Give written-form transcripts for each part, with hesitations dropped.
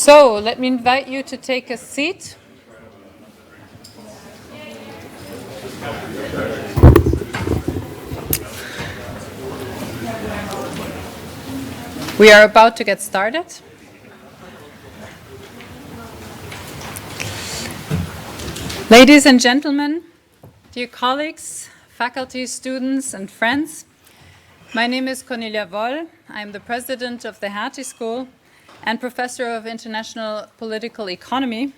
So let me invite you to take a seat. We are about to get started. Ladies and gentlemen, dear colleagues, faculty, students, and friends, my name is Cornelia Woll. I am the president of the Hertie School and professor of international political economy.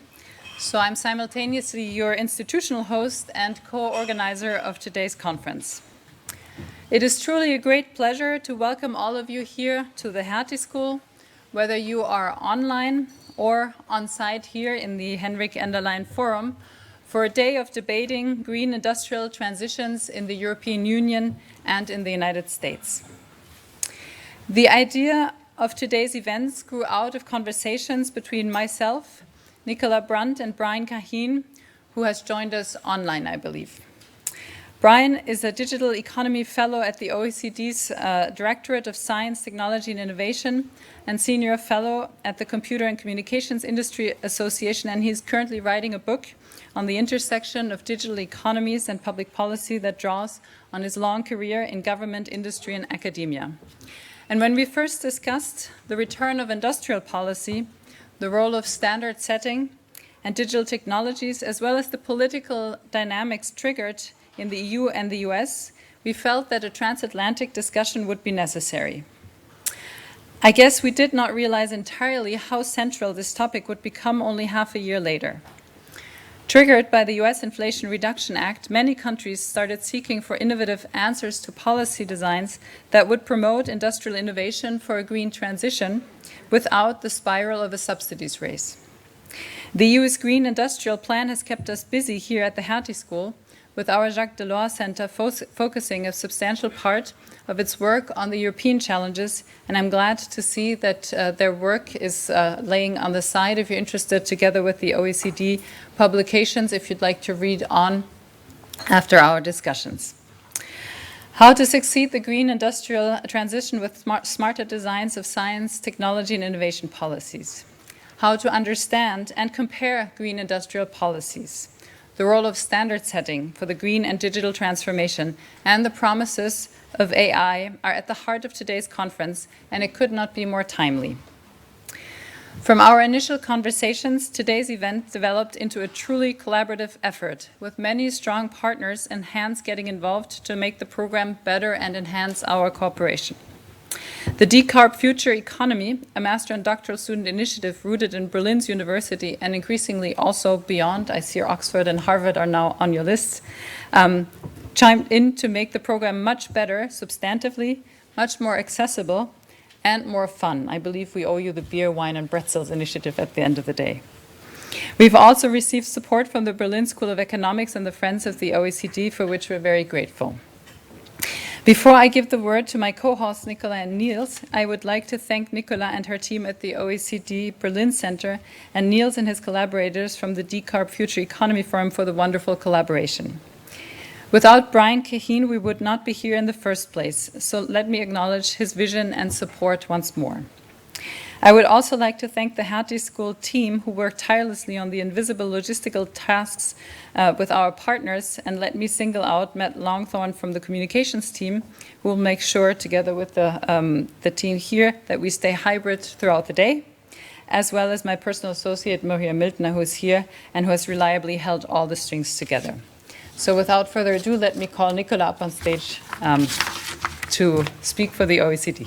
So I'm simultaneously your institutional host and co-organizer of today's conference. It is truly a great pleasure to welcome all of you here to the Hertie School, whether you are online or on site here in the Henrik Enderlein Forum for a day of debating green industrial transitions in the European Union and in the United States. The idea of today's events grew out of conversations between myself, Nicola Brandt, and Brian Kaheen, who has joined us online, I believe. Brian is a digital economy fellow at the OECD's Directorate of Science, Technology and Innovation and senior fellow at the Computer and Communications Industry Association, and he's currently writing a book on the intersection of digital economies and public policy that draws on his long career in government, industry and academia. And when we first discussed the return of industrial policy, the role of standard setting and digital technologies, as well as the political dynamics triggered in the EU and the US, we felt that a transatlantic discussion would be necessary. I guess we did not realize entirely how central this topic would become only half a year later. Triggered by the US Inflation Reduction Act, many countries started seeking for innovative answers to policy designs that would promote industrial innovation for a green transition without the spiral of a subsidies race. The EU's Green Industrial Plan has kept us busy here at the Hertie School, with our Jacques Delors Center focusing a substantial part of its work on the European challenges, and I'm glad to see that their work is laying on the side, if you're interested, together with the OECD publications, if you'd like to read on after our discussions. How to succeed the green industrial transition with smarter designs of science, technology, and innovation policies. How to understand and compare green industrial policies. The role of standard setting for the green and digital transformation and the promises of AI are at the heart of today's conference, and it could not be more timely. From our initial conversations, today's event developed into a truly collaborative effort, with many strong partners and hands getting involved to make the program better and enhance our cooperation. The Decarb Future Economy, a master and doctoral student initiative rooted in Berlin's university and increasingly also beyond, I see Oxford and Harvard are now on your list, chimed in to make the program much better, substantively, much more accessible, and more fun. I believe we owe you the Beer, Wine and Pretzels initiative at the end of the day. We've also received support from the Berlin School of Economics and the Friends of the OECD, for which we're very grateful. Before I give the word to my co-hosts, Nicola and Niels, I would like to thank Nicola and her team at the OECD Berlin Center and Niels and his collaborators from the Decarb Future Economy Forum for the wonderful collaboration. Without Brian Kaheen, we would not be here in the first place, so let me acknowledge his vision and support once more. I would also like to thank the Hertie School team who worked tirelessly on the invisible logistical tasks with our partners, and let me single out Matt Longthorne from the communications team, who will make sure, together with the team here, that we stay hybrid throughout the day, as well as my personal associate, Maria Miltner, who is here and who has reliably held all the strings together. So without further ado, let me call Nicola up on stage to speak for the OECD.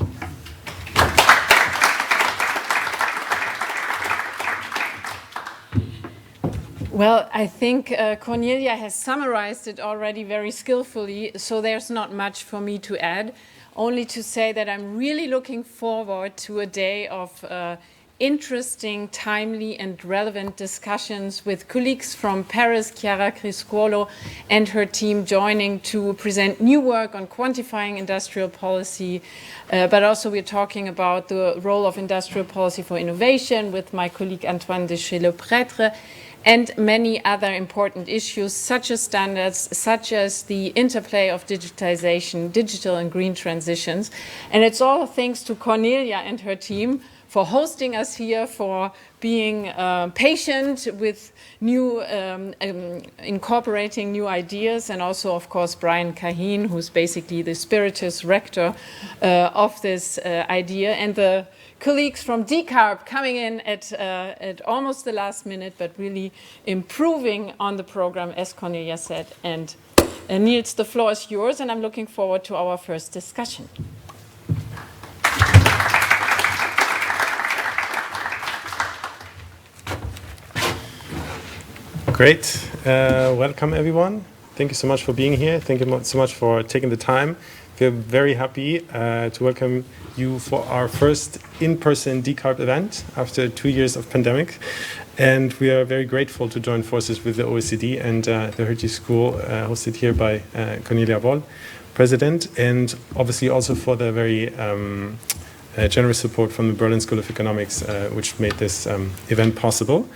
Well, I think Cornelia has summarized it already very skillfully, so there's not much for me to add, only to say that I'm really looking forward to a day of interesting, timely and relevant discussions with colleagues from Paris, Chiara Criscuolo and her team joining to present new work on quantifying industrial policy, but also we're talking about the role of industrial policy for innovation with my colleague Antoine de Chez-Le-Prêtre, and many other important issues such as standards, such as the interplay of digitization, digital and green transitions. And it's all thanks to Cornelia and her team for hosting us here, for being patient with new, incorporating new ideas, and also, of course, Brian Kaheen, who's basically the spiritus rector of this idea, and the colleagues from Decarb coming in at almost the last minute, but really improving on the program, as Cornelia said. And Niels, the floor is yours, and I'm looking forward to our first discussion. Great. Welcome, everyone. Thank you so much for being here. Thank you so much for taking the time. We're very happy to welcome you for our first in-person Decarb event after 2 years of pandemic. And we are very grateful to join forces with the OECD and the Hertie School, hosted here by Cornelia Woll, President, and obviously also for the very generous support from the Berlin School of Economics, which made this event possible.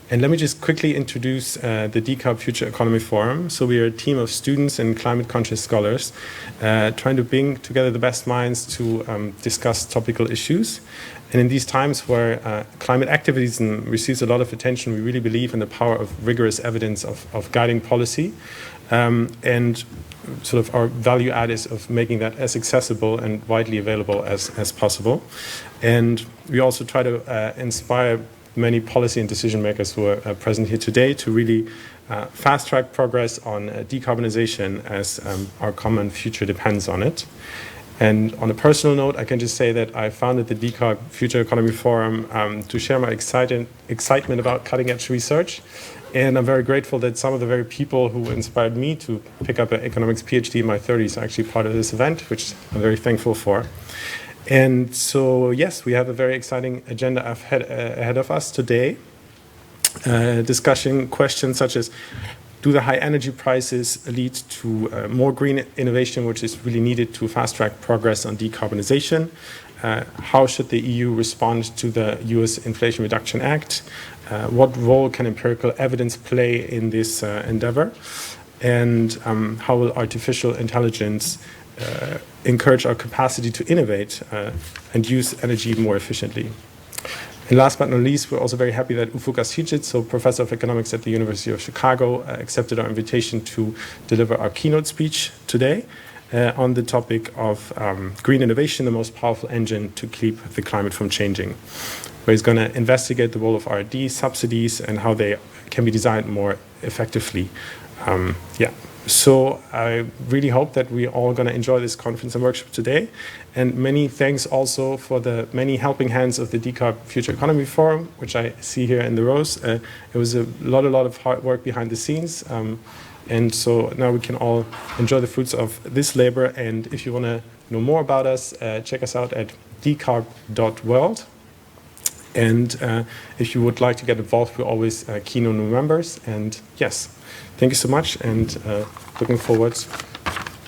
And let me just quickly introduce the Decarb Future Economy Forum. So we are a team of students and climate-conscious scholars trying to bring together the best minds to discuss topical issues. And in these times where climate activism receives a lot of attention, we really believe in the power of rigorous evidence of guiding policy. And sort of our value add is of making that as accessible and widely available as possible. And we also try to inspire many policy and decision makers who are present here today to really fast-track progress on decarbonization as our common future depends on it. And on a personal note, I can just say that I founded the Decarb Future Economy Forum to share my excitement about cutting-edge research. And I'm very grateful that some of the very people who inspired me to pick up an economics PhD in my 30s are actually part of this event, which I'm very thankful for. And so, yes, we have a very exciting agenda ahead of us today, discussing questions such as, do the high energy prices lead to more green innovation, which is really needed to fast-track progress on decarbonization? How should the EU respond to the US Inflation Reduction Act? What role can empirical evidence play in this endeavor? And how will artificial intelligence encourage our capacity to innovate and use energy more efficiently? And last but not least, we're also very happy that Ufo Gasteiz, so professor of economics at the University of Chicago, accepted our invitation to deliver our keynote speech today on the topic of green innovation, the most powerful engine to keep the climate from changing, where he's going to investigate the role of R&D, subsidies, and how they can be designed more effectively. So I really hope that we're all going to enjoy this conference and workshop today. And many thanks also for the many helping hands of the Decarb Future Economy Forum, which I see here in the rows. It was a lot of hard work behind the scenes. And so now we can all enjoy the fruits of this labor. And if you want to know more about us, check us out at decarb.world. And if you would like to get involved, we're always keen on new members. And yes, thank you so much, and looking forward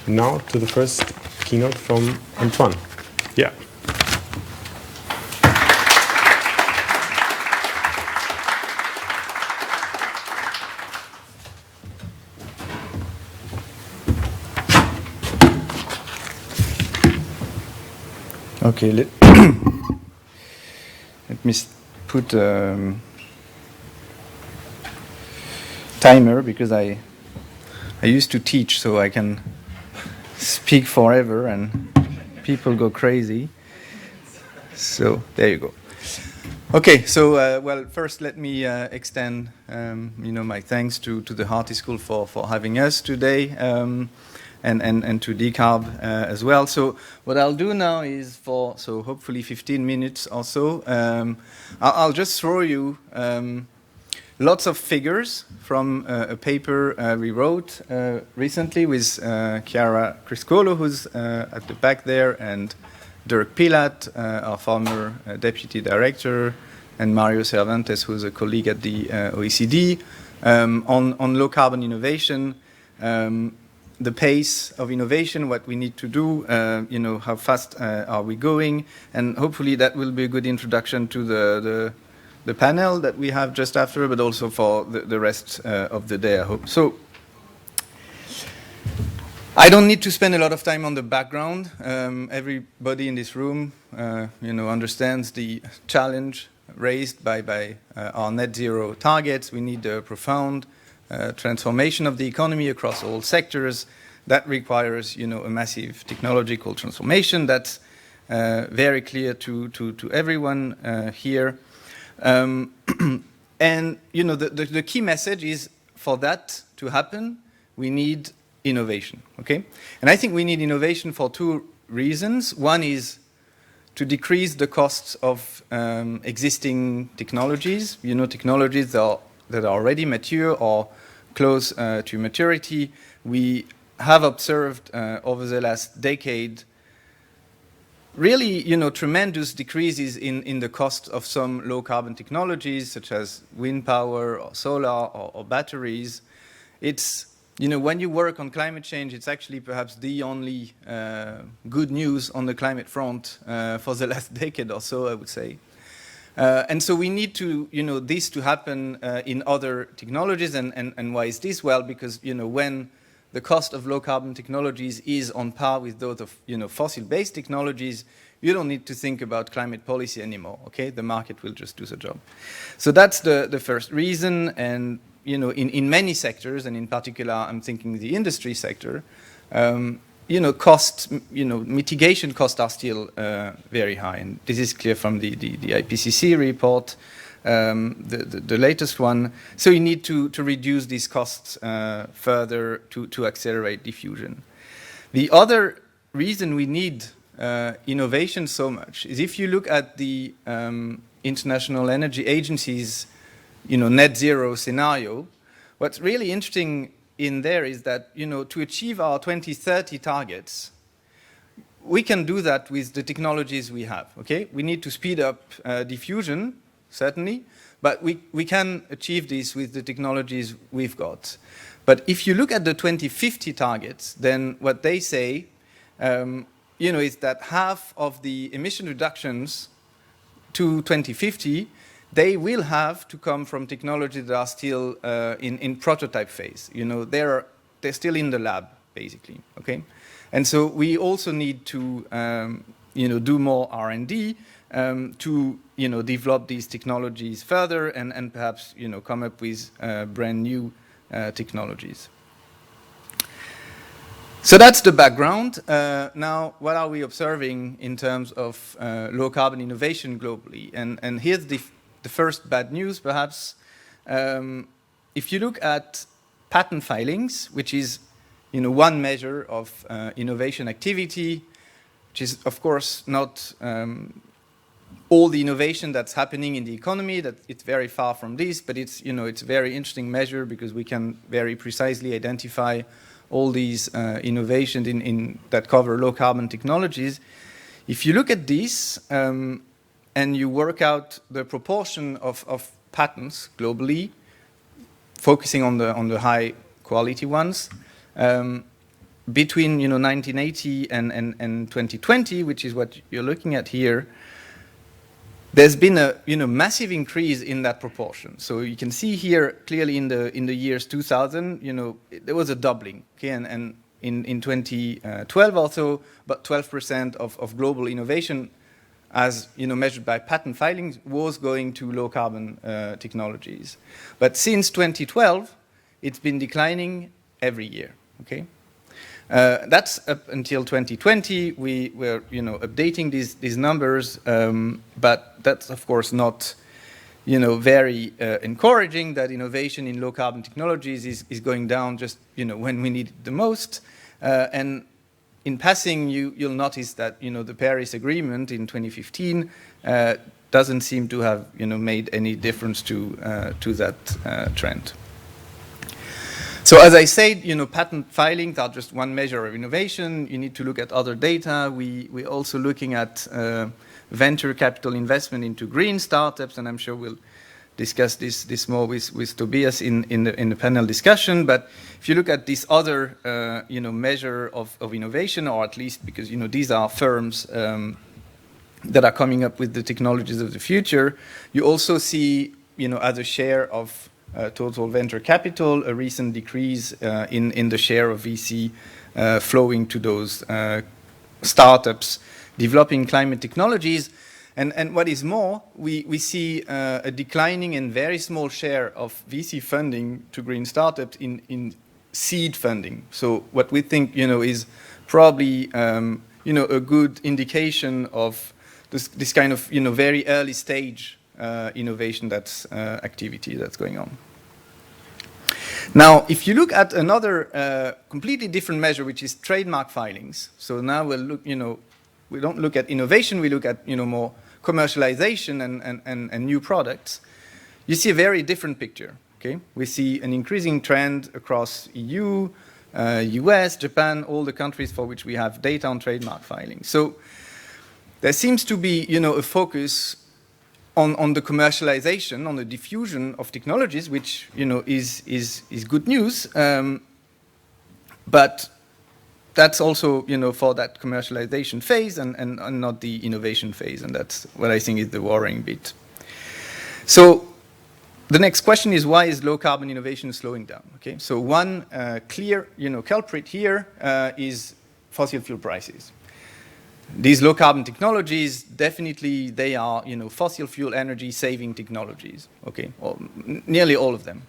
now to the first keynote from Antoine. Yeah. Okay, let me put timer, because I used to teach, so I can speak forever and people go crazy. So there you go. Okay, so well, first let me extend my thanks to the Hertie School for having us today, and to Decarb as well. So what I'll do now is so hopefully 15 minutes or so, I'll just throw you lots of figures from a paper we wrote recently with Chiara Criscolo, who's at the back there, and Dirk Pilat, our former deputy director, and Mario Cervantes, who's a colleague at the OECD, on low carbon innovation, the pace of innovation, what we need to do, how fast are we going, and hopefully that will be a good introduction to the panel that we have just after, but also for the rest of the day, I hope. So I don't need to spend a lot of time on the background. Everybody in this room, understands the challenge raised by our net zero targets. We need a profound transformation of the economy across all sectors. That requires, a massive technological transformation. That's very clear to everyone here. And, the key message is for that to happen, we need innovation, okay? And I think we need innovation for two reasons. One is to decrease the costs of existing technologies, technologies that are already mature or close to maturity. We have observed over the last decade really, tremendous decreases in the cost of some low-carbon technologies, such as wind power or solar or batteries. It's when you work on climate change, it's actually perhaps the only good news on the climate front for the last decade or so, I would say. And so we need to, this to happen in other technologies. And why is this? Well, because, when the cost of low-carbon technologies is on par with those of, fossil-based technologies, you don't need to think about climate policy anymore, okay? The market will just do the job. So that's the first reason. And in many sectors, and in particular, I'm thinking the industry sector, costs, mitigation costs are still very high. And this is clear from the IPCC report, the latest one. So you need to reduce these costs further to accelerate diffusion. The other reason we need innovation so much is if you look at the International Energy Agency's net zero scenario, what's really interesting in there is that, to achieve our 2030 targets, we can do that with the technologies we have, okay? We need to speed up diffusion, certainly, but we can achieve this with the technologies we've got. But if you look at the 2050 targets, then what they say, is that half of the emission reductions to 2050 they will have to come from technologies that are still in prototype phase. They're still in the lab, basically, okay? And so we also need to, do more R&D to, develop these technologies further and perhaps, come up with brand new technologies. So that's the background. Now, what are we observing in terms of low-carbon innovation globally? And here's the first bad news, perhaps. If you look at patent filings, which is one measure of innovation activity, which is, of course, not all the innovation that's happening in the economy, that it's very far from this, but it's, it's a very interesting measure because we can very precisely identify all these innovations that cover low-carbon technologies. If you look at this, and you work out the proportion of patents globally, focusing on the high quality ones, between 1980 and 2020, which is what you're looking at here, there's been a massive increase in that proportion. So you can see here clearly in the years 2000, there was a doubling, okay, and in 2012 also, about 12% of global innovation, as measured by patent filings, was going to low-carbon technologies. But since 2012, it's been declining every year. Okay, that's up until 2020. We were updating these numbers, but that's of course not very encouraging. That innovation in low-carbon technologies is going down just when we need it the most, and in passing, you'll notice that the Paris Agreement in 2015 doesn't seem to have made any difference to that trend. So as I said, patent filings are just one measure of innovation. You need to look at other data. We're also looking at venture capital investment into green startups, and I'm sure we'll discuss this more with Tobias in the panel discussion. But if you look at this other measure of innovation, or at least because these are firms that are coming up with the technologies of the future, you also see as a share of total venture capital, a recent decrease in the share of VC flowing to those startups developing climate technologies. And what is more, we see a declining and very small share of VC funding to green startups in seed funding. So what we think, is probably, a good indication of this kind of, very early stage innovation activity that's going on. Now, if you look at another completely different measure, which is trademark filings. So now we'll look, we don't look at innovation, we look at, more commercialization and new products. You see a very different picture. Okay? We see an increasing trend across EU, US, Japan, all the countries for which we have data on trademark filing. So there seems to be, a focus on the commercialization, on the diffusion of technologies, which, is good news. But that's also, for that commercialization phase and not the innovation phase. And that's what I think is the worrying bit. So the next question is, why is low carbon innovation slowing down? Okay, so one clear, culprit here is fossil fuel prices. These low carbon technologies, definitely they are, fossil fuel energy saving technologies. Okay, or nearly all of them,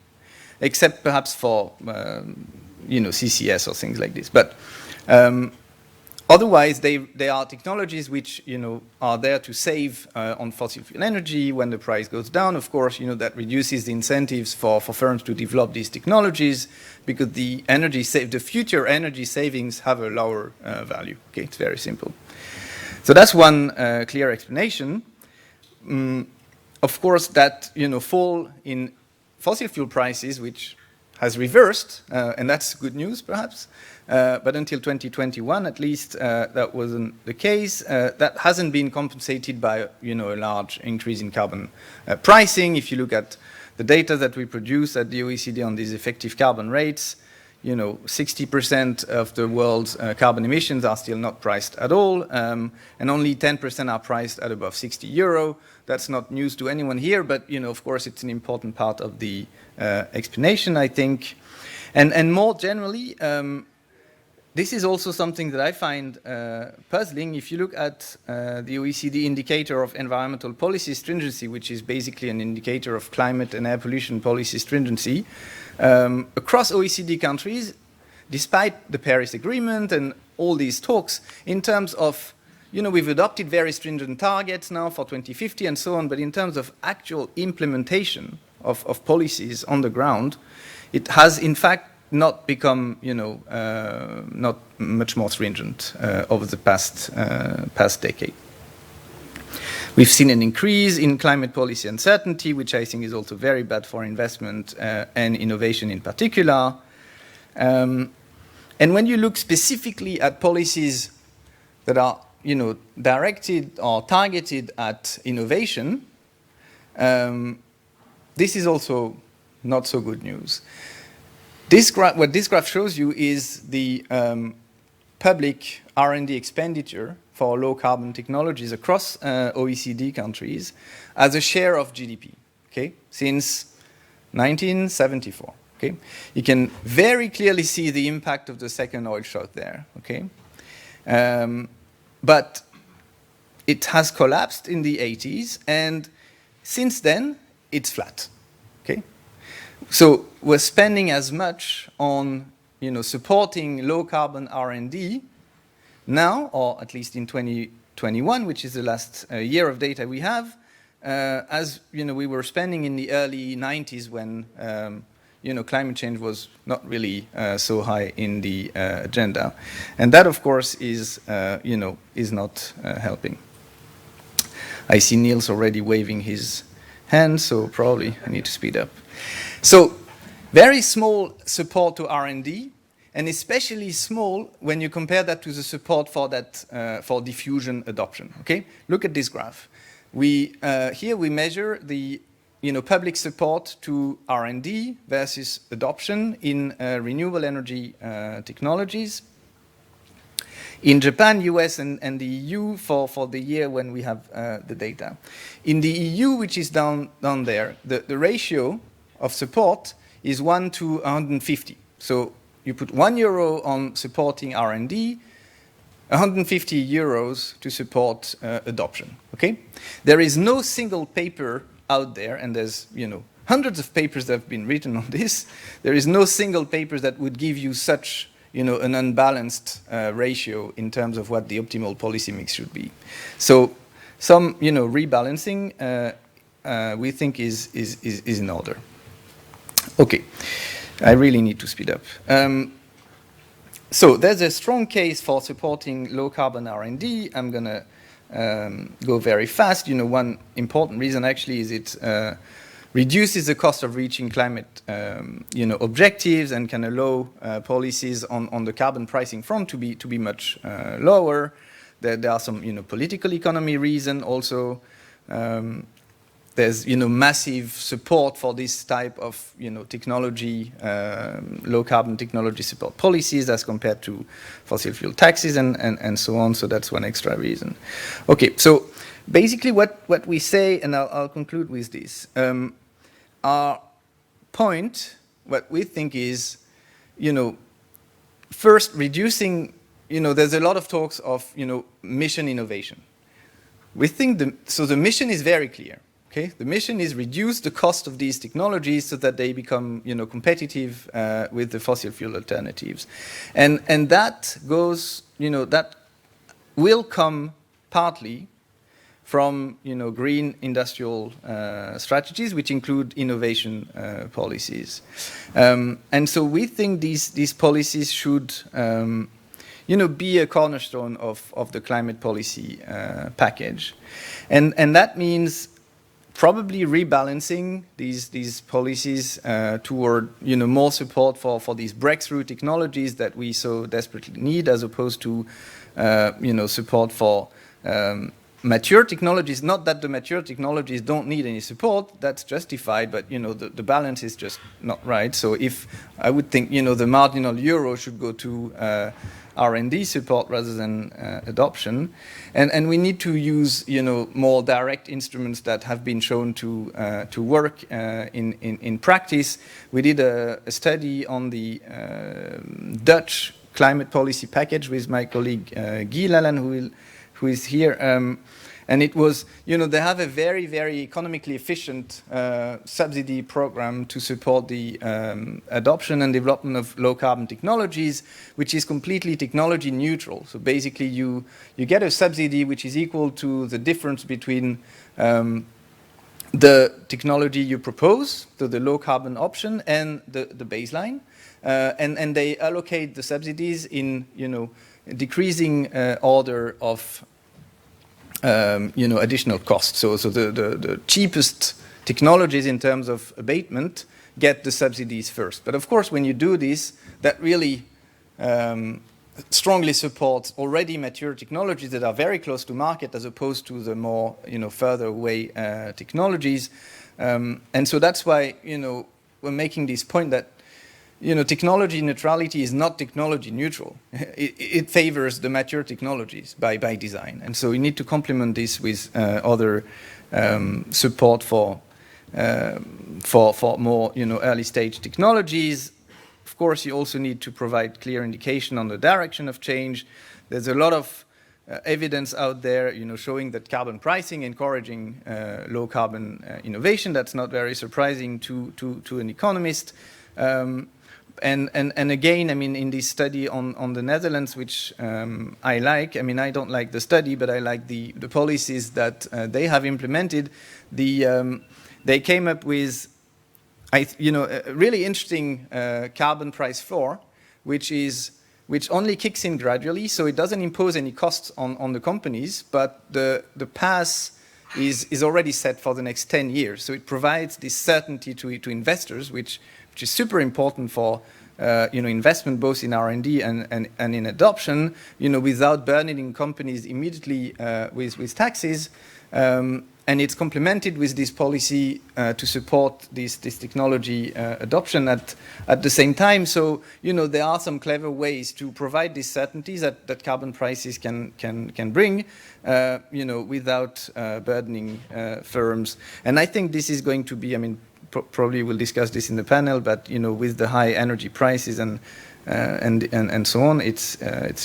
except perhaps for, CCS or things like this. But otherwise, they are technologies which, are there to save on fossil fuel energy. When the price goes down, of course, that reduces the incentives for firms to develop these technologies, because the future energy savings have a lower value. Okay, it's very simple. So that's one clear explanation. Of course, that fall in fossil fuel prices, which has reversed, and that's good news, perhaps. But until 2021, at least, that wasn't the case. That hasn't been compensated by, a large increase in carbon pricing. If you look at the data that we produce at the OECD on these effective carbon rates, 60% of the world's carbon emissions are still not priced at all, and only 10% are priced at above 60 euro. That's not news to anyone here, but, of course, it's an important part of the explanation, I think. And more generally, this is also something that I find puzzling. If you look at the OECD indicator of environmental policy stringency, which is basically an indicator of climate and air pollution policy stringency, across OECD countries, despite the Paris Agreement and all these talks, in terms of, we've adopted very stringent targets now for 2050 and so on, but in terms of actual implementation of policies on the ground, it has, in fact, not become, not much more stringent over the past decade. We've seen an increase in climate policy uncertainty, which I think is also very bad for investment and innovation in particular. And when you look specifically at policies that are, directed or targeted at innovation, this is also not so good news. What this graph shows you is the public R&D expenditure for low-carbon technologies across OECD countries as a share of GDP, okay, since 1974. Okay, you can very clearly see the impact of the second oil shock there. Okay, but it has collapsed in the 80s, and since then it's flat. Okay, so we're spending as much on supporting low-carbon R&D now, or at least in 2021, which is the last year of data we have, as we were spending in the early 90s when climate change was not really so high in the agenda, and that, of course, is not helping. I see Niels already waving his hand, so probably I need to speed up. So, very small support to R&D. And especially small when you compare that to the support for that for diffusion adoption. Okay, look at this graph. Here we measure the public support to R&D versus adoption in renewable energy technologies. In Japan, US, and the EU for the year when we have the data. In the EU, which is down there, the ratio of support is 1 to 150. So you put €1 on supporting R&D, 150 euros to support adoption. Okay, there is no single paper out there, and there's hundreds of papers that have been written on this. There is no single paper that would give you such an unbalanced ratio in terms of what the optimal policy mix should be. So some rebalancing we think is in order. Okay, I really need to speed up. So there's a strong case for supporting low carbon R&D. I'm going to go very fast. One important reason actually is it reduces the cost of reaching climate objectives and can allow policies on the carbon pricing front to be much lower. There are some political economy reason also. There's massive support for this type of technology, low carbon technology support policies as compared to fossil fuel taxes and so on. So that's one extra reason. Okay, so basically what we say, and I'll conclude with this. Our point, what we think is, first reducing. There's a lot of talks of mission innovation. We think the mission is very clear. Okay, the mission is reduce the cost of these technologies so that they become, competitive with the fossil fuel alternatives, and that goes, that will come partly from, green industrial strategies, which include innovation policies, and so we think these policies should, be a cornerstone of the climate policy package, and that means probably rebalancing these policies toward more support for these breakthrough technologies that we so desperately need, as opposed to support for mature technologies. Not that the mature technologies don't need any support, that's justified, but the balance is just not right. So if I would think the marginal euro should go to R&D support rather than adoption, and we need to use more direct instruments that have been shown to work in practice. We did a study on the Dutch climate policy package with my colleague Guy Lallan, who is here. And it was, they have a very, very economically efficient subsidy program to support the adoption and development of low carbon technologies, which is completely technology neutral. So basically you get a subsidy which is equal to the difference between the technology you propose, so the low carbon option, and the baseline. And they allocate the subsidies in, decreasing order of additional costs. So the cheapest technologies in terms of abatement get the subsidies first. But of course, when you do this, that really strongly supports already mature technologies that are very close to market, as opposed to the more further away technologies. And so that's why we're making this point that technology neutrality is not technology neutral. It favors the mature technologies by design, and so we need to complement this with other support for more early stage technologies. Of course, you also need to provide clear indication on the direction of change. There's a lot of evidence out there, showing that carbon pricing encouraging low carbon innovation. That's not very surprising to an economist. And again, I mean, in this study on the Netherlands, which I like, I mean, I don't like the study, but I like the policies that they have implemented. They came up with, a really interesting carbon price floor, which only kicks in gradually, so it doesn't impose any costs on the companies, but the path is already set for the next 10 years. So it provides this certainty to investors, which is super important for investment both in R&D and in adoption, without burdening companies immediately with taxes. And it's complemented with this policy to support this technology adoption at the same time. So there are some clever ways to provide these certainties that carbon prices can bring, without burdening firms. And I think this is going to be, probably we'll discuss this in the panel, but with the high energy prices and so on, it's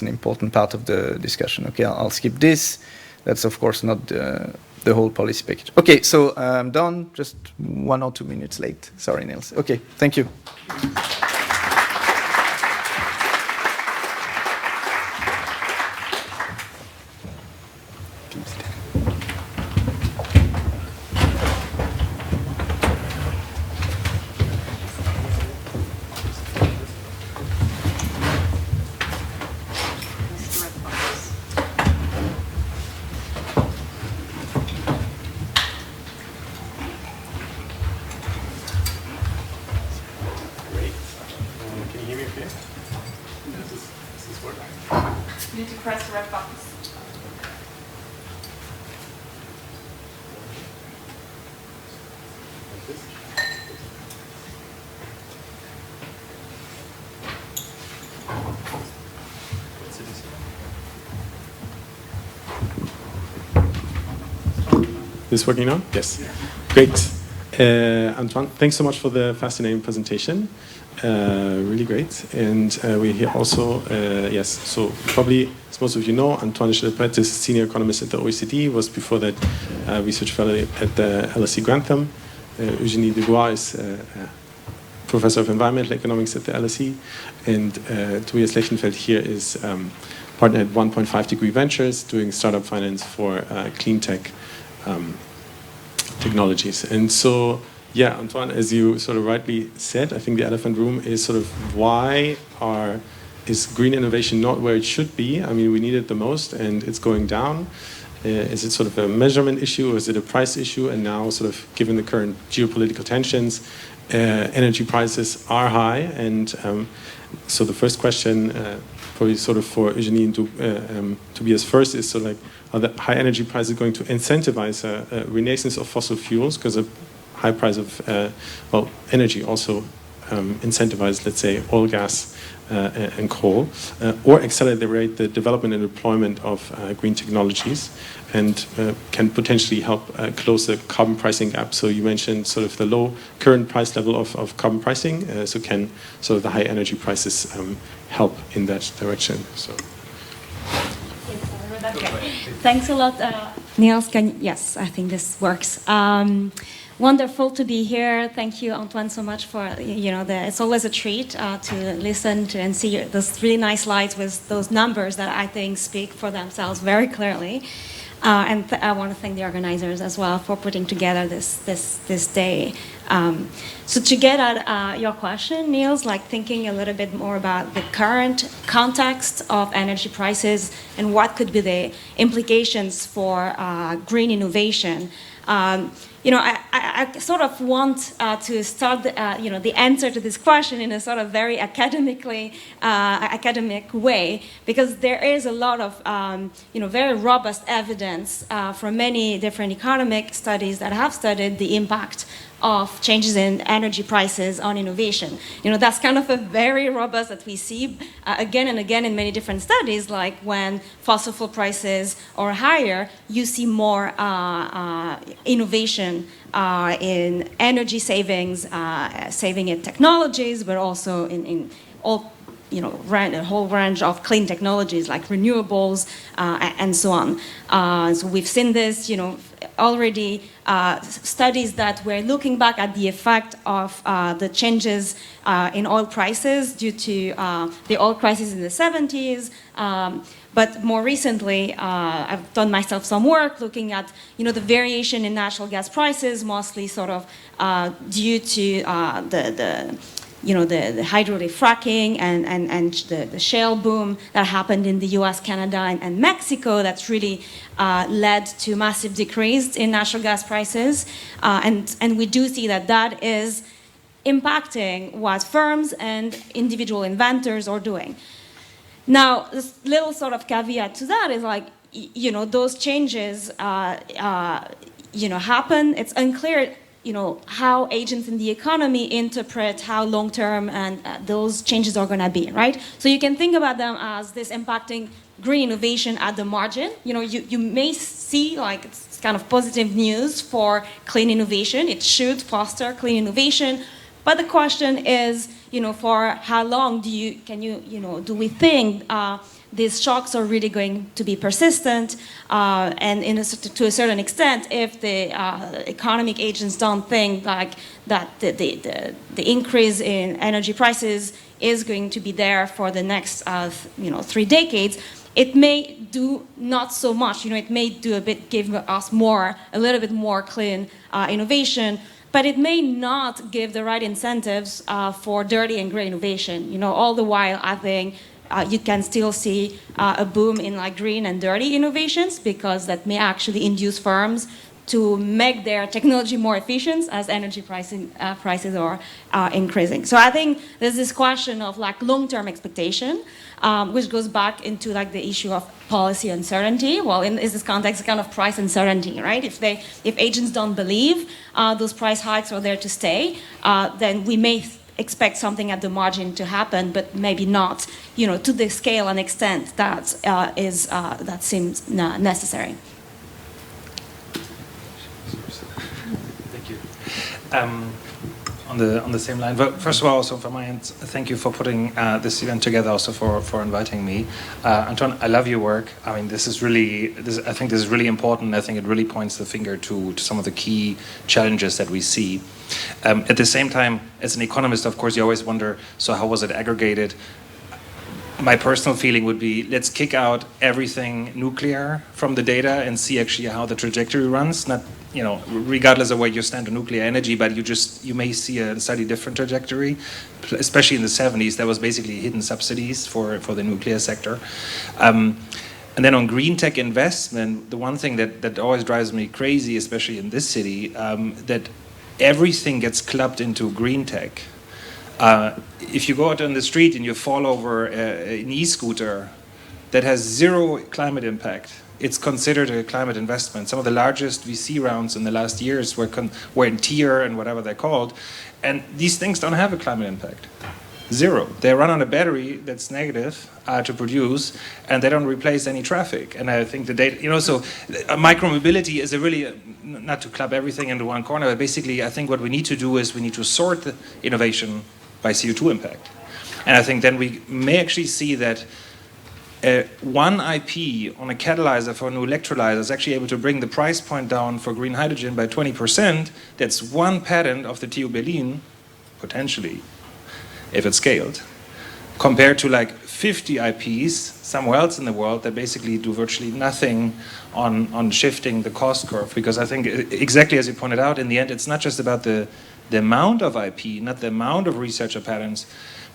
an important part of the discussion. Okay, I'll skip this. That's of course not the whole policy package. Okay, so I'm done. Just 1 or 2 minutes late. Sorry, Niels. Okay, thank you. You need to press the red buttons. This working now? Yes. Great. Antoine, thanks so much for the fascinating presentation. Really great. And we hear also, yes, so probably, as most of you know, Antoine Schlepret is senior economist at the OECD, was before that research fellow at the LSE Grantham. Eugénie Dubois is professor of environmental economics at the LSE. And Tobias Lechtenfeld here is partner at 1.5 Degree Ventures, doing startup finance for clean tech technologies. And so, yeah, Antoine, as you sort of rightly said, I think the elephant room is sort of why is green innovation not where it should be? I mean, we need it the most and it's going down. Is it sort of a measurement issue or is it a price issue? And now sort of given the current geopolitical tensions, energy prices are high. And so the first question, probably sort of for Eugénie and Tobias first, is sort of like, are the high energy prices going to incentivize a renaissance of fossil fuels? Because a high price of energy also incentivize, let's say, oil, gas, and coal, or accelerate the development and deployment of green technologies, and can potentially help close the carbon pricing gap. So you mentioned sort of the low current price level of carbon pricing. So can sort of the high energy prices help in that direction? So. Okay. Thanks a lot, Niels. Yes, I think this works. Wonderful to be here. Thank you, Antoine, so much for, it's always a treat to listen to and see those really nice slides with those numbers that I think speak for themselves very clearly. And I want to thank the organizers as well for putting together this day. So to get at your question, Niels, like thinking a little bit more about the current context of energy prices and what could be the implications for green innovation. I sort of want to start the answer to this question in a sort of very academic way, because there is a lot of very robust evidence from many different economic studies that have studied the impact of changes in energy prices on innovation. That's kind of a very robust that we see again and again in many different studies, like when fossil fuel prices are higher, you see more innovation in energy savings, saving in technologies, but also in all, a whole range of clean technologies like renewables and so on. So we've seen this, already studies that were looking back at the effect of the changes in oil prices due to the oil crisis in the 70s. But more recently, I've done myself some work looking at, the variation in natural gas prices, mostly sort of due to the hydraulic fracking and the shale boom that happened in the US, Canada, and Mexico that's really led to massive decrease in natural gas prices. And we do see that is impacting what firms and individual inventors are doing. Now, this little sort of caveat to that is like, those changes, happen. It's unclear how agents in the economy interpret how long-term and those changes are going to be, right? So you can think about them as this impacting green innovation at the margin. You may see like it's kind of positive news for clean innovation. It should foster clean innovation. But the question is, for how long do we think these shocks are really going to be persistent? And to a certain extent, if the economic agents don't think like that the increase in energy prices is going to be there for the next 3 decades, it may do not so much. It may give us a little bit more clean innovation, but it may not give the right incentives for dirty and green innovation. All the while, I think you can still see a boom in like green and dirty innovations, because that may actually induce firms to make their technology more efficient as energy prices are increasing. So I think there's this question of like long-term expectation, which goes back into like the issue of policy uncertainty. Well, in this context, kind of price uncertainty, right? If agents don't believe those price hikes are there to stay, then we may expect something at the margin to happen, but maybe not, to the scale and extent that that seems necessary. On the same line, but first of all, also from my end, thank you for putting this event together, also for inviting me. Antoine, I love your work. I mean, I think this is really important. I think it really points the finger to some of the key challenges that we see. At the same time, as an economist, of course, you always wonder, so how was it aggregated? My personal feeling would be, let's kick out everything nuclear from the data and see actually how the trajectory runs. Not, regardless of where you stand on nuclear energy, but you may see a slightly different trajectory. Especially in the 70s, there was basically hidden subsidies for the nuclear sector. And then on green tech investment, the one thing that always drives me crazy, especially in this city, that everything gets clubbed into green tech. If you go out on the street and you fall over an e-scooter that has zero climate impact, it's considered a climate investment. Some of the largest VC rounds in the last years were in tier and whatever they're called, and these things don't have a climate impact. Zero. They run on a battery that's negative to produce, and they don't replace any traffic. And I think the data, so micromobility is not to club everything into one corner, but basically I think what we need to do is we need to sort the innovation by CO2 impact. And I think then we may actually see that one IP on a catalyzer for a new electrolyzer is actually able to bring the price point down for green hydrogen by 20%. That's one patent of the TU Berlin, potentially, if it's scaled, compared to like 50 IPs somewhere else in the world that basically do virtually nothing on shifting the cost curve. Because I think, exactly as you pointed out, in the end, it's not just about the amount of IP, not the amount of research or patents,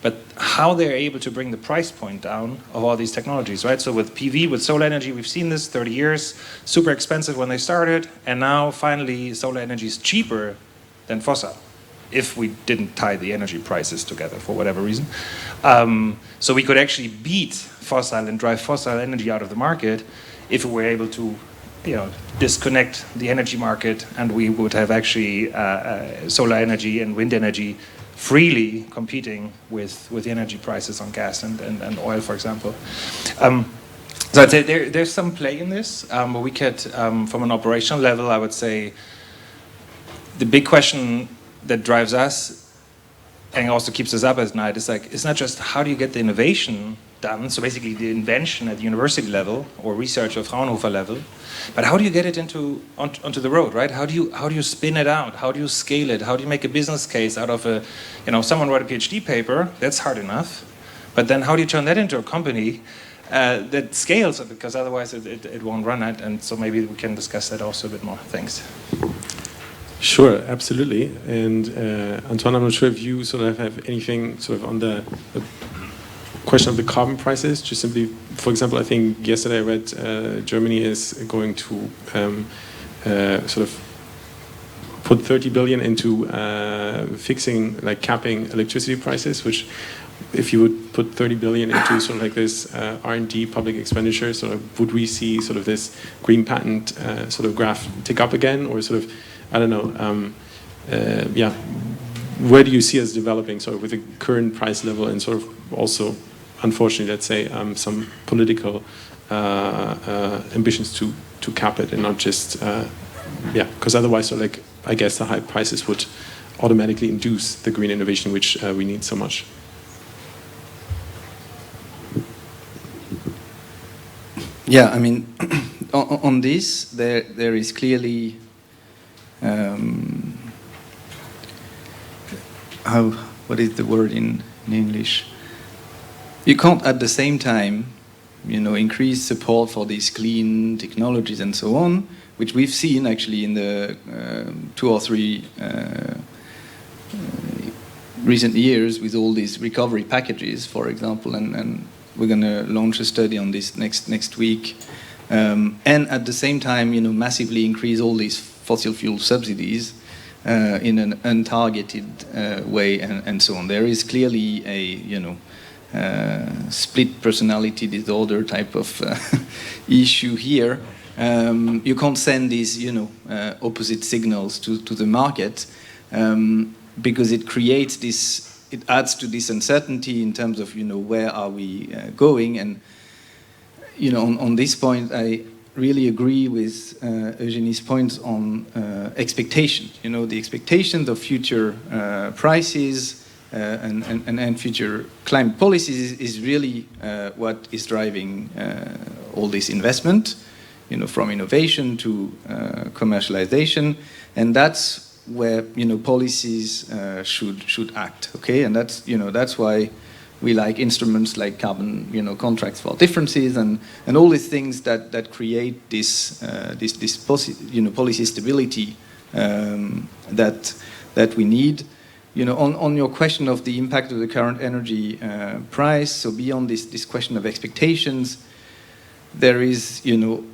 but how they're able to bring the price point down of all these technologies, right? So with PV, with solar energy, we've seen this 30 years, super expensive when they started, and now finally solar energy is cheaper than fossil, if we didn't tie the energy prices together for whatever reason. So we could actually beat fossil and drive fossil energy out of the market if we were able to disconnect the energy market, and we would have actually solar energy and wind energy freely competing with the energy prices on gas and oil, for example. So I'd say there's some play in this, but we could, from an operational level, I would say the big question that drives us and also keeps us up at night is like, it's not just how do you get the innovation done, so basically the invention at the university level or research or Fraunhofer level, but how do you get it onto the road, right? How do you spin it out? How do you scale it? How do you make a business case out of someone wrote a PhD paper? That's hard enough, but then how do you turn that into a company that scales? Because otherwise it won't run it. And so maybe we can discuss that also a bit more. Thanks. Sure, absolutely. And Antoine, I'm not sure if you sort of have anything sort of on the question of the carbon prices. Just simply, for example, I think yesterday I read Germany is going to sort of put 30 billion into fixing, like capping electricity prices, which if you would put 30 billion into sort of like this R&D public expenditure, sort of would we see sort of this green patent sort of graph tick up again, or sort of, I don't know, yeah, where do you see us developing sort of with the current price level and sort of also, unfortunately, let's say, some political ambitions to cap it and not just, yeah, because otherwise, so like, I guess the high prices would automatically induce the green innovation which we need so much. Yeah, I mean, on this, there is clearly what is the word in English? You can't at the same time, you know, increase support for these clean technologies and so on, which we've seen actually in the 2 or 3 recent years with all these recovery packages, for example, and we're going to launch a study on this next week, and at the same time, you know, massively increase all these fossil fuel subsidies in an untargeted way, and so on. There is clearly a, you know, split personality disorder type of issue here. You can't send these, you know, opposite signals to the market because it creates this. It adds to this uncertainty in terms of, you know, where are we going. And, you know, on this point, I really agree with Eugénie's points on expectation. You know, the expectations of future prices and future climate policies is really what is driving all this investment, you know, from innovation to commercialization. And that's where, you know, policies should act, okay? And that's, you know, that's why we like instruments like carbon, you know, contracts for differences and all these things that create this policy stability that we need. You know, on your question of the impact of the current energy price, so beyond this question of expectations, there is, you know,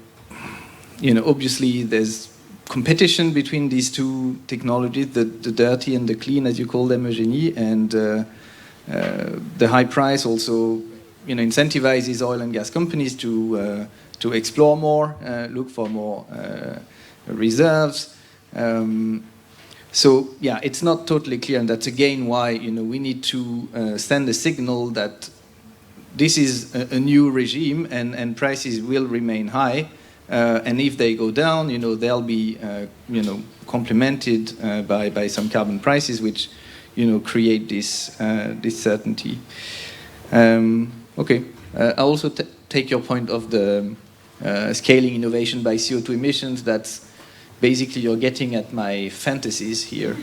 obviously there's competition between these two technologies, the dirty and the clean, as you call them, Eugénie, and the high price also, you know, incentivizes oil and gas companies to explore more, look for more reserves. So yeah, it's not totally clear, and that's again why, you know, we need to send a signal that this is a new regime and prices will remain high. And if they go down, you know, they'll be, you know, complemented by some carbon prices, which, you know, create this certainty. Okay, I also take your point of the scaling innovation by CO2 emissions. That's basically you're getting at my fantasies here,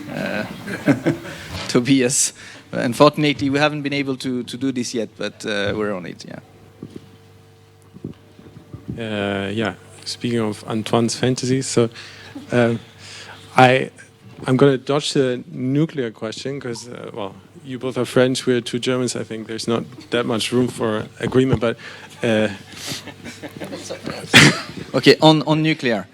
Tobias. Unfortunately, we haven't been able to do this yet, but we're on it. Yeah. Yeah. Speaking of Antoine's fantasies, so I'm going to dodge the nuclear question because, well, you both are French, we're 2 Germans. I think there's not that much room for agreement, but okay, on nuclear,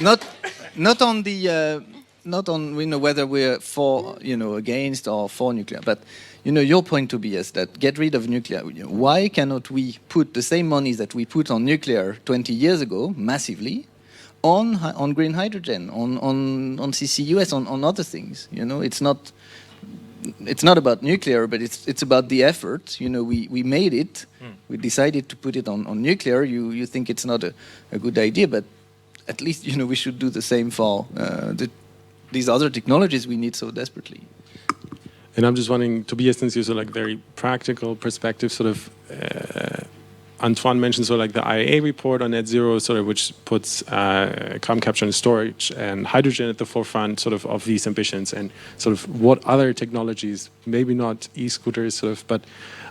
not on the not on, you know, whether we're for, you know, against or for nuclear, but, you know, your point, Tobias, that get rid of nuclear. You know, why cannot we put the same money that we put on nuclear 20 years ago, massively, on green hydrogen, on CCUS, on other things? You know, it's not about nuclear, but it's about the effort. You know, we made it. We decided to put it on nuclear. You think it's not a good idea, but at least, you know, we should do the same for these other technologies we need so desperately. And I'm just wondering, Tobias, since you're so like very practical perspective, sort of, Antoine mentioned sort of like the IEA report on net zero, sort of which puts carbon capture and storage and hydrogen at the forefront sort of these ambitions, and sort of what other technologies, maybe not e-scooters, sort of, but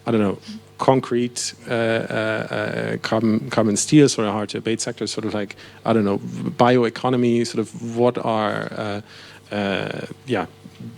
I don't know, concrete, carbon steel, sort of hard to abate sectors, sort of like, I don't know, bioeconomy, sort of what are, yeah,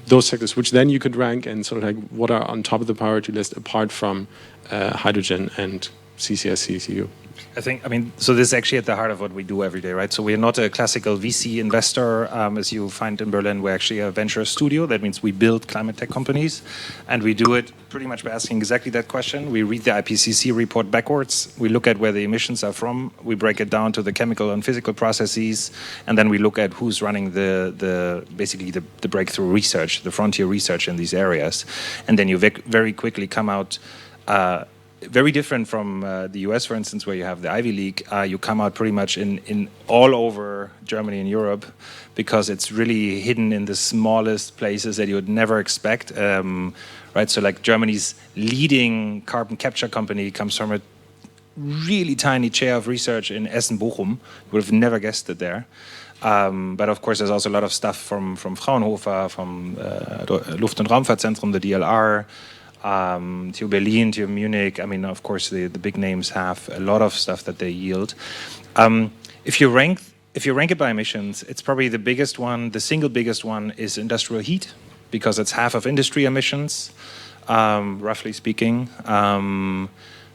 those sectors, which then you could rank and sort of like what are on top of the priority list apart from hydrogen and CCS, CCU. I mean, so this is actually at the heart of what we do every day, right? So we're not a classical VC investor, as you find in Berlin. We're actually a venture studio. That means we build climate tech companies, and we do it pretty much by asking exactly that question. We read the IPCC report backwards. We look at where the emissions are from. We break it down to the chemical and physical processes, and then we look at who's running basically the breakthrough research, the frontier research in these areas, and then you very quickly come out. Very different from the US, for instance, where you have the Ivy League. You come out pretty much in all over Germany and Europe, because it's really hidden in the smallest places that you would never expect. Right, so like Germany's leading carbon capture company comes from a really tiny chair of research in Essen-Bochum. You would have never guessed it there. But of course, there's also a lot of stuff from Fraunhofer, from Luft- und Raumfahrtzentrum, the DLR. To Berlin, to Munich. I mean, of course, the big names have a lot of stuff that they yield. If you rank it by emissions, it's probably the biggest one. The single biggest one is industrial heat, because it's half of industry emissions, roughly speaking.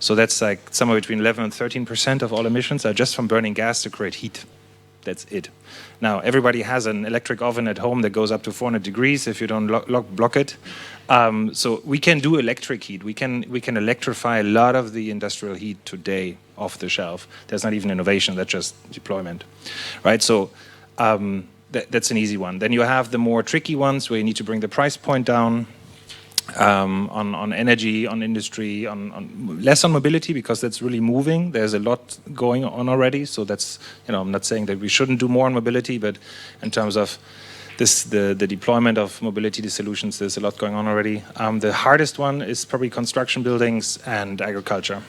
So that's like somewhere between 11 and 13% of all emissions are just from burning gas to create heat. That's it. Now, everybody has an electric oven at home that goes up to 400 degrees if you don't block it. So we can do electric heat. We can electrify a lot of the industrial heat today off the shelf. There's not even innovation, that's just deployment, right? So that's an easy one. Then you have the more tricky ones where you need to bring the price point down. On energy, on industry, on less on mobility, because that's really moving. There's a lot going on already. So that's, I'm not saying that we shouldn't do more on mobility, but in terms of the deployment of mobility, the solutions, there's a lot going on already. The hardest one is probably construction, buildings, and agriculture.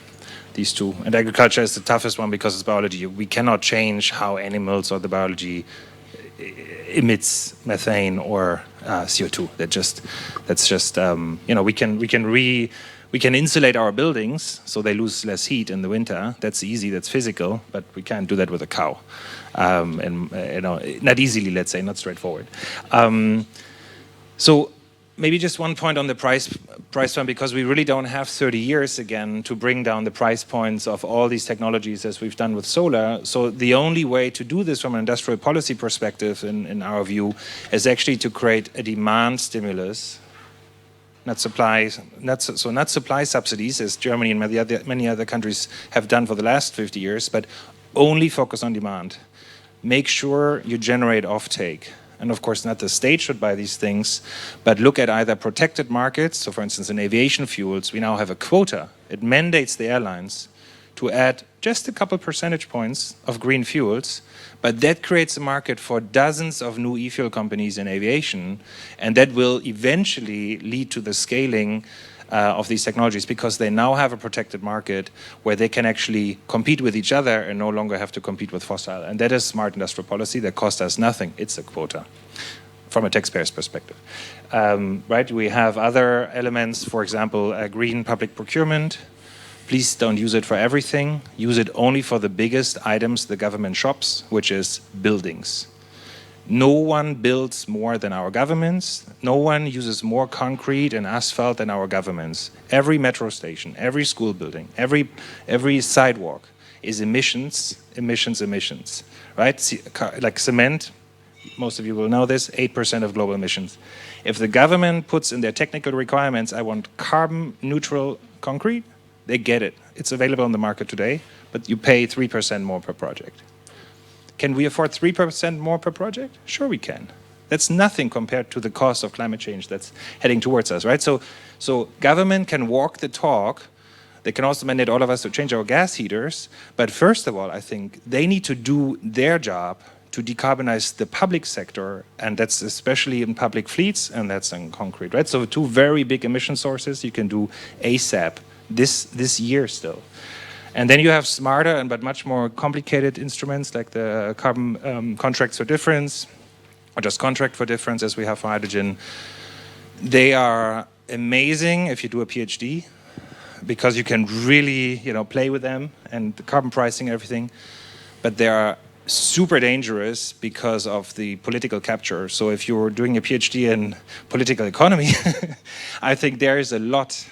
These two. And agriculture is the toughest one because it's biology. We cannot change how animals or the biology emits methane or CO2. That's just we can insulate our buildings so they lose less heat in the winter. That's easy. That's physical, but we can't do that with a cow, not easily. Let's say not straightforward. So maybe just one point on the price point, because we really don't have 30 years again to bring down the price points of all these technologies as we've done with solar. So the only way to do this from an industrial policy perspective, in our view, is actually to create a demand stimulus, not supply subsidies, as Germany and many other countries have done for the last 50 years, but only focus on demand. Make sure you generate offtake. And of course, not the state should buy these things, but look at either protected markets. So for instance, in aviation fuels, we now have a quota. It mandates the airlines to add just a couple percentage points of green fuels, but that creates a market for dozens of new e-fuel companies in aviation, and that will eventually lead to the scaling of these technologies, because they now have a protected market where they can actually compete with each other and no longer have to compete with fossil. And that is smart industrial policy that costs us nothing. It's a quota from a taxpayer's perspective. Right? We have other elements, for example, green public procurement. Please don't use it for everything. Use it only for the biggest items the government shops, which is buildings. No one builds more than our governments. No one uses more concrete and asphalt than our governments. Every metro station, every school building, every sidewalk is emissions, right? Like cement, most of you will know this, 8% of global emissions. If the government puts in their technical requirements, I want carbon neutral concrete, they get it. It's available on the market today, but you pay 3% more per project. Can we afford 3% more per project? Sure we can. That's nothing compared to the cost of climate change that's heading towards us, right? So government can walk the talk. They can also mandate all of us to change our gas heaters. But first of all, I think they need to do their job to decarbonize the public sector, and that's especially in public fleets, and that's in concrete, right? So two very big emission sources you can do ASAP this year still. And then you have smarter but much more complicated instruments like the carbon contracts for difference, or just contract for difference as we have for hydrogen. They are amazing if you do a PhD, because you can really play with them and the carbon pricing, everything. But they are super dangerous because of the political capture. So if you're doing a PhD in political economy, I think there is a lot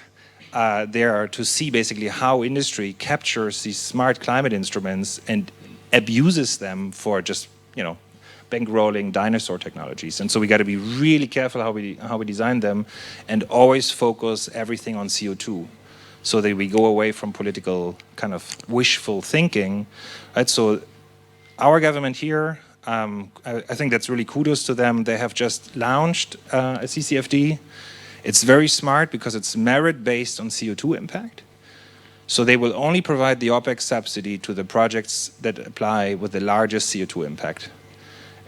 there to see basically how industry captures these smart climate instruments and abuses them for just, bankrolling dinosaur technologies. And so we got to be really careful how we design them, and always focus everything on CO2, so that we go away from political kind of wishful thinking. Right? So our government here, I think that's really kudos to them. They have just launched a CCFD. It's very smart because it's merit-based on CO2 impact. So they will only provide the OPEX subsidy to the projects that apply with the largest CO2 impact.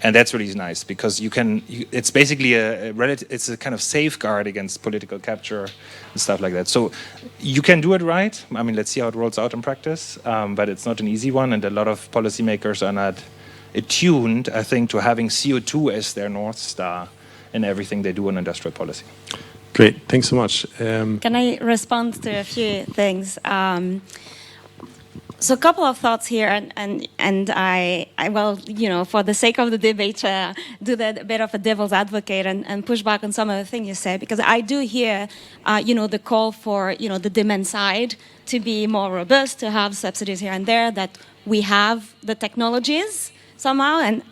And that's really nice because it's basically it's a kind of safeguard against political capture and stuff like that. So you can do it right. I mean, let's see how it rolls out in practice. But it's not an easy one, and a lot of policymakers are not attuned, I think, to having CO2 as their North Star in everything they do in industrial policy. Great, thanks so much. Can I respond to a few things? So a couple of thoughts here, and I will, for the sake of the debate, do a bit of a devil's advocate and push back on some of the things you said, because I do hear, the call for, the demand side to be more robust, to have subsidies here and there, that we have the technologies somehow, and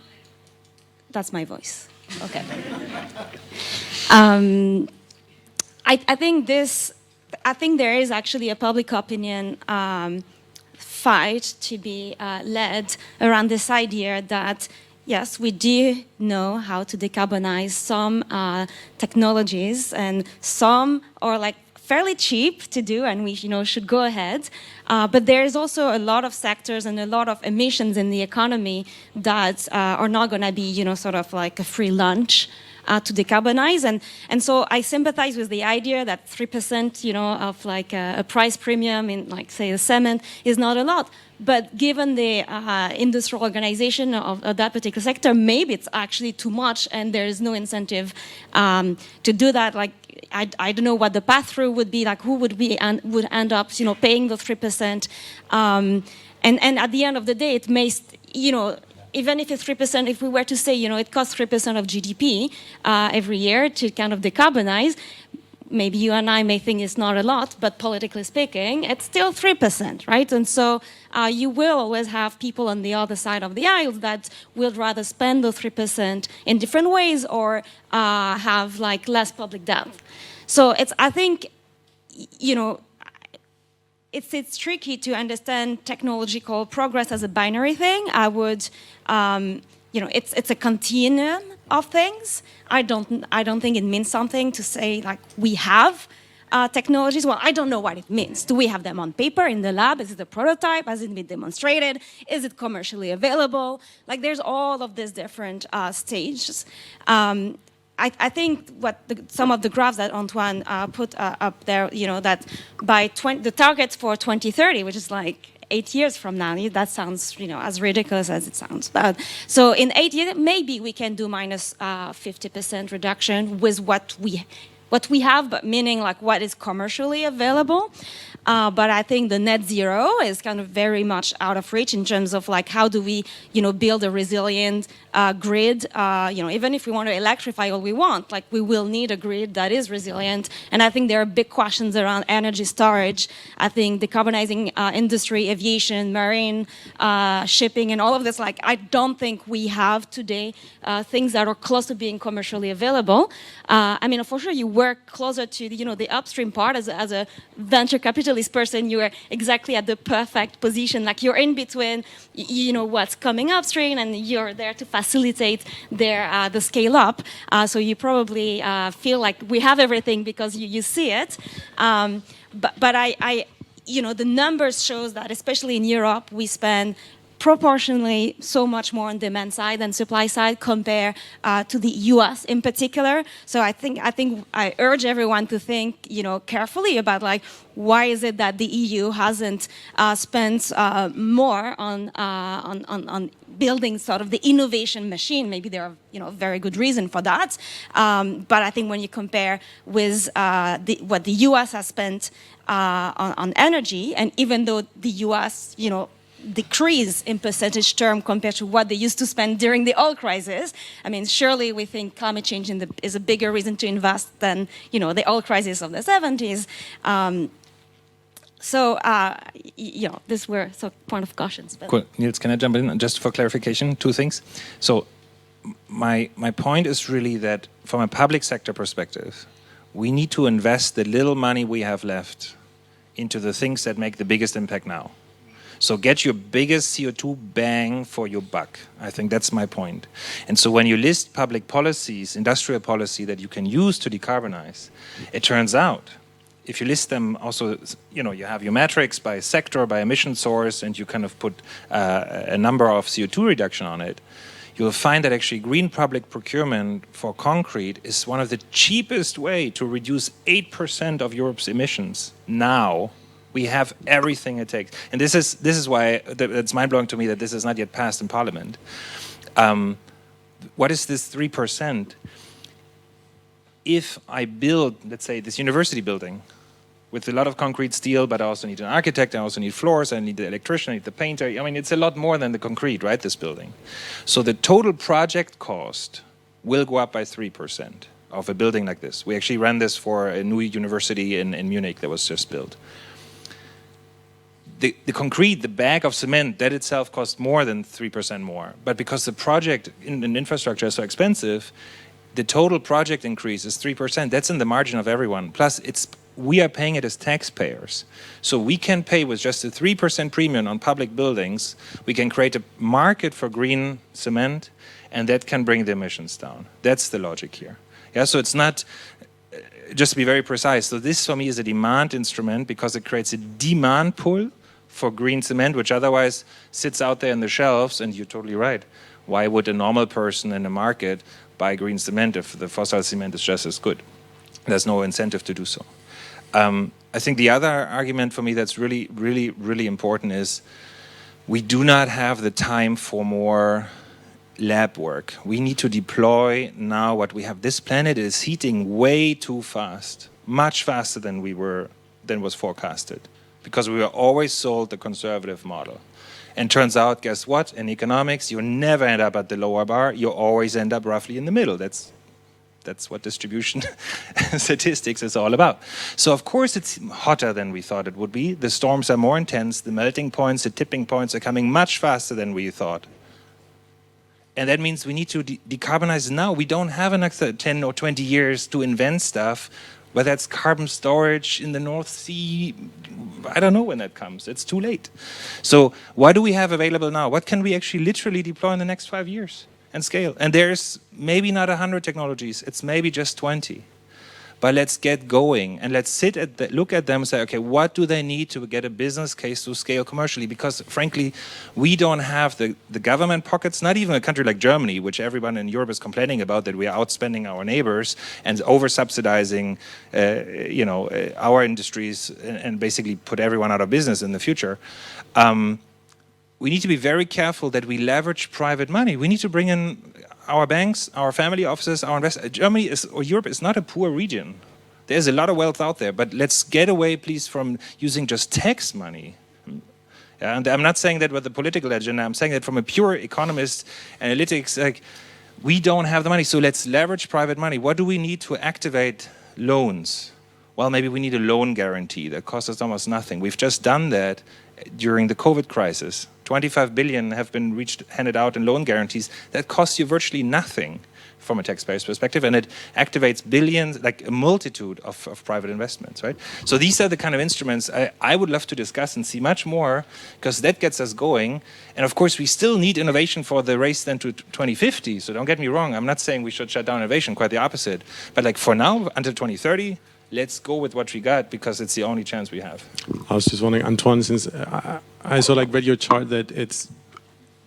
that's my voice. Okay. I think there is actually a public opinion fight to be led around this idea that, yes, we do know how to decarbonize some technologies, and some are like fairly cheap to do, and we should go ahead. But there is also a lot of sectors and a lot of emissions in the economy that are not going to be, sort of like a free lunch to decarbonize, and so I sympathize with the idea that 3%, of like a price premium in, like, say, the cement is not a lot. But given the industrial organization of that particular sector, maybe it's actually too much, and there is no incentive to do that. Like, I don't know what the path through would be. Like, who would end up, paying the 3%, and at the end of the day, it may, even if it's 3%, if we were to say, it costs 3% of GDP every year to kind of decarbonize, maybe you and I may think it's not a lot, but politically speaking, it's still 3%, right? And so you will always have people on the other side of the aisle that will rather spend the 3% in different ways, or have like less public debt. So I think, it's tricky to understand technological progress as a binary thing. I would, it's a continuum of things. I don't think it means something to say like we have technologies. Well, I don't know what it means. Do we have them on paper in the lab? Is it a prototype? Has it been demonstrated? Is it commercially available? Like, there's all of these different stages. I think some of the graphs that Antoine put up there, that by the targets for 2030, which is like 8 years from now, that sounds, as ridiculous as it sounds. But so in 8 years, maybe we can do minus 50% reduction with what we have, but meaning like what is commercially available. But I think the net zero is kind of very much out of reach in terms of like how do we, build a resilient grid. Even if we want to electrify all we want, like we will need a grid that is resilient. And I think there are big questions around energy storage. I think decarbonizing industry, aviation, marine, shipping, and all of this. Like, I don't think we have today things that are close to being commercially available. For sure, you work closer to the upstream part as a venture capitalist person. You are exactly at the perfect position. Like, you're in between, what's coming upstream, and you're there to facilitate the scale up. So you probably feel like we have everything because you see it. But the numbers shows that, especially in Europe, we spend proportionally so much more on demand side than supply side compared to the US in particular. So I think I urge everyone to think, carefully about like, why is it that the EU hasn't spent more on building sort of the innovation machine? Maybe there are, very good reason for that. But I think when you compare with what the US has spent on energy, and even though the US, decrease in percentage term compared to what they used to spend during the oil crisis. I mean, surely we think climate change is a bigger reason to invest than, you know, the oil crisis of the 70s. These were sort of point of cautions. But. Cool. Niels, can I jump in? Just for clarification, two things. So my point is really that from a public sector perspective, we need to invest the little money we have left into the things that make the biggest impact now. So get your biggest CO2 bang for your buck. I think that's my point. And so when you list public policies, industrial policy that you can use to decarbonize, it turns out, if you list them also, you know, you have your metrics by sector, by emission source, and you kind of put a number of CO2 reduction on it, you'll find that actually green public procurement for concrete is one of the cheapest way to reduce 8% of Europe's emissions now. We have everything it takes. And this is why it's mind-blowing to me that this is not yet passed in Parliament. What is this 3%? If I build, let's say, this university building with a lot of concrete steel, but I also need an architect, I also need floors, I need the electrician, I need the painter. I mean, it's a lot more than the concrete, right, this building. So the total project cost will go up by 3% of a building like this. We actually ran this for a new university in Munich that was just built. The concrete, the bag of cement, that itself costs more than 3% more. But because the project in infrastructure is so expensive, the total project increase is 3%. That's in the margin of everyone. Plus, we are paying it as taxpayers. So we can pay with just a 3% premium on public buildings. We can create a market for green cement, and that can bring the emissions down. That's the logic here. Yeah, so it's not, just to be very precise, so this for me is a demand instrument because it creates a demand pull for green cement, which otherwise sits out there in the shelves, and you're totally right. Why would a normal person in the market buy green cement if the fossil cement is just as good? There's no incentive to do so. I think the other argument for me that's really, really, really important is we do not have the time for more lab work. We need to deploy now what we have. This planet is heating way too fast, much faster than was forecasted, because we were always sold the conservative model. And turns out, guess what? In economics, you never end up at the lower bar. You always end up roughly in the middle. That's what distribution statistics is all about. So of course it's hotter than we thought it would be. The storms are more intense. The melting points, the tipping points are coming much faster than we thought. And that means we need to decarbonize now. We don't have another 10 or 20 years to invent stuff, whether it's carbon storage in the North Sea. I don't know when that comes. It's too late. So what do we have available now? What can we actually literally deploy in the next 5 years and scale? And there's maybe not 100 technologies. It's maybe just 20. But let's get going and let's look at them and say, okay, what do they need to get a business case to scale commercially? Because frankly, we don't have the government pockets, not even a country like Germany, which everyone in Europe is complaining about, that we are outspending our neighbors and over-subsidizing our industries and basically put everyone out of business in the future. We need to be very careful that we leverage private money. We need to bring in our banks, our family offices, our investors. Germany or Europe is not a poor region. There's a lot of wealth out there, but let's get away, please, from using just tax money. And I'm not saying that with a political agenda. I'm saying that from a pure economist, analytics, like, we don't have the money, so let's leverage private money. What do we need to activate loans? Well, maybe we need a loan guarantee that costs us almost nothing. We've just done that during the COVID crisis. 25 billion have been handed out in loan guarantees. That costs you virtually nothing from a taxpayer's perspective, and it activates billions, like a multitude of private investments, right? So these are the kind of instruments I would love to discuss and see much more, because that gets us going. And of course, we still need innovation for the race then to 2050. So don't get me wrong, I'm not saying we should shut down innovation, quite the opposite. But like for now, until 2030, let's go with what we got, because it's the only chance we have. I was just wondering, Antoine, since I sort of read your chart that it's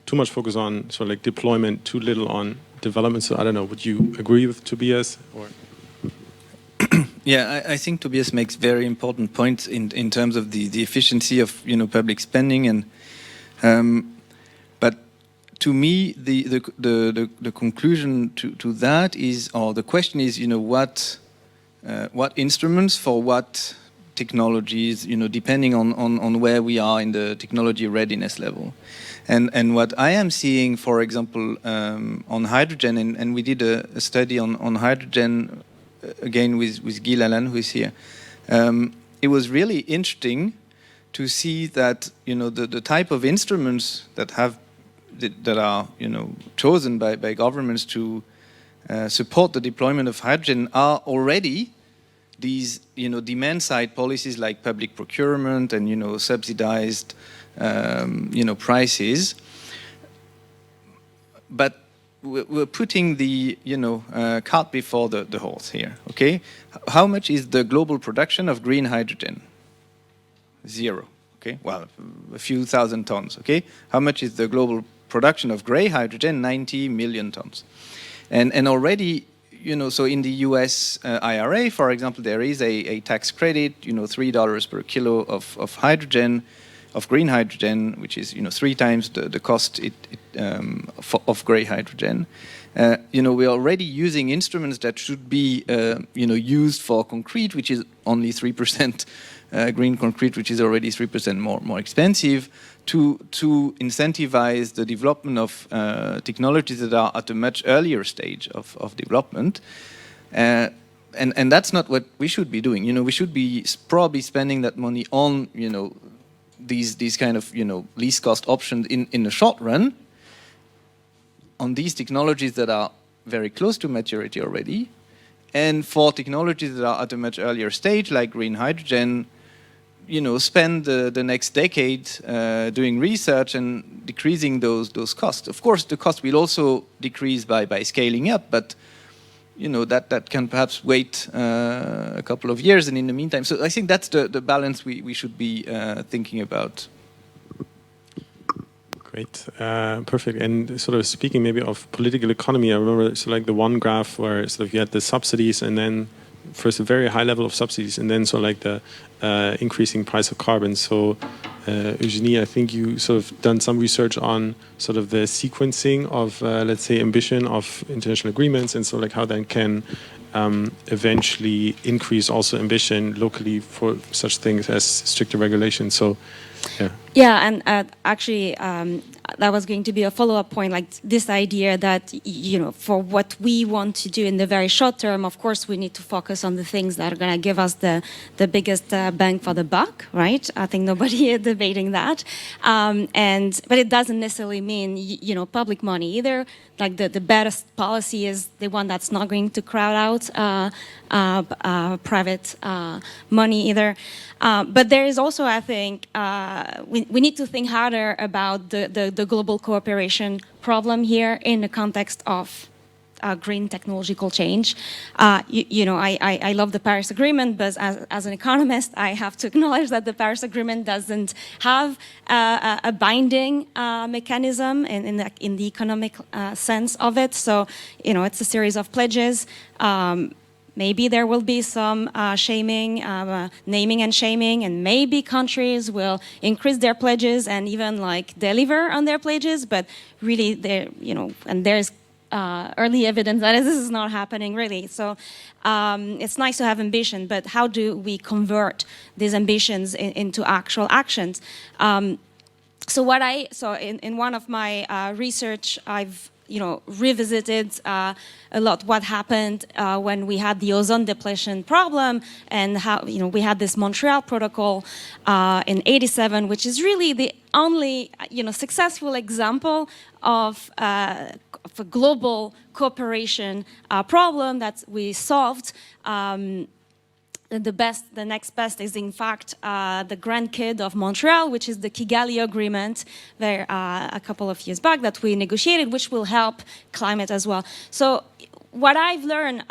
too much focus on sort of like deployment, too little on development. So I don't know, would you agree with Tobias? Or? Yeah, I think Tobias makes very important points in terms of the efficiency of public spending, and but to me the conclusion to that is, or the question is, what instruments for what technologies, depending on where we are in the technology readiness level. And what I am seeing, for example, on hydrogen, and we did a study on hydrogen, again with Guy Lallan, who is here. It was really interesting to see that the type of instruments that are chosen by governments to support the deployment of hydrogen are already these demand side policies like public procurement and subsidized prices. But we're putting the cart before the horse here. Okay, how much is the global production of green hydrogen? 0. Okay, well, a few thousand tons. Okay, how much is the global production of gray hydrogen? 90 million tons. And already, so in the US IRA, for example, there is a tax credit, $3 per kilo of hydrogen, of green hydrogen, which is 3 times the cost of gray hydrogen. We're already using instruments that should be used for concrete, which is only 3%. Green concrete, which is already 3% more expensive, to incentivize the development of technologies that are at a much earlier stage of development. And that's not what we should be doing. We should be probably spending that money on these kind of least cost options in the short run, on these technologies that are very close to maturity already, and for technologies that are at a much earlier stage, like green hydrogen, spend the next decade doing research and decreasing those costs. Of course, the cost will also decrease by scaling up, but that can perhaps wait a couple of years, and in the meantime. So I think that's the balance we should be thinking about. Great, perfect. And sort of speaking maybe of political economy, I remember like the one graph where sort of you had the subsidies, and then first a very high level of subsidies, and then like the increasing price of carbon. So Eugenie, I think you sort of done some research on sort of the sequencing of let's say ambition of international agreements, and so like how that can eventually increase also ambition locally for such things as stricter regulation. So yeah, and actually that was going to be a follow-up point, like this idea that, for what we want to do in the very short term, of course, we need to focus on the things that are going to give us the biggest bang for the buck, right? I think nobody is debating that. But it doesn't necessarily mean, public money either. Like the best policy is the one that's not going to crowd out private money either. But there is also, I think, we need to think harder about the global cooperation problem here in the context of green technological change. I love the Paris Agreement, but as an economist, I have to acknowledge that the Paris Agreement doesn't have a binding mechanism in the economic sense of it. So, it's a series of pledges. Maybe there will be some shaming, naming and shaming, and maybe countries will increase their pledges and even deliver on their pledges. But really, and there's early evidence that this is not happening really. So it's nice to have ambition, but how do we convert these ambitions into actual actions? So in one of my research, I've revisited a lot what happened when we had the ozone depletion problem, and how we had this Montreal Protocol in '87, which is really the only successful example of a global cooperation problem that we solved. The next best is in fact the grandkid of Montreal, which is the Kigali Agreement, there a couple of years back that we negotiated, which will help climate as well. So what I've learned,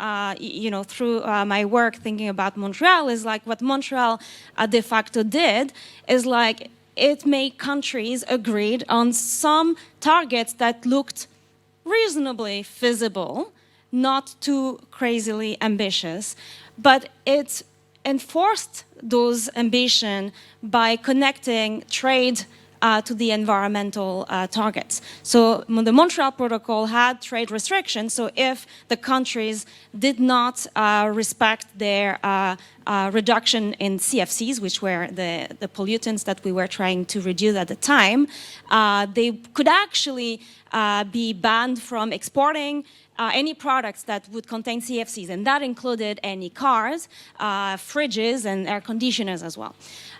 through my work thinking about Montreal is what Montreal de facto did is it made countries agreed on some targets that looked reasonably feasible, not too crazily ambitious, but it enforced those ambitions by connecting trade to the environmental targets. So the Montreal Protocol had trade restrictions, so if the countries did not respect their reduction in CFCs, which were the pollutants that we were trying to reduce at the time, they could actually be banned from exporting any products that would contain CFCs, and that included any cars, fridges, and air conditioners as well.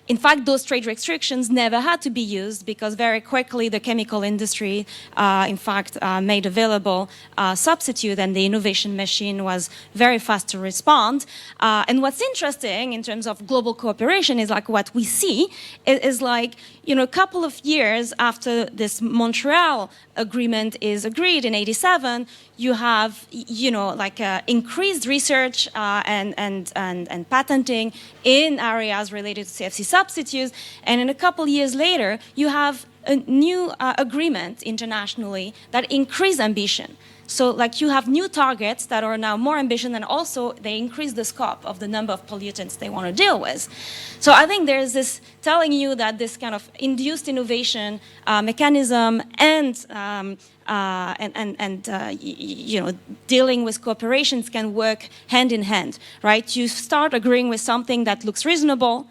In fact, those trade restrictions never had to be used because very quickly the chemical industry, in fact, made available substitute, and the innovation machine was very fast to respond. And what's interesting in terms of global cooperation is like what we see is like, you know, a couple of years after this Montreal agreement is agreed in '87, you have, you know, like increased research and patenting in areas related to CFC substitutes, and in a couple years later, you have a new agreement internationally that increase ambition. So like you have new targets that are now more ambitious, and also they increase the scope of the number of pollutants they want to deal with. So I think there's this telling you that this kind of induced innovation mechanism and you know, dealing with corporations can work hand in hand, right? You start agreeing with something that looks reasonable,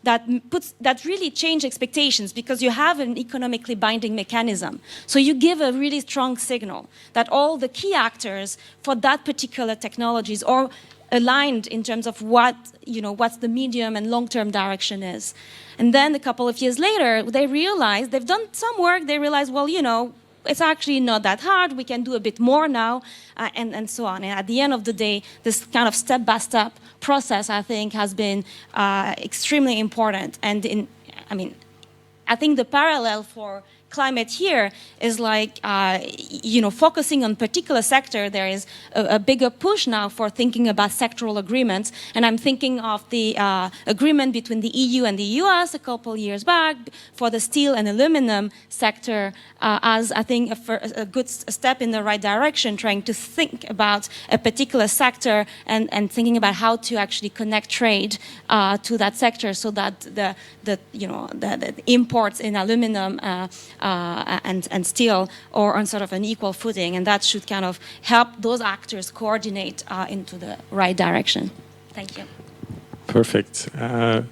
that really change expectations because you have an economically binding mechanism. So you give a really strong signal that all the key actors for that particular technologies are aligned in terms of what, you know, what's the medium and long-term direction is. And then a couple of years later, they realize, they've done some work, they realize, well, you know, it's actually not that hard, we can do a bit more now, and so on. And at the end of the day, this kind of step-by-step process, I think, has been extremely important. And I mean, I think the parallel for climate here is like, you know, focusing on particular sector. There is a bigger push now for thinking about sectoral agreements. And I'm thinking of the agreement between the EU and the US a couple years back for the steel and aluminum sector as, I think, a good step in the right direction, trying to think about a particular sector and thinking about how to actually connect trade to that sector so that the imports in aluminum and steel are on sort of an equal footing, and that should kind of help those actors coordinate into the right direction. Thank you. Perfect. Really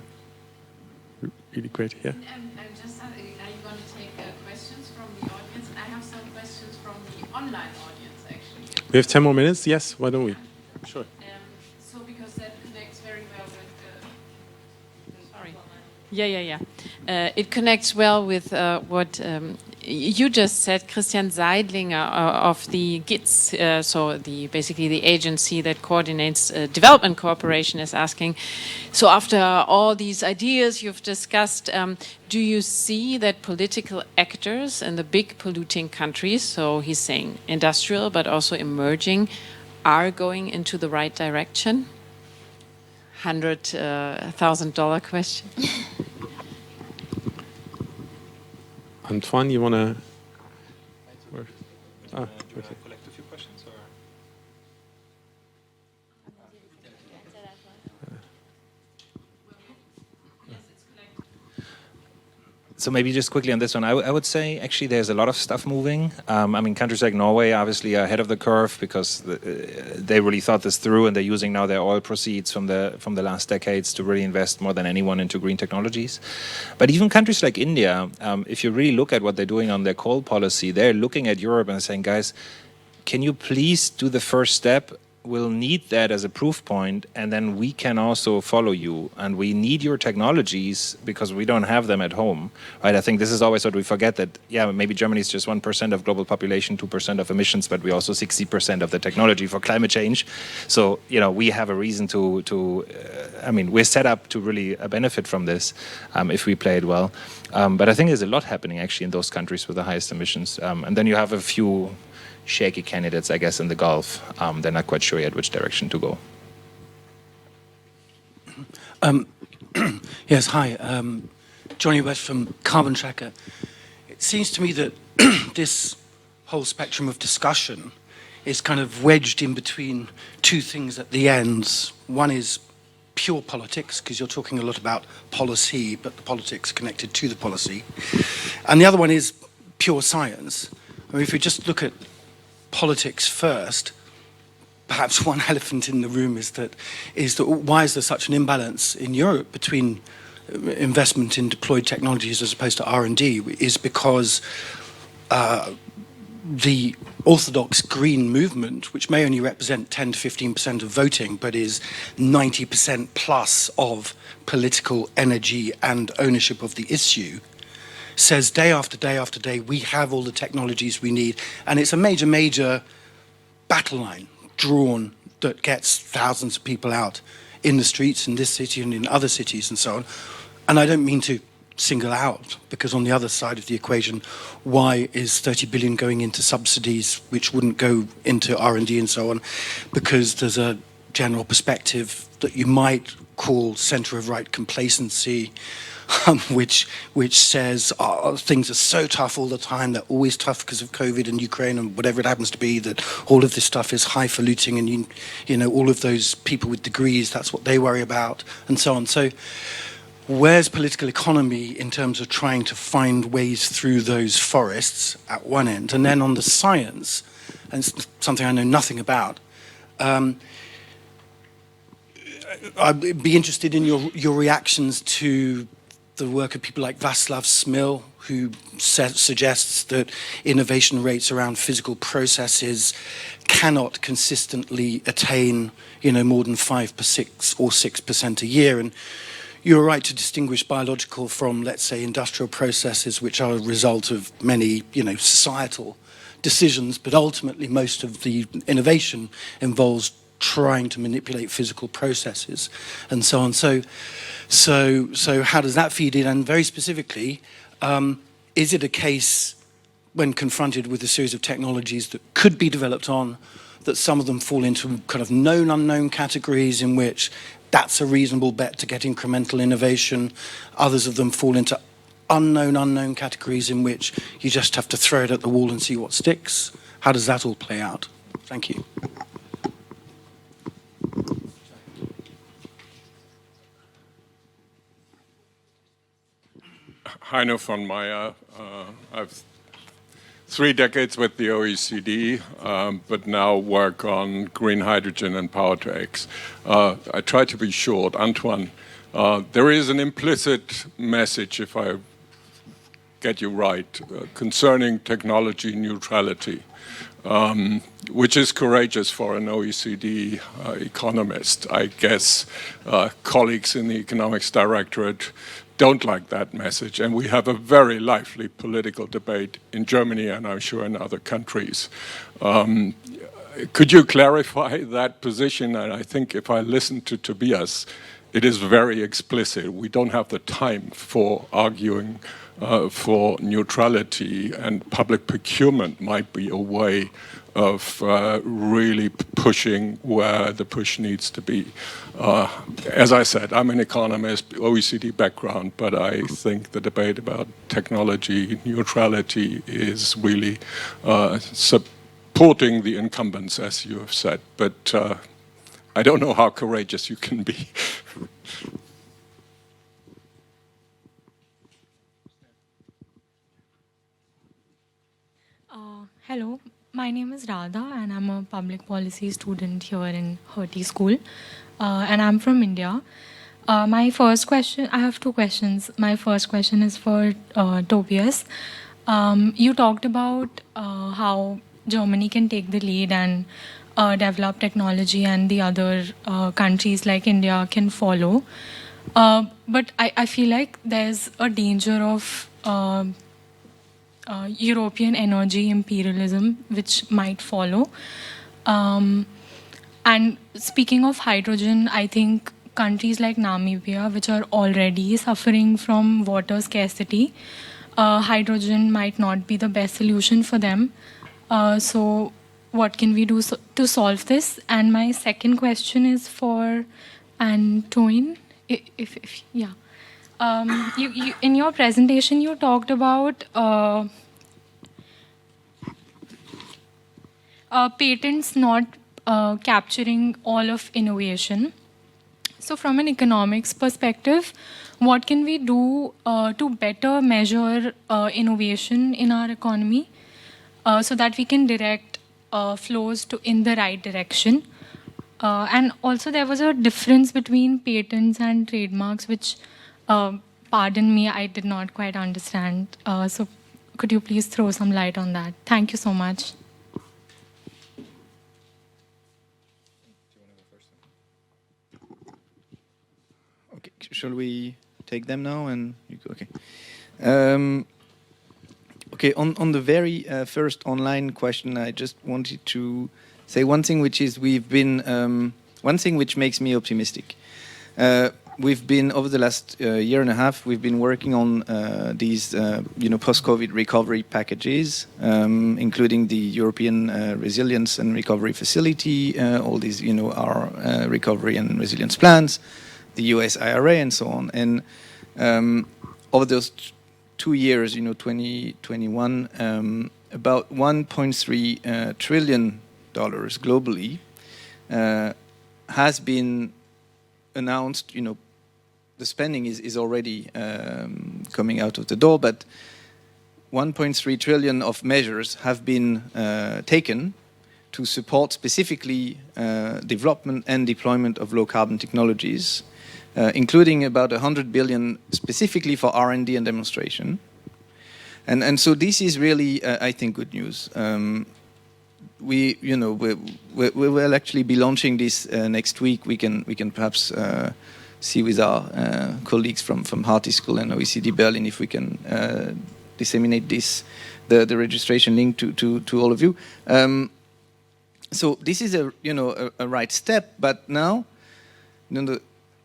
great. Yeah. I'm just, are you going to take questions from the audience? I have some questions from the online audience, actually. We have 10 more minutes. Yes. Why don't we? Sure. So because that connects very well with sorry. Yeah. It connects well with what you just said, Christian Seidlinger of the GITS, so basically the agency that coordinates development cooperation, is asking. So after all these ideas you've discussed, do you see that political actors in the big polluting countries, so he's saying industrial but also emerging, are going into the right direction? $100,000 question. Antoine, you want to? Collect a few questions, or? So maybe just quickly on this one, I would say actually there's a lot of stuff moving. I mean, countries like Norway obviously are ahead of the curve because they really thought this through, and they're using now their oil proceeds from the last decades to really invest more than anyone into green technologies. But even countries like India, if you really look at what they're doing on their coal policy, they're looking at Europe and saying, guys, can you please do the first step? We'll need that as a proof point, and then we can also follow you. And we need your technologies because we don't have them at home, right? I think this is always what we forget, that, yeah, maybe Germany is just 1% of global population, 2% of emissions, but we also 60% of the technology for climate change. So, you know, we have a reason I mean, we're set up to really benefit from this if we play it well. But I think there's a lot happening actually in those countries with the highest emissions. And then you have a few shaky candidates, I guess, in the Gulf. They're not quite sure yet which direction to go. Yes, hi. Johnny West from Carbon Tracker. It seems to me that this whole spectrum of discussion is kind of wedged in between two things at the ends. One is pure politics, because you're talking a lot about policy, but the politics connected to the policy. And the other one is pure science. I mean, if we just look at politics first, perhaps one elephant in the room is that why is there such an imbalance in Europe between investment in deployed technologies as opposed to R&D? Is because the orthodox green movement, which may only represent 10 to 15% of voting, but is 90% plus of political energy and ownership of the issue, says day after day after day, we have all the technologies we need. And it's a major, major battle line drawn that gets thousands of people out in the streets in this city and in other cities and so on. And I don't mean to single out, because on the other side of the equation, why is 30 billion going into subsidies which wouldn't go into R&D and so on? Because there's a general perspective that you might call centre of right complacency, which says things are so tough all the time, they're always tough because of COVID and Ukraine and whatever it happens to be, that all of this stuff is highfalutin, and you know, all of those people with degrees, that's what they worry about, and so on. So where's political economy in terms of trying to find ways through those forests at one end? And then on the science, and it's something I know nothing about, I'd be interested in your reactions to the work of people like Václav Smil, who suggests that innovation rates around physical processes cannot consistently attain, you know, more than 5 or 6% a year. And you're right to distinguish biological from, let's say, industrial processes, which are a result of many, you know, societal decisions. But ultimately, most of the innovation involves trying to manipulate physical processes and so on. So how does that feed in? And very specifically, is it a case when confronted with a series of technologies that could be developed on, that some of them fall into kind of known unknown categories in which that's a reasonable bet to get incremental innovation, others of them fall into unknown categories in which you just have to throw it at the wall and see what sticks? How does that all play out? Thank you. Heino von Meyer. I've 3 decades with the OECD, but now work on green hydrogen and Power-to-X. I try to be short. Antoine, there is an implicit message, if I get you right, concerning technology neutrality, which is courageous for an OECD economist. I guess colleagues in the economics directorate don't like that message, and we have a very lively political debate in Germany and I'm sure in other countries. Could you clarify that position? And I think if I listen to Tobias, it is very explicit. We don't have the time for arguing for neutrality, and public procurement might be a way of really pushing where the push needs to be. As I said, I'm an economist, OECD background, but I think the debate about technology neutrality is really supporting the incumbents, as you have said. But I don't know how courageous you can be. Hello, my name is Radha and I'm a public policy student here in Hertie School, and I'm from India. My first question, I have 2 questions. My first question is for Tobias. You talked about how Germany can take the lead and develop technology, and the other countries like India can follow. But I feel like there's a danger of European energy imperialism which might follow. And speaking of hydrogen, I think countries like Namibia, which are already suffering from water scarcity, hydrogen might not be the best solution for them. So what can we do to solve this? And my second question is for Antoine. Yeah. You, in your presentation, you talked about patents not capturing all of innovation. So from an economics perspective, what can we do to better measure innovation in our economy so that we can direct flows in the right direction? And also there was a difference between patents and trademarks, which, pardon me, I did not quite understand. So could you please throw some light on that? Thank you so much. Okay, shall we take them now? And you go, okay. Okay, on the very first online question, I just wanted to say one thing, which is one thing which makes me optimistic. We've been, over the last year and a half, we've been working on these, post-COVID recovery packages, including the European Resilience and Recovery Facility, all these, our recovery and resilience plans, the US IRA, and so on. And over those 2 years, 2021, about $1.3 trillion globally has been announced. The spending is already coming out of the door, but 1.3 trillion of measures have been taken to support specifically development and deployment of low carbon technologies, including about 100 billion specifically for R&D and demonstration. And so this is really, I think, good news. We will actually be launching this next week. We can perhaps see with our colleagues from Hertie School and OECD Berlin if we can disseminate the registration link to all of you. So this is a right step. But now,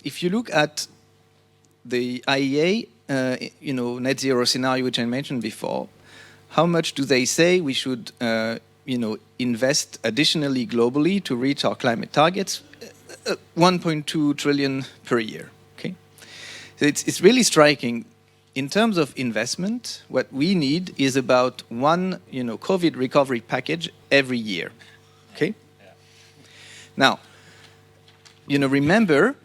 if you look at the IEA, net zero scenario, which I mentioned before, how much do they say we should invest additionally globally to reach our climate targets? 1.2 trillion per year. Okay, so it's really striking. In terms of investment, what we need is about one COVID recovery package every year. Okay. Yeah. Now, remember.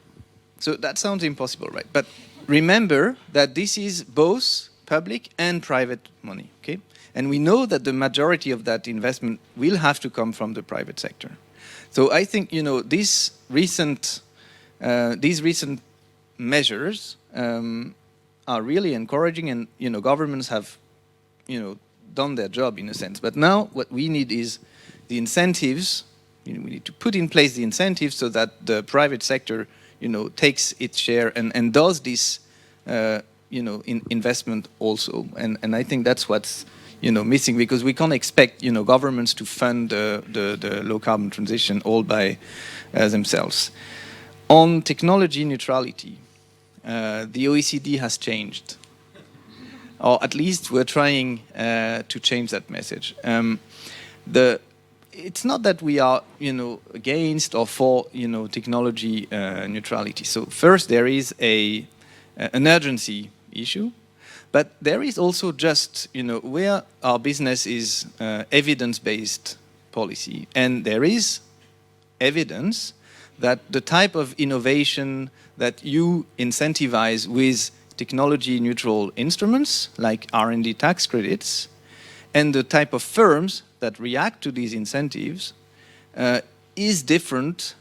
So that sounds impossible, right? But remember that this is both public and private money. Okay. And we know that the majority of that investment will have to come from the private sector. So I think these recent measures are really encouraging, and governments have done their job in a sense. But now what we need is the incentives. We need to put in place the incentives so that the private sector takes its share and does this investment also. And I think that's what's missing, because we can't expect governments to fund the low carbon transition all by themselves. On technology neutrality, the OECD has changed, or at least we're trying to change that message. It's not that we are against or for technology neutrality. So first there is an urgency issue. But there is also just, where our business is evidence-based policy, and there is evidence that the type of innovation that you incentivize with technology-neutral instruments, like R&D tax credits, and the type of firms that react to these incentives is different,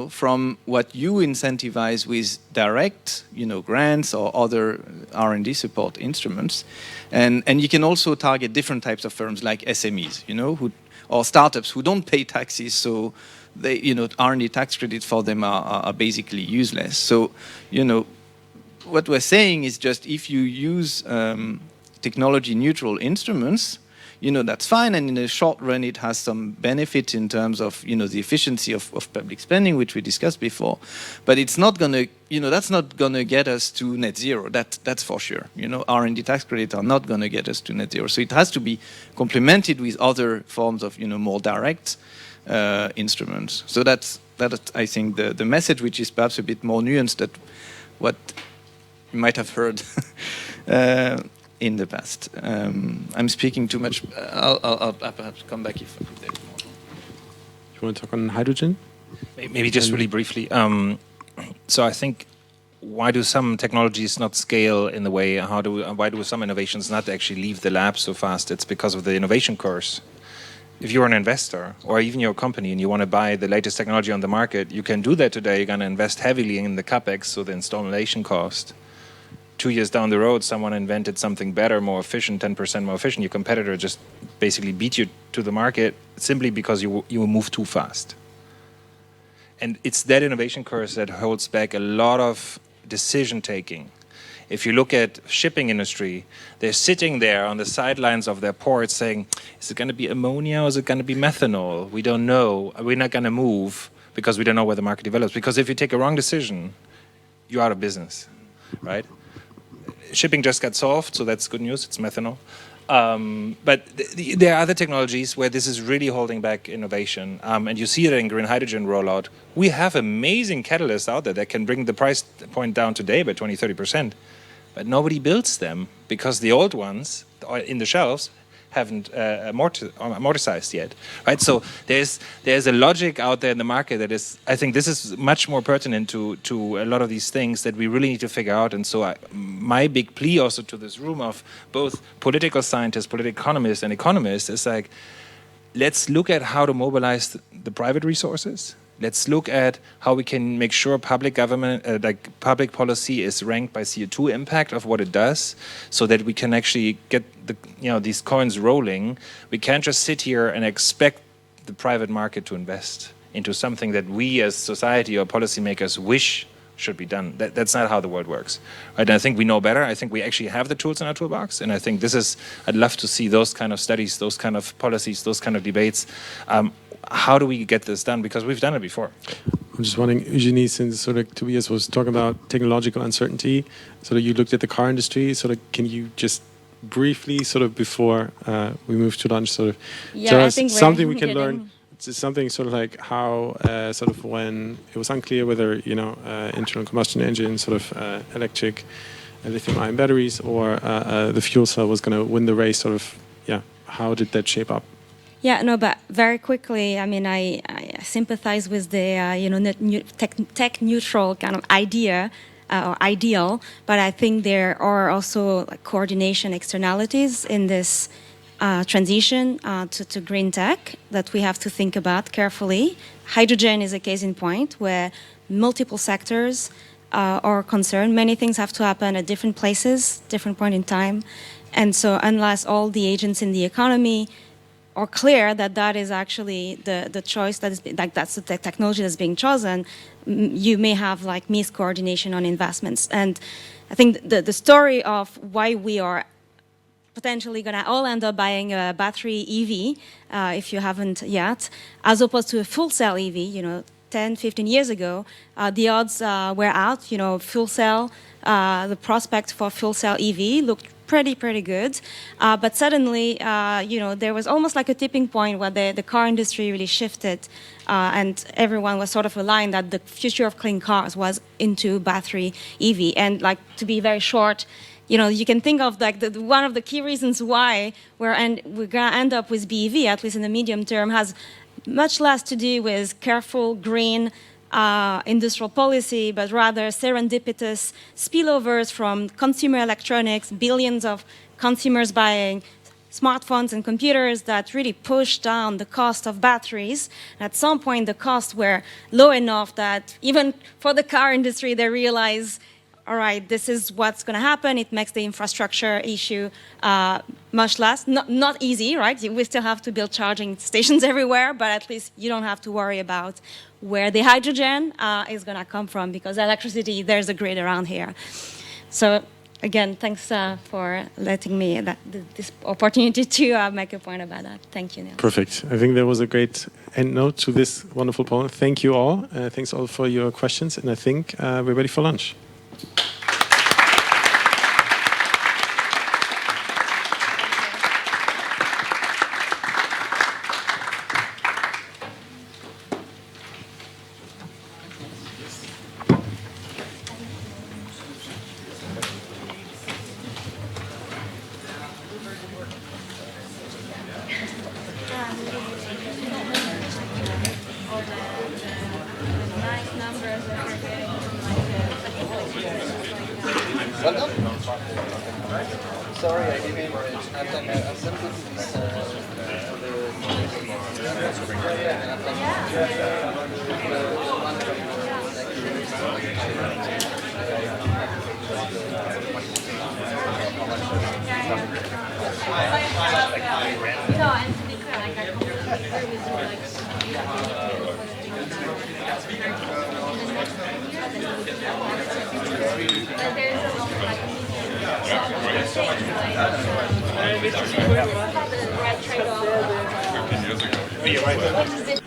from what you incentivize with direct, grants or other R&D support instruments. And you can also target different types of firms like SMEs, or startups who don't pay taxes, so they, R&D tax credits for them are basically useless. So, what we're saying is just if you use technology neutral instruments, that's fine, and in the short run it has some benefit in terms of the efficiency of public spending, which we discussed before. But it's not gonna that's not gonna get us to net zero. That's for sure. R&D tax credits are not gonna get us to net zero. So it has to be complemented with other forms of more direct instruments. So that's I think the message, which is perhaps a bit more nuanced than what you might have heard in the past. I'm speaking too much. I'll perhaps come back if there's more. You want to talk on hydrogen? Maybe just really briefly. So I think, why do some technologies not scale in the way? Why do some innovations not actually leave the lab so fast? It's because of the innovation curse. If you're an investor or even your company and you want to buy the latest technology on the market, you can do that today. You're going to invest heavily in the capex, so the installation cost. 2 years down the road, someone invented something better, more efficient, 10% more efficient. Your competitor just basically beat you to the market simply because you move too fast. And it's that innovation curse that holds back a lot of decision taking. If you look at shipping industry, they're sitting there on the sidelines of their ports saying, is it going to be ammonia or is it going to be methanol? We don't know. We're not going to move because we don't know where the market develops. Because if you take a wrong decision, you're out of business, right? Shipping just got solved, so that's good news. It's methanol. But there are other technologies where this is really holding back innovation. And you see it in green hydrogen rollout. We have amazing catalysts out there that can bring the price point down today by 20, 30%. But nobody builds them because the old ones in the shelves haven't amortized yet, right? So there's a logic out there in the market that is, I think this is much more pertinent to a lot of these things that we really need to figure out. And so my big plea also to this room of both political scientists, political economists, and economists is like, let's look at how to mobilize the private resources. Let's look at how we can make sure public government, public policy is ranked by CO2 impact of what it does, so that we can actually get these coins rolling. We can't just sit here and expect the private market to invest into something that we as society or policymakers wish should be done. That's not how the world works, right? And I think we know better. I think we actually have the tools in our toolbox, and I think I'd love to see those kind of studies, those kind of policies, those kind of debates. How do we get this done? Because we've done it before. I'm just wondering, Eugenie, since sort of Tobias was talking about technological uncertainty, sort of you looked at the car industry, sort of can you just briefly, sort of before we move to lunch, sort of tell us something we can learn? It's something sort of like how sort of when it was unclear whether, internal combustion engine, sort of electric lithium-ion batteries or the fuel cell was going to win the race, sort of, how did that shape up? Yeah, no, but very quickly, I mean, I sympathize with the, tech neutral kind of idea or ideal, but I think there are also coordination externalities in this transition to green tech that we have to think about carefully. Hydrogen is a case in point where multiple sectors are concerned. Many things have to happen at different places, different point in time. And so unless all the agents in the economy are clear that is actually the choice, that is that's the technology that's being chosen, you may have miscoordination on investments. And I think the story of why we are potentially going to all end up buying a battery EV, if you haven't yet, as opposed to a full cell EV, 10, 15 years ago, the odds were out, fuel cell, the prospect for fuel cell EV looked pretty good. But suddenly, there was almost like a tipping point where the car industry really shifted and everyone was sort of aligned that the future of clean cars was into battery EV. And to be very short, you can think of one of the key reasons why we're going to end up with BEV, at least in the medium term, has much less to do with careful green industrial policy, but rather serendipitous spillovers from consumer electronics, billions of consumers buying smartphones and computers that really pushed down the cost of batteries. At some point, the costs were low enough that even for the car industry, they realize, all right, this is what's going to happen. It makes the infrastructure issue much less. Not easy, right? We still have to build charging stations everywhere, but at least you don't have to worry about where the hydrogen is going to come from, because electricity, there's a grid around here. So again, thanks for letting me this opportunity to make a point about that. Thank you, Neil. Perfect. I think that was a great end note to this wonderful poem. Thank you all. Thanks all for your questions. And I think we're ready for lunch. Nice numbers. sorry, I didn't have time. I've done No, and to be clear, like I completely agree with you, like but there's a lot of like the right trade-off. 15 years ago. What is it?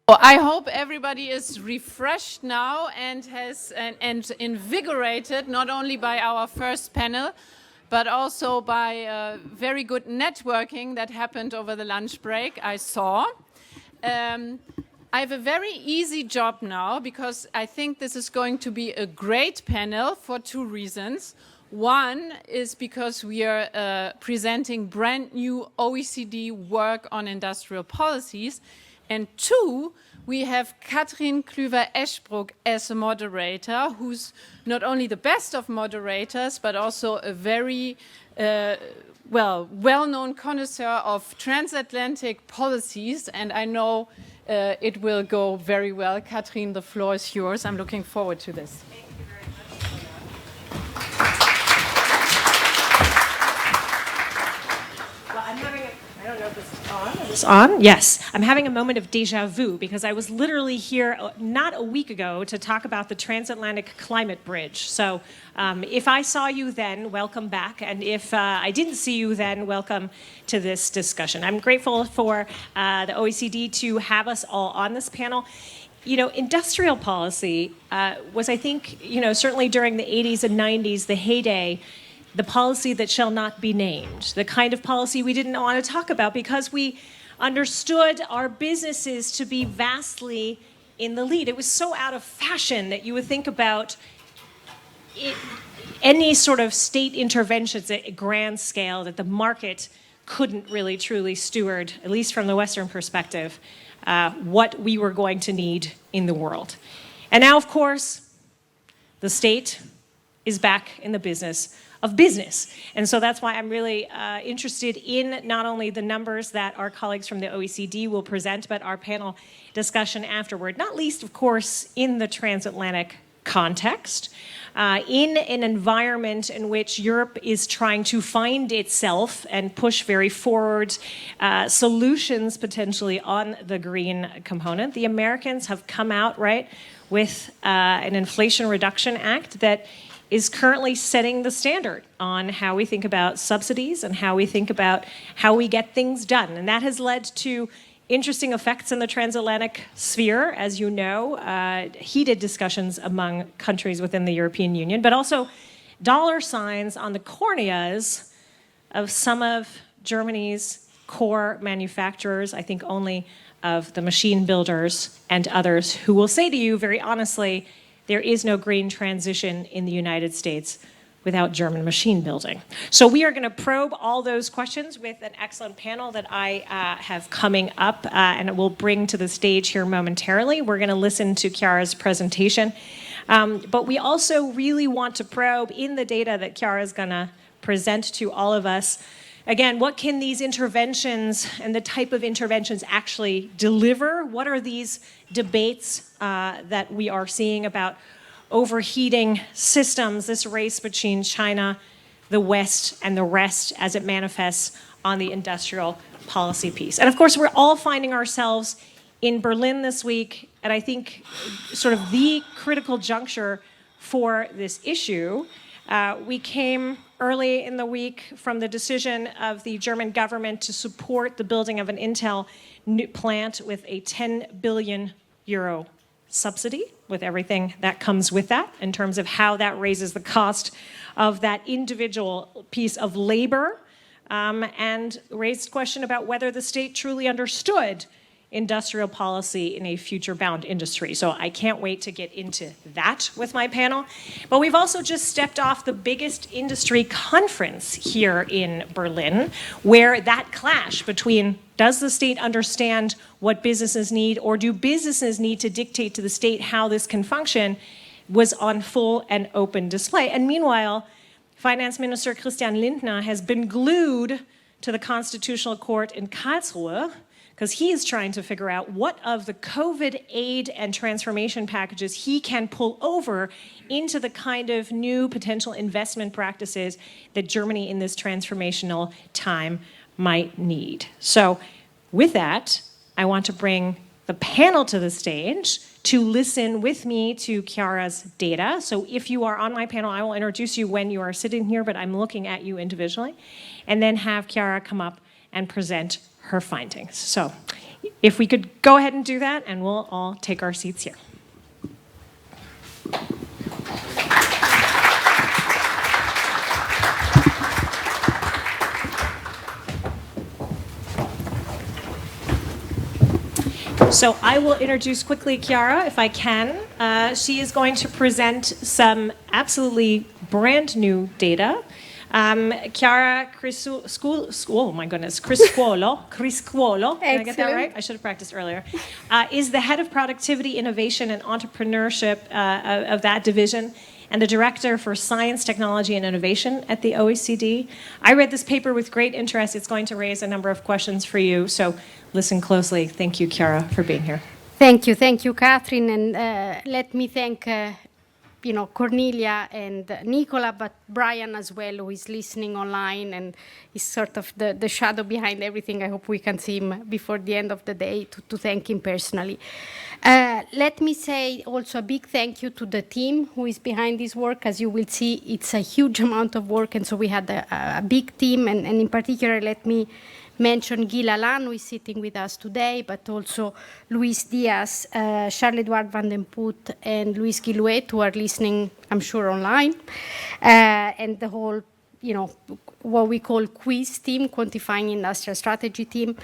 I hope everybody is refreshed now and and invigorated, not only by our first panel, but also by very good networking that happened over the lunch break, I saw. I have a very easy job now because I think this is going to be a great panel for two reasons. One is because we are presenting brand new OECD work on industrial policies. And two, we have Katrin Klüver-Eschbruck as a moderator, who's not only the best of moderators, but also a very well-known connoisseur of transatlantic policies. And I know it will go very well. Katrin, the floor is yours. I'm looking forward to this. Thank you very much. Well, I'm having I don't know It's on? Yes. I'm having a moment of deja vu because I was literally here not a week ago to talk about the transatlantic climate bridge. So if I saw you then, welcome back. And if I didn't see you then, welcome to this discussion. I'm grateful for the OECD to have us all on this panel. You know, industrial policy was, I think, certainly during the 80s and 90s, the heyday, the policy that shall not be named, the kind of policy we didn't want to talk about because we understood our businesses to be vastly in the lead. It was so out of fashion that you would think about any sort of state interventions at a grand scale that the market couldn't really truly steward, at least from the Western perspective, what we were going to need in the world. And now, of course, the state is back in the business of business. And so that's why I'm really interested in not only the numbers that our colleagues from the OECD will present, but our panel discussion afterward, not least, of course, in the transatlantic context, in an environment in which Europe is trying to find itself and push very forward solutions potentially on the green component. The Americans have come out, right, with an Inflation Reduction Act that is currently setting the standard on how we think about subsidies and how we think about how we get things done. And that has led to interesting effects in the transatlantic sphere, as you know, heated discussions among countries within the European Union, but also dollar signs on the corneas of some of Germany's core manufacturers, I think only of the machine builders and others, who will say to you very honestly, there is no green transition in the United States without German machine building. So we are going to probe all those questions with an excellent panel that I have coming up and will bring to the stage here momentarily. We're going to listen to Chiara's presentation. But we also really want to probe in the data that Chiara is going to present to all of us. Again, what can these interventions and the type of interventions actually deliver? What are these debates that we are seeing about overheating systems, this race between China, the West, and the rest as it manifests on the industrial policy piece? And of course, we're all finding ourselves in Berlin this week, and I think sort of the critical juncture for this issue. We came early in the week from the decision of the German government to support the building of an Intel plant with a 10 billion euro subsidy, with everything that comes with that in terms of how that raises the cost of that individual piece of labor, and raised question about whether the state truly understood industrial policy in a future-bound industry. So I can't wait to get into that with my panel. But we've also just stepped off the biggest industry conference here in Berlin, where that clash between does the state understand what businesses need, or do businesses need to dictate to the state how this can function, was on full and open display. And meanwhile, Finance Minister Christian Lindner has been glued to the Constitutional Court in Karlsruhe, because he is trying to figure out what of the COVID aid and transformation packages he can pull over into the kind of new potential investment practices that Germany in this transformational time might need. So with that, I want to bring the panel to the stage to listen with me to Chiara's data. So if you are on my panel, I will introduce you when you are sitting here, but I'm looking at you individually, and then have Chiara come up and present her findings. So if we could go ahead and do that, and we'll all take our seats here. So I will introduce quickly Chiara, if I can. She is going to present some absolutely brand new data. Chiara oh my goodness, Criscuolo, did I get that right? I should have practiced earlier, is the head of productivity, innovation, and entrepreneurship of that division, and the director for science, technology, and innovation at the OECD. I read this paper with great interest. It's going to raise a number of questions for you, so listen closely. Thank you, Chiara, for being here. Thank you, Catherine, and let me thank Cornelia and Nicola, but Brian as well, who is listening online and is sort of the shadow behind everything. I hope we can see him before the end of the day to thank him personally. Let me say also a big thank you to the team who is behind this work. As you will see, it's a huge amount of work, and so we had a big team, and in particular, let me mention Guy Lalanne, who is sitting with us today, but also Luis Diaz, Charles-Edouard Van den Put, and Luis Guillouet, who are listening, I'm sure, online, and the whole, what we call quiz team, quantifying industrial strategy team.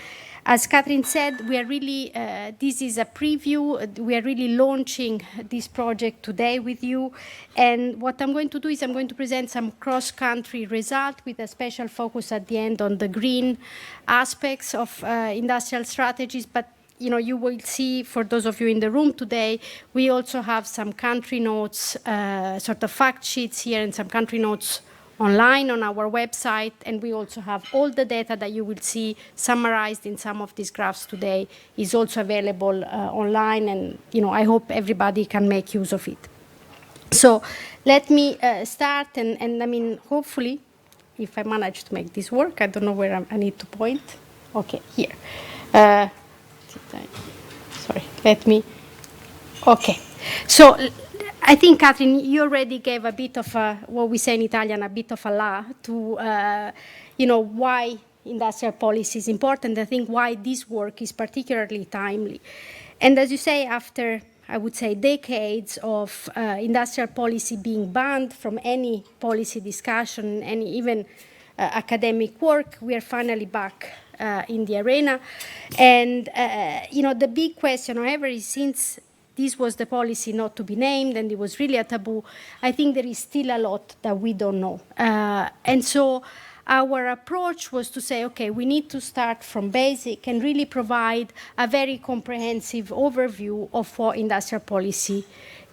As Catherine said, we are really, this is a preview. We are really launching this project today with you. And what I'm going to do is I'm going to present some cross-country results with a special focus at the end on the green aspects of industrial strategies. But you will see, for those of you in the room today, we also have some country notes, sort of fact sheets here, and some country notes online on our website, and we also have all the data that you will see summarized in some of these graphs today is also available online, and I hope everybody can make use of it. So let me start, and I mean, hopefully, if I manage to make this work, I don't know where I need to point. Okay, here. Sorry, okay. So I think, Catherine, you already gave a bit of what we say in Italian, a bit of a la to, why industrial policy is important. I think why this work is particularly timely. And as you say, after, I would say, decades of industrial policy being banned from any policy discussion, any even academic work, we are finally back in the arena. And, the big question, however, is since this was the policy not to be named, and it was really a taboo, I think there is still a lot that we don't know. And so our approach was to say, okay, we need to start from basic and really provide a very comprehensive overview of what industrial policy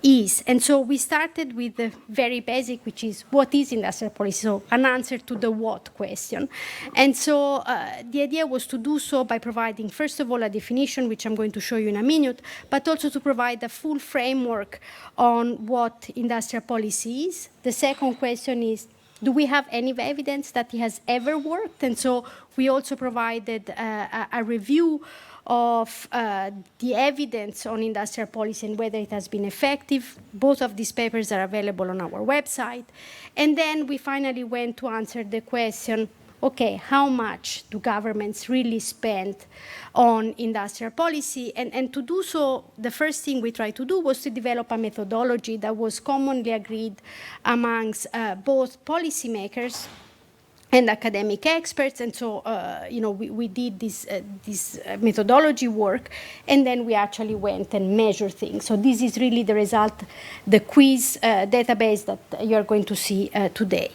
is. And so we started with the very basic, which is what is industrial policy, so an answer to the what question. And so the idea was to do so by providing, first of all, a definition, which I'm going to show you in a minute, but also to provide a full framework on what industrial policy is. The second question is, do we have any evidence that it has ever worked? And so we also provided a review of the evidence on industrial policy and whether it has been effective. Both of these papers are available on our website. And then we finally went to answer the question, okay, how much do governments really spend on industrial policy? And to do so, the first thing we tried to do was to develop a methodology that was commonly agreed amongst both policymakers and academic experts, and so we did this methodology work, and then we actually went and measured things. So this is really the result, the quiz database that you are going to see today.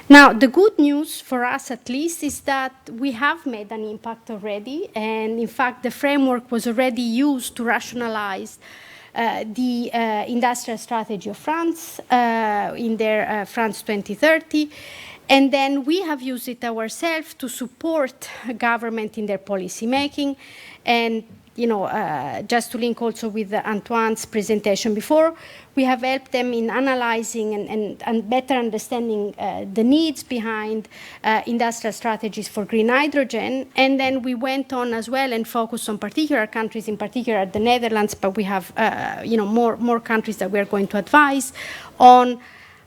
Now, the good news for us, at least, is that we have made an impact already, and in fact, the framework was already used to rationalize the industrial strategy of France in their France 2030. And then we have used it ourselves to support government in their policy making. And, just to link also with Antoine's presentation before, we have helped them in analyzing and better understanding the needs behind industrial strategies for green hydrogen. And then we went on as well and focused on particular countries, in particular the Netherlands, but we have, more countries that we are going to advise on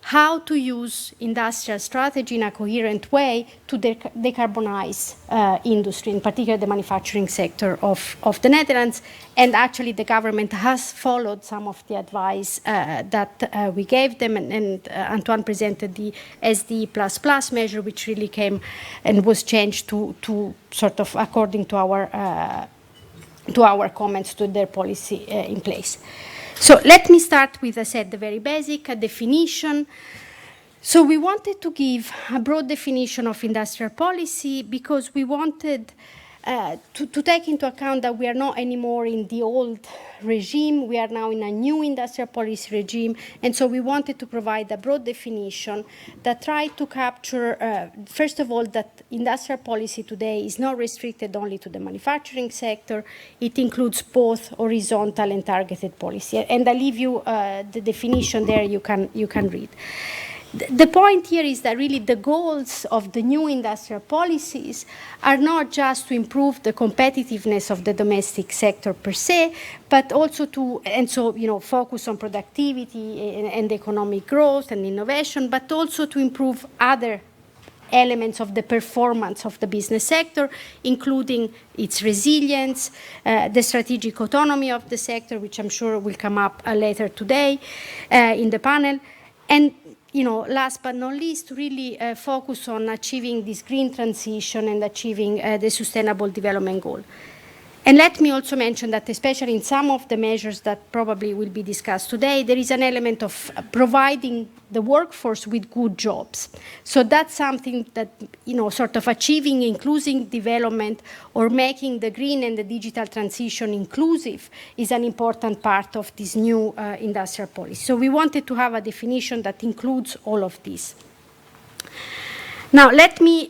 how to use industrial strategy in a coherent way to decarbonize industry, in particular the manufacturing sector of the Netherlands. And actually the government has followed some of the advice that we gave them, and Antoine presented the SD++ measure, which really came and was changed to sort of according to our comments to their policy in place. So let me start with, as I said, the very basic, a definition. So we wanted to give a broad definition of industrial policy because we wanted to take into account that we are not anymore in the old regime, we are now in a new industrial policy regime, and so we wanted to provide a broad definition that tried to capture, first of all, that industrial policy today is not restricted only to the manufacturing sector, it includes both horizontal and targeted policy. And I leave you the definition there, you can read. The point here is that really the goals of the new industrial policies are not just to improve the competitiveness of the domestic sector per se, but also to, and so, focus on productivity and economic growth and innovation, but also to improve other elements of the performance of the business sector, including its resilience, the strategic autonomy of the sector, which I'm sure will come up later today in the panel, and last but not least, really focus on achieving this green transition and achieving the sustainable development goal. And let me also mention that especially in some of the measures that probably will be discussed today, there is an element of providing the workforce with good jobs. So that's something that, sort of achieving inclusive development or making the green and the digital transition inclusive is an important part of this new industrial policy. So we wanted to have a definition that includes all of this. Now, let me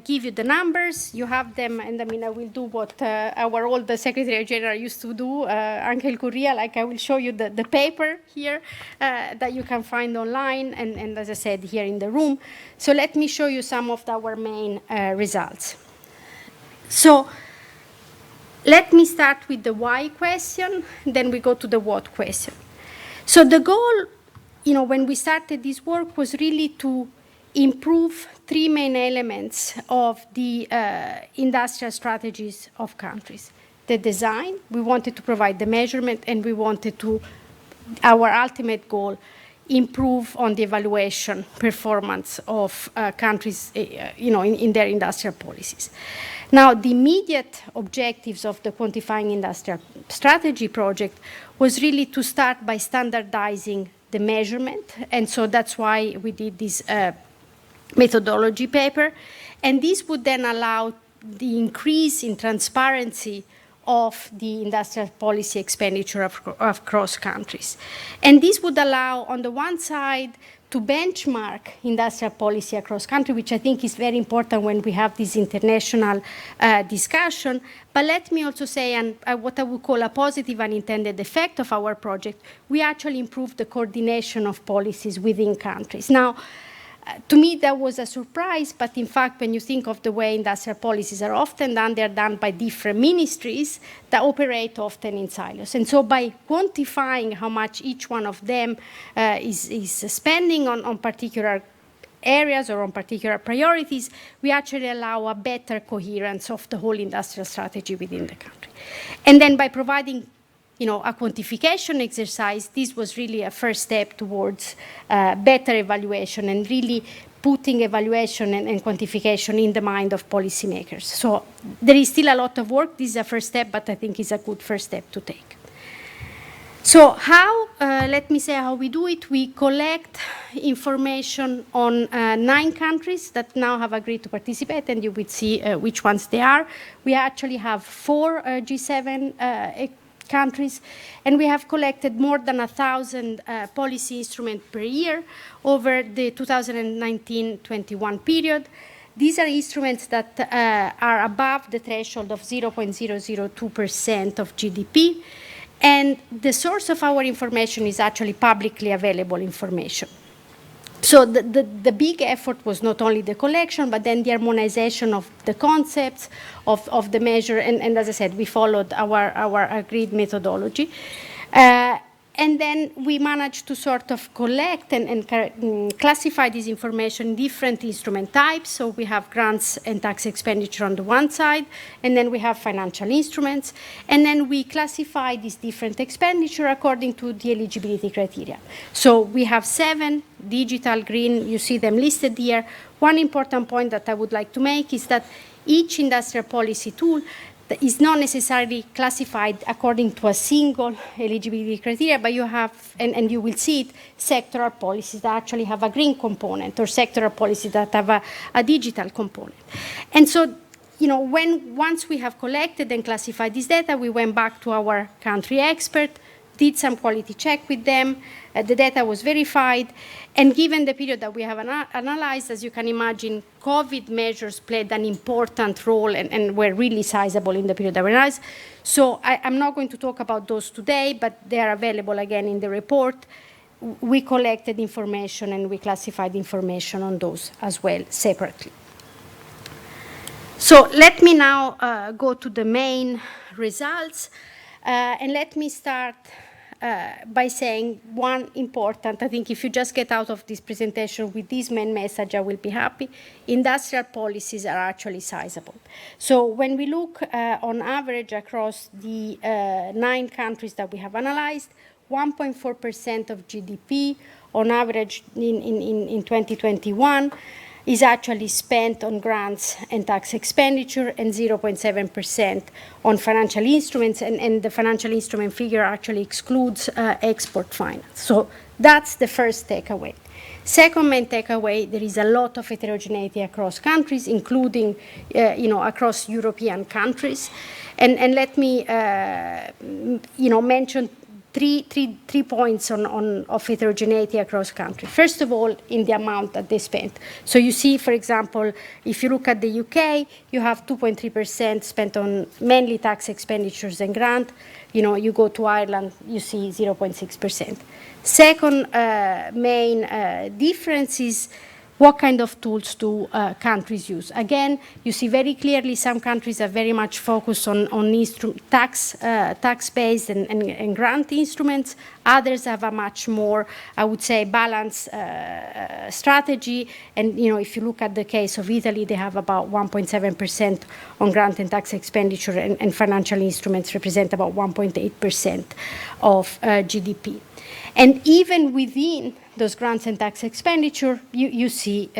give you the numbers. You have them, and I will do what our old Secretary General used to do, Angel Correa, like I will show you the paper here that you can find online, and as I said, here in the room. So let me show you some of our main results. So let me start with the why question, then we go to the what question. So the goal, when we started this work was really to improve three main elements of the industrial strategies of countries. The design, we wanted to provide the measurement, and we wanted to, our ultimate goal, improve on the evaluation performance of countries in their industrial policies. Now, the immediate objectives of the Quantifying Industrial Strategy project was really to start by standardizing the measurement, and so that's why we did this methodology paper, and this would then allow the increase in transparency of the industrial policy expenditure across countries. And this would allow, on the one side, to benchmark industrial policy across countries, which I think is very important when we have this international discussion. But let me also say, and what I would call a positive unintended effect of our project, we actually improved the coordination of policies within countries. Now, to me, that was a surprise, but in fact, when you think of the way industrial policies are often done, they're done by different ministries that operate often in silos. And so by quantifying how much each one of them is spending on particular areas or on particular priorities, we actually allow a better coherence of the whole industrial strategy within the country. And then by providing a quantification exercise, this was really a first step towards better evaluation and really putting evaluation and quantification in the mind of policymakers. So there is still a lot of work. This is a first step, but I think it's a good first step to take. So how, let me say how we do it. We collect information on 9 countries that now have agreed to participate, and you will see which ones they are. We actually have 4 G7 countries, and we have collected more than 1,000 policy instruments per year over the 2019-21 period. These are instruments that are above the threshold of 0.002% of GDP, and the source of our information is actually publicly available information. So the big effort was not only the collection, but then the harmonization of the concepts of the measure. And as I said, we followed our agreed methodology. And then we managed to sort of collect and classify this information in different instrument types. So we have grants and tax expenditure on the one side, and then we have financial instruments. And then we classify this different expenditure according to the eligibility criteria. So we have 7, digital, green, you see them listed here. One important point that I would like to make is that each industrial policy tool is not necessarily classified according to a single eligibility criteria, but you have, and you will see it, sectoral policies that actually have a green component or sectoral policies that have a digital component. And so once we have collected and classified this data, we went back to our country expert, did some quality check with them, the data was verified, and given the period that we have analyzed, as you can imagine, COVID measures played an important role and were really sizable in the period that we analyzed. So I'm not going to talk about those today, but they are available again in the report. We collected information and we classified information on those as well separately. So let me now go to the main results, and let me start by saying one important, I think if you just get out of this presentation with this main message, I will be happy. Industrial policies are actually sizable. So when we look on average across the 9 countries that we have analyzed, 1.4% of GDP on average in 2021 is actually spent on grants and tax expenditure, and 0.7% on financial instruments, and the financial instrument figure actually excludes export finance. So that's the first takeaway. Second main takeaway, there is a lot of heterogeneity across countries, including across European countries. And let me mention three points of heterogeneity across countries. First of all, in the amount that they spent. So you see, for example, if you look at the UK, you have 2.3% spent on mainly tax expenditures and grant. You go to Ireland, you see 0.6%. Second main difference is what kind of tools do countries use? Again, you see very clearly some countries are very much focused on tax-based and grant instruments. Others have a much more, I would say, balanced strategy. And if you look at the case of Italy, they have about 1.7% on grant and tax expenditure, and financial instruments represent about 1.8% of GDP. And even within those grants and tax expenditure, you see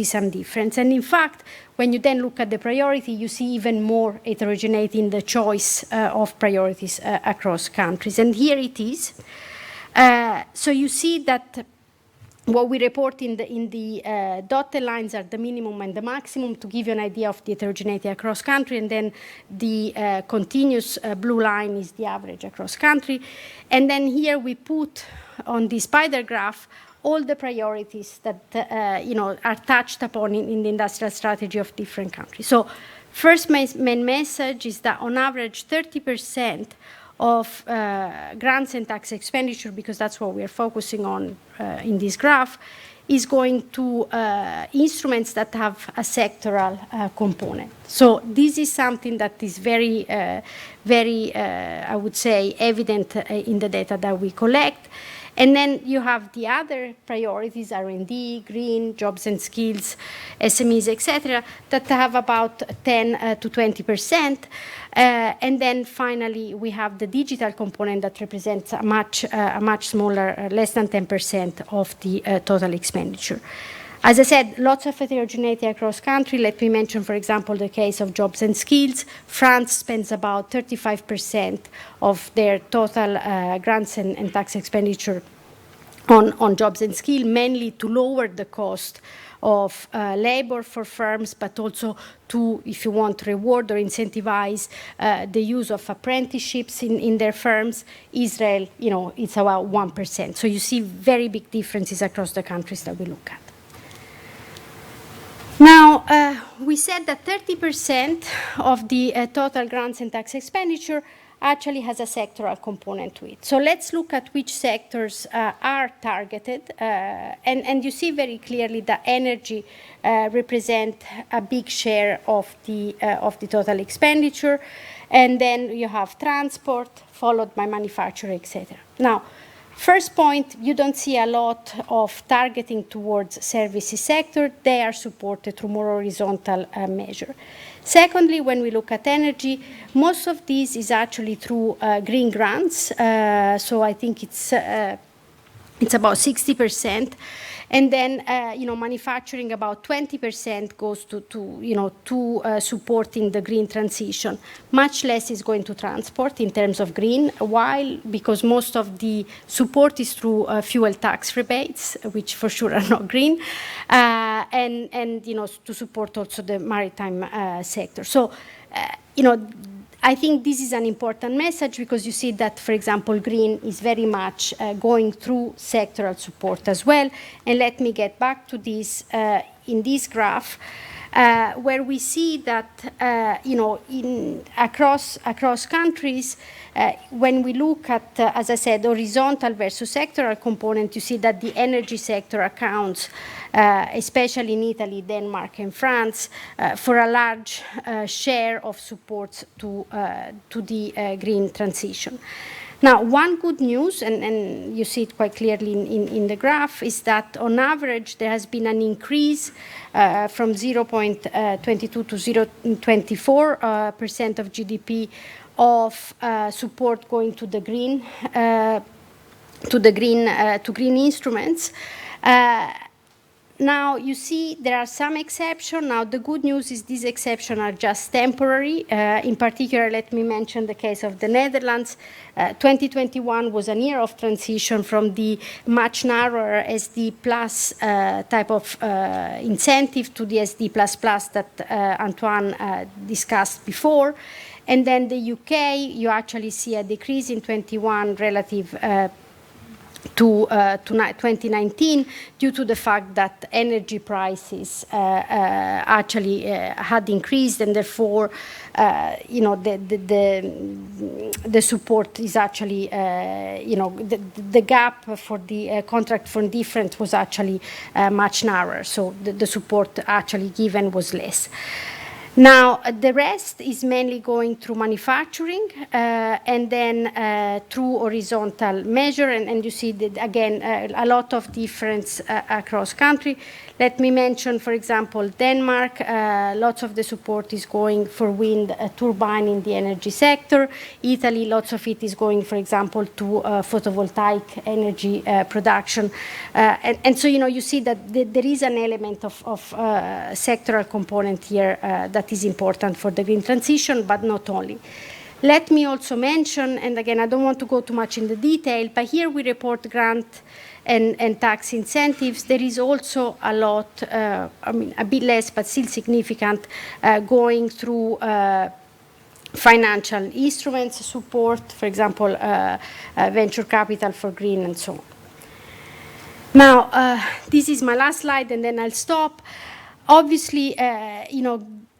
some difference. And in fact, when you then look at the priority, you see even more heterogeneity in the choice of priorities across countries. And here it is. So you see that what we report in the dotted lines are the minimum and the maximum to give you an idea of the heterogeneity across country, and then the continuous blue line is the average across country. And then here we put on the spider graph all the priorities that are touched upon in the industrial strategy of different countries. So first main message is that on average 30% of grants and tax expenditure, because that's what we are focusing on in this graph, is going to instruments that have a sectoral component. So this is something that is very, I would say, evident in the data that we collect. And then you have the other priorities, R&D, green, jobs and skills, SMEs, etc., that have about 10 to 20%. And then finally, we have the digital component that represents a much smaller, less than 10% of the total expenditure. As I said, lots of heterogeneity across country. Let me mention, for example, the case of jobs and skills. France spends about 35% of their total grants and tax expenditure on jobs and skills, mainly to lower the cost of labor for firms, but also to, if you want, reward or incentivize the use of apprenticeships in their firms. Israel, it's about 1%. So you see very big differences across the countries that we look at. Now, we said that 30% of the total grants and tax expenditure actually has a sectoral component to it. So let's look at which sectors are targeted. And you see very clearly that energy represent a big share of the total expenditure. And then you have transport, followed by manufacturing, etc. Now, first point, you don't see a lot of targeting towards services sector. They are supported through more horizontal measure. Secondly, when we look at energy, most of this is actually through green grants. So I think it's It's about 60%. And then, manufacturing about 20% goes to supporting the green transition. Much less is going to transport in terms of green, because most of the support is through fuel tax rebates, which for sure are not green, and to support also the maritime sector. So, I think this is an important message because you see that, for example, green is very much going through sectoral support as well. And let me get back to this in this graph, where we see that, across countries, when we look at, as I said, horizontal versus sectoral component, you see that the energy sector accounts, especially in Italy, Denmark, and France, for a large share of support to the green transition. Now, one good news, and you see it quite clearly in the graph, is that on average there has been an increase from 0.22 to 0.24% of GDP of support going to the green green instruments. Now, you see there are some exceptions. Now, the good news is these exceptions are just temporary. In particular, let me mention the case of the Netherlands. 2021 was a year of transition from the much narrower SD plus type of incentive to the SD plus that Antoine discussed before. And then the UK, you actually see a decrease in 21 relative to 2019 due to the fact that energy prices actually had increased, and therefore the support is actually the gap for the contract for difference was actually much narrower, so the support actually given was less. Now, the rest is mainly going through manufacturing and then through horizontal measure, and you see that, again, a lot of difference across country. Let me mention, for example, Denmark. Lots of the support is going for wind turbine in the energy sector. Italy, lots of it is going, for example, to photovoltaic energy production. And so, you see that there is an element of sectoral component here that is important for the green transition, but not only. Let me also mention, and again, I don't want to go too much in the detail, but here we report grant and tax incentives. There is also a lot, a bit less, but still significant, going through financial instruments support, for example, venture capital for green and so on. Now, this is my last slide, and then I'll stop. Obviously,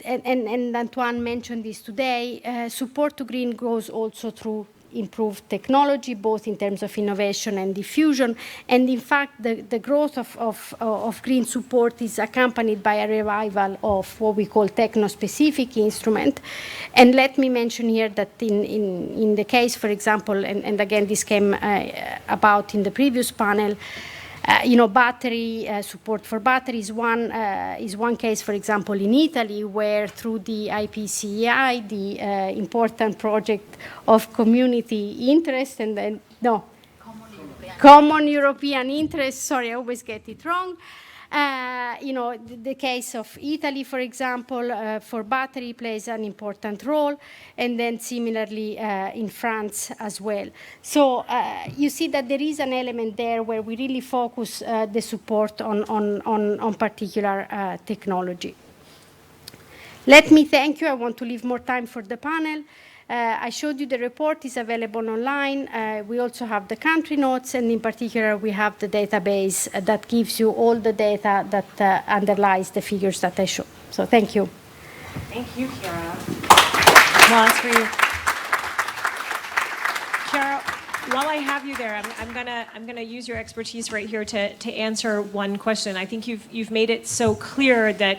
and Antoine mentioned this today, support to green goes also through improved technology, both in terms of innovation and diffusion. And in fact, the growth of green support is accompanied by a revival of what we call techno-specific instrument. And let me mention here that in the case, for example, and again, this came about in the previous panel, battery support for batteries is one case, for example, in Italy, where through the IPCEI, the important project of community interest, and then common European interest. Sorry, I always get it wrong. The case of Italy, for example, for battery plays an important role, and then similarly in France as well. So you see that there is an element there where we really focus the support on particular technology. Let me thank you. I want to leave more time for the panel. I showed you the report is available online. We also have the country notes, and in particular, we have the database that gives you all the data that underlies the figures that I showed. So thank you. Thank you, Chiara. Well, that's for you. Chiara, while I have you there, I'm gonna use your expertise right here to answer one question. I think you've made it so clear that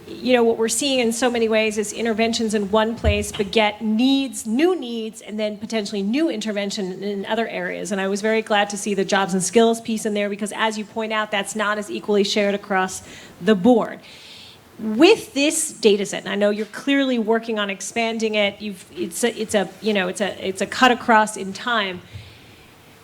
what we're seeing in so many ways is interventions in one place beget needs, new needs, and then potentially new intervention in other areas. And I was very glad to see the jobs and skills piece in there, because as you point out, that's not as equally shared across the board. With this data set, and I know you're clearly working on expanding it, it's a cut across in time.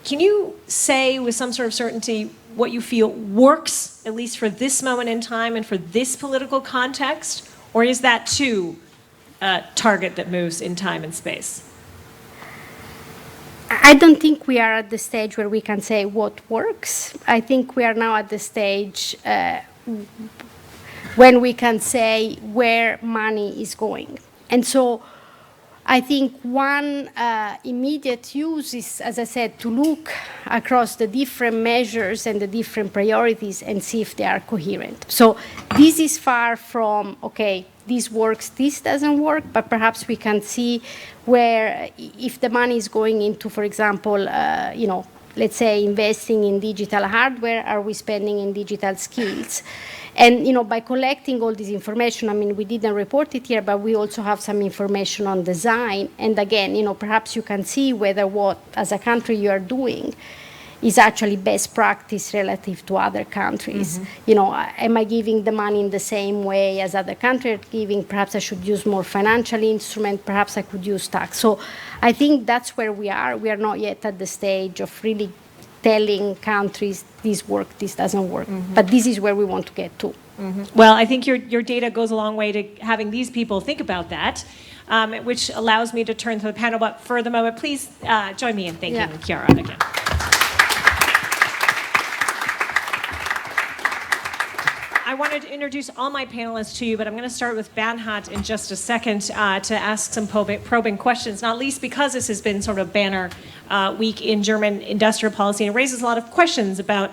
Can you say with some sort of certainty what you feel works, at least for this moment in time and for this political context? Or is that too a target that moves in time and space? I don't think we are at the stage where we can say what works. I think we are now at the stage when we can say where money is going. And so I think one immediate use is, as I said, to look across the different measures and the different priorities and see if they are coherent. So this is far from, okay, this works, this doesn't work, but perhaps we can see where, if the money is going into, for example, let's say investing in digital hardware, are we spending in digital skills? And by collecting all this information, I mean, we didn't report it here, but we also have some information on design. And again, perhaps you can see whether what, as a country, you are doing is actually best practice relative to other countries. Am I giving the money in the same way as other countries are giving? Perhaps I should use more financial instrument. Perhaps I could use tax. So I think that's where we are. We are not yet at the stage of really telling countries this works, this doesn't work. But this is where we want to get to. Well, I think your data goes a long way to having these people think about that, which allows me to turn to the panel. But for the moment, please join me in thanking Chiara again. I wanted to introduce all my panelists to you, but I'm going to start with Bernhard in just a second to ask some probing questions, not least because this has been sort of banner week in German industrial policy and raises a lot of questions about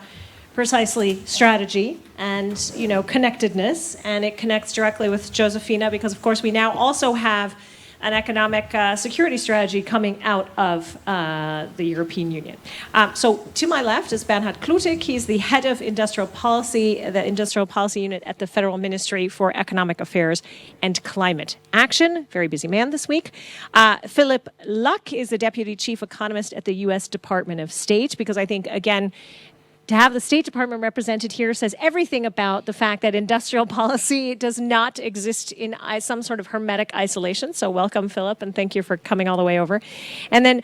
precisely strategy and, connectedness. And it connects directly with Josefina because, of course, we now also have an economic security strategy coming out of the European Union. So to my left is Bernhard Klutig. He's the head of industrial policy, the industrial policy unit at the Federal Ministry for Economic Affairs and Climate Action. Very busy man this week. Philip Luck is the deputy chief economist at the U.S. Department of State, because I think, again, to have the State Department represented here says everything about the fact that industrial policy does not exist in some sort of hermetic isolation. So welcome, Philip, and thank you for coming all the way over. And then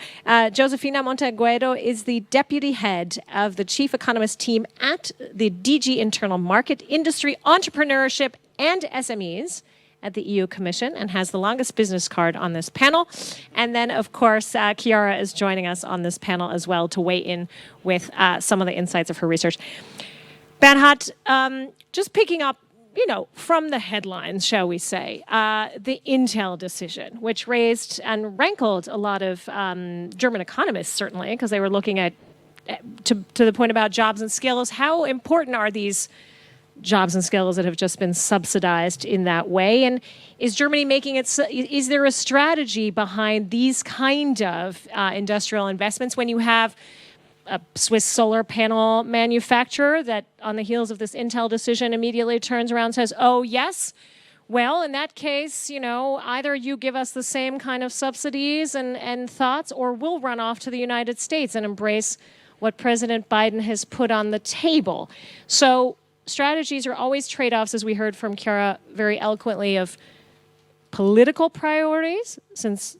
Josefina Monteagudo is the deputy head of the chief economist team at the DG Internal Market, Industry, Entrepreneurship, and SMEs at the EU Commission and has the longest business card on this panel. And then, of course, Chiara is joining us on this panel as well to weigh in with some of the insights of her research. Bernhard, just picking up, from the headlines, shall we say, the Intel decision, which raised and rankled a lot of German economists, certainly, because they were looking at, to the point about jobs and skills, how important are these jobs and skills that have just been subsidized in that way? And is Germany making it, is there a strategy behind these kind of industrial investments when you have a Swiss solar panel manufacturer that on the heels of this Intel decision immediately turns around and says, oh, yes, well, in that case, either you give us the same kind of subsidies and thoughts, or we'll run off to the United States and embrace what President Biden has put on the table. So strategies are always trade-offs, as we heard from Chiara very eloquently, of political priorities, since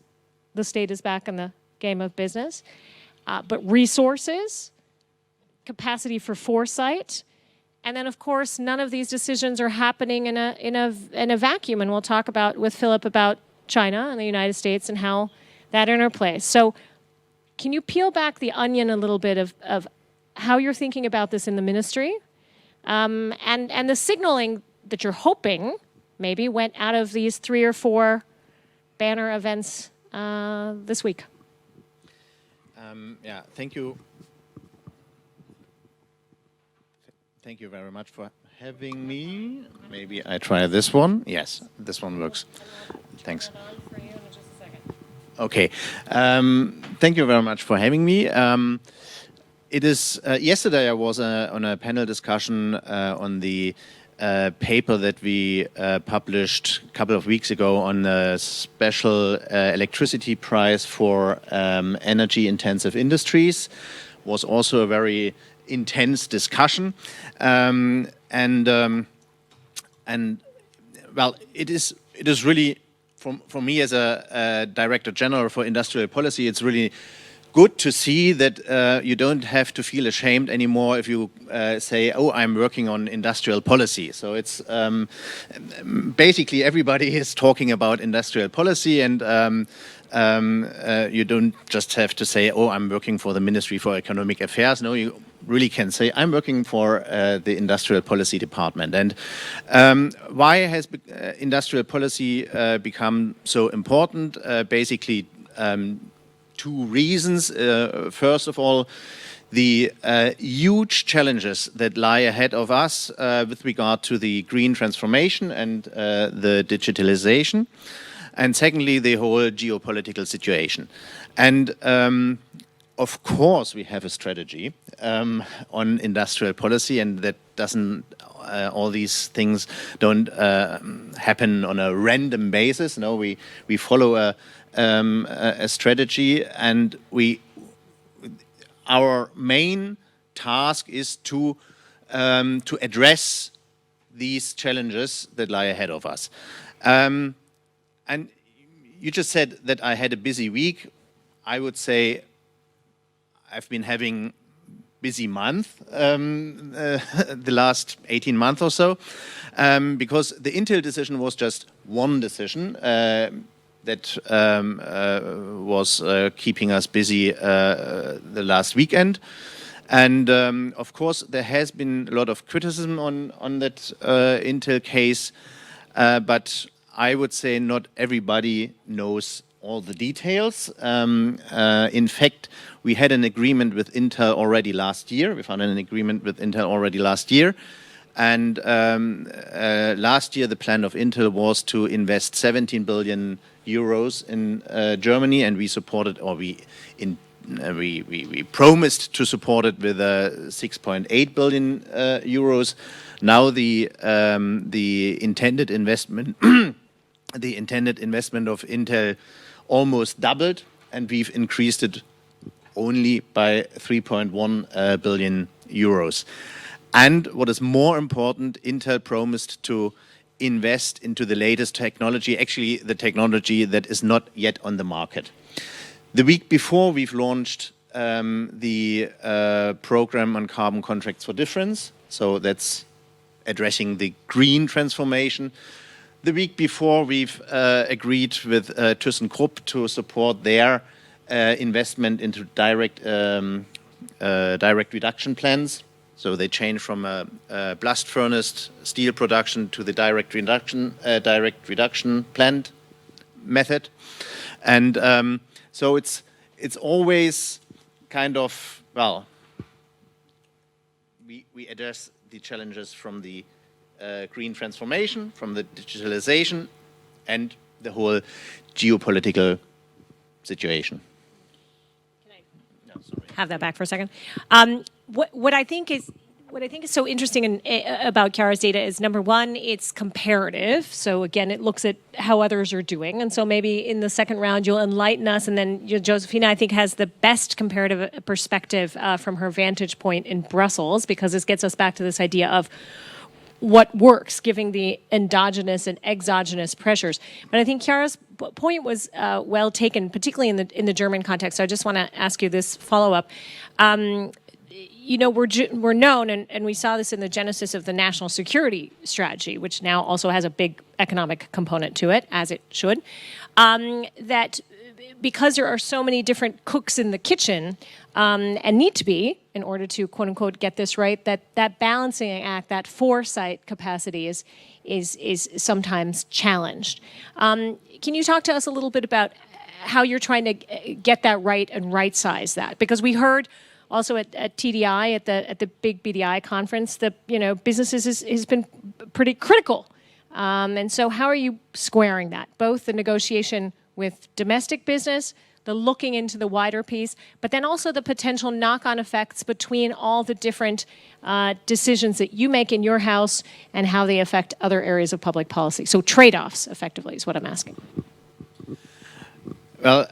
the state is back in the game of business, but resources, capacity for foresight, and then, of course, none of these decisions are happening in a vacuum. And we'll talk with Philip about China and the United States and how that interplays. So, can you peel back the onion a little bit of how you're thinking about this in the ministry? And the signaling that you're hoping maybe went out of these 3 or 4 banner events this week. Thank you. Thank you very much for having me. Maybe I try this one. Yes, this one works. Thanks. Okay. Thank you very much for having me. It is yesterday I was on a panel discussion on the paper that we published a couple of weeks ago on a special electricity price for energy-intensive industries. Was also a very intense discussion, and well, it is really for me as a Director General for Industrial Policy, it's really good to see that you don't have to feel ashamed anymore if you say, "Oh, I'm working on industrial policy." So it's basically everybody is talking about industrial policy, and you don't just have to say, "Oh, I'm working for the Ministry for Economic Affairs." No, you really can say, "I'm working for the Industrial Policy Department." And why has industrial policy become so important? Basically, two reasons. First of all, the huge challenges that lie ahead of us with regard to the green transformation and the digitalization. And secondly, the whole geopolitical situation. And of course, we have a strategy on industrial policy, and that doesn't, all these things don't happen on a random basis. No, we follow a strategy, and our main task is to address these challenges that lie ahead of us. And you just said that I had a busy week. I would say I've been having busy month the last 18 months or so, because the Intel decision was just one decision that was keeping us busy the last weekend. And of course, there has been a lot of criticism on that Intel case, but I would say not everybody knows all the details. In fact, we had an agreement with Intel already last year. We found an agreement with Intel already last year. And last year, the plan of Intel was to invest 17 billion euros in Germany, and we supported, or we promised to support it with 6.8 billion euros. Now the intended investment, the intended investment of Intel almost doubled, and we've increased it only by 3.1 billion euros. And what is more important, Intel promised to invest into the latest technology, actually the technology that is not yet on the market. The week before, we've launched the program on carbon contracts for difference. So that's addressing the green transformation. The week before, we've agreed with ThyssenKrupp to support their investment into direct reduction plans. So they changed from a blast furnace steel production to the direct reduction plant method. And so it's always kind of, well, we address the challenges from the green transformation, from the digitalization, and the whole geopolitical situation. Have that back for a second. What I think is so interesting about Chiara's data is, number one, it's comparative. So again, it looks at how others are doing. And so maybe in the second round, you'll enlighten us. And then Josefina, I think, has the best comparative perspective from her vantage point in Brussels, because this gets us back to this idea of what works, given the endogenous and exogenous pressures. But I think Chiara's point was well taken, particularly in the German context. So I just want to ask you this follow-up. We're known, and we saw this in the genesis of the national security strategy, which now also has a big economic component to it, as it should, that because there are so many different cooks in the kitchen, and need to be in order to, quote unquote, get this right, that balancing act, that foresight capacity is sometimes challenged. Can you talk to us a little bit about how you're trying to get that right and right-size that? Because we heard also at TDI, at the big BDI conference, the businesses has been pretty critical. And so how are you squaring that? Both the negotiation with domestic business, the looking into the wider piece, but then also the potential knock-on effects between all the different decisions that you make in your house and how they affect other areas of public policy. So trade-offs, effectively, is what I'm asking. Well,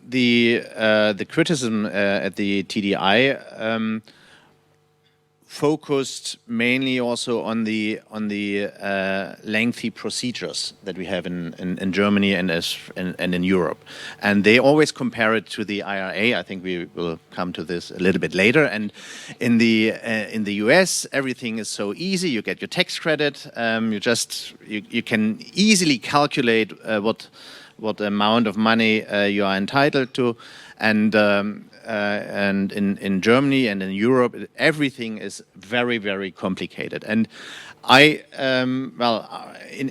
the criticism at the TDI focused mainly also on the lengthy procedures that we have in Germany and in Europe, and they always compare it to the IRA. I think we will come to this a little bit later. And in the US, everything is so easy. You get your tax credit. You can easily calculate what amount of money you are entitled to, and in Germany and in Europe, everything is very, very complicated. And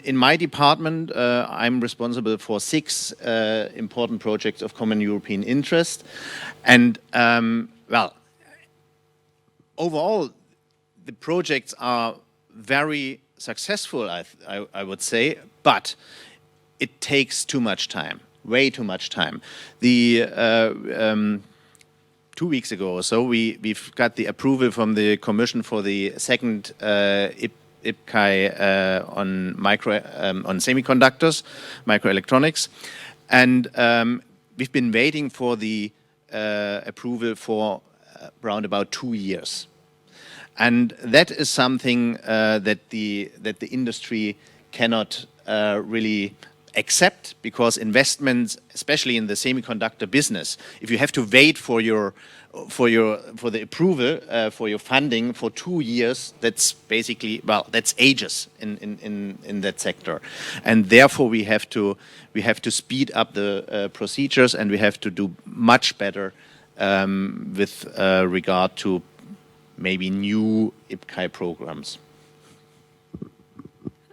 in my department, I'm responsible for 6 important projects of common European interest. And overall, the projects are very successful, I would say, but it takes too much time, way too much time. 2 weeks ago or so, we've got the approval from the Commission for the second IPCEI on semiconductors, microelectronics, and we've been waiting for the approval for around about 2 years, and that is something that the industry cannot really accept, because investments, especially in the semiconductor business, if you have to wait for the approval for your funding for 2 years, that's basically, that's ages in that sector, and therefore we have to speed up the procedures, and we have to do much better with regard to maybe new IPCEI programs.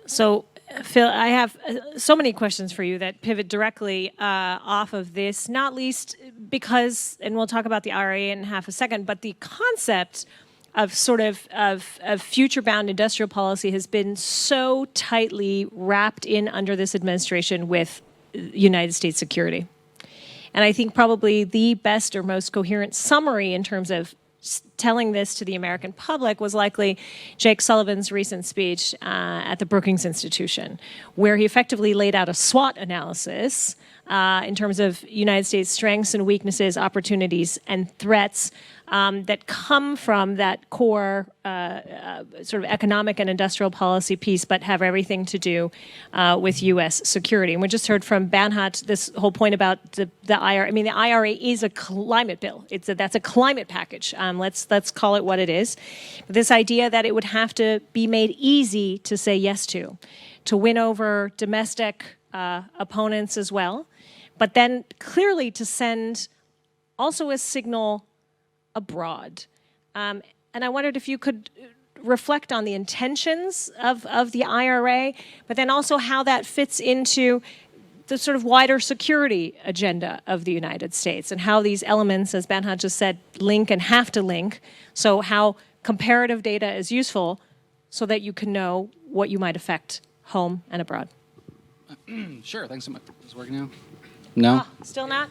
So, Phil, I have so many questions for you that pivot directly off of this, not least because, and we'll talk about the IRA in half a second, but the concept of of future-bound industrial policy has been so tightly wrapped in under this administration with United States security. And I think probably the best or most coherent summary in terms of telling this to the American public was likely Jake Sullivan's recent speech at the Brookings Institution, where he effectively laid out a SWOT analysis in terms of United States strengths and weaknesses, opportunities and threats that come from that core sort of economic and industrial policy piece, but have everything to do with U.S. security. And we just heard from Banhat this whole point about the IRA. I mean, the IRA is a climate bill. That's a climate package. Let's call it what it is. But this idea that it would have to be made easy to say yes to win over domestic opponents as well, but then clearly to send also a signal abroad. And I wondered if you could reflect on the intentions of the IRA, but then also how that fits into the sort of wider security agenda of the United States, and how these elements, as Banhat just said, link and have to link. So how comparative data is useful so that you can know what you might affect home and abroad. Sure, thanks so much. Is it working now? No? Still not?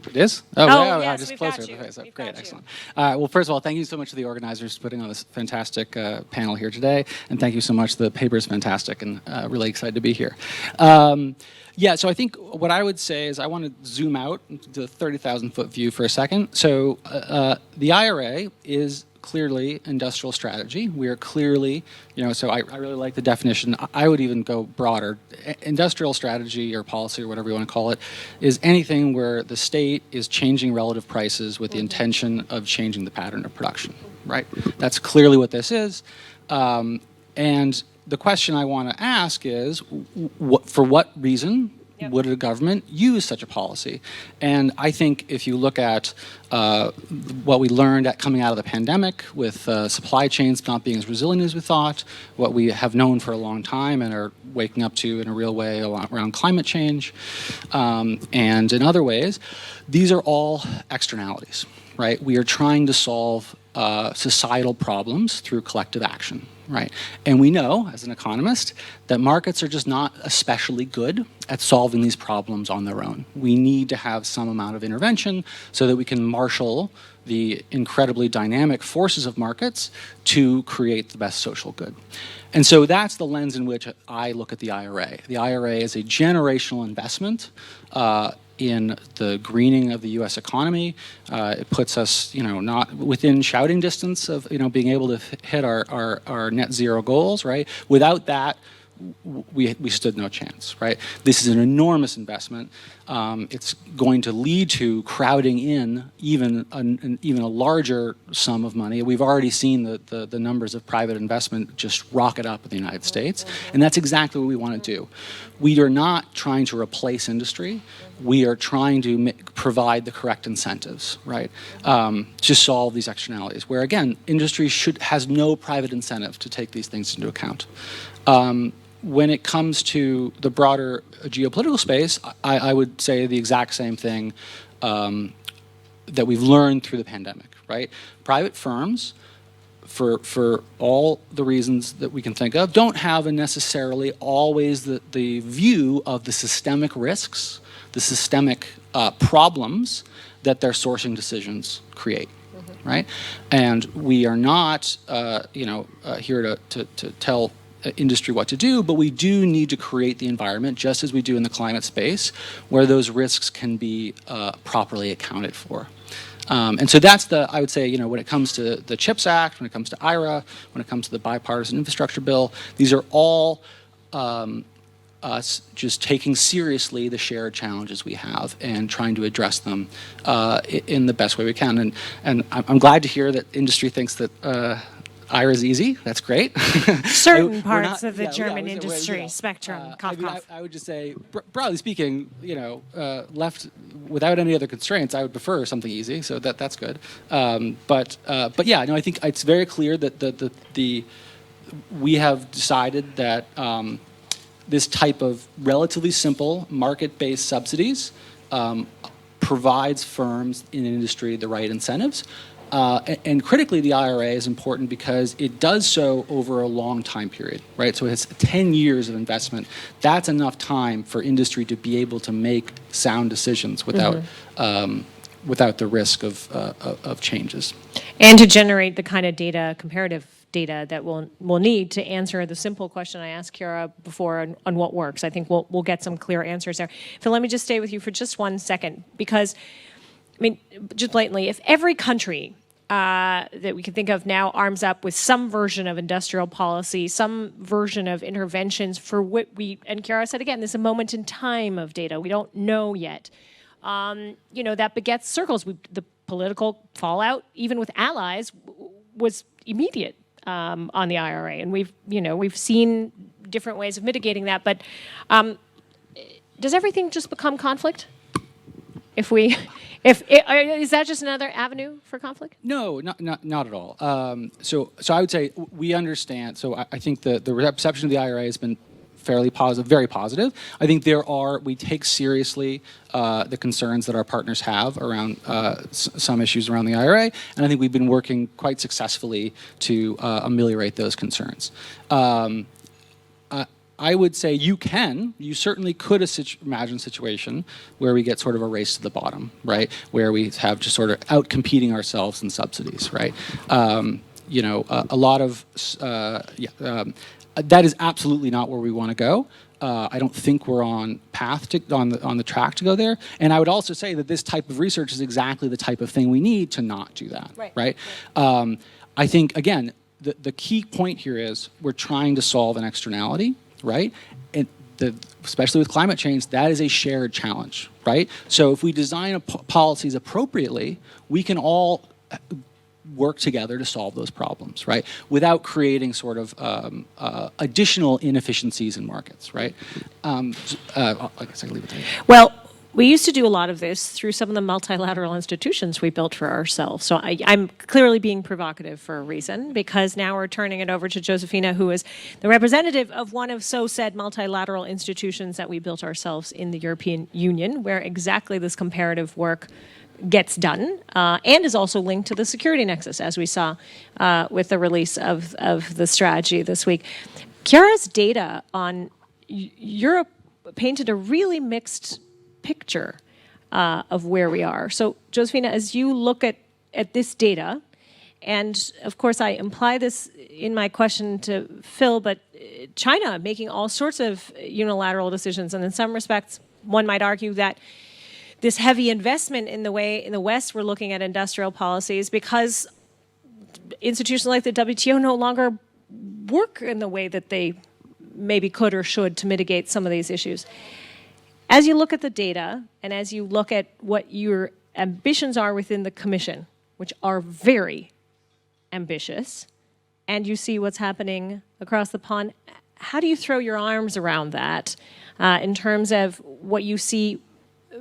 It is? Oh, yes, just we've closer. got you. Okay, We've great, got you. excellent. Well, first of all, thank you so much to the organizers for putting on this fantastic panel here today, and thank you so much. The paper is fantastic, and really excited to be here. Yeah, so I think what I would say is I want to zoom out to the 30,000-foot view for a second. So the IRA is clearly industrial strategy. We are clearly, so I really like the definition. I would even go broader. Industrial strategy or policy or whatever you want to call it is anything where the state is changing relative prices with the intention of changing the pattern of production, right? That's clearly what this is. And the question I want to ask is, for what reason would a government use such a policy? And I think if you look at what we learned coming out of the pandemic with supply chains not being as resilient as we thought, what we have known for a long time and are waking up to in a real way around climate change, and in other ways, these are all externalities, right? We are trying to solve societal problems through collective action, right? And we know, as an economist, that markets are just not especially good at solving these problems on their own. We need to have some amount of intervention so that we can marshal the incredibly dynamic forces of markets to create the best social good. And so that's the lens in which I look at the IRA. The IRA is a generational investment in the greening of the U.S. economy. It puts us, not within shouting distance of, being able to hit our net zero goals, right? Without that, we stood no chance, right? This is an enormous investment. It's going to lead to crowding in even a larger sum of money. We've already seen the numbers of private investment just rocket up in the United States, and that's exactly what we want to do. We are not trying to replace industry. We are trying to provide the correct incentives, right, to solve these externalities, where, again, industry has no private incentive to take these things into account. When it comes to the broader geopolitical space, I would say the exact same thing that we've learned through the pandemic, right? Private firms, for all the reasons that we can think of, don't have necessarily always the view of the systemic risks, the systemic problems that their sourcing decisions create, right? And we are not, here to tell industry what to do, but we do need to create the environment, just as we do in the climate space, where those risks can be properly accounted for. And so that's I would say, when it comes to the CHIPS Act, when it comes to IRA, when it comes to the bipartisan infrastructure bill, these are all us just taking seriously the shared challenges we have and trying to address them in the best way we can. And I'm glad to hear that industry thinks that IRA is easy. That's great. Certain parts of the German industry spectrum. I would just say, broadly speaking, left without any other constraints, I would prefer something easy. So that's good. But yeah, no, I think it's very clear that we have decided that this type of relatively simple market-based subsidies provides firms in industry the right incentives. And critically, the IRA is important because it does so over a long time period, right? So it's 10 years of investment. That's enough time for industry to be able to make sound decisions without without the risk of changes. And to generate the kind of data, comparative data, that we'll need to answer the simple question I asked Kira before on what works. I think we'll get some clear answers there. Phil, let me just stay with you for just 1 second, because, just blatantly, if every country that we can think of now arms up with some version of industrial policy, some version of interventions for what and Chiara said again, this is a moment in time of data. We don't know yet. That begets circles. The political fallout, even with allies, was immediate on the IRA, and we've seen different ways of mitigating that. But does everything just become conflict? Is that just another avenue for conflict? No, not at all. So I would say we understand. So I think the reception of the IRA has been fairly positive, very positive. I think we take seriously the concerns that our partners have around some issues around the IRA, and I think we've been working quite successfully to ameliorate those concerns. I would say you certainly could imagine a situation where we get sort of a race to the bottom, right? Where we have just sort of out-competing ourselves in subsidies, right? A lot of, that is absolutely not where we want to go. I don't think we're on the track to go there. And I would also say that this type of research is exactly the type of thing we need to not do that, right? I think, again, the key point here is we're trying to solve an externality, right? And especially with climate change, that is a shared challenge, right? So if we design policies appropriately, we can all work together to solve those problems, right? Without creating sort of additional inefficiencies in markets, right? I guess I can leave it there. Well, we used to do a lot of this through some of the multilateral institutions we built for ourselves. So I'm clearly being provocative for a reason, because now we're turning it over to Josefina, who is the representative of one of said multilateral institutions that we built ourselves in the European Union, where exactly this comparative work gets done, and is also linked to the security nexus, as we saw with the release of the strategy this week. Chiara's data on Europe painted a really mixed picture of where we are. So, Josefina, as you look at this data, and of course I imply this in my question to Phil, but China making all sorts of unilateral decisions, and in some respects, one might argue that this heavy investment in the way in the West we're looking at industrial policies, because institutions like the WTO no longer work in the way that they maybe could or should to mitigate some of these issues. As you look at the data and as you look at what your ambitions are within the Commission, which are very ambitious, and you see what's happening across the pond, how do you throw your arms around that in terms of what you see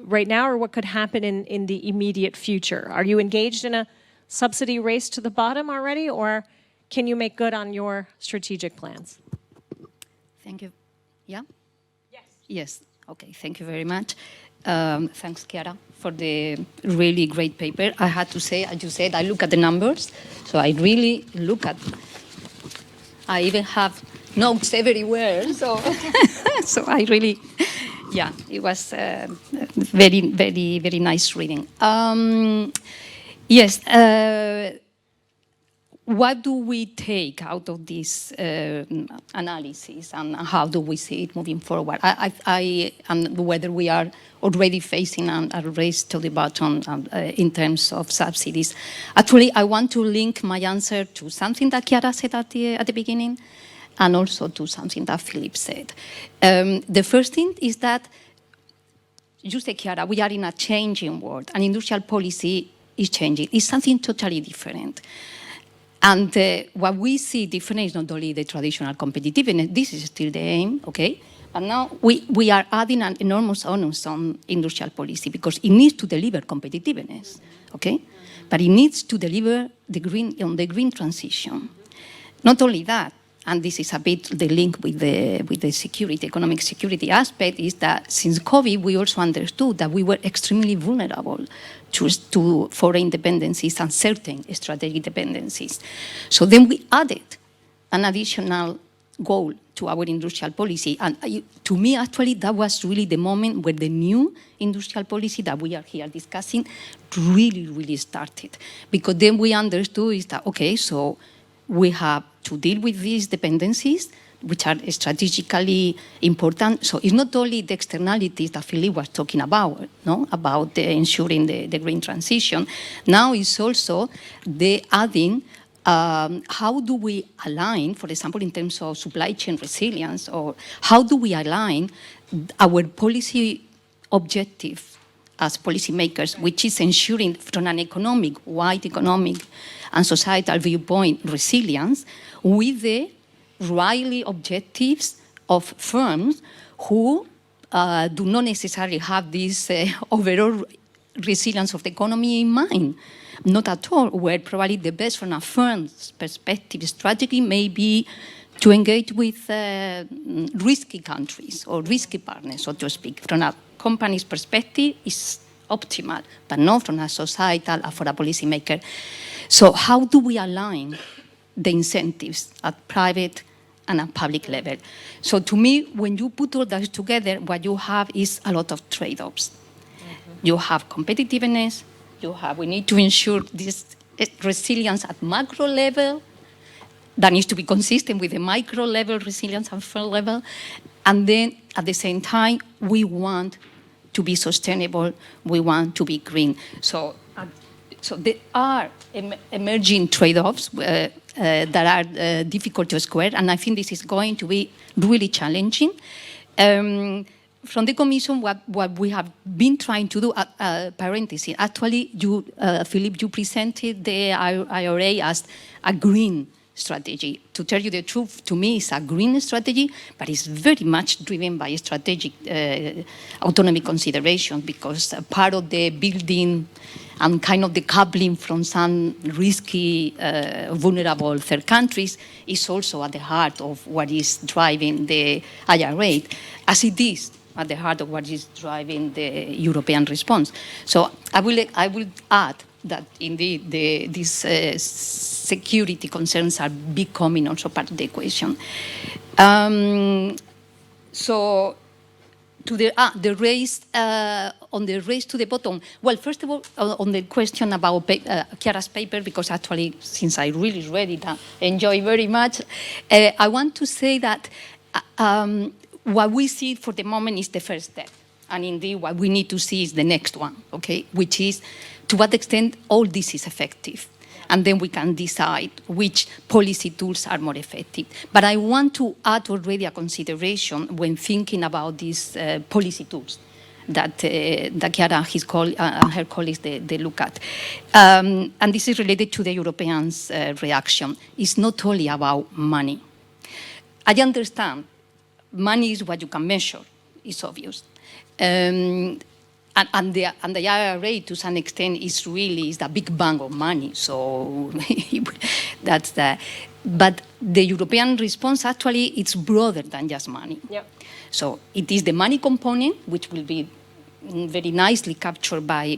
right now or what could happen in the immediate future? Are you engaged in a subsidy race to the bottom already, or can you make good on your strategic plans? Thank you. Yeah? Yes. Yes. Okay, thank you very much. Thanks, Chiara, for the really great paper. I had to say, as you said, I look at the numbers, so I really look at, I even have notes everywhere, so, so I really, yeah, it was very, very, very nice reading. Yes, what do we take out of this analysis, and how do we see it moving forward? And whether we are already facing a race to the bottom in terms of subsidies. Actually, I want to link my answer to something that Chiara said at the beginning, and also to something that Philippe said. The first thing is that, you said, Chiara, we are in a changing world, and industrial policy is changing. It's something totally different. And what we see different is not only the traditional competitiveness, this is still the aim, okay? But now we are adding an enormous onus on industrial policy because it needs to deliver competitiveness, okay? But it needs to deliver on the green transition. Not only that, and this is a bit the link with the security, economic security aspect, is that since COVID, we also understood that we were extremely vulnerable to foreign dependencies and certain strategic dependencies. So then we added an additional goal to our industrial policy. And to me, actually, that was really the moment where the new industrial policy that we are here discussing really, really started. Because then we understood is that, okay, so we have to deal with these dependencies, which are strategically important. So it's not only the externalities that Philippe was talking about, no? About ensuring the green transition. Now it's also the adding, how do we align, for example, in terms of supply chain resilience, or how do we align our policy objective as policymakers, which is ensuring from an wide economic and societal viewpoint resilience, with the rightly objectives of firms who do not necessarily have this overall resilience of the economy in mind. Not at all, where probably the best from a firm's perspective strategy may be to engage with risky countries or risky partners, so to speak. From a company's perspective, is optimal, but not from a societal or for a policymaker. So how do we align the incentives at private and at public level? So to me, when you put all that together, what you have is a lot of trade-offs. Mm-hmm. You have competitiveness, we need to ensure this resilience at macro level that needs to be consistent with the micro level resilience at firm level. And then at the same time, we want to be sustainable, we want to be green. So there are emerging trade-offs that are difficult to square, and I think this is going to be really challenging. From the Commission, what we have been trying to do, parenthesis, actually, Philippe, you presented the IRA as a green strategy. To tell you the truth, to me, it's a green strategy, but it's very much driven by strategic autonomy considerations, because part of the building and kind of the coupling from some risky, vulnerable third countries is also at the heart of what is driving the IRA, as it is at the heart of what is driving the European response. So I will add that indeed these security concerns are becoming also part of the equation. So to the race, on the race to the bottom, well, first of all, on the question about Chiara's paper, because actually, since I really read it, I enjoy very much, I want to say that what we see for the moment is the first step. And indeed, what we need to see is the next one, okay, which is to what extent all this is effective. And then we can decide which policy tools are more effective. But I want to add already a consideration when thinking about these policy tools that Chiara and her colleagues they look at. And this is related to the Europeans' reaction. It's not only about money. I understand money is what you can measure, it's obvious. And the IRA, to some extent, is the big bang of money. So that's the. But the European response actually it's broader than just money. Yep. So it is the money component, which will be very nicely captured by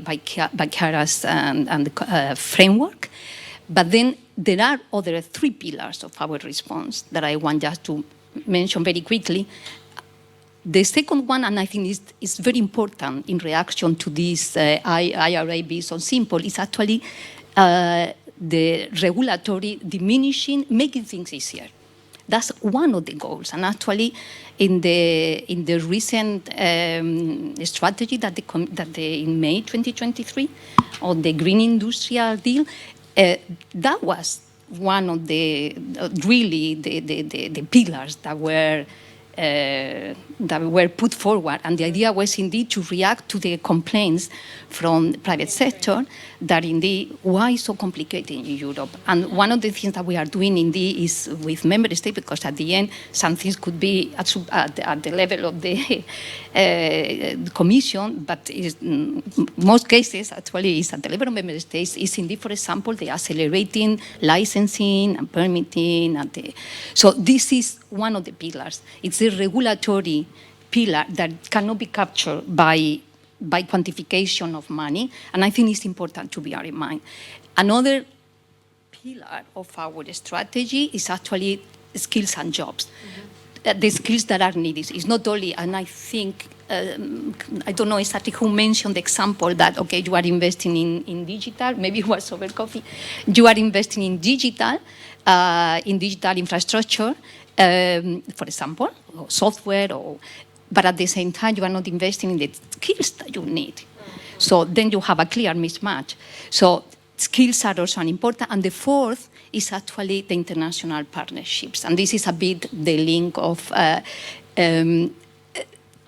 Chiara's and the framework. But then there are other three pillars of our response that I want just to mention very quickly. The second one, and I think is very important in reaction to this IRA being so simple, is actually the regulatory diminishing, making things easier. That's one of the goals. And actually, in the recent strategy that they in May 2023 on the Green Industrial Deal, that was one of the pillars that were put forward, and the idea was indeed to react to the complaints from the private sector that indeed why so complicated in Europe. And one of the things that we are doing indeed is with member states, because at the end some things could be at the level of the Commission, but in most cases actually is at the level of member states. Is indeed, for example, the accelerating licensing and permitting, so this is one of the pillars. It's a regulatory pillar that cannot be captured by quantification of money, and I think it's important to bear in mind. Another pillar of our strategy is actually skills and jobs. Mm-hmm. The skills that are needed. It's not only, and I think, I don't know exactly who mentioned the example that, okay, you are investing in digital, maybe it was over coffee, you are investing in digital infrastructure, for example, or software, but at the same time, you are not investing in the skills that you need. So then you have a clear mismatch. So skills are also important. And the fourth is actually the international partnerships. And this is a bit the link of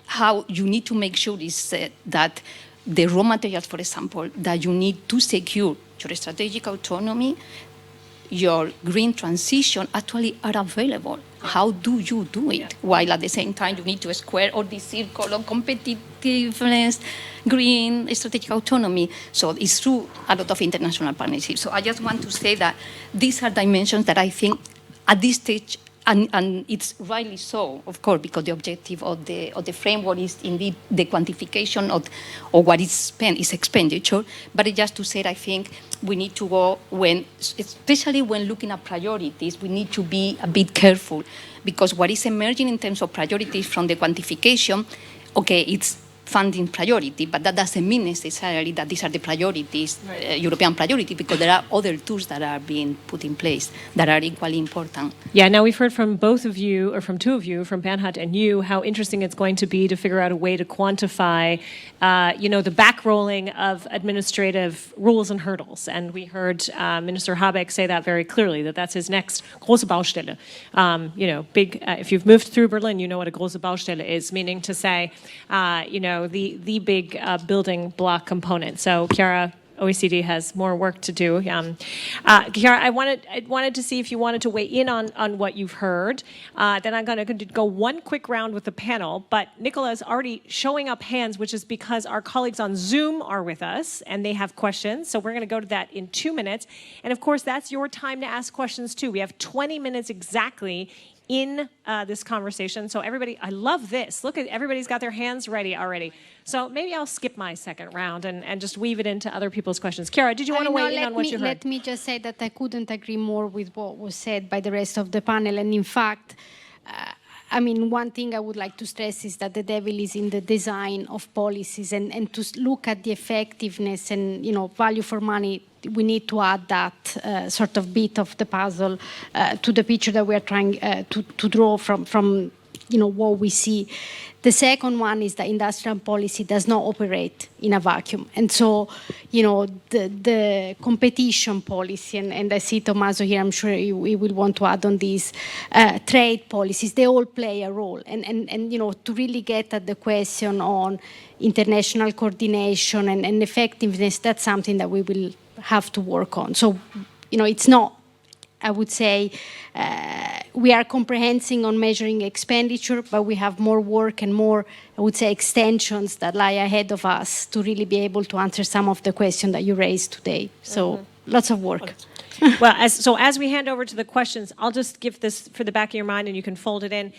how you need to make sure is that the raw materials, for example, that you need to secure your strategic autonomy, your green transition actually are available. How do you do it? While at the same time you need to square all this circle of competitiveness, green, strategic autonomy. So it's through a lot of international partnerships. So I just want to say that these are dimensions that I think at this stage, and it's rightly so, of course, because the objective of the framework is indeed the quantification of what is spent, is expenditure. But just to say, I think we need to go especially when looking at priorities, we need to be a bit careful, because what is emerging in terms of priorities from the quantification, okay, it's funding priority, but that doesn't mean necessarily that these are the priorities, European priorities, because there are other tools that are being put in place that are equally important. Yeah, now we've heard from both of you, or from two of you, from Bernhard and you, how interesting it's going to be to figure out a way to quantify, the backrolling of administrative rules and hurdles. And we heard Minister Habeck say that very clearly, that that's his next große Baustelle. Big. If you've moved through Berlin, you know what a große Baustelle is, meaning to say, the big building block component. So, Chiara, OECD has more work to do. Chiara, I wanted to see if you wanted to weigh in on what you've heard. Then I'm going to go one quick round with the panel. But Nicola is already showing up hands, which is because our colleagues on Zoom are with us and they have questions. So we're going to go to that in 2 minutes. And of course, that's your time to ask questions too. We have 20 minutes exactly in this conversation. So everybody, I love this. Look at everybody's got their hands ready already. So maybe I'll skip my second round and just weave it into other people's questions. Chiara, did you want to weigh in on what you heard? Let me just say that I couldn't agree more with what was said by the rest of the panel. And in fact, one thing I would like to stress is that the devil is in the design of policies, and to look at the effectiveness and value for money. We need to add that sort of bit of the puzzle to the picture that we are trying to draw from what we see. The second one is that industrial policy does not operate in a vacuum. And so, the competition policy, and I see Tommaso here, I'm sure he will want to add on these, trade policies, they all play a role. And to really get at the question on international coordination and effectiveness, that's something that we will have to work on. So, it's not, I would say, we are comprehending on measuring expenditure, but we have more work and more, I would say, extensions that lie ahead of us to really be able to answer some of the questions that you raised today. So lots of work. Well, as we hand over to the questions, I'll just give this for the back of your mind and you can fold it in.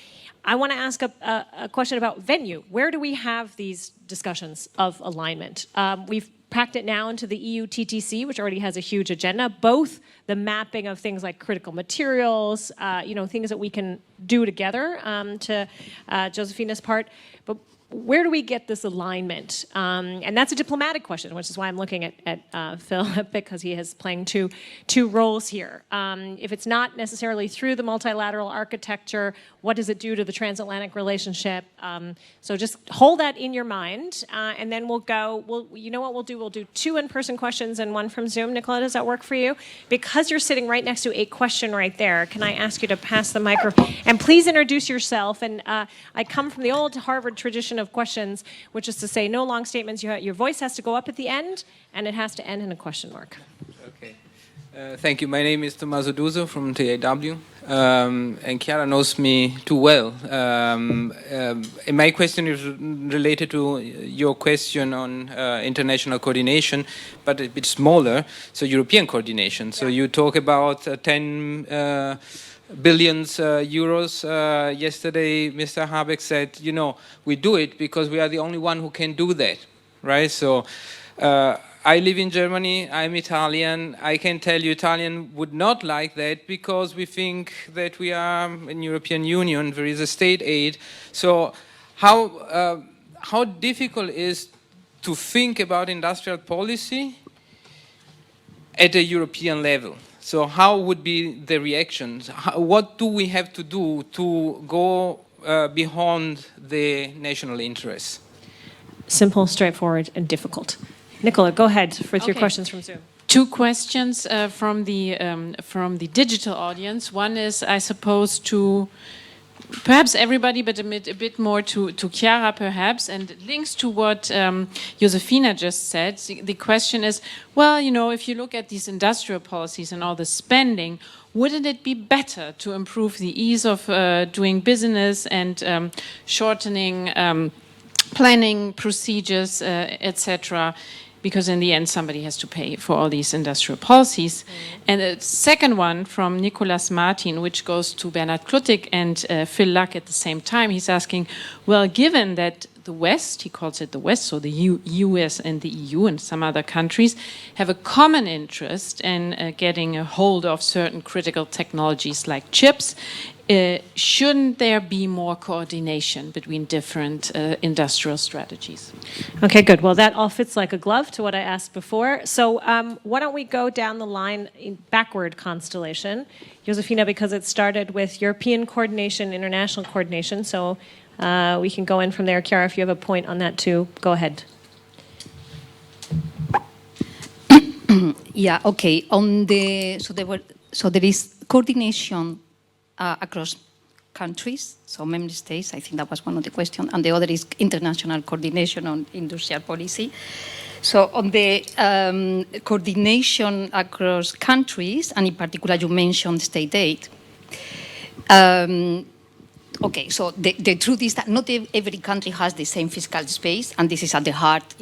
I want to ask a question about venue. Where do we have these discussions of alignment? We've packed it now into the EU TTC, which already has a huge agenda, both the mapping of things like critical materials, things that we can do together to Josefina's part. But where do we get this alignment? And that's a diplomatic question, which is why I'm looking at Philip, because he is playing two roles here. If it's not necessarily through the multilateral architecture, what does it do to the transatlantic relationship? So just hold that in your mind, and then we'll go, you know what we'll do? We'll do 2 in-person questions and 1 from Zoom. Nicola, does that work for you? Because you're sitting right next to a question right there, can I ask you to pass the microphone? And please introduce yourself. And I come from the old Harvard tradition of questions, which is to say no long statements. Your voice has to go up at the end, and it has to end in a question mark. Okay. Thank you. My name is Tommaso Duso from TAW, and Chiara knows me too well. And my question is related to your question on international coordination, but a bit smaller, so European coordination. So you talk about 10 billions euros. Yesterday, Mr. Habeck said, we do it because we are the only one who can do that, right? So I live in Germany, I'm Italian. I can tell you Italian would not like that because we think that we are in European Union, there is a state aid. So how difficult is to think about industrial policy at a European level? So how would be the reactions? What do we have to do to go beyond the national interests? Simple, straightforward, and difficult. Nicola, go ahead with your questions from Zoom. 2 questions from the digital audience. One is, I suppose, to perhaps everybody, but a bit more to Chiara, perhaps, and links to what Josefina just said. The question is, well, if you look at these industrial policies and all the spending, wouldn't it be better to improve the ease of doing business and shortening planning procedures, etc.? Because in the end, somebody has to pay for all these industrial policies. And the second one from Nicolas Martin, which goes to Bernhard Klutig and Phil Luck at the same time, he's asking, well, given that the West, he calls it the West, so the US and the EU and some other countries, have a common interest in getting a hold of certain critical technologies like chips, shouldn't there be more coordination between different industrial strategies? Okay, good. Well, that all fits like a glove to what I asked before. So why don't we go down the line in backward constellation, Josefina, because it started with European coordination, international coordination. So we can go in from there. Chiara, if you have a point on that too, go ahead. Yeah, okay. So there is coordination across countries, so member states, I think that was one of the questions, and the other is international coordination on industrial policy. So on the coordination across countries, and in particular you mentioned state aid. Okay, so the truth is that not every country has the same fiscal space, and this is at the heart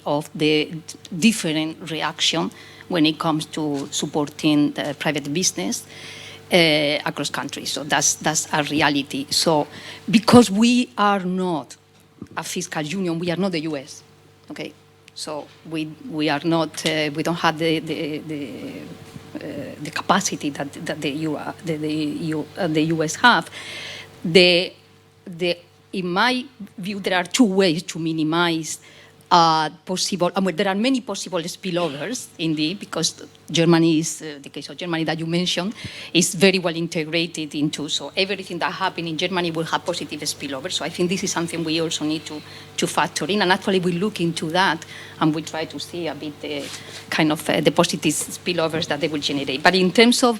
of the different reaction when it comes to supporting the private business across countries. So that's a reality. So because we are not a fiscal union, we are not the US. Okay, so we are not. We don't have the capacity that the US have. In my view, there are 2 ways to minimize possible, there are many possible spillovers, indeed, because Germany is, the case of Germany that you mentioned, is very well integrated into, so everything that happened in Germany will have positive spillovers. So I think this is something we also need to factor in, and actually we look into that, and we try to see a bit the kind of the positive spillovers that they will generate. But in terms of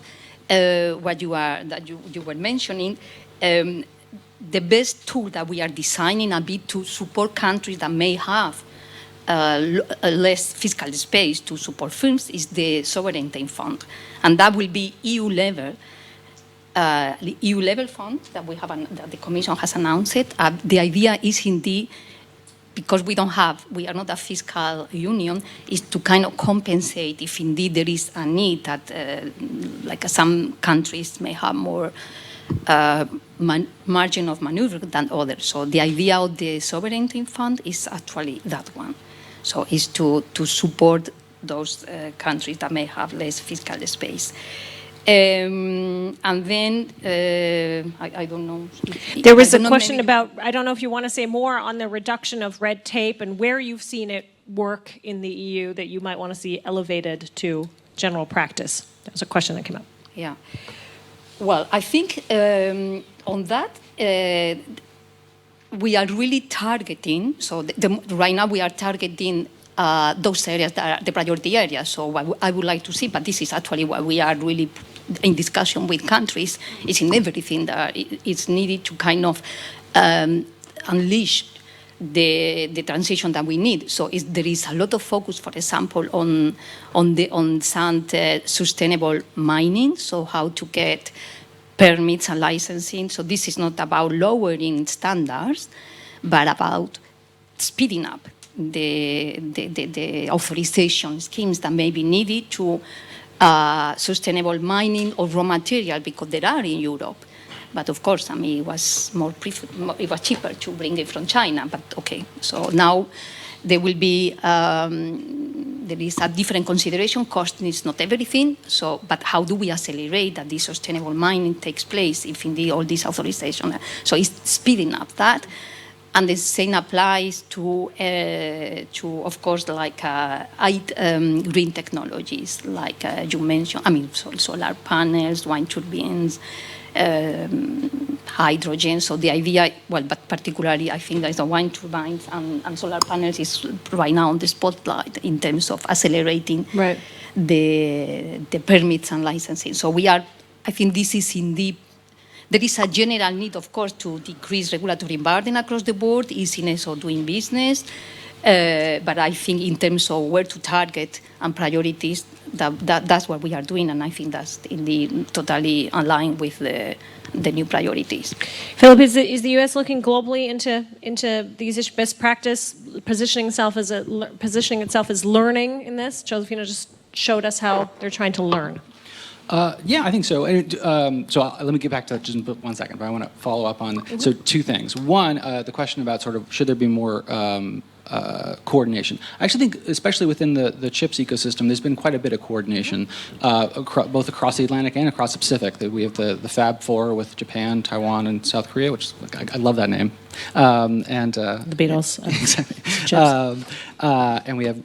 what you were mentioning, the best tool that we are designing a bit to support countries that may have less fiscal space to support firms is the sovereignty fund, and that will be EU level fund that we have that the Commission has announced it. The idea is indeed, because we are not a fiscal union, is to kind of compensate if indeed there is a need that, like some countries may have more margin of maneuver than others. So the idea of the sovereignty fund is actually that one. So is to support those countries that may have less fiscal space. And then, I don't know. There was a question about, I don't know if you want to say more on the reduction of red tape and where you've seen it work in the EU that you might want to see elevated to general practice. That was a question that came up. Yeah. Well, I think on that, we are really targeting, so right now we are targeting those areas that are the priority areas. So what I would like to see, but this is actually what we are really in discussion with countries, is in everything that is needed to kind of unleash the transition that we need. So there is a lot of focus, for example, on some sustainable mining, so how to get permits and licensing. So this is not about lowering standards, but about speeding up the authorization schemes that may be needed to sustainable mining of raw material, because there are in Europe. But of course, I mean, it was cheaper to bring it from China. But okay, so now there will be there is a different consideration. Cost is not everything. So, but how do we accelerate that this sustainable mining takes place if indeed all these authorizations? So it's speeding up that. And the same applies to of course, like green technologies, like you mentioned. I mean, solar panels, wind turbines, hydrogen. So the idea, well, but particularly I think that the wind turbines and solar panels is right now on the spotlight in terms of accelerating the permits and licensing. So I think this is indeed. There is a general need, of course, to decrease regulatory burden across the board, easiness of doing business. But I think in terms of where to target and priorities, that's what we are doing. And I think that's indeed totally aligned with the new priorities. Philip, is the U.S. looking globally into these best practice, positioning itself as learning in this? Josefina just showed us how they're trying to learn. Yeah, I think so. Let me get back to that just in 1 second, but I want to follow up on so two things. One, the question about sort of should there be more coordination. I actually think, especially within the CHIPS ecosystem, there's been quite a bit of coordination, both across the Atlantic and across the Pacific. We have the Fab Four with Japan, Taiwan, and South Korea, which I love that name. The Beatles. Exactly. And we have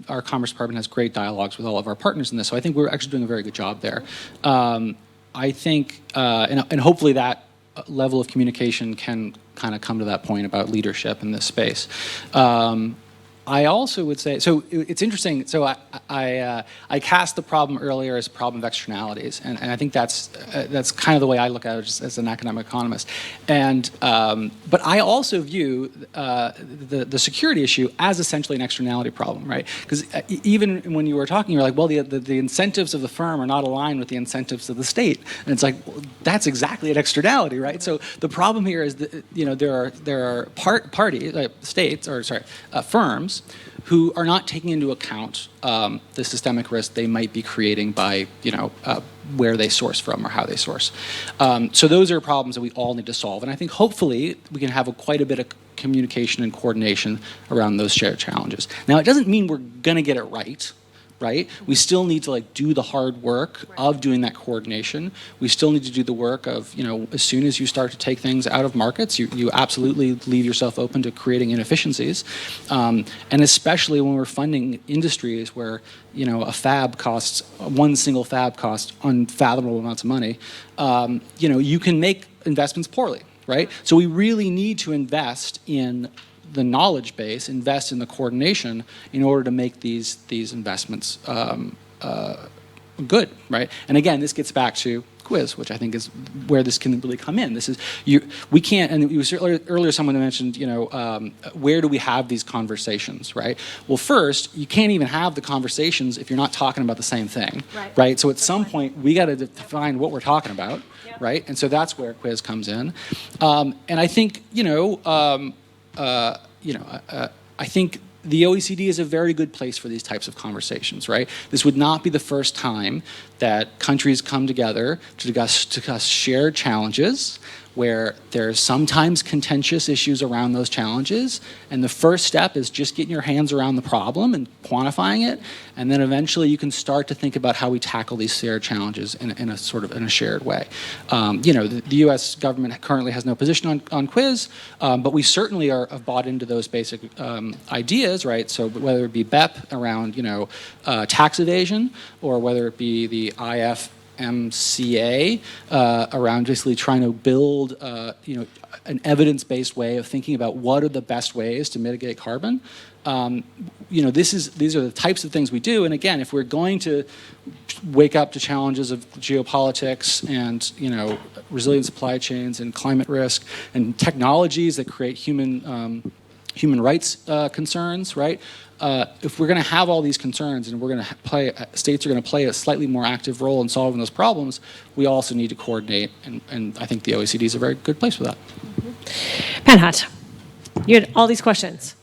our Commerce Department has great dialogues with all of our partners in this. So I think we're actually doing a very good job there. I think, and hopefully that level of communication can kind of come to that point about leadership in this space. I also would say, so it's interesting, so I cast the problem earlier as a problem of externalities, and I think that's kind of the way I look at it as an academic economist. And but I also view the security issue as essentially an externality problem, right? Because even when you were talking, you're like, well, the incentives of the firm are not aligned with the incentives of the state, and it's like, well, that's exactly an externality, right? So the problem here is that there are parties, firms who are not taking into account the systemic risk they might be creating by, where they source from or how they source. So those are problems that we all need to solve. And I think hopefully we can have quite a bit of communication and coordination around those shared challenges. Now, it doesn't mean we're going to get it right, right? We still need to like do the hard work of doing that coordination. We still need to do the work of, you know, as soon as you start to take things out of markets, you absolutely leave yourself open to creating inefficiencies. And especially when we're funding industries where, you know, one single fab costs unfathomable amounts of money, you know, you can make investments poorly, right? So we really need to invest in the knowledge base, invest in the coordination in order to make these investments good, right? And again, this gets back to quiz, which I think is where this can really come in. This is we can't. And you earlier someone mentioned, you know, where do we have these conversations, right? Well, first, you can't even have the conversations if you're not talking about the same thing, right? So at some point, we got to define what we're talking about, right? And so that's where quiz comes in. And I think, you know. I think the OECD is a very good place for these types of conversations, right? This would not be the first time that countries come together to discuss shared challenges where there's sometimes contentious issues around those challenges. And the first step is just getting your hands around the problem and quantifying it. And then eventually you can start to think about how we tackle these shared challenges in a shared way. You know, the US government currently has no position on quiz, but we certainly have bought into those basic ideas, right? So whether it be BEP around, you know, tax evasion, or whether it be the IFMCA around basically trying to build, you know, an evidence-based way of thinking about what are the best ways to mitigate carbon. You know, these are the types of things we do. And again, if we're going to wake up to challenges of geopolitics and, you know, resilient supply chains and climate risk and technologies that create human rights concerns, right? If we're going to have all these concerns and we're going to states are going to play a slightly more active role in solving those problems, we also need to coordinate, and I think the OECD is a very good place for that. Panhat, you had all these questions.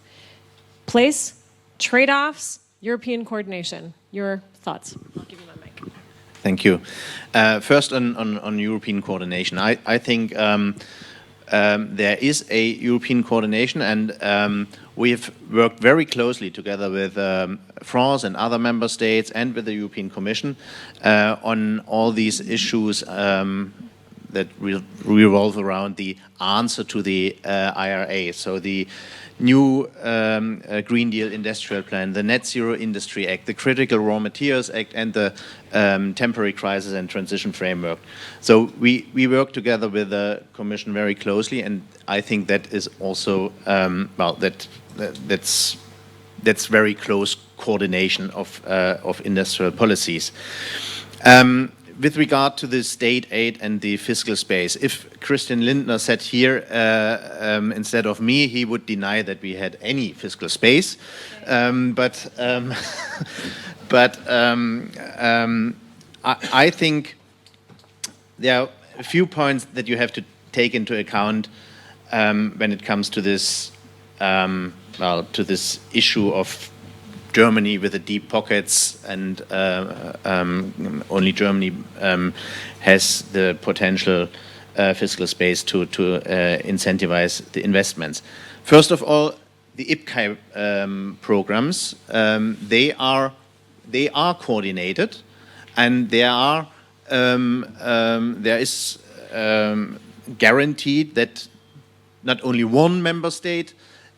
Place, trade-offs, European coordination. Your thoughts? I'll give you my mic. Thank you. First on European coordination, I think there is a European coordination, and we have worked very closely together with France and other member states and with the European Commission on all these issues that revolve around the answer to the IRA. So the new Green Deal Industrial Plan, the Net Zero Industry Act, the Critical Raw Materials Act, and the Temporary Crisis and Transition Framework. So we work together with the Commission very closely, and I think that is also that's very close coordination of industrial policies. With regard to the state aid and the fiscal space, if Christian Lindner sat here instead of me, he would deny that we had any fiscal space. I think there are a few points that you have to take into account when it comes to this to this issue of Germany with the deep pockets, and only Germany has the potential fiscal space to incentivize the investments. First of all, the IPCEI programs, they are coordinated, and there is guaranteed that not only one member state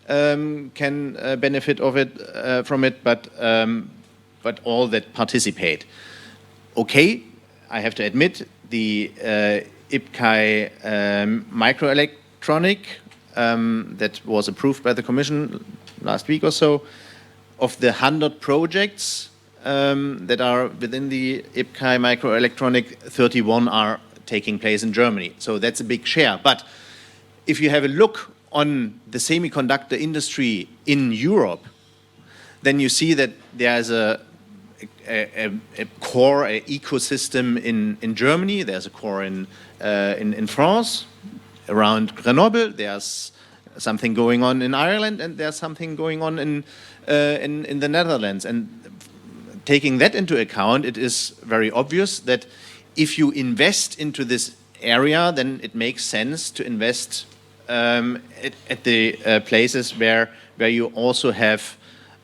can benefit from it, but all that participate. Okay, I have to admit the IPCEI microelectronic that was approved by the Commission last week or so, of the 100 projects that are within the IPCEI microelectronic, 31 are taking place in Germany. So that's a big share. But if you have a look on the semiconductor industry in Europe, then you see that there's a core, an ecosystem in Germany. There's a core in France, around Grenoble. There's something going on in Ireland, and there's something going on in the Netherlands. And taking that into account, it is very obvious that if you invest into this area, then it makes sense to invest at the places where you also have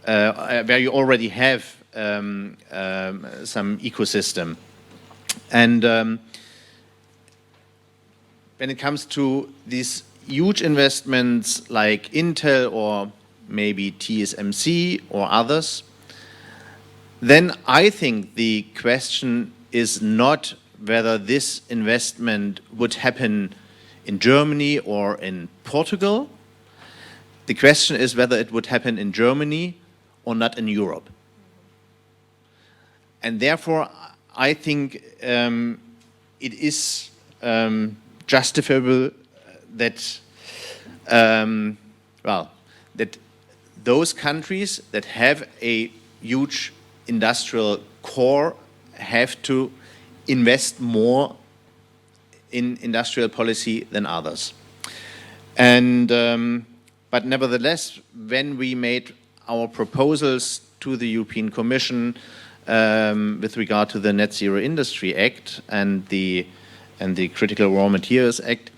where you already have some ecosystem. And when it comes to these huge investments like Intel or maybe TSMC or others, then I think the question is not whether this investment would happen in Germany or in Portugal. The question is whether it would happen in Germany or not in Europe. And therefore, I think it is justifiable that, that those countries that have a huge industrial core have to invest more in industrial policy than others. And but nevertheless, when we made our proposals to the European Commission with regard to the Net Zero Industry Act and the Critical Raw Materials Act,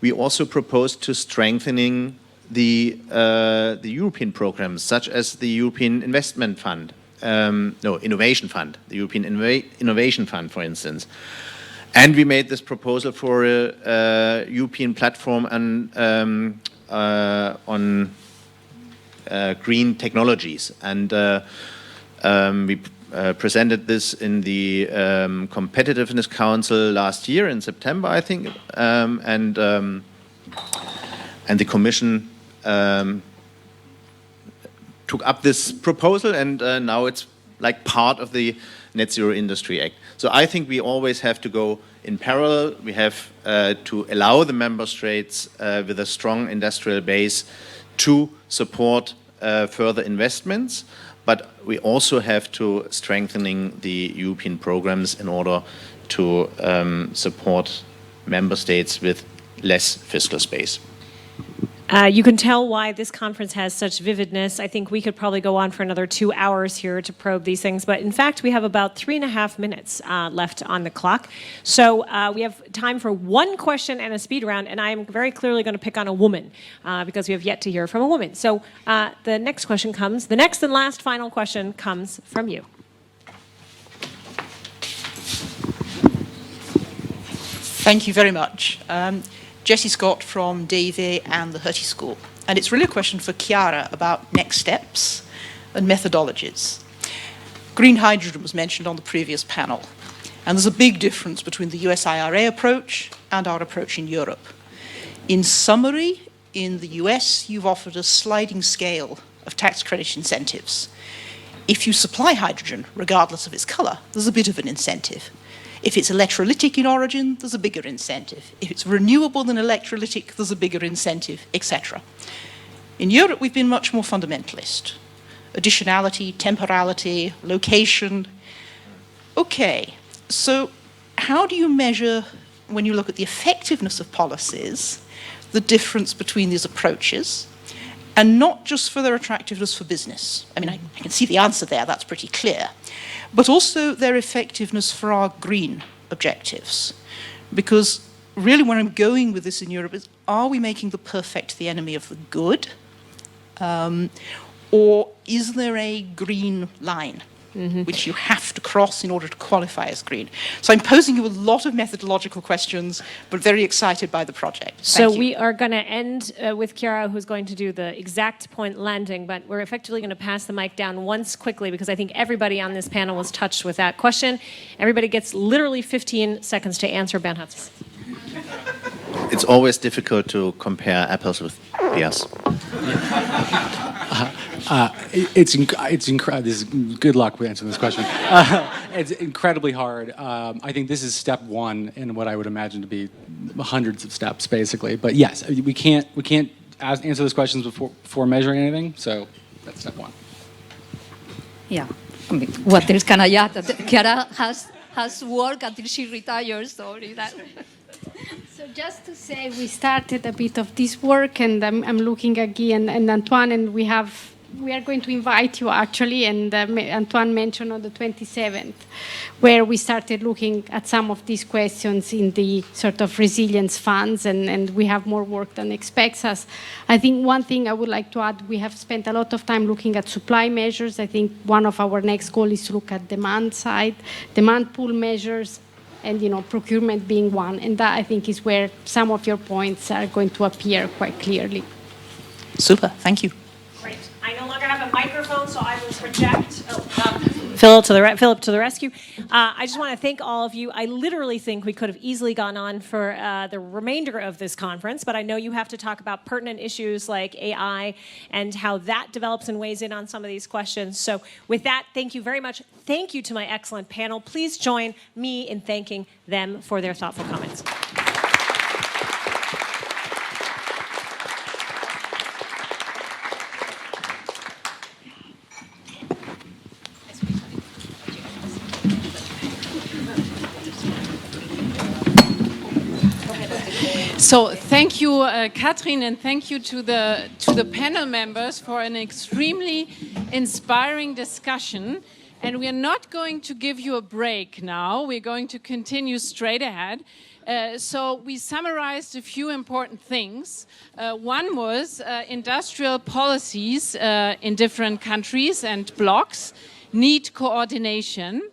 we also proposed to strengthening the European programs, such as the European Investment Fund, Innovation Fund, the European Innovation Fund, for instance. And we made this proposal for a European platform on green technologies. And we presented this in the Competitiveness Council last year in September, I think. And the Commission took up this proposal, and now it's like part of the Net Zero Industry Act. So I think we always have to go in parallel. We have to allow the member states with a strong industrial base to support further investments, but we also have to strengthening the European programs in order to support member states with less fiscal space. You can tell why this conference has such vividness. I think we could probably go on for another 2 hours here to probe these things, but in fact we have about 3.5 minutes left on the clock. So we have time for one question and a speed round, and I am very clearly going to pick on a woman because we have yet to hear from a woman. So the next question comes, the next and last final question comes from you. Thank you very much. Jessie Scott from Davy and the Hertie School. And it's really a question for Chiara about next steps and methodologies. Green hydrogen was mentioned on the previous panel. And there's a big difference between the US IRA approach and our approach in Europe. In summary, in the US, you've offered a sliding scale of tax credit incentives. If you supply hydrogen, regardless of its color, there's a bit of an incentive. If it's electrolytic in origin, there's a bigger incentive. If it's renewable than electrolytic, there's a bigger incentive, etc. In Europe, we've been much more fundamentalist. Additionality, temporality, location. Okay, so how do you measure, when you look at the effectiveness of policies, the difference between these approaches, and not just for their attractiveness for business? I mean, I can see the answer there, that's pretty clear. But also their effectiveness for our green objectives. Because really where I'm going with this in Europe is, are we making the perfect the enemy of the good? Or is there a green line which you have to cross in order to qualify as green? So I'm posing you a lot of methodological questions, but very excited by the project. So we are going to end with Chiara, who's going to do the exact point landing, but we're effectively going to pass the mic down once quickly because I think everybody on this panel was touched with that question. Everybody gets literally 15 seconds to answer. Bernhard. It's always difficult to compare apples with pears. Good luck with answering this question. It's incredibly hard. I think this is step one in what I would imagine to be hundreds of steps, basically. But yes, we can't answer those questions before measuring anything. So that's step one. Yeah. I mean, what else can I add? Chiara has work until she retires. So that. So just to say, we started a bit of this work, and I'm looking at Guy and Antoine, and we have we are going to invite you actually, and Antoine mentioned on the 27th, where we started looking at some of these questions in the sort of resilience funds, and we have more work than expects us. I think one thing I would like to add, we have spent a lot of time looking at supply measures. I think one of our next goals is to look at demand side, demand pool measures, and procurement being one. And that, I think, is where some of your points are going to appear quite clearly. Super, thank you. Great. I no longer have a microphone, so I will project. Philip to the rescue. I just want to thank all of you. I literally think we could have easily gone on for the remainder of this conference, but I know you have to talk about pertinent issues like AI and how that develops and weighs in on some of these questions. So with that, thank you very much. Thank you to my excellent panel. Please join me in thanking them for their thoughtful comments. So thank you, Katrin, and thank you to the panel members for an extremely inspiring discussion. And we are not going to give you a break now. We're going to continue straight ahead. So we summarized a few important things. One was industrial policies in different countries and blocks need coordination,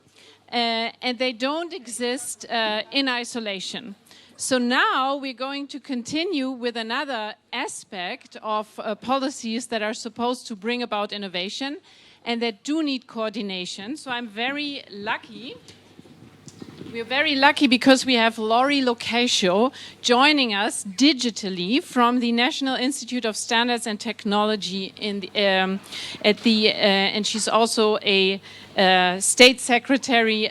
and they don't exist in isolation. So now we're going to continue with another aspect of policies that are supposed to bring about innovation and that do need coordination. So I'm very lucky. We're very lucky because we have Lori Locascio joining us digitally from the National Institute of Standards and Technology and she's also a state secretary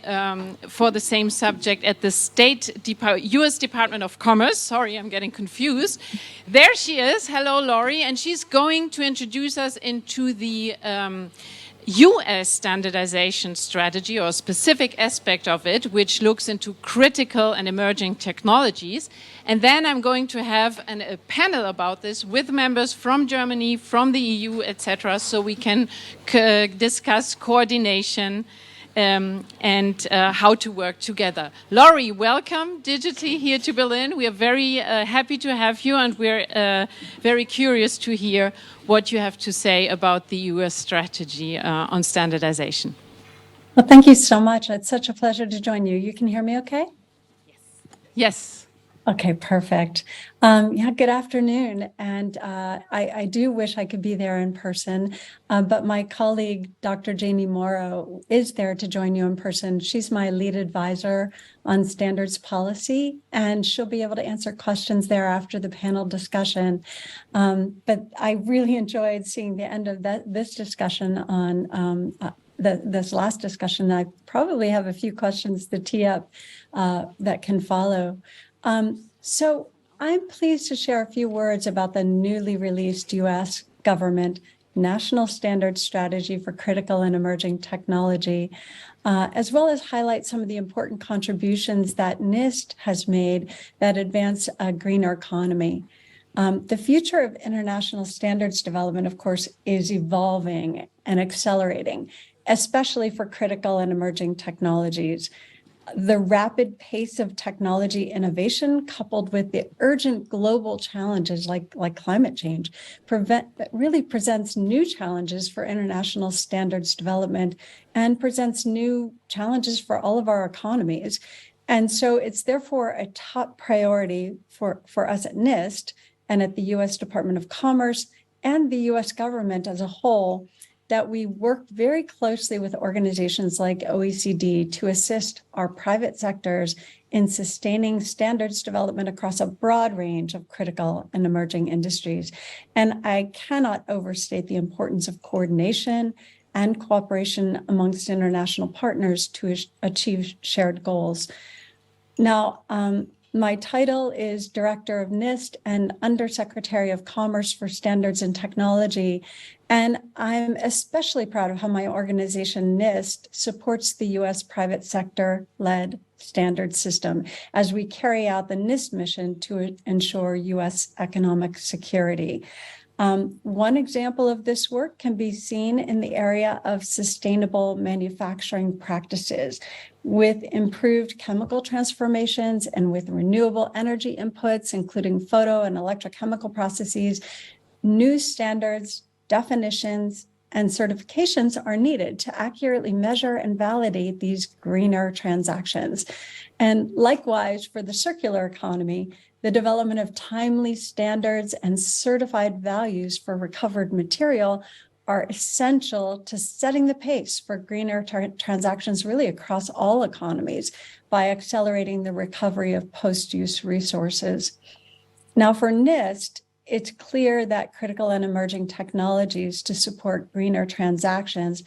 for the same subject at the U.S. Department of Commerce. Sorry, I'm getting confused. There she is. Hello, Lori. And she's going to introduce us into the U.S. standardization strategy, or a specific aspect of it, which looks into critical and emerging technologies. And then I'm going to have a panel about this with members from Germany, from the EU, etc., so we can discuss coordination and how to work together. Lori, welcome digitally here to Berlin. We are very happy to have you, and we're very curious to hear what you have to say about the US strategy on standardization. Well, thank you so much. It's such a pleasure to join you. You can hear me okay? Yes. Okay, perfect. Yeah, good afternoon. And I do wish I could be there in person, but my colleague, Dr. Jamie Morrow, is there to join you in person. She's my lead advisor on standards policy, and she'll be able to answer questions there after the panel discussion. But I really enjoyed seeing the end of this discussion on this last discussion. I probably have a few questions to tee up that can follow. So I'm pleased to share a few words about the newly released U.S. government National Standards Strategy for Critical and Emerging Technology, as well as highlight some of the important contributions that NIST has made that advance a greener economy. The future of international standards development, of course, is evolving and accelerating, especially for critical and emerging technologies. The rapid pace of technology innovation, coupled with the urgent global challenges like climate change, really presents new challenges for international standards development and presents new challenges for all of our economies. And so it's therefore a top priority for us at NIST and at the U.S. Department of Commerce and the U.S. government as a whole that we work very closely with organizations like OECD to assist our private sectors in sustaining standards development across a broad range of critical and emerging industries. And I cannot overstate the importance of coordination and cooperation amongst international partners to achieve shared goals. Now, my title is Director of NIST and Undersecretary of Commerce for Standards and Technology. And I'm especially proud of how my organization, NIST, supports the U.S. private sector-led standard system as we carry out the NIST mission to ensure U.S. economic security. One example of this work can be seen in the area of sustainable manufacturing practices. With improved chemical transformations and with renewable energy inputs, including photo and electrochemical processes, new standards, definitions, and certifications are needed to accurately measure and validate these greener transactions. And likewise, for the circular economy, the development of timely standards and certified values for recovered material are essential to setting the pace for greener transactions really across all economies by accelerating the recovery of post-use resources. Now, for NIST, it's clear that critical and emerging technologies to support greener transactions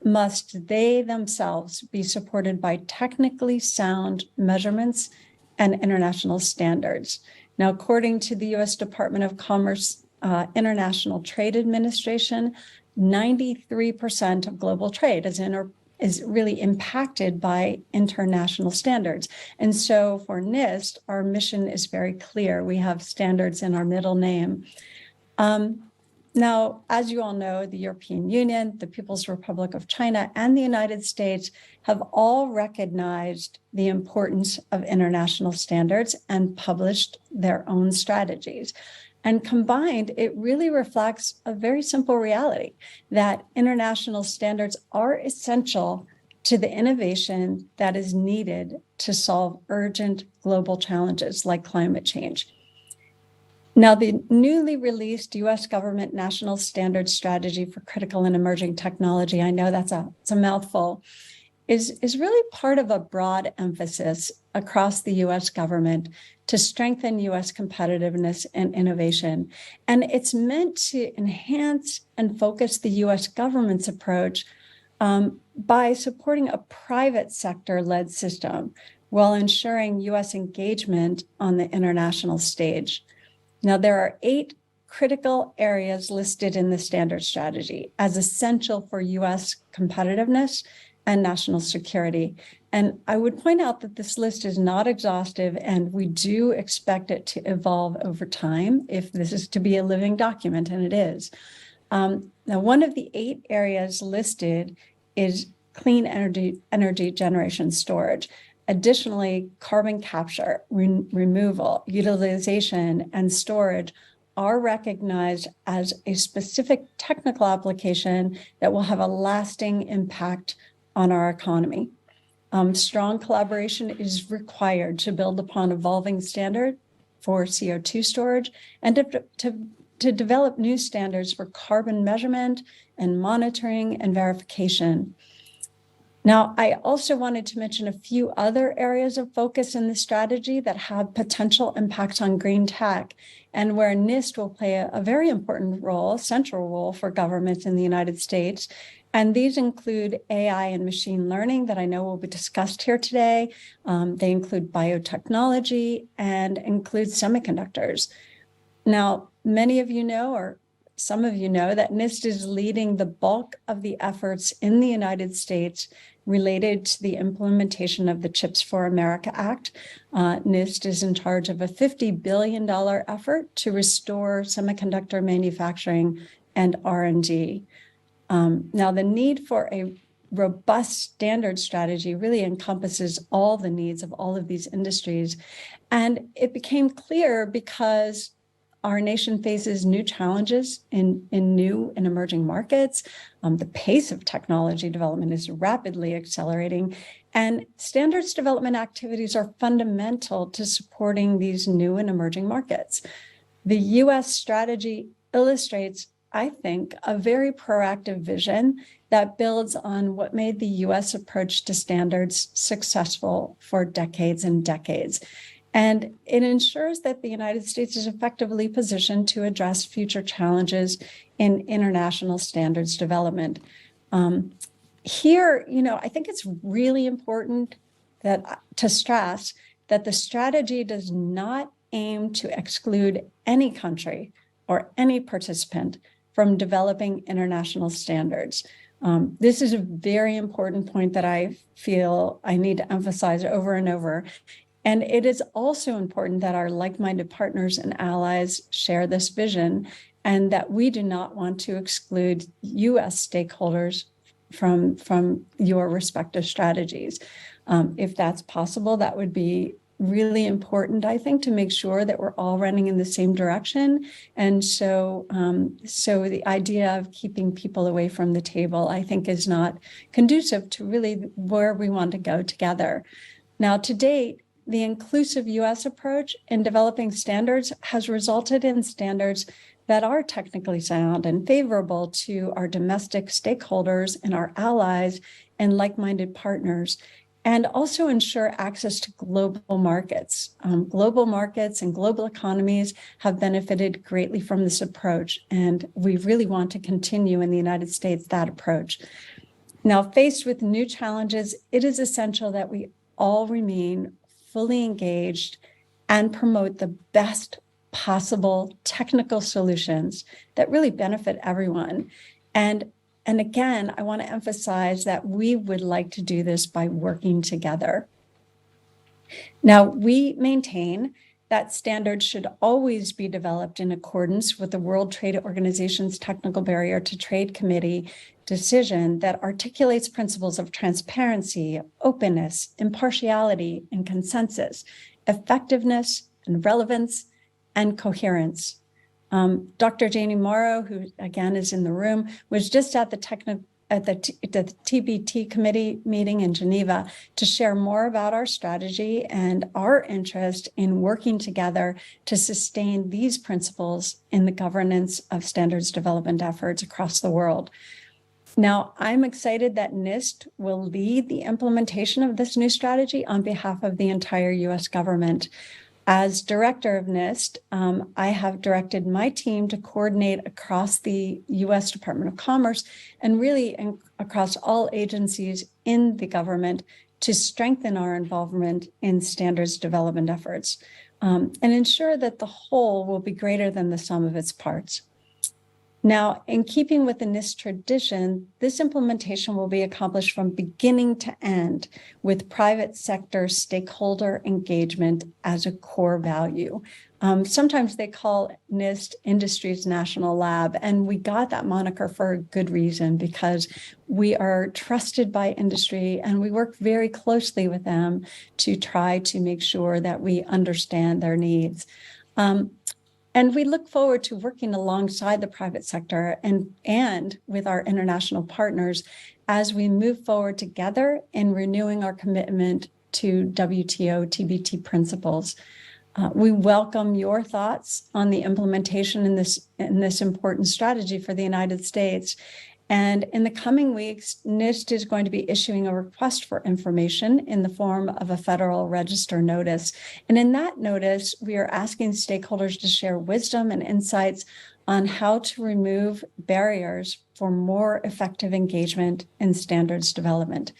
must they themselves be supported by technically sound measurements and international standards. Now, according to the US Department of Commerce International Trade Administration, 93% of global trade is really impacted by international standards. And so for NIST, our mission is very clear. We have standards in our middle name. Now, as you all know, the European Union, the People's Republic of China, and the United States have all recognized the importance of international standards and published their own strategies. And combined, it really reflects a very simple reality that international standards are essential to the innovation that is needed to solve urgent global challenges like climate change. Now, the newly released US government National Standards Strategy for Critical and Emerging Technology, I know it's a mouthful, is really part of a broad emphasis across the US government to strengthen US competitiveness and innovation. And it's meant to enhance and focus the US government's approach by supporting a private sector-led system while ensuring US engagement on the international stage. Now, there are 8 critical areas listed in the standards strategy as essential for US competitiveness and national security. And I would point out that this list is not exhaustive, and we do expect it to evolve over time if this is to be a living document, and it is. Now, one of the 8 areas listed is clean energy generation storage. Additionally, carbon capture, removal, utilization, and storage are recognized as a specific technical application that will have a lasting impact on our economy. Strong collaboration is required to build upon evolving standard for CO2 storage and to develop new standards for carbon measurement and monitoring and verification. Now, I also wanted to mention a few other areas of focus in the strategy that have potential impacts on green tech and where NIST will play a very important role, central role for governments in the United States. And these include AI and machine learning that I know will be discussed here today. They include biotechnology and include semiconductors. Now, many of you know, or some of you know, that NIST is leading the bulk of the efforts in the United States related to the implementation of the CHIPS for America Act. NIST is in charge of a $50 billion effort to restore semiconductor manufacturing and R&D. Now, the need for a robust standard strategy really encompasses all the needs of all of these industries. And it became clear because our nation faces new challenges in new and emerging markets. The pace of technology development is rapidly accelerating, and standards development activities are fundamental to supporting these new and emerging markets. The US strategy illustrates, I think, a very proactive vision that builds on what made the US approach to standards successful for decades and decades. And it ensures that the United States is effectively positioned to address future challenges in international standards development. Here, I think it's really important to stress that the strategy does not aim to exclude any country or any participant from developing international standards. This is a very important point that I feel I need to emphasize over and over. And it is also important that our like-minded partners and allies share this vision and that we do not want to exclude US stakeholders from your respective strategies. If that's possible, that would be really important, I think, to make sure that we're all running in the same direction. And so the idea of keeping people away from the table, I think, is not conducive to really where we want to go together. Now, to date, the inclusive US approach in developing standards has resulted in standards that are technically sound and favorable to our domestic stakeholders and our allies and like-minded partners, and also ensure access to global markets. Global markets and global economies have benefited greatly from this approach, and we really want to continue in the United States that approach. Now, faced with new challenges, it is essential that we all remain fully engaged and promote the best possible technical solutions that really benefit everyone. And again, I want to emphasize that we would like to do this by working together. Now, we maintain that standards should always be developed in accordance with the World Trade Organization's Technical Barrier to Trade Committee decision that articulates principles of transparency, openness, impartiality, and consensus, effectiveness and relevance, and coherence. Dr. Janie Morrow, who again is in the room, was just at the TBT committee meeting in Geneva to share more about our strategy and our interest in working together to sustain these principles in the governance of standards development efforts across the world. Now, I'm excited that NIST will lead the implementation of this new strategy on behalf of the entire US government. As director of NIST, I have directed my team to coordinate across the US Department of Commerce and really across all agencies in the government to strengthen our involvement in standards development efforts and ensure that the whole will be greater than the sum of its parts. Now, in keeping with the NIST tradition, this implementation will be accomplished from beginning to end with private sector stakeholder engagement as a core value. Sometimes they call NIST Industry's National Lab, and we got that moniker for a good reason because we are trusted by industry and we work very closely with them to try to make sure that we understand their needs. And we look forward to working alongside the private sector and with our international partners as we move forward together in renewing our commitment to WTO TBT principles. We welcome your thoughts on the implementation in this important strategy for the United States. And in the coming weeks, NIST is going to be issuing a request for information in the form of a Federal Register notice. And in that notice, we are asking stakeholders to share wisdom and insights on how to remove barriers for more effective engagement in standards development.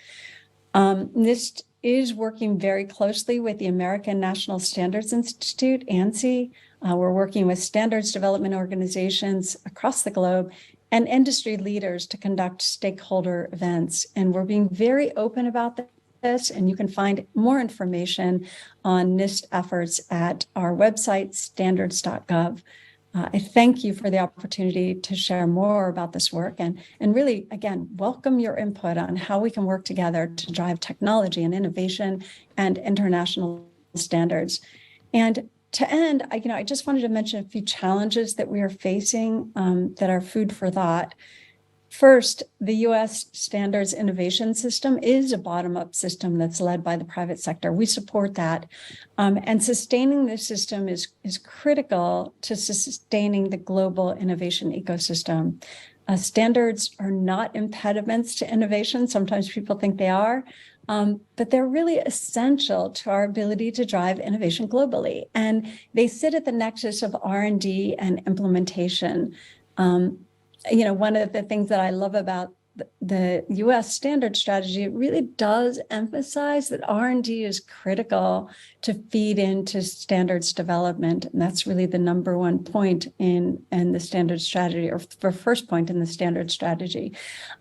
NIST is working very closely with the American National Standards Institute, ANSI. We're working with standards development organizations across the globe and industry leaders to conduct stakeholder events. And we're being very open about this, and you can find more information on NIST efforts at our website, standards.gov. I thank you for the opportunity to share more about this work and really, again, welcome your input on how we can work together to drive technology and innovation and international standards. And to end, I just wanted to mention a few challenges that we are facing that are food for thought. First, the U.S. standards innovation system is a bottom-up system that's led by the private sector. We support that. And sustaining this system is critical to sustaining the global innovation ecosystem. Standards are not impediments to innovation. Sometimes people think they are. But they're really essential to our ability to drive innovation globally. And they sit at the nexus of R&D and implementation. One of the things that I love about the U.S. standard strategy, it really does emphasize that R&D is critical to feed into standards development. And that's really the number one point in the standard strategy, or the first point in the standard strategy.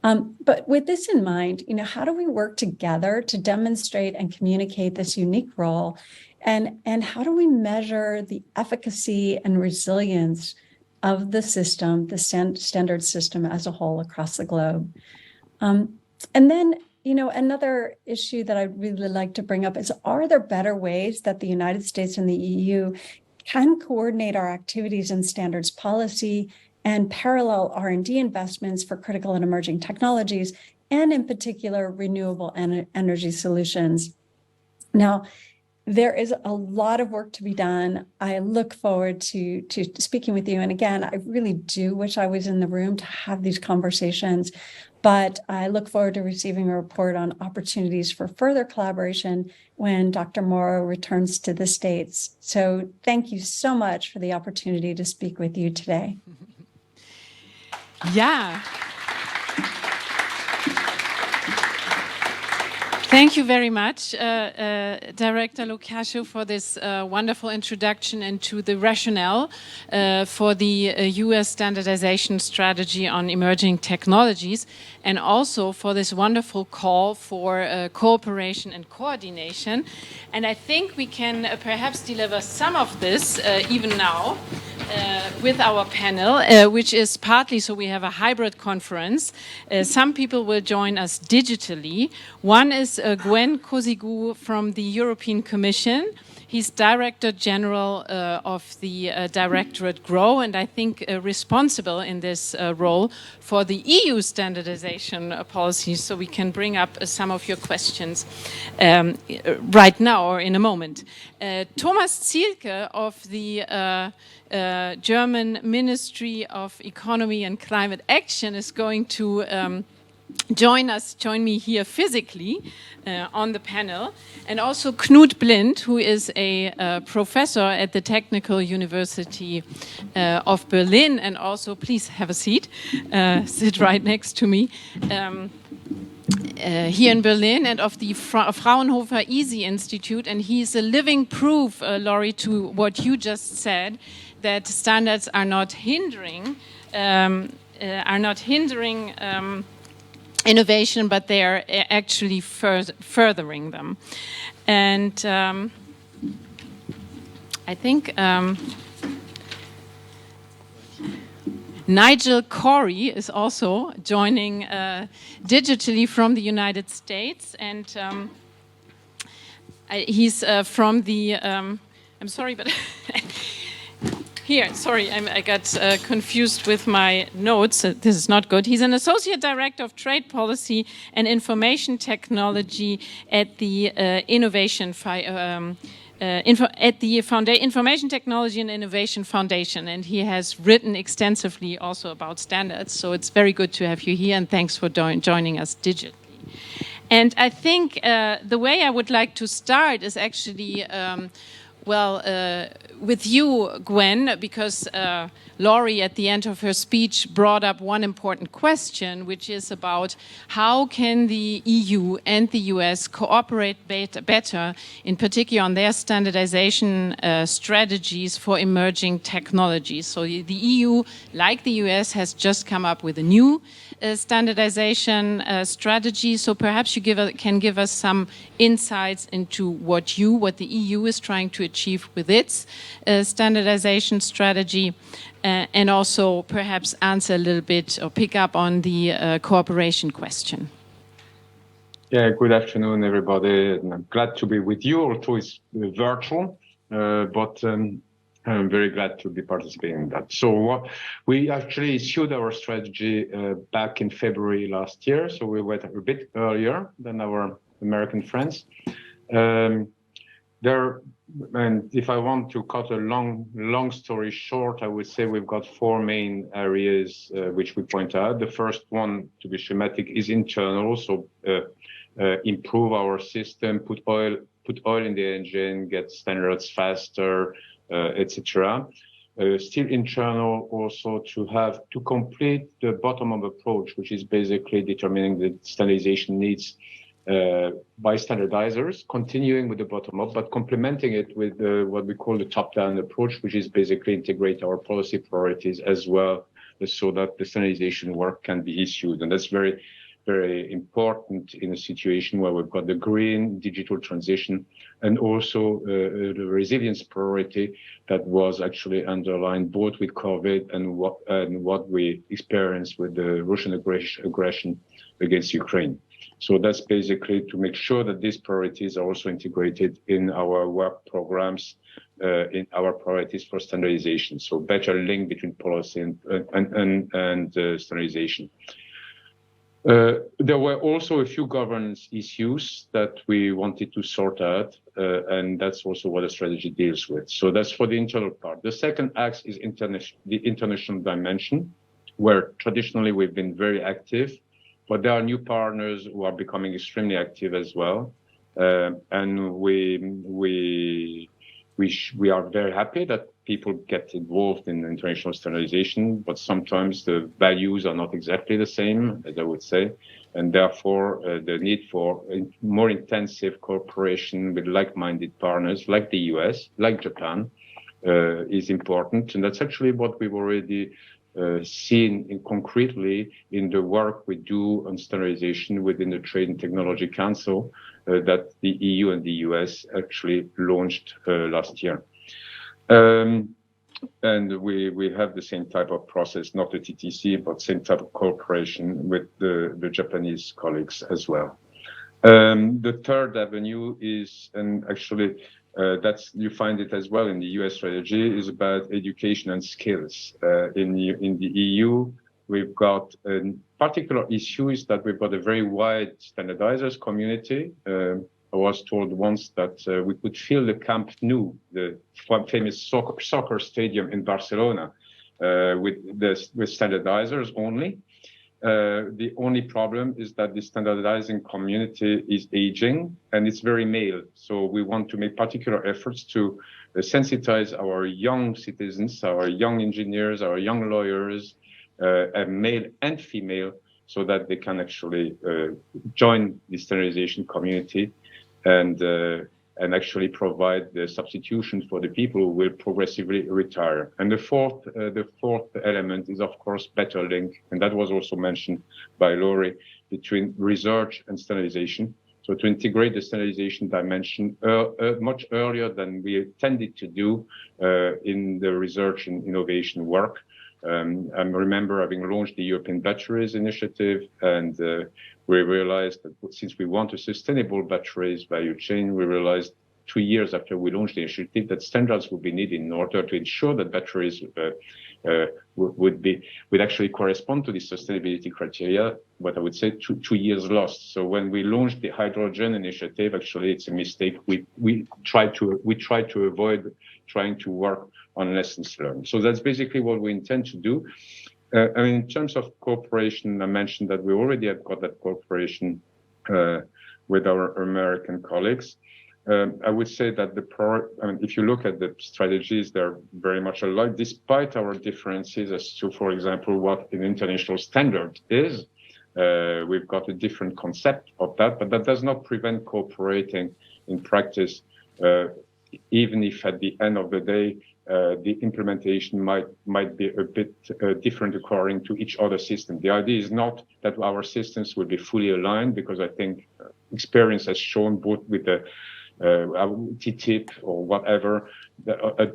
But with this in mind, how do we work together to demonstrate and communicate this unique role? And how do we measure the efficacy and resilience of the system, the standard system as a whole across the globe. And then, another issue that I'd really like to bring up is, are there better ways that the United States and the EU can coordinate our activities in standards policy and parallel R&D investments for critical and emerging technologies, and in particular, renewable energy solutions? Now, there is a lot of work to be done. I look forward to speaking with you. And again, I really do wish I was in the room to have these conversations, but I look forward to receiving a report on opportunities for further collaboration when Dr. Morrow returns to the States. So thank you so much for the opportunity to speak with you today. Yeah. Thank you very much, Director Lukashu, for this wonderful introduction into the rationale for the US standardization strategy on emerging technologies, and also for this wonderful call for cooperation and coordination. And I think we can perhaps deliver some of this even now with our panel, which is partly so we have a hybrid conference. Some people will join us digitally. One is Gwen Kozigu from the European Commission. He's Director General of the Directorate GROW, and I think responsible in this role for the EU standardization policy, so we can bring up some of your questions right now or in a moment. Thomas Zielke of the German Ministry of Economy and Climate Action is going to join me here physically on the panel, and also Knut Blind, who is a professor at the Technical University of Berlin, and also, please have a seat, sit right next to me, here in Berlin, and of the Fraunhofer EASY Institute, and he's a living proof, Laurie, to what you just said, that standards are not hindering innovation, but they are actually furthering them. And I think Nigel Corey is also joining digitally from the United States, and he's from the, I'm sorry, but here, sorry, I got confused with my notes. This is not good. He's an Associate Director of Trade Policy and Information Technology at the Information Technology and Innovation Foundation, and he has written extensively also about standards. So it's very good to have you here, and thanks for joining us digitally. And I think the way I would like to start is actually with you, Gwen, because Laurie, at the end of her speech, brought up one important question, which is about how can the EU and the US cooperate better, in particular on their standardization strategies for emerging technologies. So the EU, like the US, has just come up with a new standardization strategy. So perhaps you can give us some insights into what the EU is trying to achieve with its standardization strategy, and also perhaps answer a little bit or pick up on the cooperation question. Yeah, good afternoon, everybody. I'm glad to be with you, although it's virtual, but I'm very glad to be participating in that. So we actually issued our strategy back in February last year, so we went a bit earlier than our American friends. And if I want to cut a long story short, I would say we've got four main areas which we point out. The first one, to be schematic, is internal, so improve our system, put oil in the engine, get standards faster, etc. Still internal, also to complete the bottom-up approach, which is basically determining the standardization needs by standardizers, continuing with the bottom-up, but complementing it with what we call the top-down approach, which is basically integrate our policy priorities as well, so that the standardization work can be issued. And that's very very important in a situation where we've got the green digital transition and also the resilience priority that was actually underlined both with COVID and what we experienced with the Russian aggression against Ukraine. So that's basically to make sure that these priorities are also integrated in our work programs, in our priorities for standardization. So better link between policy and standardization. There were also a few governance issues that we wanted to sort out, and that's also what the strategy deals with. So that's for the internal part. The second axe is the international dimension, where traditionally we've been very active, but there are new partners who are becoming extremely active as well. And we are very happy that people get involved in international standardization, but sometimes the values are not exactly the same, as I would say, and therefore the need for more intensive cooperation with like-minded partners like the US, like Japan, is important. And that's actually what we've already seen concretely in the work we do on standardization within the Trade and Technology Council that the EU and the US actually launched last year. And we have the same type of process, not the TTC, but same type of cooperation with the Japanese colleagues as well. The third avenue is, and actually you find it as well in the US strategy, is about education and skills. In the EU, we've got particular issues that we've got a very wide standardizers community. I was told once that we could fill the Camp Nou, the famous soccer stadium in Barcelona, with standardizers only. The only problem is that the standardizing community is aging and it's very male. So we want to make particular efforts to sensitize our young citizens, our young engineers, our young lawyers, male and female, so that they can actually join the standardization community and actually provide the substitution for the people who will progressively retire. And the fourth element is, of course, better link, and that was also mentioned by Laurie, between research and standardization. So to integrate the standardization dimension much earlier than we tended to do in the research and innovation work. I remember having launched the European Batteries Initiative, and we realized that since we want a sustainable batteries value chain, we realized 2 years after we launched the initiative that standards would be needed in order to ensure that batteries would actually correspond to the sustainability criteria. But I would say 2 years lost. So when we launched the hydrogen initiative, actually it's a mistake. We try to avoid trying to work on lessons learned. So that's basically what we intend to do. In terms of cooperation, I mentioned that we already have got that cooperation with our American colleagues. I would say that if you look at the strategies, they're very much alike, despite our differences as to, for example, what an international standard is. We've got a different concept of that, but that does not prevent cooperating in practice, even if at the end of the day, the implementation might be a bit different according to each other system. The idea is not that our systems will be fully aligned, because I think experience has shown both with the TTIP or whatever,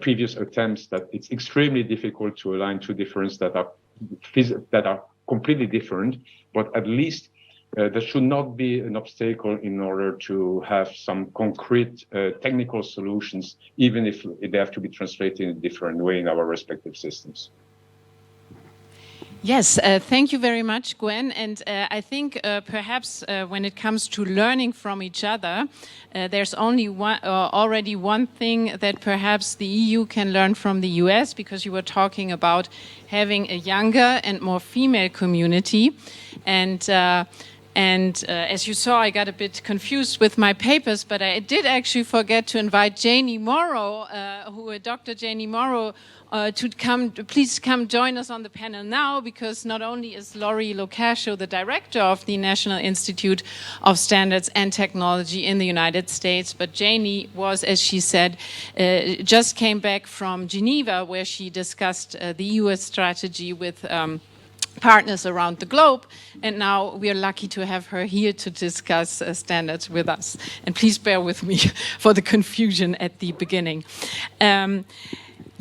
previous attempts, that it's extremely difficult to align two differences that are completely different, but at least there should not be an obstacle in order to have some concrete technical solutions, even if they have to be translated in a different way in our respective systems. Yes, thank you very much, Gwen. And I think perhaps when it comes to learning from each other, there's already one thing that perhaps the EU can learn from the US, because you were talking about having a younger and more female community. And as you saw, I got a bit confused with my papers, but I did actually forget to invite Janie Morrow, Dr. Janie Morrow, to please come join us on the panel now, because not only is Laurie Locascio the director of the National Institute of Standards and Technology in the United States, but Janie was, as she said, just came back from Geneva, where she discussed the US strategy with partners around the globe, and now we are lucky to have her here to discuss standards with us. And please bear with me for the confusion at the beginning.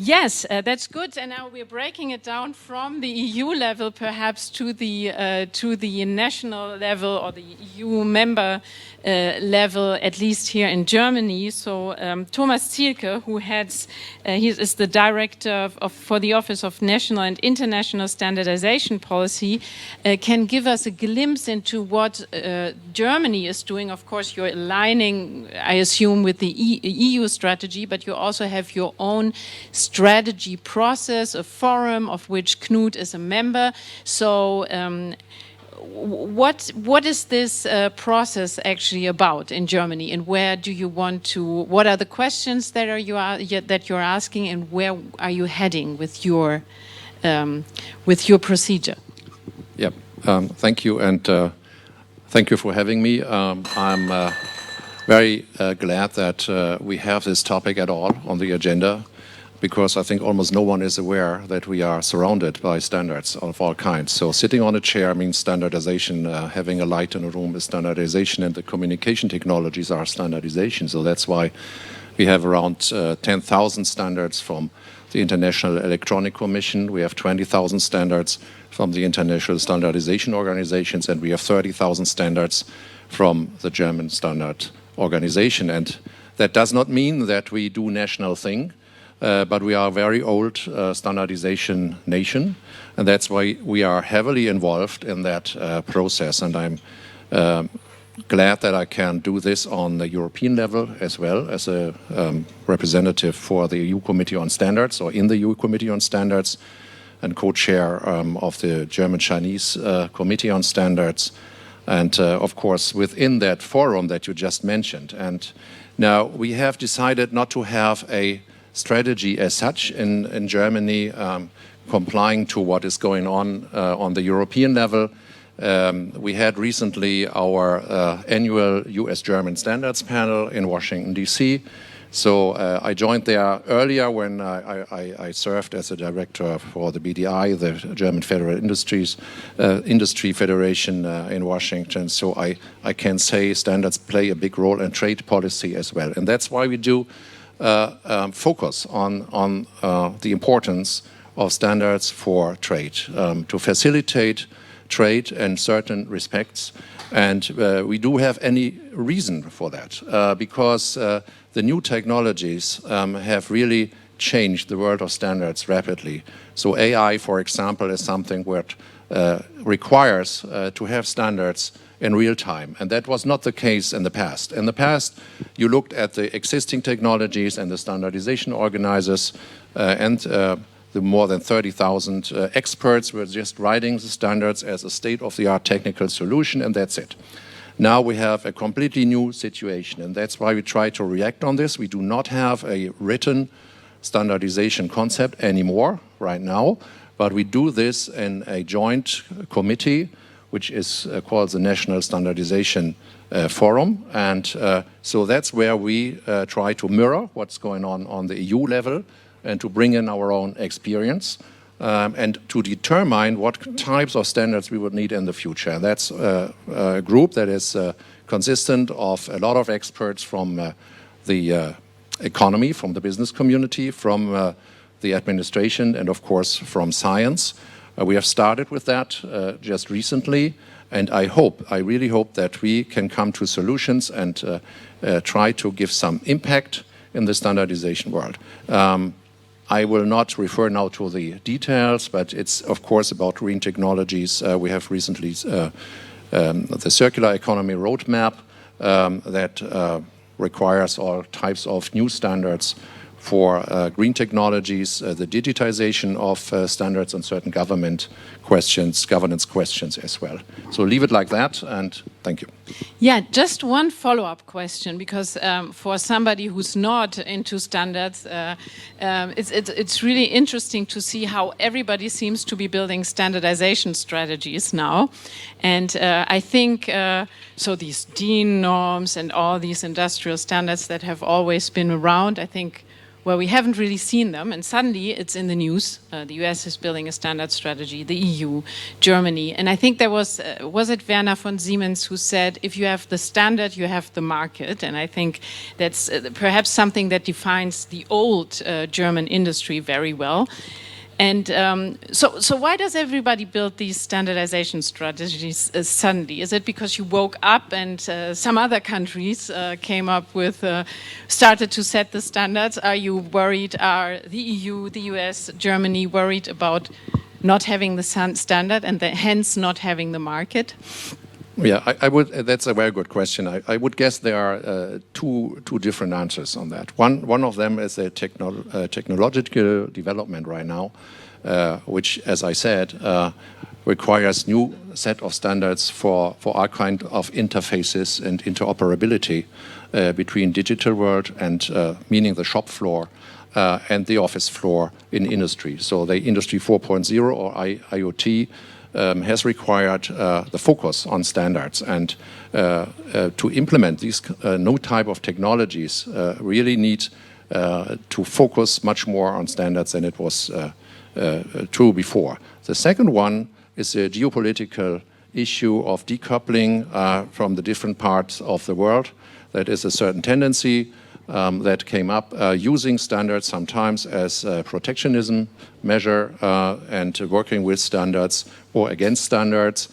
Yes, that's good. And now we're breaking it down from the EU level, perhaps to the national level or the EU member level, at least here in Germany. So Thomas Zielke, who he is the director for the Office of National and International Standardization Policy, can give us a glimpse into what Germany is doing. Of course, you're aligning, I assume, with the EU strategy, but you also have your own strategy process, a forum of which Knut is a member. So what is this process actually about in Germany, and where do you want to? What are the questions that you're asking, and where are you heading with your procedure? Yeah, thank you, and thank you for having me. I'm very glad that we have this topic at all on the agenda, because I think almost no one is aware that we are surrounded by standards of all kinds. So sitting on a chair means standardization, having a light in a room is standardization, and the communication technologies are standardization. So that's why we have around 10,000 standards from the International Electronic Commission. We have 20,000 standards from the International Standardization Organizations, and we have 30,000 standards from the German Standard Organization. And that does not mean that we do national thing. But we are a very old standardization nation, and that's why we are heavily involved in that process. And I'm glad that I can do this on the European level as well, as a representative for the EU Committee on Standards, or in the EU Committee on Standards, and co-chair of the German-Chinese Committee on Standards, and of course within that forum that you just mentioned. And now we have decided not to have a strategy as such in Germany, complying to what is going on the European level. We had recently our annual US-German standards panel in Washington, D.C. So I joined there earlier when I served as a director for the BDI, the German Federal Industry Federation in Washington. So I can say standards play a big role in trade policy as well. And that's why we do focus on the importance of standards for trade, to facilitate trade in certain respects. And we do have any reason for that, because the new technologies have really changed the world of standards rapidly. So AI, for example, is something that requires to have standards in real time, and that was not the case in the past. In the past, you looked at the existing technologies and the standardization organizers, and the more than 30,000 experts were just writing the standards as a state-of-the-art technical solution, and that's it. Now we have a completely new situation, and that's why we try to react on this. We do not have a written standardization concept anymore right now, but we do this in a joint committee which is called the National Standardization Forum. And so that's where we try to mirror what's going on the EU level and to bring in our own experience and to determine what types of standards we would need in the future. And that's a group that is consistent of a lot of experts from the economy, from the business community, from the administration, and of course from science. We have started with that just recently, and I really hope that we can come to solutions and try to give some impact in the standardization world. I will not refer now to the details, but it's of course about green technologies. We have recently the circular economy roadmap that requires all types of new standards for green technologies, the digitization of standards on certain governance questions as well. So leave it like that, and thank you. Yeah, just one follow-up question, because for somebody who's not into standards, it's really interesting to see how everybody seems to be building standardization strategies now. And I think, so these DIN norms and all these industrial standards that have always been around, I think where we haven't really seen them, and suddenly it's in the news. The US is building a standard strategy, the EU, Germany. And I think there was it Werner von Siemens who said, if you have the standard, you have the market. And I think that's perhaps something that defines the old German industry very well. And so why does everybody build these standardization strategies suddenly? Is it because you woke up and some other countries came up with, started to set the standards? Are you worried, are the EU, the US, Germany worried about not having the standard and hence not having the market? Yeah, I would. That's a very good question. I would guess there are two different answers on that. One of them is a technological development right now, which, as I said, requires new set of standards for our kind of interfaces and interoperability between digital world and meaning the shop floor and the office floor in industry. So the Industry 4.0 or IoT. Has required the focus on standards, and to implement these new type of technologies really need to focus much more on standards than it was true before. The second one is a geopolitical issue of decoupling from the different parts of the world. That is a certain tendency that came up using standards sometimes as a protectionism measure and working with standards or against standards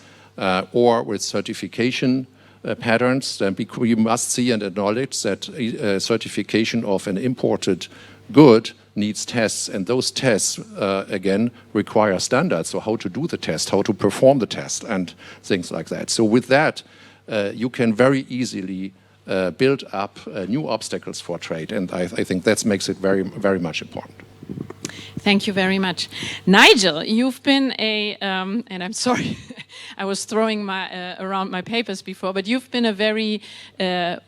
or with certification patterns. Then we must see and acknowledge that certification of an imported good needs tests, and those tests again require standards. So how to do the test, how to perform the test, and things like that. So with that, you can very easily build up new obstacles for trade, and I think that makes it very, very much important. Thank you very much. Nigel, you've been and I'm sorry, I was throwing around my papers before, but you've been a very, an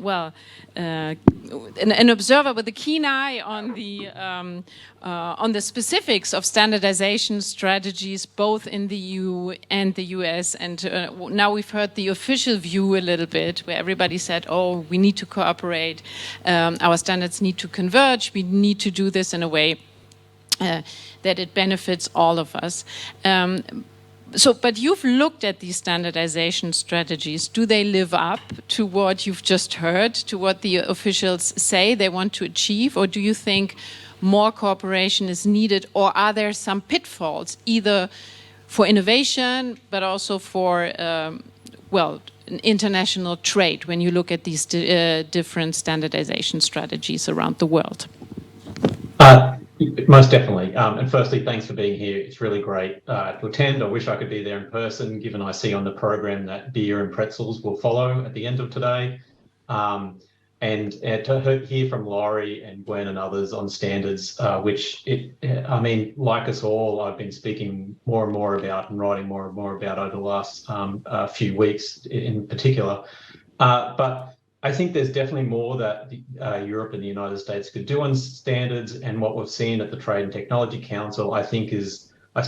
observer with a keen eye on the specifics of standardization strategies, both in the EU and the US. And now we've heard the official view a little bit, where everybody said, oh, we need to cooperate, our standards need to converge, we need to do this in a way that it benefits all of us. But you've looked at these standardization strategies. Do they live up to what you've just heard, to what the officials say they want to achieve? Or do you think more cooperation is needed? Or are there some pitfalls, either for innovation, but also for, international trade, when you look at these different standardization strategies around the world? Most definitely. And firstly, thanks for being here. It's really great to attend. I wish I could be there in person, given I see on the program that beer and pretzels will follow at the end of today. And to hear from Laurie and Gwen and others on standards, like us all, I've been speaking more and more about and writing more and more about over the last few weeks in particular. But I think there's definitely more that Europe and the United States could do on standards, and what we've seen at the Trade and Technology Council, I think is, I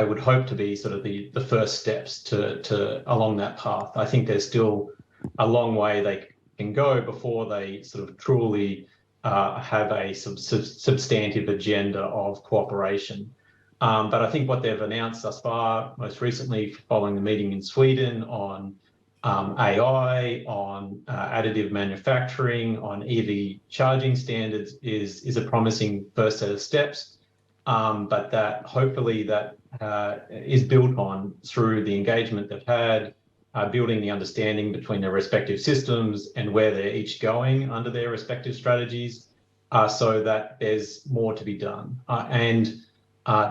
would hope to be sort of the first steps to along that path. I think there's still a long way they can go before they sort of truly have a substantive agenda of cooperation. But I think what they've announced thus far, most recently following the meeting in Sweden on AI, on additive manufacturing, on EV charging standards is a promising first set of steps, but that hopefully that is built on through the engagement they've had, building the understanding between their respective systems and where they're each going under their respective strategies, so that there's more to be done. And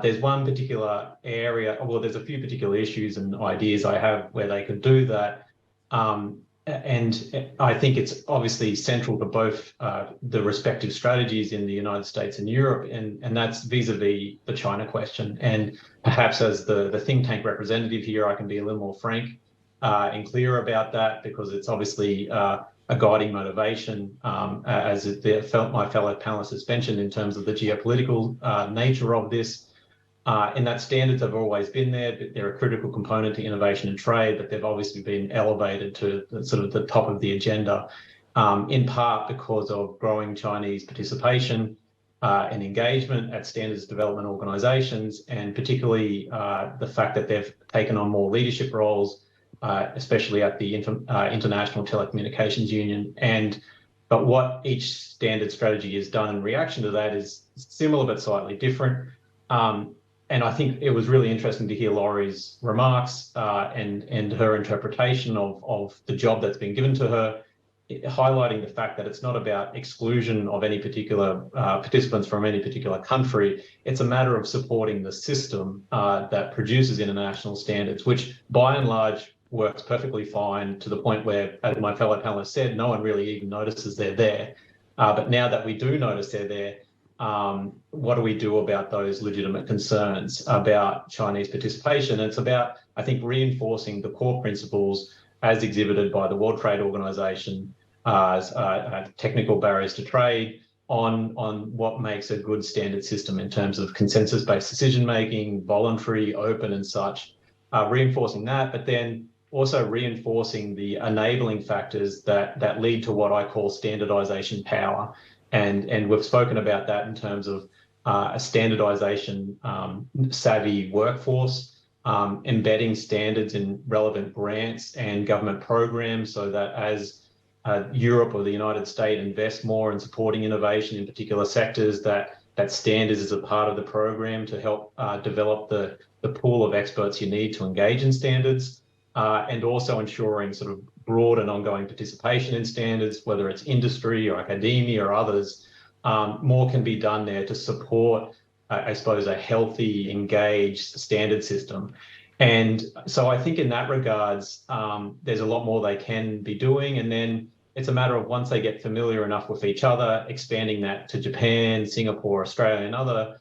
there's one particular area, well, there's a few particular issues and ideas I have where they could do that. And I think it's obviously central to both the respective strategies in the United States and Europe, and that's vis-a-vis the China question. And perhaps as the think tank representative here, I can be a little more frank and clear about that, because it's obviously a guiding motivation, as my fellow panelists has mentioned, in terms of the geopolitical nature of this. And that standards have always been there, but they're a critical component to innovation and trade, but they've obviously been elevated to the top of the agenda, in part because of growing Chinese participation and engagement at standards development organisations, and particularly the fact that they've taken on more leadership roles, especially at the International Telecommunications Union. But what each standard strategy has done in reaction to that is similar but slightly different. And I think it was really interesting to hear Laurie's remarks and her interpretation of the job that's been given to her, highlighting the fact that it's not about exclusion of any particular participants from any particular country. It's a matter of supporting the system that produces international standards, which by and large works perfectly fine, to the point where, as my fellow panelists said, no one really even notices they're there. But now that we do notice they're there, what do we do about those legitimate concerns about Chinese participation? And it's about, I think, reinforcing the core principles as exhibited by the World Trade Organization, technical barriers to trade, on what makes a good standard system in terms of consensus-based decision-making, voluntary, open and such, reinforcing that, but then also reinforcing the enabling factors that lead to what I call standardization power. And we've spoken about that in terms of a standardization savvy workforce, embedding standards in relevant grants and government programs, so that as Europe or the United States invest more in supporting innovation in particular sectors, that standards is a part of the program to help develop the pool of experts you need to engage in standards, and also ensuring sort of broad and ongoing participation in standards, whether it's industry or academia or others. More can be done there to support, I suppose, a healthy, engaged standard system. And so I think in that regards, there's a lot more they can be doing. And then it's a matter of, once they get familiar enough with each other, expanding that to Japan, Singapore, Australia, and other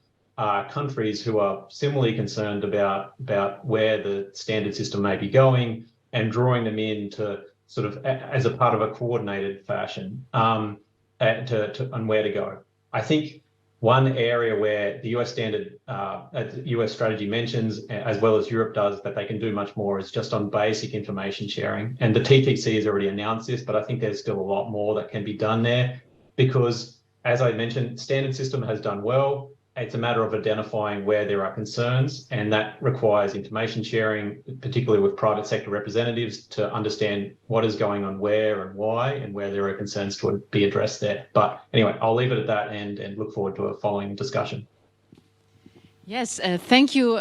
countries who are similarly concerned about where the standard system may be going, and drawing them in to sort of as a part of a coordinated fashion on where to go. I think one area where the US standard, US strategy mentions, as well as Europe does, that they can do much more is just on basic information sharing. And the TTC has already announced this, but I think there's still a lot more that can be done there, because, as I mentioned, standard system has done well. It's a matter of identifying where there are concerns, and that requires information sharing, particularly with private sector representatives, to understand what is going on where and why, and where there are concerns to be addressed there. But anyway, I'll leave it at that and look forward to a following discussion. Yes, thank you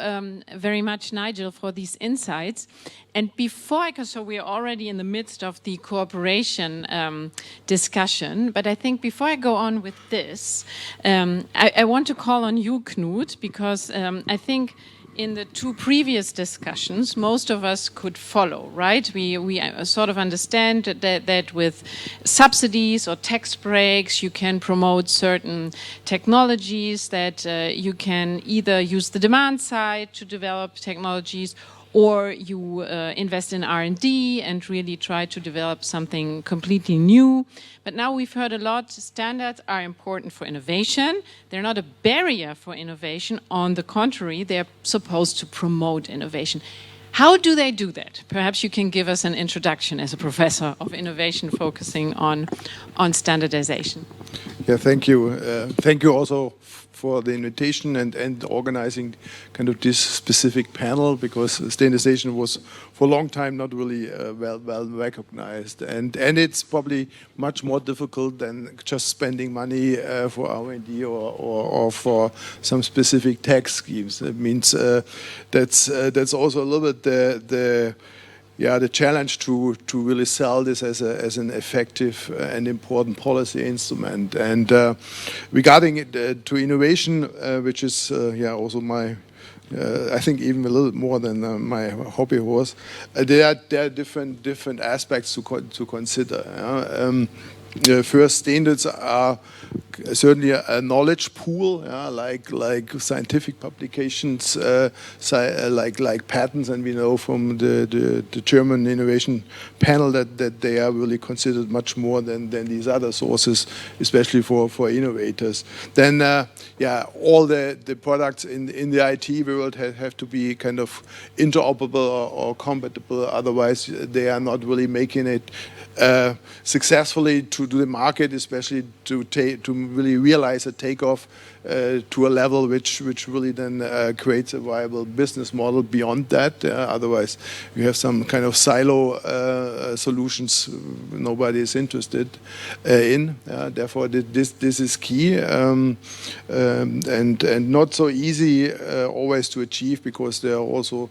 very much, Nigel, for these insights. And before I go, so we're already in the midst of the cooperation discussion, but I think before I go on with this, I want to call on you, Knut, because I think in the two previous discussions, most of us could follow, right? We sort of understand that with subsidies or tax breaks, you can promote certain technologies, that you can either use the demand side to develop technologies, or you invest in R&D and really try to develop something completely new. But now we've heard a lot, standards are important for innovation. They're not a barrier for innovation. On the contrary, they're supposed to promote innovation. How do they do that? Perhaps you can give us an introduction as a professor of innovation focusing on standardization. Yeah, thank you. Thank you also for the invitation and organizing kind of this specific panel, because standardization was for a long time not really well recognized, and it's probably much more difficult than just spending money for R&D or for some specific tax schemes. That means that's also a little bit the challenge to really sell this as an effective and important policy instrument. And regarding it to innovation, which is also my I think even a little bit more than my hobby was, there are different aspects to consider. First, standards are certainly a knowledge pool, like scientific publications, like patents, and we know from the German innovation panel that they are really considered much more than these other sources, especially for innovators. Then, all the products in the IT world have to be kind of interoperable or compatible. Otherwise, they are not really making it successfully to to the market, especially to really realize a takeoff to a level which really then creates a viable business model beyond that. Otherwise, you have some kind of silo solutions nobody is interested in. Therefore, this is key and not so easy always to achieve, because there are also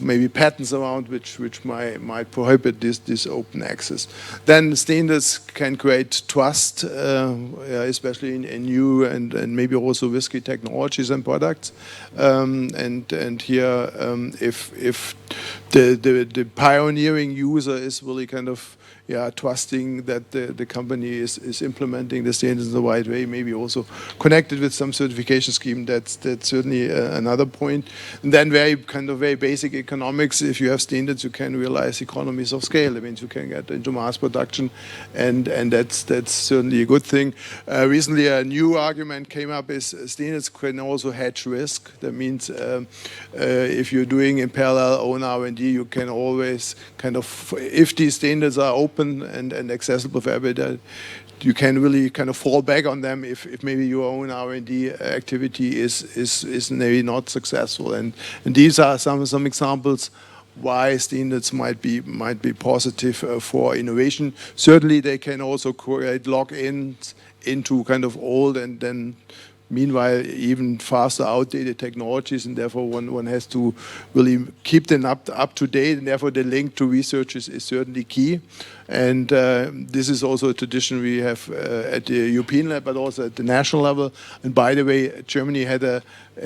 maybe patents around which might prohibit this open access. Then standards can create trust, especially in new and maybe also risky technologies and products. And here, if the pioneering user is really kind of trusting that the company is implementing the standards in the right way, maybe also connected with some certification scheme. That's certainly another point. And then very basic economics. If you have standards, you can realize economies of scale. That means you can get into mass production, and that's certainly a good thing. Recently, a new argument came up: is standards can also hedge risk. That means if you're doing in parallel own R&D, you can always if these standards are open and accessible for everybody, you can really kind of fall back on them if maybe your own R&D activity is maybe not successful. And these are some examples why standards might be positive for innovation. Certainly, they can also create lock-ins into kind of old and then meanwhile even faster outdated technologies, and therefore one has to really keep them up to date, and therefore the link to research is certainly key. And this is also a tradition we have at the European level, but also at the national level. And by the way, Germany had at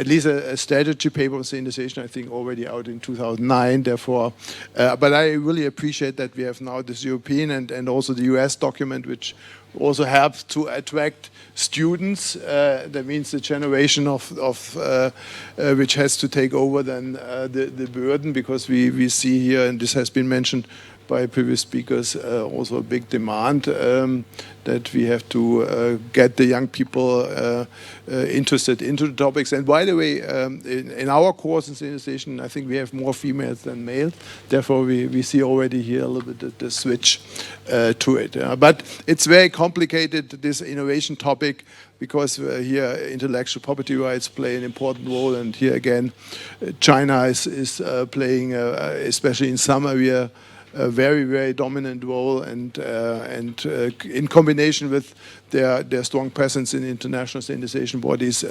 least a strategy paper on standardization, I think, already out in 2009. Therefore, but I really appreciate that we have now this European and also the US document, which also helps to attract students. That means the generation of which has to take over then the burden, because we see here, and this has been mentioned by previous speakers, also a big demand that we have to get the young people interested into the topics. And by the way, in our course in standardization, I think we have more females than males. Therefore, we see already here a little bit the switch to it. But it's very complicated, this innovation topic, because here intellectual property rights play an important role. And here again, China is playing, especially in some area, a very, very dominant role, and in combination with their strong presence in international standardization bodies,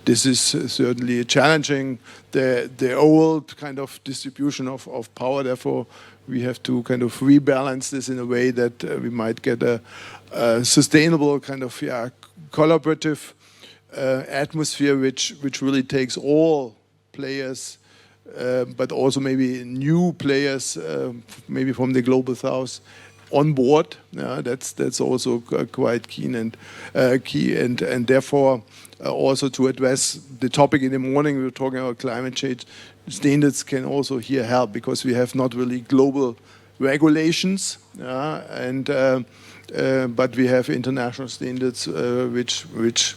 this is certainly challenging the old kind of distribution of power. Therefore, we have to kind of rebalance this in a way that we might get a sustainable kind of collaborative atmosphere, which really takes all players, but also maybe new players, maybe from the global south, on board. That's also quite key, and therefore also to address the topic in the morning. We were talking about climate change. Standards can also here help, because we have not really global regulations, but we have international standards which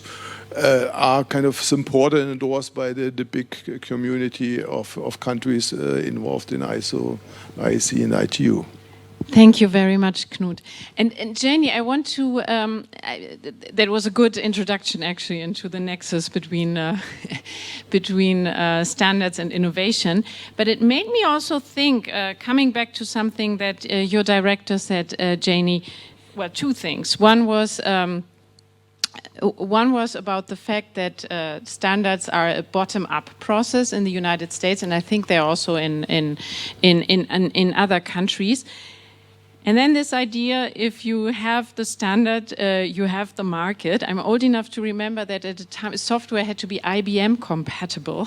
are kind of supported and endorsed by the big community of countries involved in ISO, IEC, and ITU. Thank you very much, Knut. And Jenny, I want to, that was a good introduction actually into the nexus between standards and innovation, but it made me also think, coming back to something that your director said, Jenny, well, two things. One was about the fact that standards are a bottom-up process in the United States, and I think they're also in other countries. And then this idea, if you have the standard, you have the market. I'm old enough to remember that at the time, software had to be IBM compatible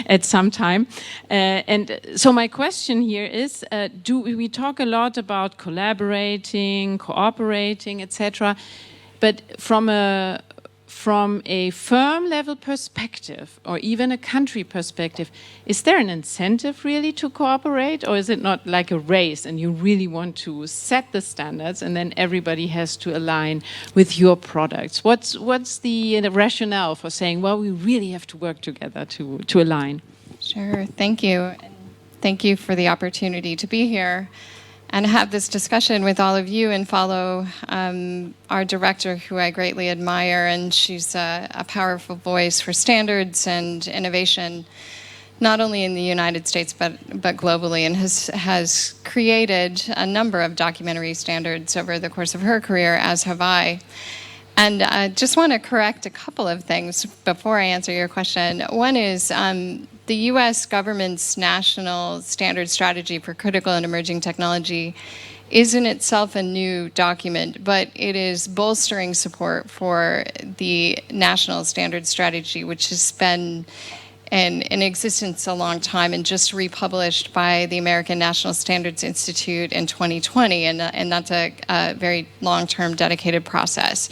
at some time. And so my question here is, we talk a lot about collaborating, cooperating, etc., but from a firm level perspective, or even a country perspective, is there an incentive really to cooperate, or is it not like a race and you really want to set the standards and then everybody has to align with your products? What's the rationale for saying, well, we really have to work together to align? Sure, thank you. Thank you for the opportunity to be here. and have this discussion with all of you and follow our director, who I greatly admire, and she's a powerful voice for standards and innovation, not only in the United States but globally, and has created a number of documentary standards over the course of her career, as have I. And I just want to correct a couple of things before I answer your question. One is the U.S. government's national standard strategy for critical and emerging technology is in itself a new document, but it is bolstering support for the national standard strategy, which has been in existence a long time and just republished by the American National Standards Institute in 2020, and that's a very long-term dedicated process.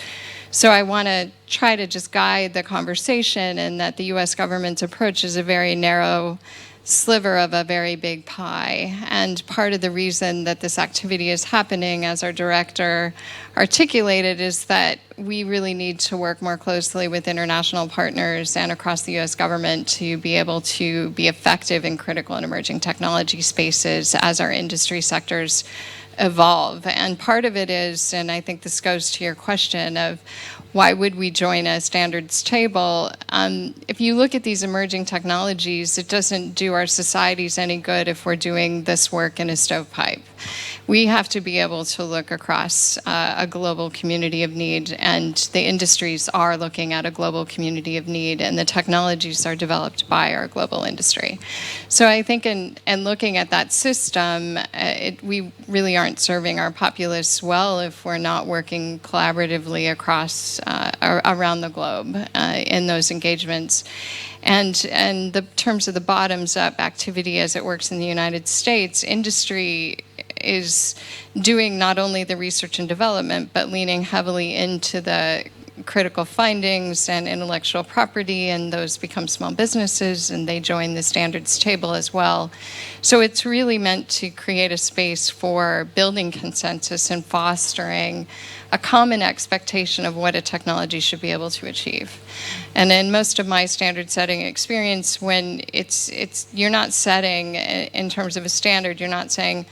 So I want to try to just guide the conversation, and that the U.S. government's approach is a very narrow sliver of a very big pie. And part of the reason that this activity is happening, as our director articulated, is that we really need to work more closely with international partners and across the U.S. government to be able to be effective in critical and emerging technology spaces as our industry sectors evolve. And part of it is, and I think this goes to your question of why would we join a standards table? If you look at these emerging technologies, it doesn't do our societies any good if we're doing this work in a stovepipe. We have to be able to look across a global community of need, and the industries are looking at a global community of need, and the technologies are developed by our global industry. So I think in looking at that system, we really aren't serving our populace well if we're not working collaboratively across around the globe in those engagements. And in the terms of the bottoms-up activity as it works in the United States, industry is doing not only the research and development, but leaning heavily into the critical findings and intellectual property, and those become small businesses, and they join the standards table as well. So it's really meant to create a space for building consensus and fostering a common expectation of what a technology should be able to achieve. And in most of my standard setting experience, when you're not setting, in terms of a standard, you're not saying,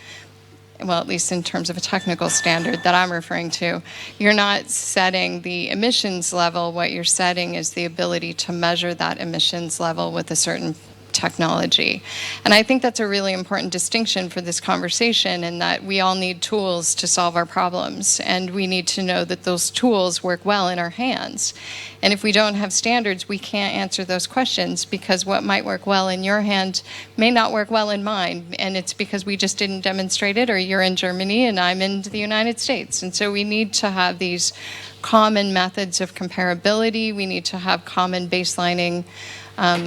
well, at least in terms of a technical standard that I'm referring to, you're not setting the emissions level. What you're setting is the ability to measure that emissions level with a certain technology. And I think that's a really important distinction for this conversation, in that we all need tools to solve our problems, and we need to know that those tools work well in our hands. And if we don't have standards, we can't answer those questions, because what might work well in your hand may not work well in mine, and it's because we just didn't demonstrate it, or you're in Germany and I'm in the United States. And so we need to have these common methods of comparability. We need to have common baselining,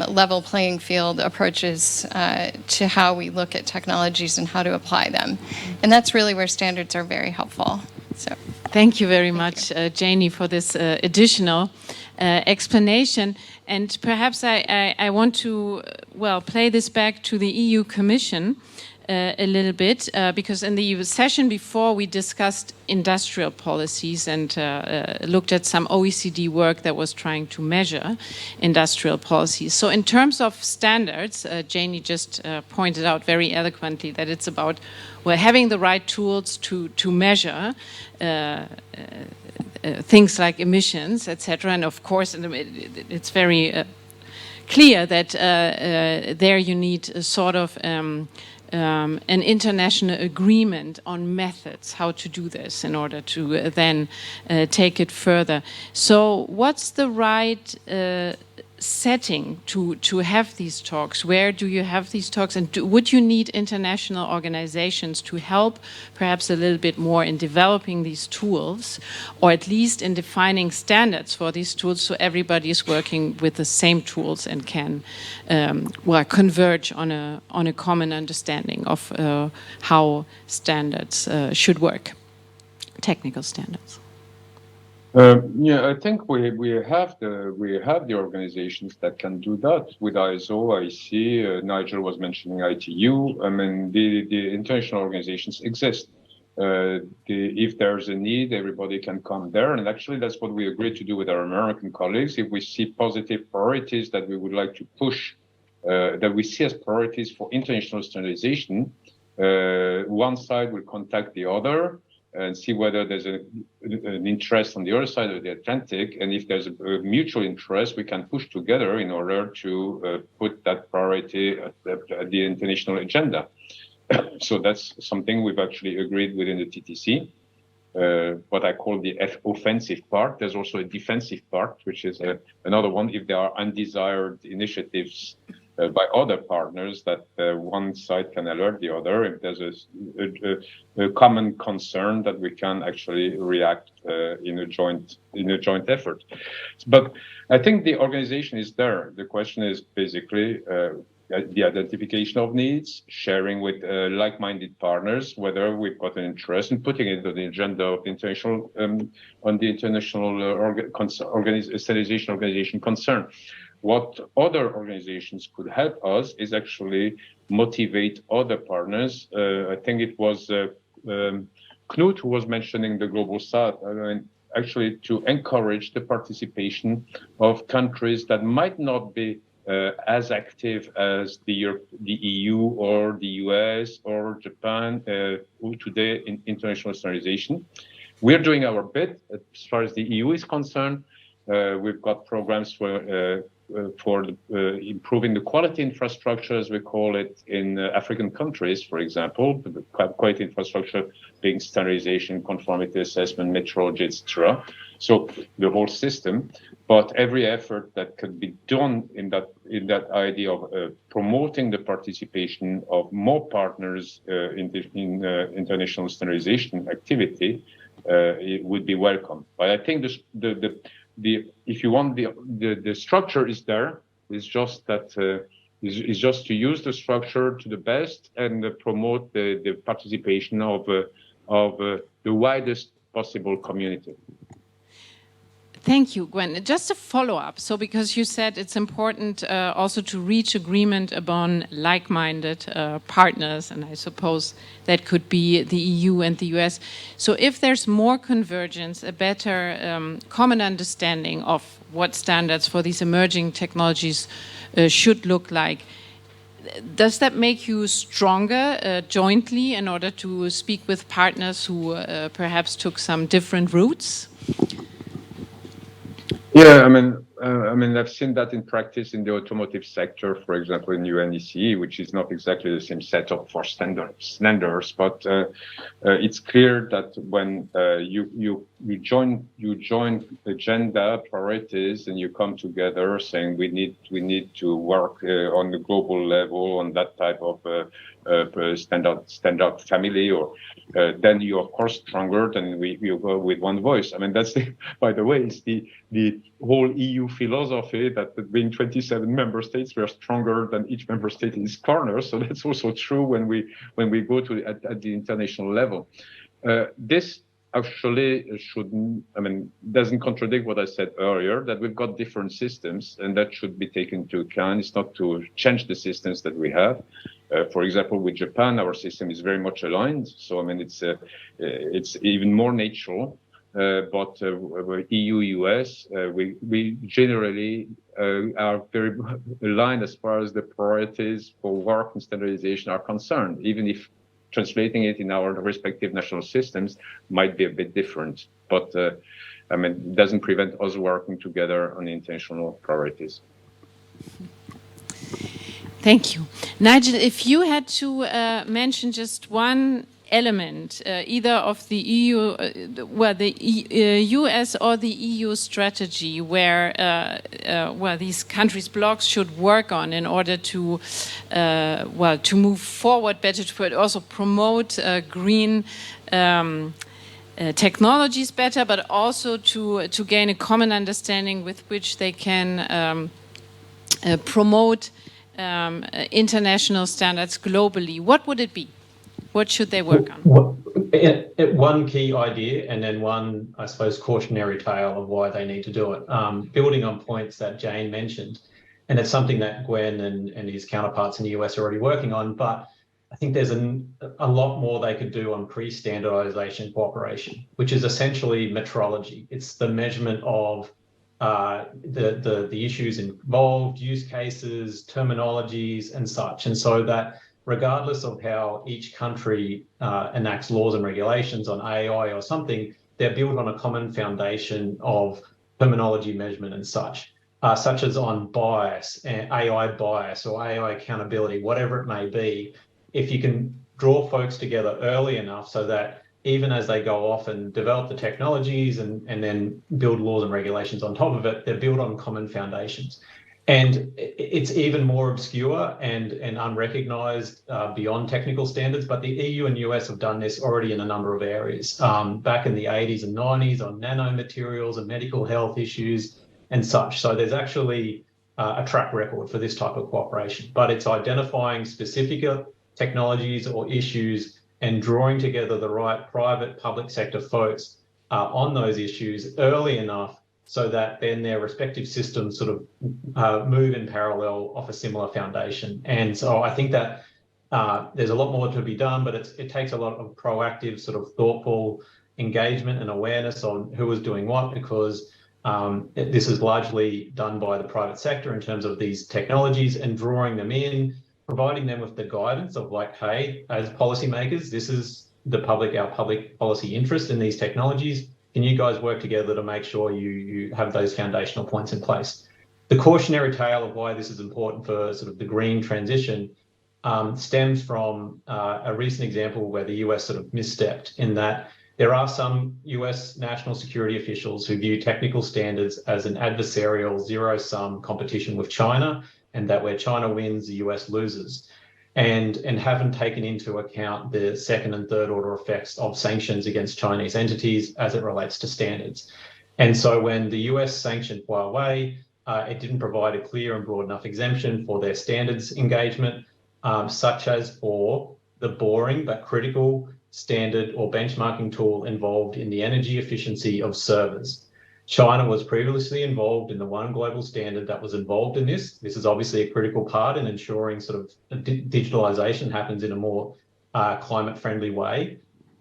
level playing field approaches to how we look at technologies and how to apply them. And that's really where standards are very helpful. So, thank you very much, Janie, for this additional explanation. And perhaps I want to, play this back to the EU Commission a little bit, because in the session before we discussed industrial policies and looked at some OECD work that was trying to measure industrial policies. So in terms of standards, Janie just pointed out very eloquently that it's about having the right tools to measure things like emissions, etc. And of course, it's very clear that there you need a sort of an international agreement on methods, how to do this in order to then take it further. So what's the right setting to have these talks? Where do you have these talks? And would you need international organizations to help perhaps a little bit more in developing these tools, or at least in defining standards for these tools, so everybody is working with the same tools and can converge on a common understanding of how standards should work, technical standards? I think we have the organizations that can do that with ISO, IC. Nigel was mentioning ITU. I mean, the international organizations exist. If there's a need, everybody can come there. And actually, that's what we agreed to do with our American colleagues. If we see positive priorities that we would like to push, that we see as priorities for international standardization, One side will contact the other and see whether there's an interest on the other side of the Atlantic. And if there's a mutual interest, we can push together in order to put that priority at the international agenda. So that's something we've actually agreed within the TTC. What I call the offensive part. There's also a defensive part, which is another one. If there are undesired initiatives by other partners, that one side can alert the other. If there's a common concern, that we can actually react in a joint effort. But I think the organization is there. The question is basically the identification of needs, sharing with like-minded partners, whether we've got an interest in putting it on the agenda of the international standardization organization concern. What other organizations could help us is actually motivate other partners. I think it was Knut who was mentioning the Global South. I mean, actually to encourage the participation of countries that might not be as active as the EU or the US or Japan today in international standardization. We're doing our bit as far as the EU is concerned. We've got programs for improving the quality infrastructure, as we call it, in African countries, for example, the quality infrastructure being standardization, conformity assessment, metrology, etc. So the whole system. But every effort that could be done in that idea of promoting the participation of more partners in international standardization activity, it would be welcome. But I think if you want, the structure is there. It's just that is just to use the structure to the best and promote the participation of the widest possible community. Thank you, Gwen. Just a follow-up. So because you said it's important also to reach agreement upon like-minded partners, and I suppose that could be the EU and the US. So if there's more convergence, a better common understanding of what standards for these emerging technologies should look like, does that make you stronger jointly in order to speak with partners who perhaps took some different routes? Yeah, I mean, I've seen that in practice in the automotive sector, for example, in UNECE, which is not exactly the same setup for standards, but it's clear that when you join agenda priorities and you come together saying we need to work on the global level on that type of standard family, or then you're of course stronger than you go with one voice. I mean, that's by the way, it's the whole EU philosophy that being 27 member states, we are stronger than each member state in its corner. So that's also true when we go to at the international level. This actually doesn't contradict what I said earlier, that we've got different systems and that should be taken into account. It's not to change the systems that we have. For example, with Japan, our system is very much aligned. So, I mean, it's even more natural. But EU, US, we generally are very aligned as far as the priorities for work and standardization are concerned, even if translating it in our respective national systems might be a bit different. But I mean, it doesn't prevent us working together on international priorities. Thank you. Nigel, if you had to mention just one element, either of the EU, the US or the EU strategy, where these countries' blocs should work on in order to to move forward better, to also promote green technologies better, but also to gain a common understanding with which they can promote international standards globally. What would it be? What should they work on? One key idea, and then one, I suppose, cautionary tale of why they need to do it. Building on points that Jane mentioned, and it's something that Gwen and his counterparts in the US are already working on, but I think there's a lot more they could do on pre-standardization cooperation, which is essentially metrology. It's the measurement of the issues involved, use cases, terminologies, and such. And so that regardless of how each country enacts laws and regulations on AI or something, they're built on a common foundation of terminology measurement and such as on bias, AI bias or AI accountability, whatever it may be. If you can draw folks together early enough so that even as they go off and develop the technologies and then build laws and regulations on top of it, they're built on common foundations. And it's even more obscure and unrecognized beyond technical standards, but the EU and US have done this already in a number of areas. Back in the 80s and 90s on nanomaterials and medical health issues and such. So there's actually a track record for this type of cooperation, but it's identifying specific technologies or issues and drawing together the right private public sector folks on those issues early enough so that then their respective systems sort of move in parallel off a similar foundation. And so I think that there's a lot more to be done, but it takes a lot of proactive sort of thoughtful engagement and awareness on who is doing what, because this is largely done by the private sector in terms of these technologies and drawing them in, providing them with the guidance of like, hey, as policymakers, this is our public policy interest in these technologies. Can you guys work together to make sure you have those foundational points in place? The cautionary tale of why this is important for sort of the green transition stems from a recent example where the US sort of misstepped in that there are some US national security officials who view technical standards as an adversarial zero-sum competition with China, and that where China wins, the US loses, and haven't taken into account the second and third order effects of sanctions against Chinese entities as it relates to standards. And so when the US sanctioned Huawei, it didn't provide a clear and broad enough exemption for their standards engagement, such as for the boring but critical standard or benchmarking tool involved in the energy efficiency of servers. China was previously involved in the one global standard that was involved in this. This is obviously a critical part in ensuring sort of digitalization happens in a more climate-friendly way.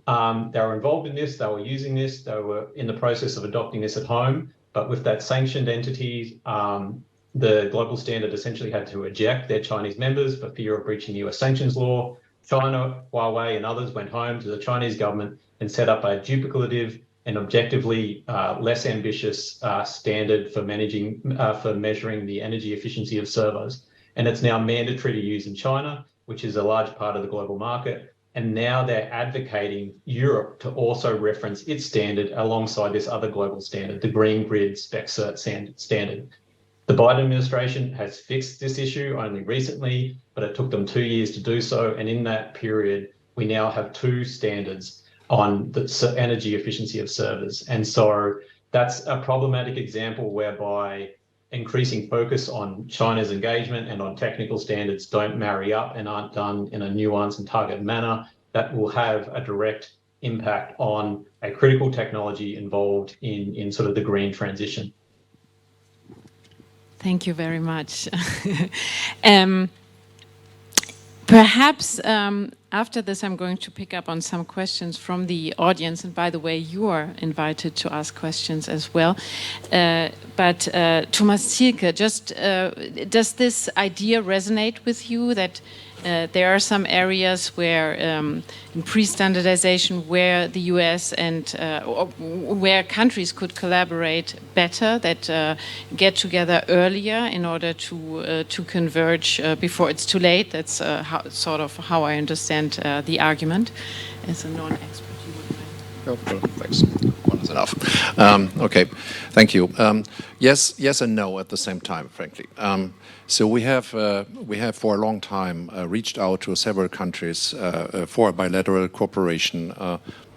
They were involved in this, they were using this, they were in the process of adopting this at home, but with that sanctioned entity, the global standard essentially had to eject their Chinese members for fear of breaching US sanctions law. China, Huawei, and others went home to the Chinese government and set up a duplicative and objectively less ambitious standard for measuring the energy efficiency of servers. And it's now mandatory to use in China, which is a large part of the global market. And now they're advocating Europe to also reference its standard alongside this other global standard, the Green Grid Spec Cert standard. The Biden administration has fixed this issue only recently, but it took them 2 years to do so. And in that period, we now have two standards on the energy efficiency of servers. And so that's a problematic example whereby increasing focus on China's engagement and on technical standards don't marry up and aren't done in a nuanced and targeted manner that will have a direct impact on a critical technology involved in sort of the green transition. Thank you very much. Perhaps after this, I'm going to pick up on some questions from the audience. And by the way, you are invited to ask questions as well. But Thomas Zielke, just does this idea resonate with you that there are some areas where in pre-standardization where the US and where countries could collaborate better, that get together earlier in order to converge before it's too late? That's sort of how I understand the argument as a non-expert. Thanks. One is enough. Okay, thank you. Yes and no at the same time, frankly. So we have for a long time reached out to several countries for bilateral cooperation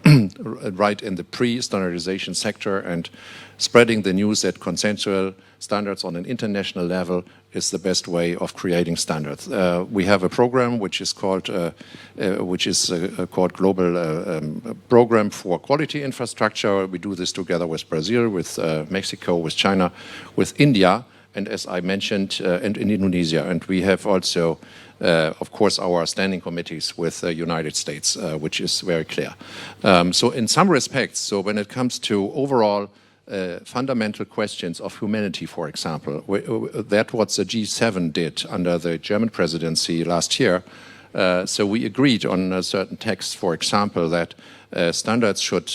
right in the pre-standardization sector and spreading the news that consensual standards on an international level is the best way of creating standards. We have a program which is called Global Program for Quality Infrastructure. We do this together with Brazil, with Mexico, with China, with India, and as I mentioned, and in Indonesia. And we have also, of course, our standing committees with the United States, which is very clear. So in some respects, so when it comes to overall fundamental questions of humanity, for example, that what the G7 did under the German presidency last year, So we agreed on a certain text, for example, that standards should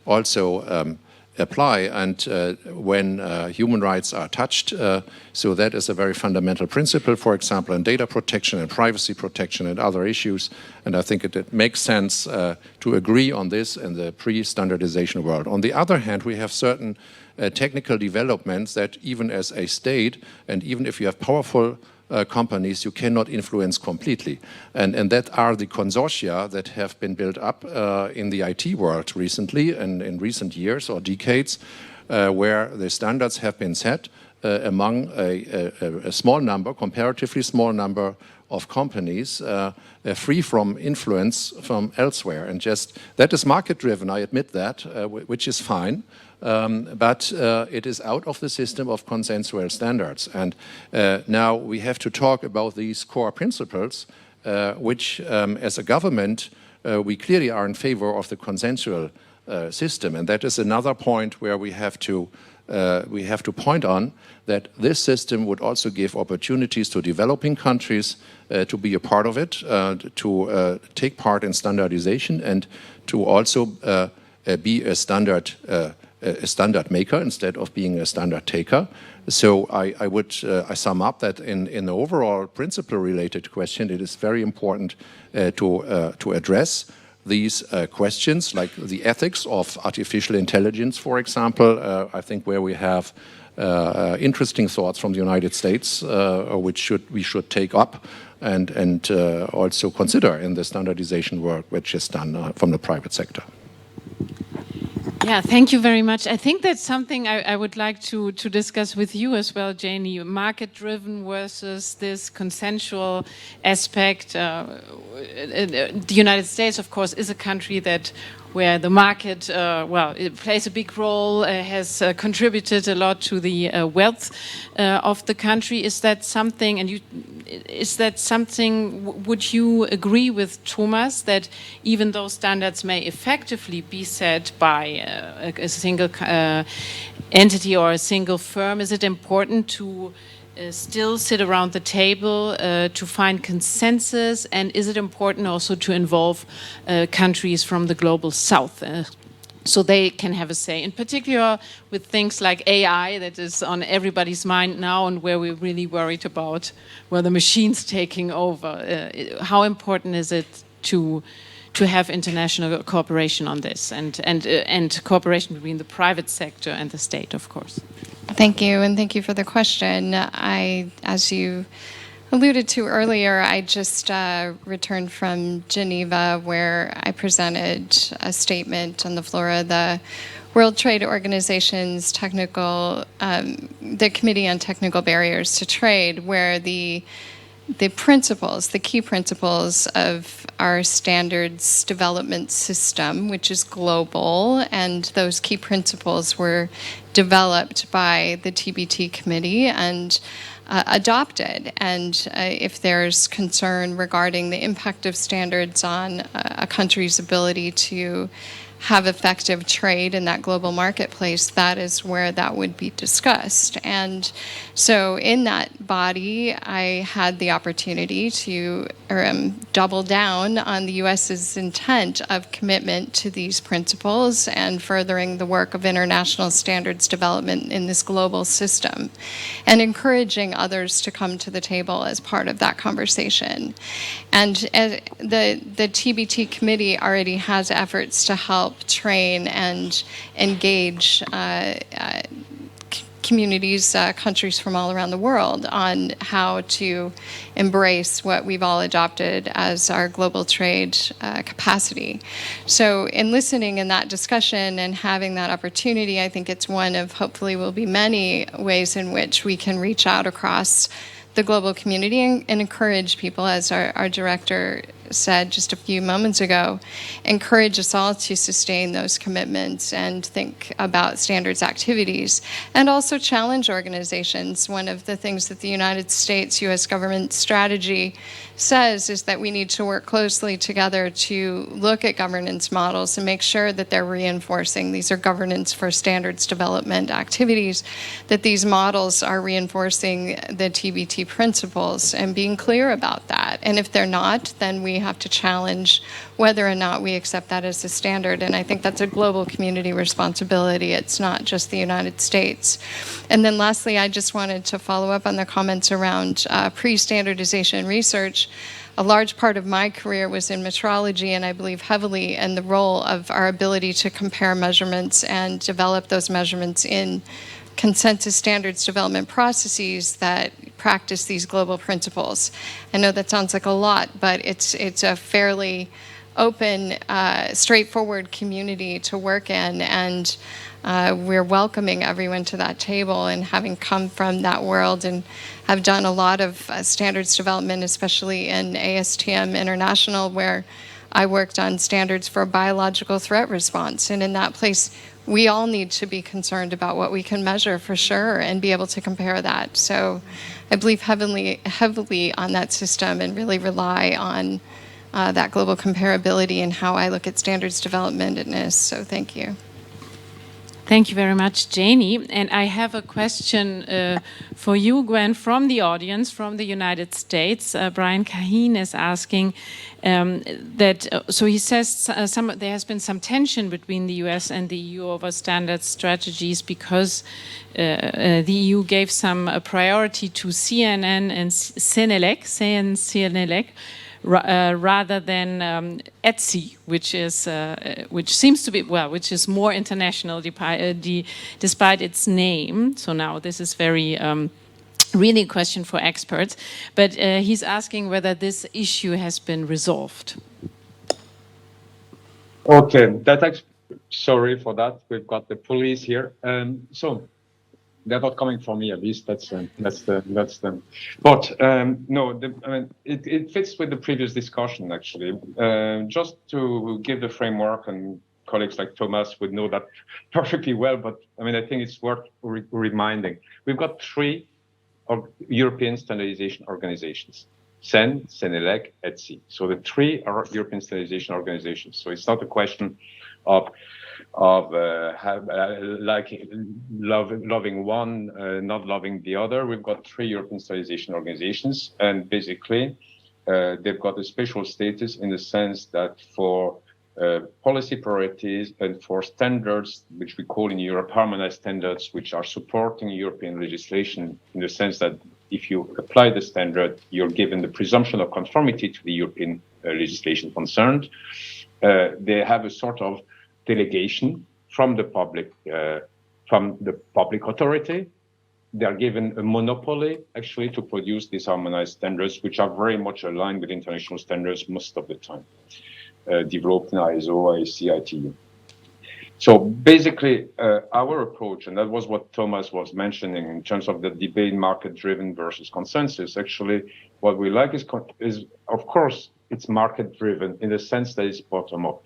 also apply and when human rights are touched. So that is a very fundamental principle, for example, in data protection and privacy protection and other issues. And I think it makes sense to agree on this in the pre-standardization world. On the other hand, we have certain technical developments that even as a state, and even if you have powerful companies, you cannot influence completely. And that are the consortia that have been built up in the IT world recently and in recent years or decades, where the standards have been set among a small number, comparatively small number of companies, free from influence from elsewhere. And just that is market-driven, I admit that, which is fine. But it is out of the system of consensual standards. And now we have to talk about these core principles, which as a government, we clearly are in favor of the consensual system. And that is another point where we have to point on that this system would also give opportunities to developing countries to be a part of it, to take part in standardization, and to also be a standard maker instead of being a standard taker. So I would sum up that in the overall principle-related question, it is very important to address these questions, like the ethics of artificial intelligence, for example. I think where we have interesting thoughts from the United States, which we should take up and also consider in the standardization work which is done from the private sector. Yeah, thank you very much. I think that's something I would like to discuss with you as well, Janie. Market-driven versus this consensual aspect. The United States, of course, is a country where the market, it plays a big role, has contributed a lot to the wealth of the country. Is that something, would you agree with Thomas that even though standards may effectively be set by a single entity or a single firm, is it important to still sit around the table to find consensus, and is it important also to involve countries from the global south so they can have a say, in particular with things like AI that is on everybody's mind now and where we're really worried about the machines taking over? How important is it to have international cooperation on this and cooperation between the private sector and the state, of course? Thank you, and thank you for the question. As you alluded to earlier, I just returned from Geneva, where I presented a statement on the floor of the World Trade Organization's the Committee on Technical Barriers to Trade, where the principles, the key principles of our standards development system, which is global, and those key principles were developed by the TBT committee and adopted. And if there's concern regarding the impact of standards on a country's ability to have effective trade in that global marketplace, that is where that would be discussed. And so in that body, I had the opportunity to double down on the U.S.'s intent of commitment to these principles and furthering the work of international standards development in this global system, and encouraging others to come to the table as part of that conversation. And the TBT committee already has efforts to help train and engage communities, countries from all around the world on how to embrace what we've all adopted as our global trade capacity. So in listening in that discussion and having that opportunity, I think it's one of hopefully will be many ways in which we can reach out across the global community and encourage people, as our director said just a few moments ago, encourage us all to sustain those commitments and think about standards activities, and also challenge organizations. One of the things that the United States U.S. government strategy says is that we need to work closely together to look at governance models and make sure that they're reinforcing, these are governance for standards development activities, that these models are reinforcing the TBT principles and being clear about that. And if they're not, then we have to challenge whether or not we accept that as a standard. And I think that's a global community responsibility. It's not just the United States. And then lastly, I just wanted to follow up on the comments around pre-standardization research. A large part of my career was in metrology, and I believe heavily in the role of our ability to compare measurements and develop those measurements in consensus standards development processes that practice these global principles. I know that sounds like a lot, but it's a fairly open, straightforward community to work in, and we're welcoming everyone to that table. And having come from that world and have done a lot of standards development, especially in ASTM International, where I worked on standards for biological threat response. And in that place, we all need to be concerned about what we can measure for sure and be able to compare that. So I believe heavily on that system and really rely on that global comparability and how I look at standards development in this. So thank you. Thank you very much, Janie. And I have a question for you, Gwen, from the audience, from the United States. Brian Kaheen is asking so he says there has been some tension between the US and the EU over standard strategies because the EU gave some priority to CNN and CNLEC, rather than ETSI, which seems to be, which is more international despite its name. So now this is very really a question for experts, but he's asking whether this issue has been resolved. Okay, sorry for that. We've got the police here, so they're not coming from me, at least. That's them. But no, I mean, it fits with the previous discussion, actually. Just to give the framework, and colleagues like Thomas would know that perfectly well, but I mean, I think it's worth reminding. We've got three European standardization organizations: CEN, CNLEC, ETSI. So the three are European standardization organizations. So it's not a question of loving one, not loving the other. We've got three European standardization organizations, and basically they've got a special status in the sense that for policy priorities and for standards, which we call in Europe harmonized standards, which are supporting European legislation in the sense that if you apply the standard, you're given the presumption of conformity to the European legislation concerned. They have a sort of delegation from the public authority. They are given a monopoly, actually, to produce these harmonized standards, which are very much aligned with international standards most of the time, developed in ISO, IEC, ITU. So basically, our approach, and that was what Thomas was mentioning in terms of the debate, market-driven versus consensus. Actually, what we like is, of course, it's market-driven in the sense that it's bottom-up.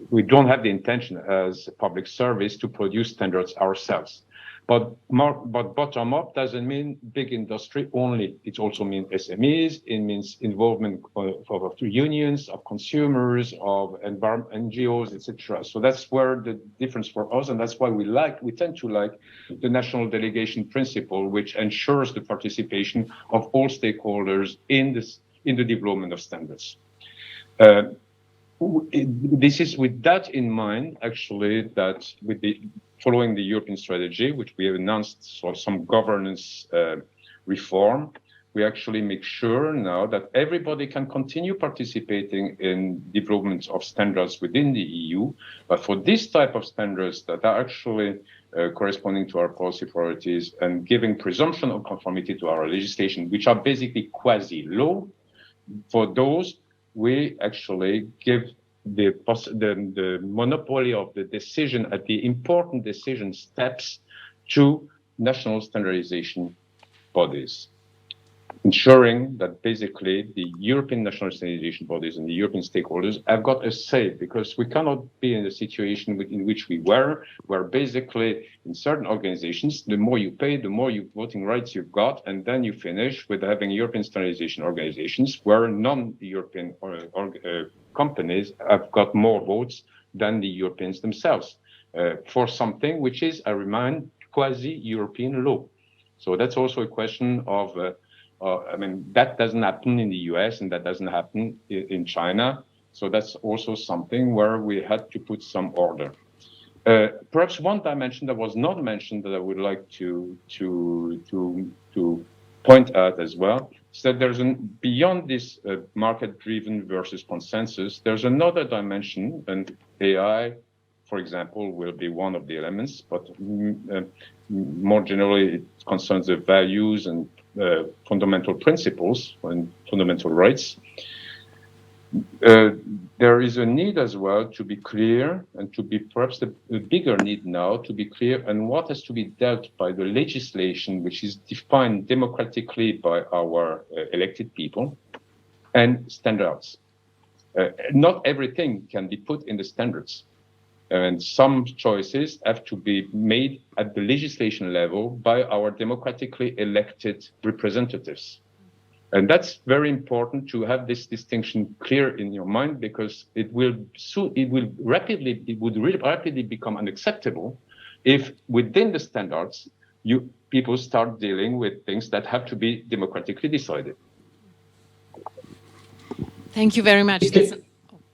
We don't have the intention as a public service to produce standards ourselves. But bottom-up doesn't mean big industry only. It also means SMEs. It means involvement of unions, of consumers, of NGOs, etc. So that's where the difference for us, and that's why we tend to like the national delegation principle, which ensures the participation of all stakeholders in the development of standards. This is with that in mind, actually, that following the European strategy, which we have announced some governance reform, we actually make sure now that everybody can continue participating in development of standards within the EU. But for this type of standards that are actually corresponding to our policy priorities and giving presumption of conformity to our legislation, which are basically quasi-law, for those, we actually give the monopoly of the decision at the important decision steps to national standardization bodies. ensuring that basically the European national standardization bodies and the European stakeholders have got a say, because we cannot be in a situation in which we were, where basically in certain organizations, the more you pay, the more voting rights you've got, and then you finish with having European standardization organizations where non-European companies have got more votes than the Europeans themselves for something which is, I remind, quasi-European law. So that's also a question of I mean, that doesn't happen in the US and that doesn't happen in China. So that's also something where we had to put some order. Perhaps one dimension that was not mentioned that I would like to point out as well is that there's beyond this market-driven versus consensus, there's another dimension, and AI, for example, will be one of the elements, but more generally, it concerns the values and fundamental principles and fundamental rights. There is a need as well to be clear, and to be perhaps the bigger need now to be clear on what has to be dealt by the legislation which is defined democratically by our elected people, and standards. Not everything can be put in the standards. And some choices have to be made at the legislation level by our democratically elected representatives. And that's very important to have this distinction clear in your mind, because it would really rapidly become unacceptable if within the standards, people start dealing with things that have to be democratically decided. Thank you very much.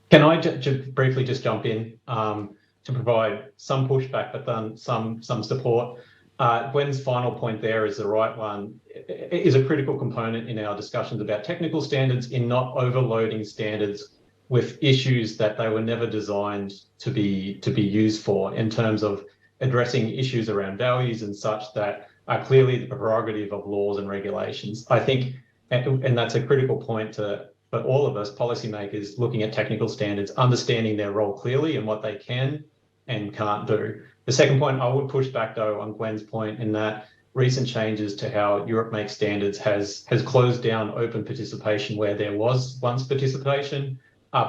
Can I briefly just jump in to provide some pushback, but then some support? Gwen's final point there is the right one. It is a critical component in our discussions about technical standards in not overloading standards with issues that they were never designed to be used for, in terms of addressing issues around values and such that are clearly the prerogative of laws and regulations. I think, and that's a critical point for all of us policymakers looking at technical standards, understanding their role clearly and what they can and can't do. The second point, I would push back though on Gwen's point in that recent changes to how Europe makes standards has closed down open participation where there was once participation,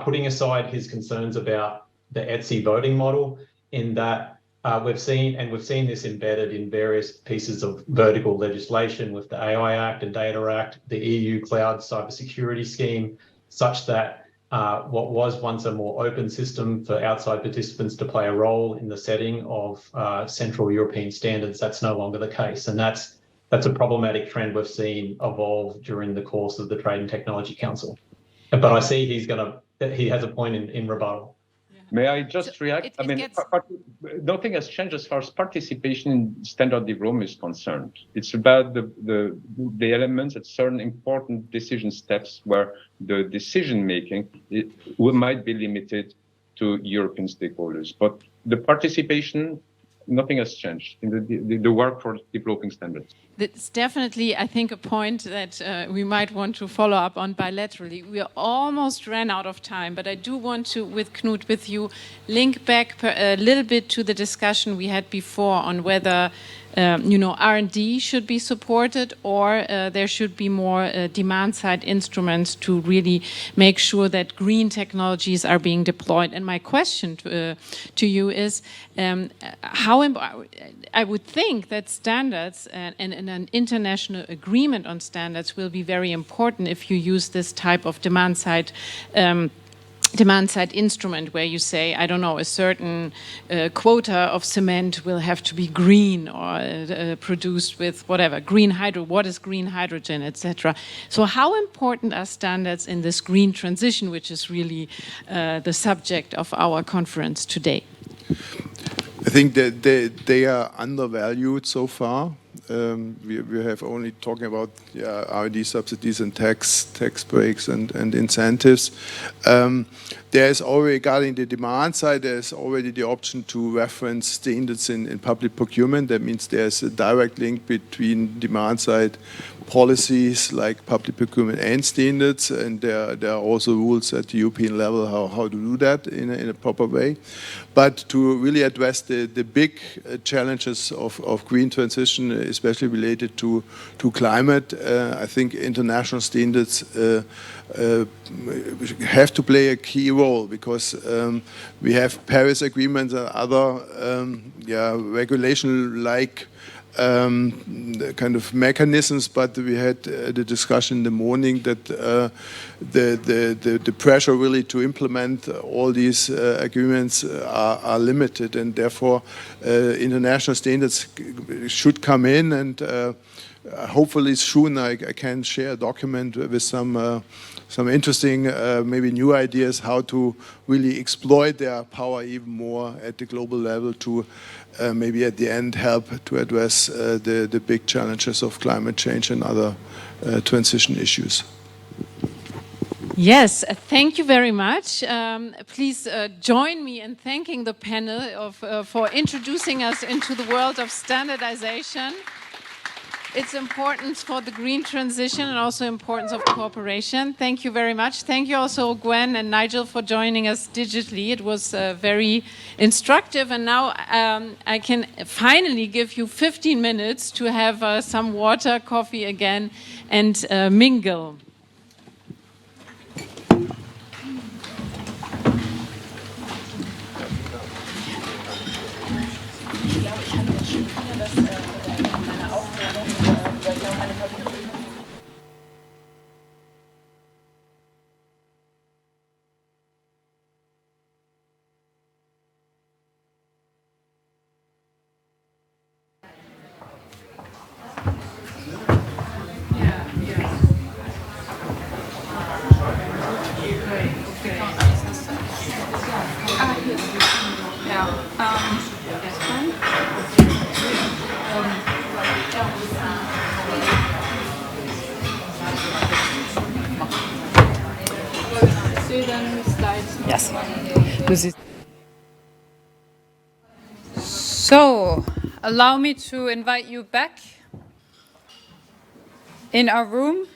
putting aside his concerns about the ETSI voting model, in that we've seen this embedded in various pieces of vertical legislation with the AI Act and Data Act, the EU Cloud Cybersecurity Scheme, such that what was once a more open system for outside participants to play a role in the setting of Central European standards, that's no longer the case. And that's a problematic trend we've seen evolve during the course of the Trade and Technology Council. But I see he has a point in rebuttal. May I just react? Nothing has changed as far as participation in standard development is concerned. It's about the elements at certain important decision steps where the decision making might be limited to European stakeholders. But the participation, nothing has changed in the work for developing standards. It's definitely, I think, a point that we might want to follow up on bilaterally. We almost ran out of time, but I do want to, with Knut, with you, link back a little bit to the discussion we had before on whether R&D should be supported, or there should be more demand-side instruments to really make sure that green technologies are being deployed. And my question to you is, I would think that standards and an international agreement on standards will be very important if you use this type of demand-side instrument, where you say, I don't know, a certain quota of cement will have to be green, or produced with whatever, what is green hydrogen, etc. So how important are standards in this green transition, which is really the subject of our conference today? I think that they are undervalued so far. We have only talking about R&D subsidies and tax breaks and incentives. there's already, regarding the demand side, there's already the option to reference standards in public procurement. That means there's a direct link between demand side policies like public procurement and standards, and there are also rules at the European level how to do that in a proper way. But to really address the big challenges of green transition, especially related to climate, I think international standards have to play a key role, because we have Paris agreements and other regulation-like kind of mechanisms, but we had the discussion in the morning that the pressure really to implement all these agreements are limited, and therefore international standards should come in, and hopefully soon I can share a document with some interesting, maybe new ideas how to really exploit their power even more at the global level to maybe at the end help to address the big challenges of climate change and other transition issues. Yes, thank you very much. Please join me in thanking the panel for introducing us into the world of standardization, its importance for the green transition, and also importance of cooperation. Thank you very much. Thank you also, Gwen and Nigel, for joining us digitally. It was very instructive, and now I can finally give you 15 minutes to have some water, coffee again, and mingle. Yes. So, allow me to invite you back in our room.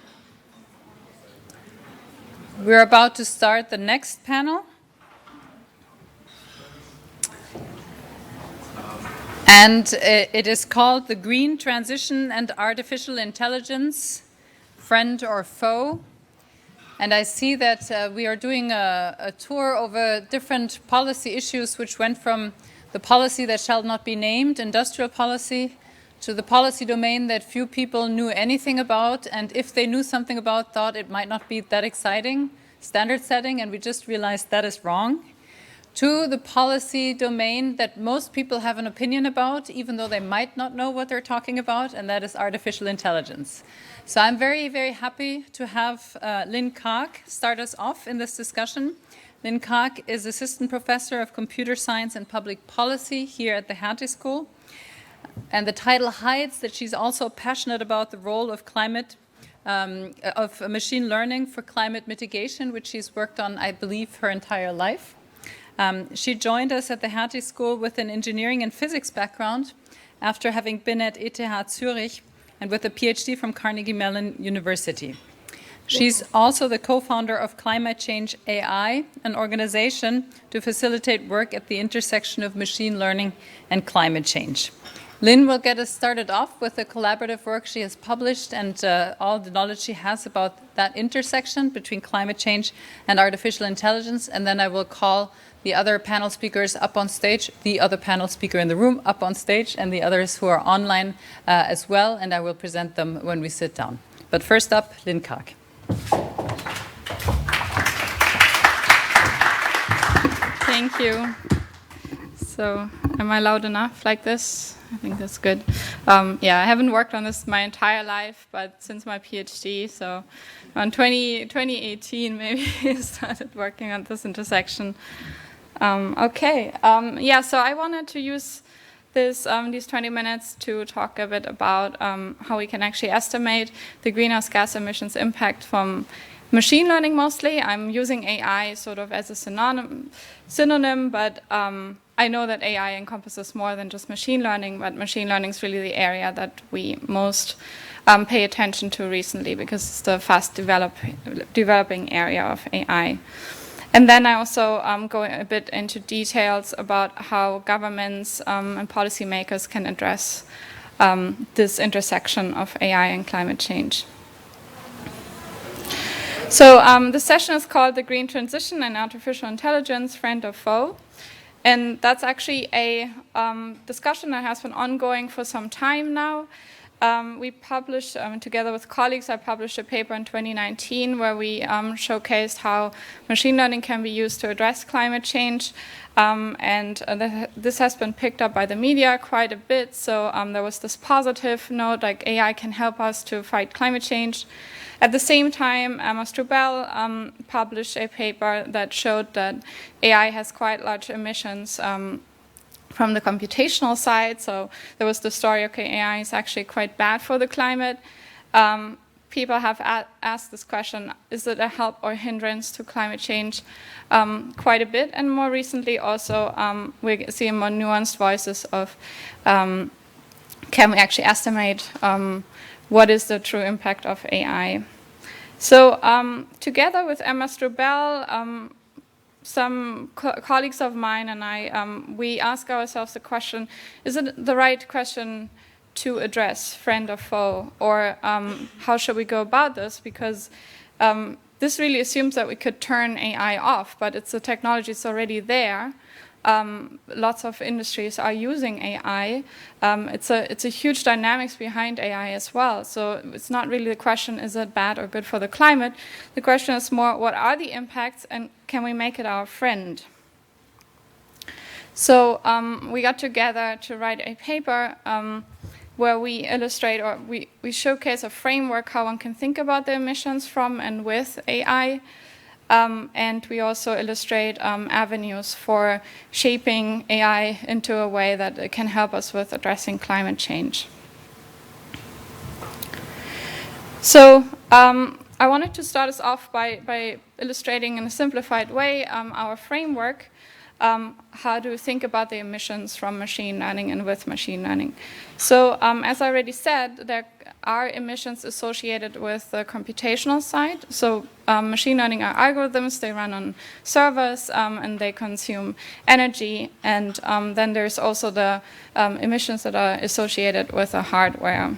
We're about to start the next panel. And it is called The Green Transition and Artificial Intelligence, Friend or Foe. And I see that we are doing a tour over different policy issues which went from the policy that shall not be named, industrial policy, to the policy domain that few people knew anything about, and if they knew something about, thought it might not be that exciting, standard setting, and we just realized that is wrong, to the policy domain that most people have an opinion about, even though they might not know what they're talking about, and that is artificial intelligence. So I'm very, very happy to have Lynn Kark start us off in this discussion. Lynn Kark is Assistant Professor of Computer Science and Public Policy here at the Hertie School. And the title hides that she's also passionate about the role of of machine learning for climate mitigation, which she's worked on, I believe, her entire life. She joined us at the Hertie School with an engineering and physics background after having been at ETH Zurich and with a PhD from Carnegie Mellon University. She's also the co-founder of Climate Change AI, an organization to facilitate work at the intersection of machine learning and climate change. Lynn will get us started off with the collaborative work she has published and all the knowledge she has about that intersection between climate change and artificial intelligence, and then I will call the other panel speakers up on stage, the other panel speaker in the room up on stage, and the others who are online as well, and I will present them when we sit down. But first up, Lynn Kark. Thank you. So, am I loud enough like this? I think that's good. Yeah, I haven't worked on this my entire life, but since my PhD, so around 2018 maybe I started working on this intersection. Yeah, so I wanted to use these 20 minutes to talk a bit about how we can actually estimate the greenhouse gas emissions impact from machine learning mostly. I'm using AI sort of as a synonym, but I know that AI encompasses more than just machine learning, but machine learning is really the area that we most pay attention to recently because it's the fast developing area of AI. And then I also go a bit into details about how governments and policymakers can address this intersection of AI and climate change. So the session is called The Green Transition and Artificial Intelligence, Friend or Foe. And that's actually a discussion that has been ongoing for some time now. We published, together with colleagues, I published a paper in 2019 where we showcased how machine learning can be used to address climate change. This has been picked up by the media quite a bit. So there was this positive note, like AI can help us to fight climate change. At the same time, Emma Strubel published a paper that showed that AI has quite large emissions from the computational side. So there was the story, okay, AI is actually quite bad for the climate. People have asked this question, is it a help or hindrance to climate change? Quite a bit. And more recently also, we see more nuanced voices of, can we actually estimate what is the true impact of AI? So together with Emma Strubel, some colleagues of mine and I, we ask ourselves the question, is it the right question to address, friend or foe? Or how should we go about this? Because this really assumes that we could turn AI off, but it's a technology that's already there. Lots of industries are using AI. It's a huge dynamics behind AI as well. So it's not really the question, is it bad or good for the climate? The question is more, what are the impacts and can we make it our friend? So we got together to write a paper where we illustrate or we showcase a framework how one can think about the emissions from and with AI. And we also illustrate avenues for shaping AI into a way that it can help us with addressing climate change. So I wanted to start us off by illustrating in a simplified way our framework, how to think about the emissions from machine learning and with machine learning. So as I already said, there are emissions associated with the computational side. So machine learning are algorithms, they run on servers and they consume energy. And then there's also the emissions that are associated with the hardware.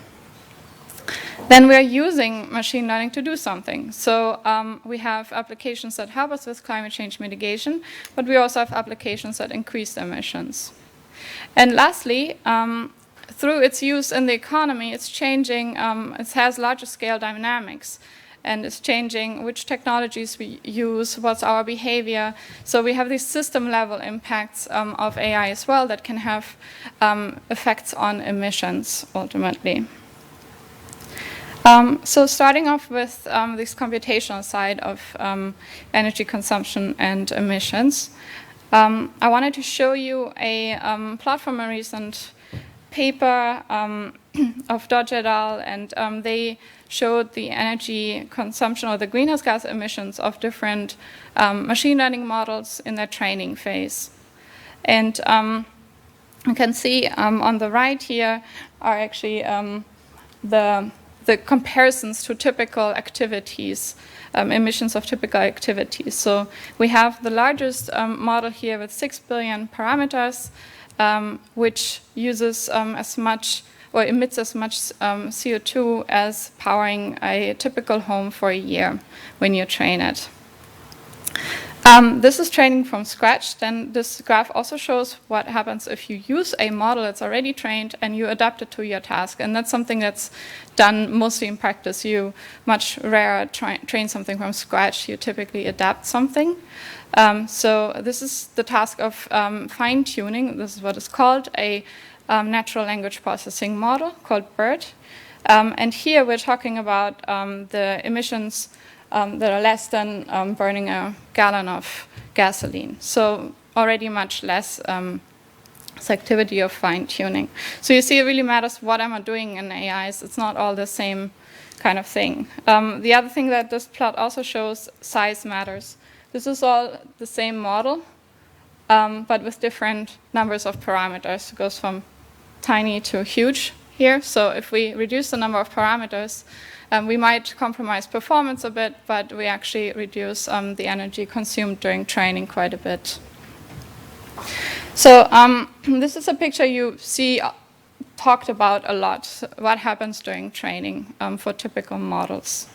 Then we're using machine learning to do something. So we have applications that help us with climate change mitigation, but we also have applications that increase emissions. And lastly, through its use in the economy, it's changing, it has larger scale dynamics, and it's changing which technologies we use, what's our behavior. So we have these system level impacts of AI as well that can have effects on emissions ultimately. So starting off with this computational side of energy consumption and emissions, I wanted to show you a plot from a recent paper of Dodge et al. And they showed the energy consumption or the greenhouse gas emissions of different machine learning models in their training phase. And you can see on the right here are actually the comparisons to typical activities, emissions of typical activities. So we have the largest model here with 6 billion parameters, which uses as much or emits as much CO2 as powering a typical home for a year when you train it. This is training from scratch. Then this graph also shows what happens if you use a model that's already trained and you adapt it to your task. And that's something that's done mostly in practice. You much rarer train something from scratch. You typically adapt something. So this is the task of fine-tuning. This is what is called a natural language processing model called BERT. And here we're talking about the emissions that are less than burning a gallon of gasoline. So already much less activity of fine-tuning. So you see it really matters what am I doing in AIs. It's not all the same kind of thing. The other thing that this plot also shows, size matters. This is all the same model, but with different numbers of parameters. It goes from tiny to huge here. So if we reduce the number of parameters, we might compromise performance a bit, but we actually reduce the energy consumed during training quite a bit. So this is a picture you see talked about a lot, what happens during training for typical models.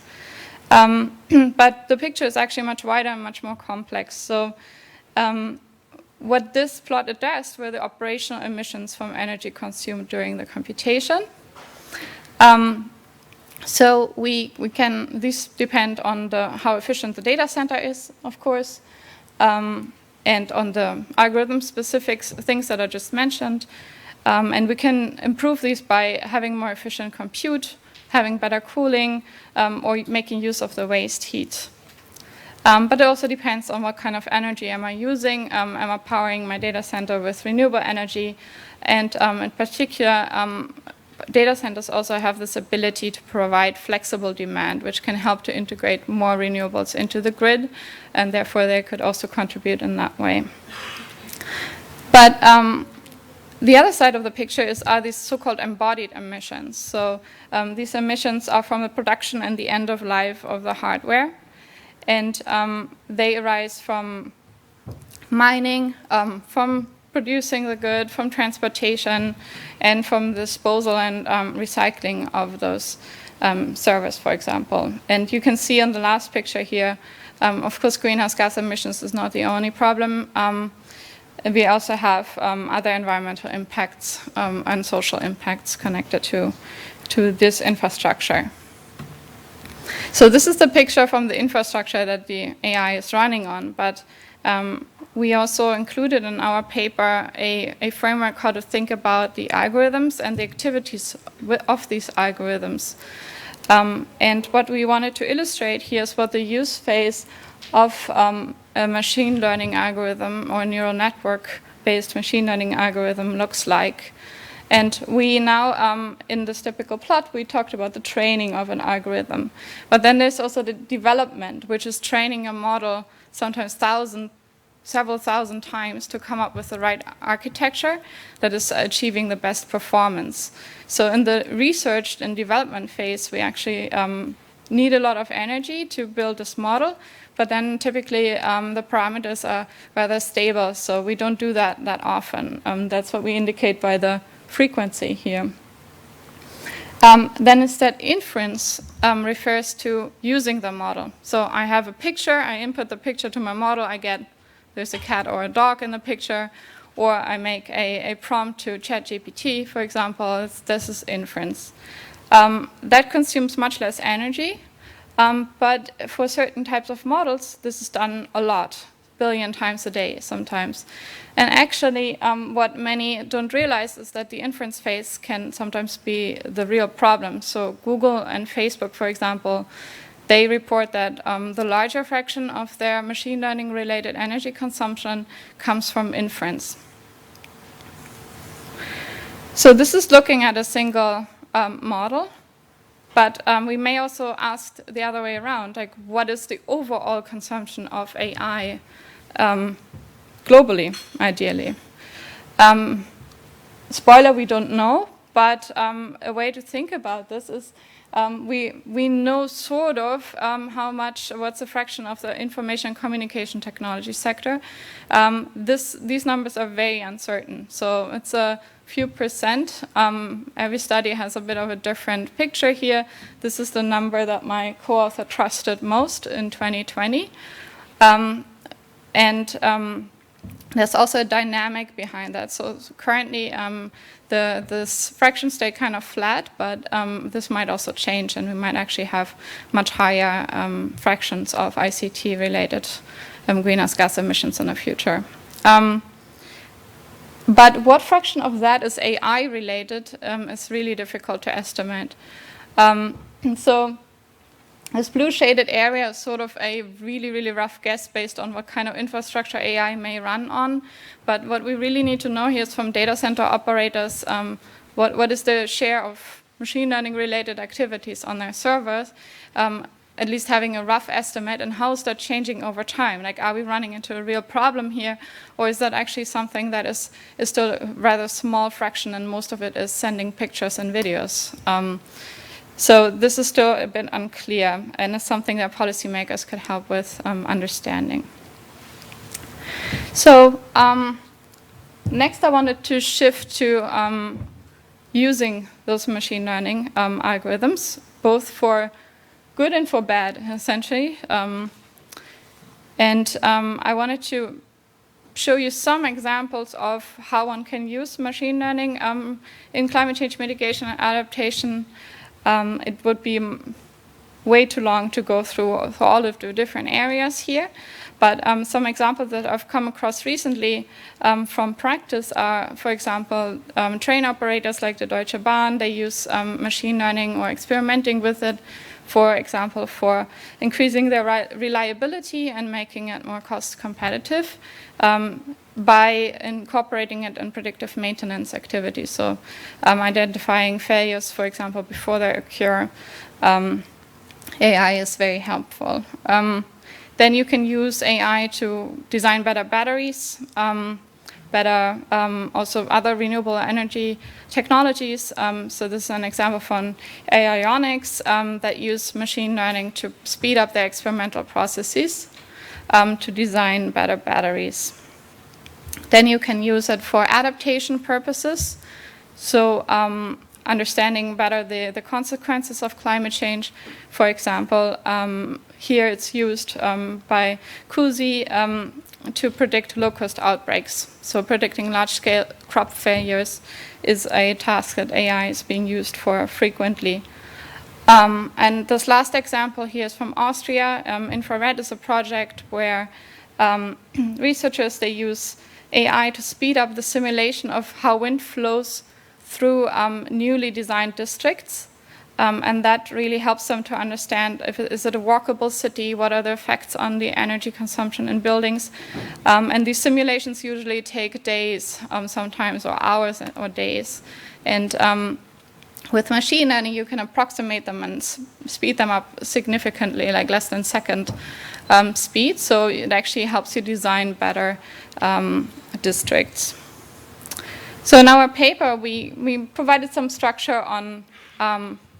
But the picture is actually much wider and much more complex. So what this plot addressed were the operational emissions from energy consumed during the computation. So these depend on how efficient the data center is, of course, and on the algorithm-specific things that I just mentioned. And we can improve these by having more efficient compute, having better cooling, or making use of the waste heat. But it also depends on what kind of energy am I using. Am I powering my data center with renewable energy? And in particular, data centers also have this ability to provide flexible demand, which can help to integrate more renewables into the grid, and therefore they could also contribute in that way. But the other side of the picture are these so-called embodied emissions. So these emissions are from the production and the end of life of the hardware, and they arise from mining, from producing the good, from transportation, and from disposal and recycling of those servers, for example. And you can see on the last picture here, of course, greenhouse gas emissions is not the only problem. We also have other environmental impacts and social impacts connected to this infrastructure. So this is the picture from the infrastructure that the AI is running on, but we also included in our paper a framework how to think about the algorithms and the activities of these algorithms. And what we wanted to illustrate here is what the use phase of a machine learning algorithm or neural network-based machine learning algorithm looks like. And we now, in this typical plot, we talked about the training of an algorithm. But then there's also the development, which is training a model sometimes several thousand times to come up with the right architecture that is achieving the best performance. So in the research and development phase, we actually need a lot of energy to build this model, but then typically the parameters are rather stable, so we don't do that often. That's what we indicate by the frequency here. Then instead, inference refers to using the model. So I have a picture, I input the picture to my model, I get there's a cat or a dog in the picture, or I make a prompt to ChatGPT, for example. This is inference. That consumes much less energy, but for certain types of models, this is done a lot, billion times a day sometimes. And actually, what many don't realize is that the inference phase can sometimes be the real problem. So Google and Facebook, for example, they report that the larger fraction of their machine learning related energy consumption comes from inference. So this is looking at a single model, but we may also ask the other way around, like what is the overall consumption of AI globally, ideally? Spoiler, we don't know, but a way to think about this is we know sort of what's the fraction of the information communication technology sector. These numbers are very uncertain, so it's a few percent. Every study has a bit of a different picture here. This is the number that my co-author trusted most in 2020. There's also a dynamic behind that. So currently, this fraction stay kind of flat, but this might also change, and we might actually have much higher fractions of ICT-related greenhouse gas emissions in the future. But what fraction of that is AI-related is really difficult to estimate. So this blue shaded area is sort of a really, really rough guess based on what kind of infrastructure AI may run on. But what we really need to know here is from data center operators, what is the share of machine learning related activities on their servers, at least having a rough estimate, and how is that changing over time? Like, are we running into a real problem here, or is that actually something that is still a rather small fraction, and most of it is sending pictures and videos? So this is still a bit unclear, and it's something that policymakers could help with understanding. So next I wanted to shift to using those machine learning algorithms, both for good and for bad, essentially. I wanted to show you some examples of how one can use machine learning in climate change mitigation and adaptation. It would be way too long to go through all of the different areas here, but some examples that I've come across recently from practice are, for example, train operators like the Deutsche Bahn. They use machine learning or experimenting with it, for example, for increasing their reliability and making it more cost competitive by incorporating it in predictive maintenance activities. So identifying failures, for example, before they occur. AI is very helpful. Then you can use AI to design better batteries, better also other renewable energy technologies. So this is an example from Ionics that use machine learning to speed up their experimental processes to design better batteries. Then you can use it for adaptation purposes. So understanding better the consequences of climate change. For example, here it's used by CUSI to predict locust outbreaks. So predicting large-scale crop failures is a task that AI is being used for frequently. And this last example here is from Austria. Infrared is a project where researchers, they use AI to speed up the simulation of how wind flows through newly designed districts. And that really helps them to understand is it a walkable city, what are the effects on the energy consumption in buildings. And these simulations usually take days sometimes, or hours or days. And with machine learning, you can approximate them and speed them up significantly, like less than second speed. So it actually helps you design better districts. So in our paper, we provided some structure on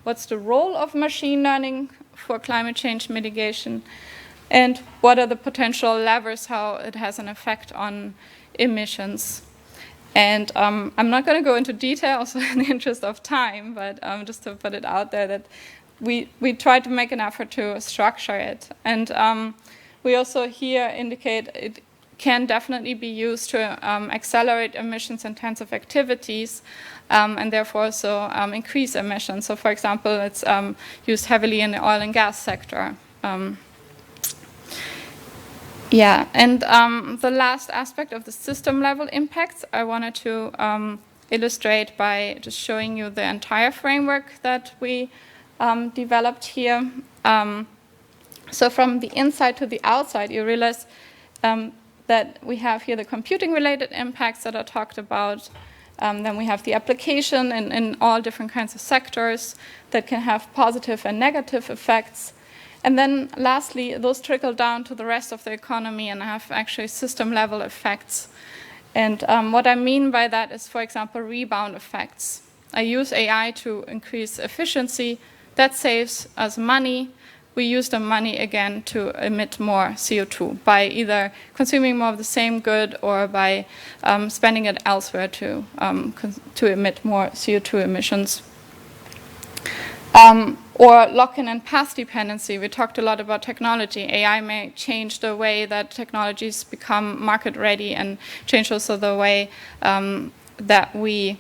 what's the role of machine learning for climate change mitigation, and what are the potential levers, how it has an effect on emissions. And I'm not going to go into details in the interest of time, but just to put it out there that we try to make an effort to structure it. And we also here indicate it can definitely be used to accelerate emissions-intensive activities and therefore also increase emissions. So for example, it's used heavily in the oil and gas sector. And the last aspect of the system-level impacts I wanted to illustrate by just showing you the entire framework that we developed here. So from the inside to the outside, you realize that we have here the computing-related impacts that are talked about. Then we have the application in all different kinds of sectors that can have positive and negative effects. And then lastly, those trickle down to the rest of the economy and have actually system-level effects. And what I mean by that is, for example, rebound effects. I use AI to increase efficiency. That saves us money. We use the money again to emit more CO2 by either consuming more of the same good or by spending it elsewhere to emit more CO2 emissions. Or lock-in and path dependency. We talked a lot about technology. AI may change the way that technologies become market-ready and change also the way that we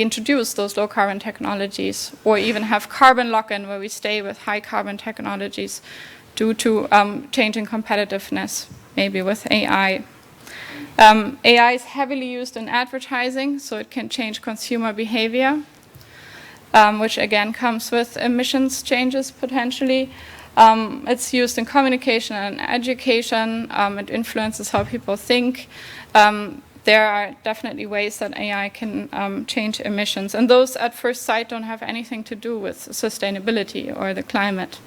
introduce those low-carbon technologies, or even have carbon lock-in where we stay with high-carbon technologies due to changing competitiveness, maybe with AI. AI is heavily used in advertising, so it can change consumer behavior, which again comes with emissions changes potentially. It's used in communication and education. It influences how people think. there are definitely ways that AI can change emissions. And those at first sight don't have anything to do with sustainability or the climate.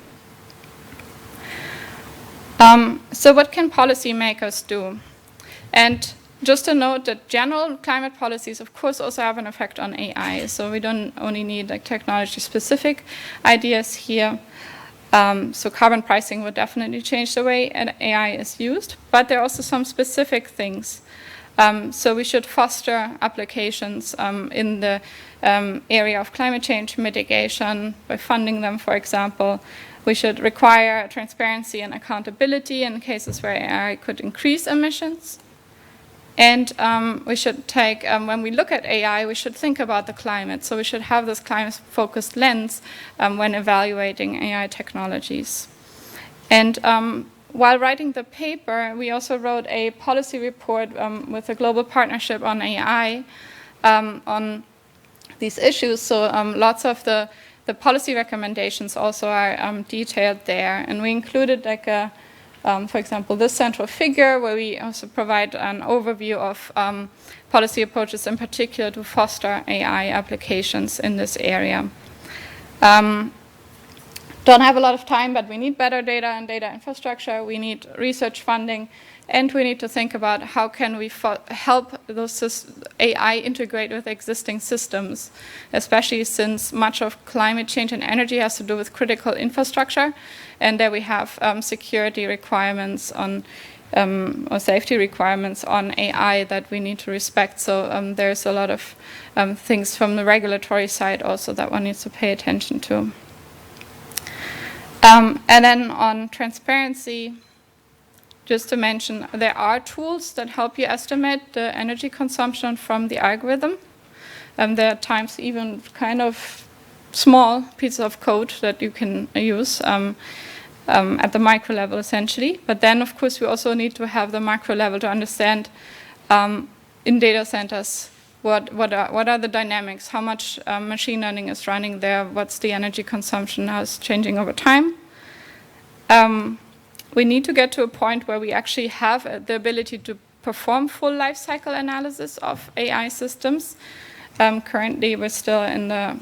So what can policymakers do? And just to note that general climate policies, of course, also have an effect on AI. So we don't only need like technology-specific ideas here. So carbon pricing would definitely change the way AI is used. But there are also some specific things. So we should foster applications in the area of climate change mitigation by funding them, for example. We should require transparency and accountability in cases where AI could increase emissions. And we should take, when we look at AI, we should think about the climate. So we should have this climate-focused lens when evaluating AI technologies. And while writing the paper, we also wrote a policy report with a global partnership on AI on these issues. So lots of the policy recommendations also are detailed there. And we included like a for example, this central figure where we also provide an overview of policy approaches in particular to foster AI applications in this area. Don't have a lot of time, but we need better data and data infrastructure. We need research funding, and we need to think about how can we help those AI integrate with existing systems, especially since much of climate change and energy has to do with critical infrastructure. And there we have security requirements on, or safety requirements on AI that we need to respect. So there's a lot of things from the regulatory side also that one needs to pay attention to. And then on transparency, just to mention, there are tools that help you estimate the energy consumption from the algorithm. There are times even kind of small pieces of code that you can use at the micro level, essentially. But then, of course, we also need to have the macro level to understand in data centers what are the dynamics, how much machine learning is running there, what's the energy consumption, how it's changing over time. We need to get to a point where we actually have the ability to perform full life cycle analysis of AI systems. Currently, we're still in the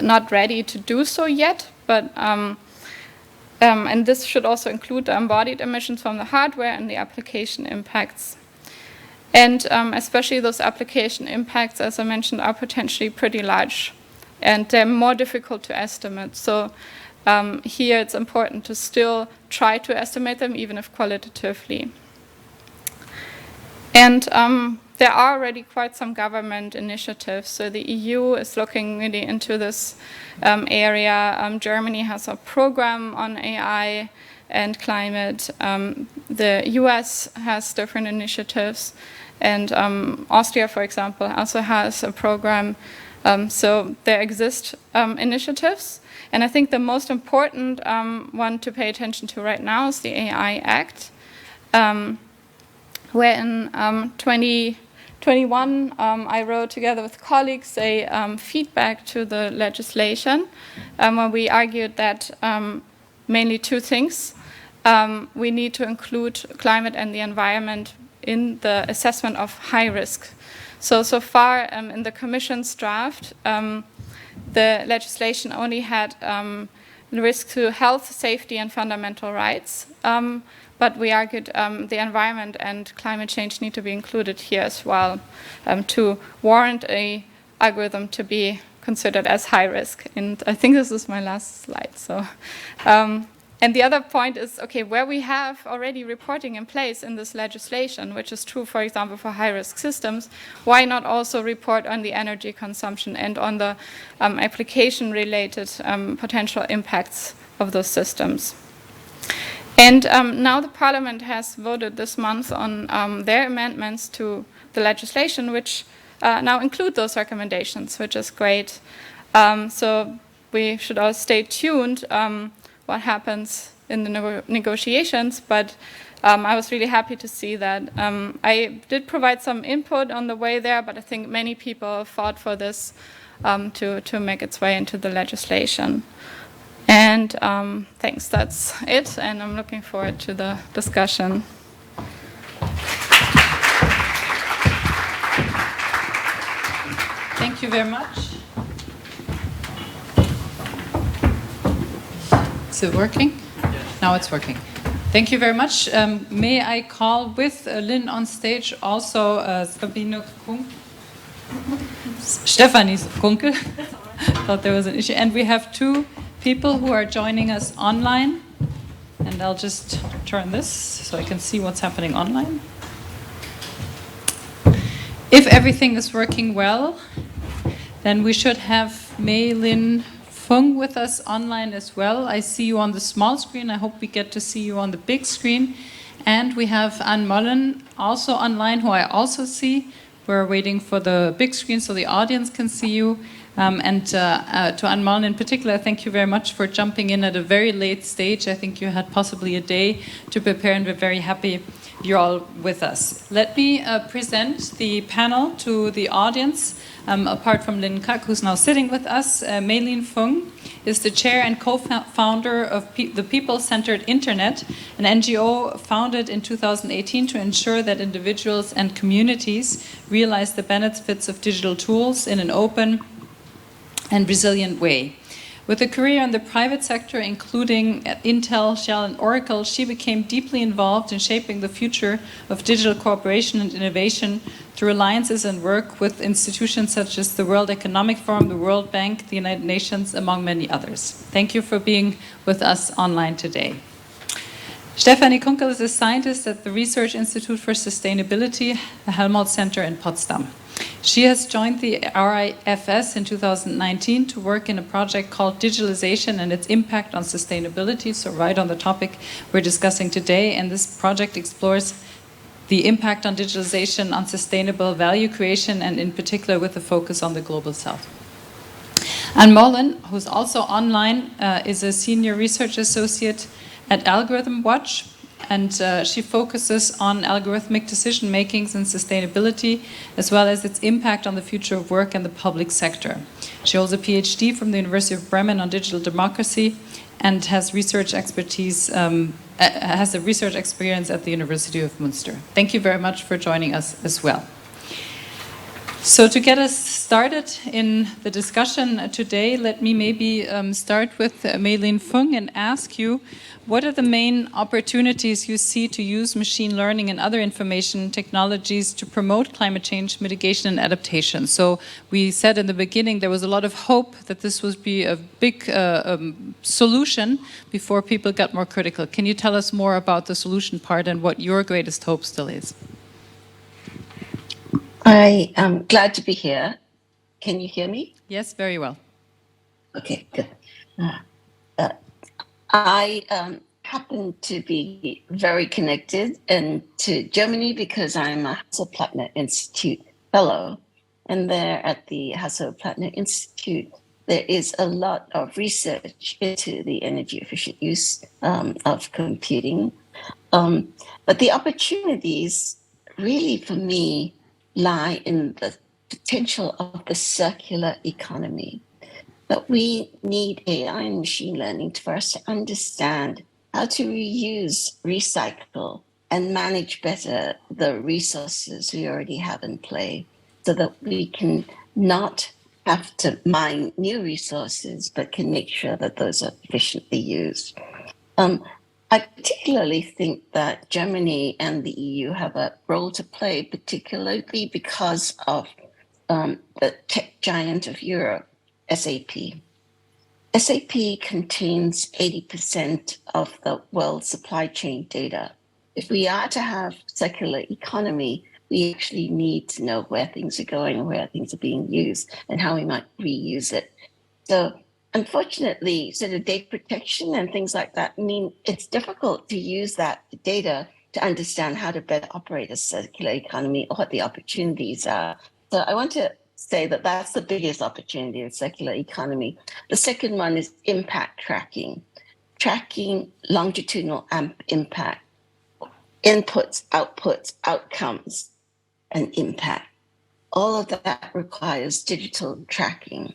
not ready to do so yet, but and this should also include the embodied emissions from the hardware and the application impacts. And especially those application impacts, as I mentioned, are potentially pretty large, and they're more difficult to estimate. So here it's important to still try to estimate them, even if qualitatively. And there are already quite some government initiatives. So the EU is looking really into this area. Germany has a program on AI and climate. The US has different initiatives. And Austria, for example, also has a program. So there exist initiatives. And I think the most important one to pay attention to right now is the AI Act, where in 2021 I wrote together with colleagues a feedback to the legislation, where we argued that mainly two things. We need to include climate and the environment in the assessment of high risk. So far in the Commission's draft, the legislation only had risk to health, safety, and fundamental rights. But we argued the environment and climate change need to be included here as well to warrant an algorithm to be considered as high risk. And I think this is my last slide. So, and the other point is, okay, where we have already reporting in place in this legislation, which is true, for example, for high-risk systems, why not also report on the energy consumption and on the application-related potential impacts of those systems? And now the Parliament has voted this month on their amendments to the legislation, which now include those recommendations, which is great. So we should all stay tuned what happens in the negotiations, but I was really happy to see that. I did provide some input on the way there, but I think many people fought for this to make its way into the legislation. And thanks, that's it, and I'm looking forward to the discussion. you very much. Is it working? Now it's working. Thank you very much. May I call with Lynn on stage also Sabine Kunkel? Stefanie Kunkel. Thought there was an issue. And we have two people who are joining us online. And I'll just turn this so I can see what's happening online. If everything is working well, then we should have Mei Lin Fung with us online as well. I see you on the small screen. I hope we get to see you on the big screen. And we have Anne Mullen also online, who I also see. We're waiting for the big screen so the audience can see you. To Anne Mullen in particular, thank you very much for jumping in at a very late stage. I think you had possibly a day to prepare, and we're very happy you're all with us. Let me present the panel to the audience. Apart from Lin Kak, who's now sitting with us, Mei Lin Fung is the chair and co-founder of the People-Centered Internet, an NGO founded in 2018 to ensure that individuals and communities realize the benefits of digital tools in an open and resilient way. With a career in the private sector, including at Intel, Shell, and Oracle, she became deeply involved in shaping the future of digital cooperation and innovation through alliances and work with institutions such as the World Economic Forum, the World Bank, the United Nations, among many others. Thank you for being with us online today. Stefanie Kunkel is a scientist at the Research Institute for Sustainability, the Helmholtz Center in Potsdam. She has joined the RIFS in 2019 to work in a project called Digitalization and its Impact on Sustainability, so right on the topic we're discussing today. And this project explores the impact on digitalization on sustainable value creation, and in particular with a focus on the global south. Anne Mullen, who's also online, is a senior research associate at Algorithm Watch, and she focuses on algorithmic decision makings and sustainability, as well as its impact on the future of work and the public sector. She holds a PhD from the University of Bremen on digital democracy and has research expertise, has a research experience at the University of Münster. Thank you very much for joining us as well. So to get us started in the discussion today, let me maybe start with Mei Lin Fung and ask you, what are the main opportunities you see to use machine learning and other information technologies to promote climate change mitigation and adaptation? So we said in the beginning there was a lot of hope that this would be a big solution before people got more critical. Can you tell us more about the solution part and what your greatest hope still is? I am glad to be here. Can you hear me? Yes, very well. Okay, good. I happen to be very connected to Germany because I'm a Hasso-Plattner Institute fellow. And there at the Hasso-Plattner Institute, there is a lot of research into the energy efficient use of computing. But the opportunities really for me lie in the potential of the circular economy. But we need AI and machine learning for us to understand how to reuse, recycle, and manage better the resources we already have in play so that we can not have to mine new resources, but can make sure that those are efficiently used. I particularly think that Germany and the EU have a role to play, particularly because of the tech giant of Europe, SAP. SAP contains 80% of the world's supply chain data. If we are to have circular economy, we actually need to know where things are going, where things are being used, and how we might reuse it. So unfortunately, sort of data protection and things like that mean it's difficult to use that data to understand how to better operate a circular economy or what the opportunities are. So I want to say that that's the biggest opportunity in circular economy. The second one is impact tracking. Tracking longitudinal impact, inputs, outputs, outcomes, and impact. All of that requires digital tracking.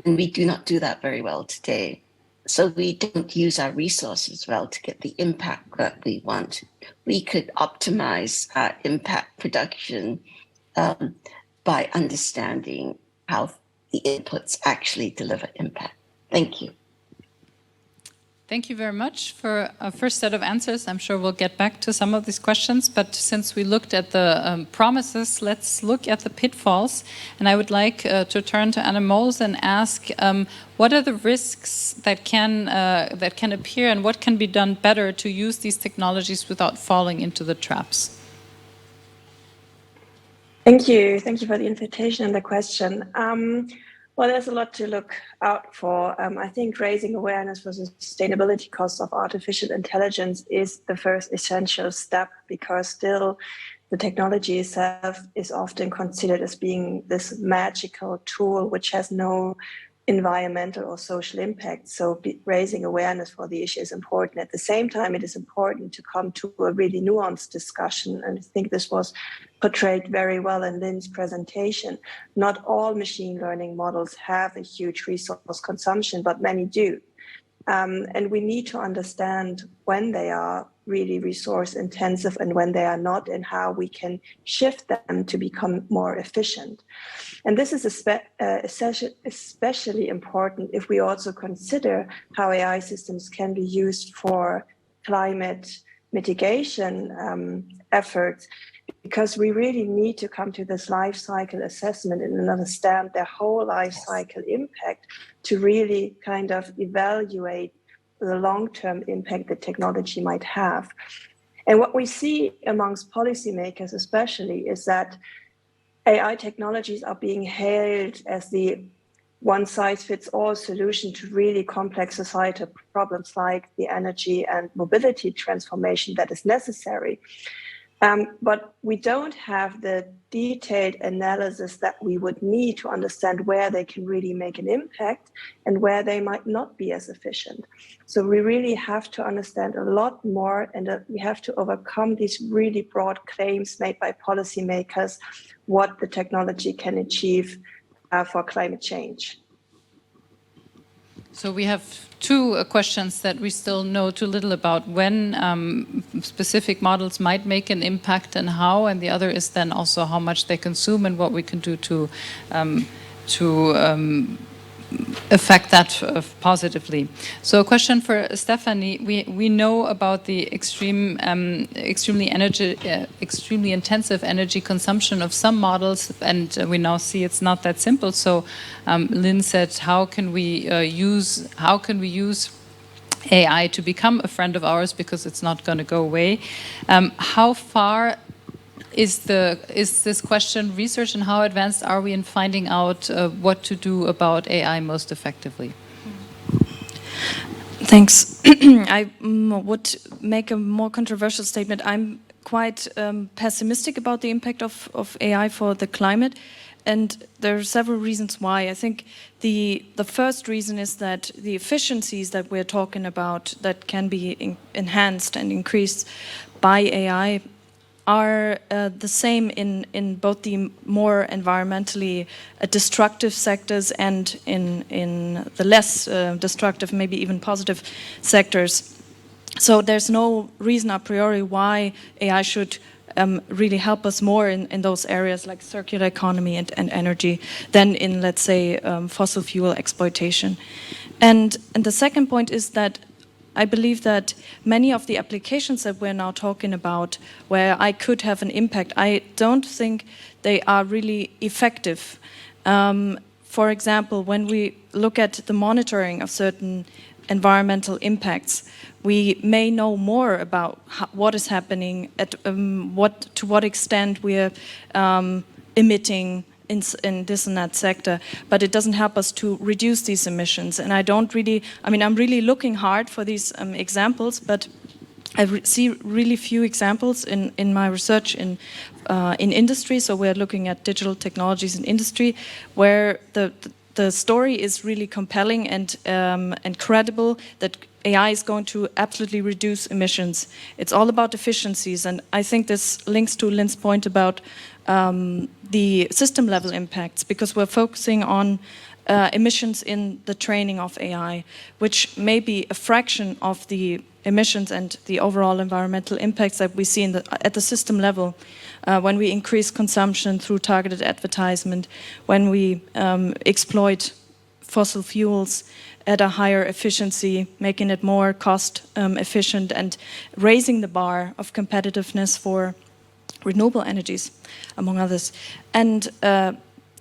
And we do not do that very well today. So we don't use our resources well to get the impact that we want. We could optimize our impact production by understanding how the inputs actually deliver impact. Thank you. Thank you very much for a first set of answers. I'm sure we'll get back to some of these questions, but since we looked at the promises, let's look at the pitfalls. And I would like to turn to Anna Moles and ask, what are the risks that can appear, and what can be done better to use these technologies without falling into the traps? Thank you. Thank you for the invitation and the question. Well, there's a lot to look out for. I think raising awareness for the sustainability costs of artificial intelligence is the first essential step, because still the technology itself is often considered as being this magical tool which has no environmental or social impact. So raising awareness for the issue is important. At the same time, it is important to come to a really nuanced discussion. And I think this was portrayed very well in Lynn's presentation. Not all machine learning models have a huge resource consumption, but many do. And we need to understand when they are really resource intensive and when they are not, and how we can shift them to become more efficient. And this is especially important if we also consider how AI systems can be used for climate mitigation efforts, because we really need to come to this life cycle assessment and understand their whole life cycle impact to really kind of evaluate the long-term impact that technology might have. And what we see amongst policymakers especially is that AI technologies are being hailed as the one-size-fits-all solution to really complex societal problems like the energy and mobility transformation that is necessary. But we don't have the detailed analysis that we would need to understand where they can really make an impact and where they might not be as efficient. So we really have to understand a lot more, and we have to overcome these really broad claims made by policymakers, what the technology can achieve for climate change. So we have two questions that we still know too little about: when specific models might make an impact and how, and the other is then also how much they consume and what we can do to affect that positively. So a question for Stephanie. We know about the extremely intensive energy consumption of some models, and we now see it's not that simple. So Lynn said, how can we use AI to become a friend of ours, because it's not going to go away? How far is this question researched, and how advanced are we in finding out what to do about AI most effectively? Thanks. I would make a more controversial statement. I'm quite pessimistic about the impact of AI for the climate, and there are several reasons why. I think the first reason is that the efficiencies that we're talking about that can be enhanced and increased by AI are the same in both the more environmentally destructive sectors and in the less destructive, maybe even positive sectors. So there's no reason a priori why AI should really help us more in those areas like circular economy and energy than in, let's say, fossil fuel exploitation. And the second point is that I believe that many of the applications that we're now talking about, where I could have an impact, I don't think they are really effective. For example, when we look at the monitoring of certain environmental impacts, we may know more about what is happening, to what extent we're emitting in this and that sector, but it doesn't help us to reduce these emissions. And I'm really looking hard for these examples, but I see really few examples in my research in industry. So we're looking at digital technologies in industry, where the story is really compelling and credible, that AI is going to absolutely reduce emissions. It's all about efficiencies, and I think this links to Lynn's point about the system level impacts, because we're focusing on emissions in the training of AI, which may be a fraction of the emissions and the overall environmental impacts that we see at the system level. When we increase consumption through targeted advertisement, when we exploit fossil fuels at a higher efficiency, making it more cost efficient and raising the bar of competitiveness for renewable energies, among others. And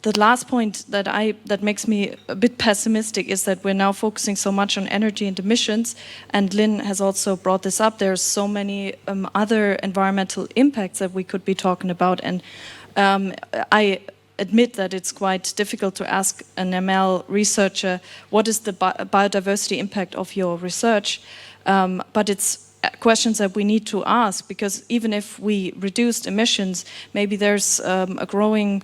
the last point that makes me a bit pessimistic is that we're now focusing so much on energy and emissions, and Lynn has also brought this up. There's so many other environmental impacts that we could be talking about, and I admit that it's quite difficult to ask an ML researcher what is the biodiversity impact of your research, but it's questions that we need to ask, because even if we reduced emissions, maybe there's a growing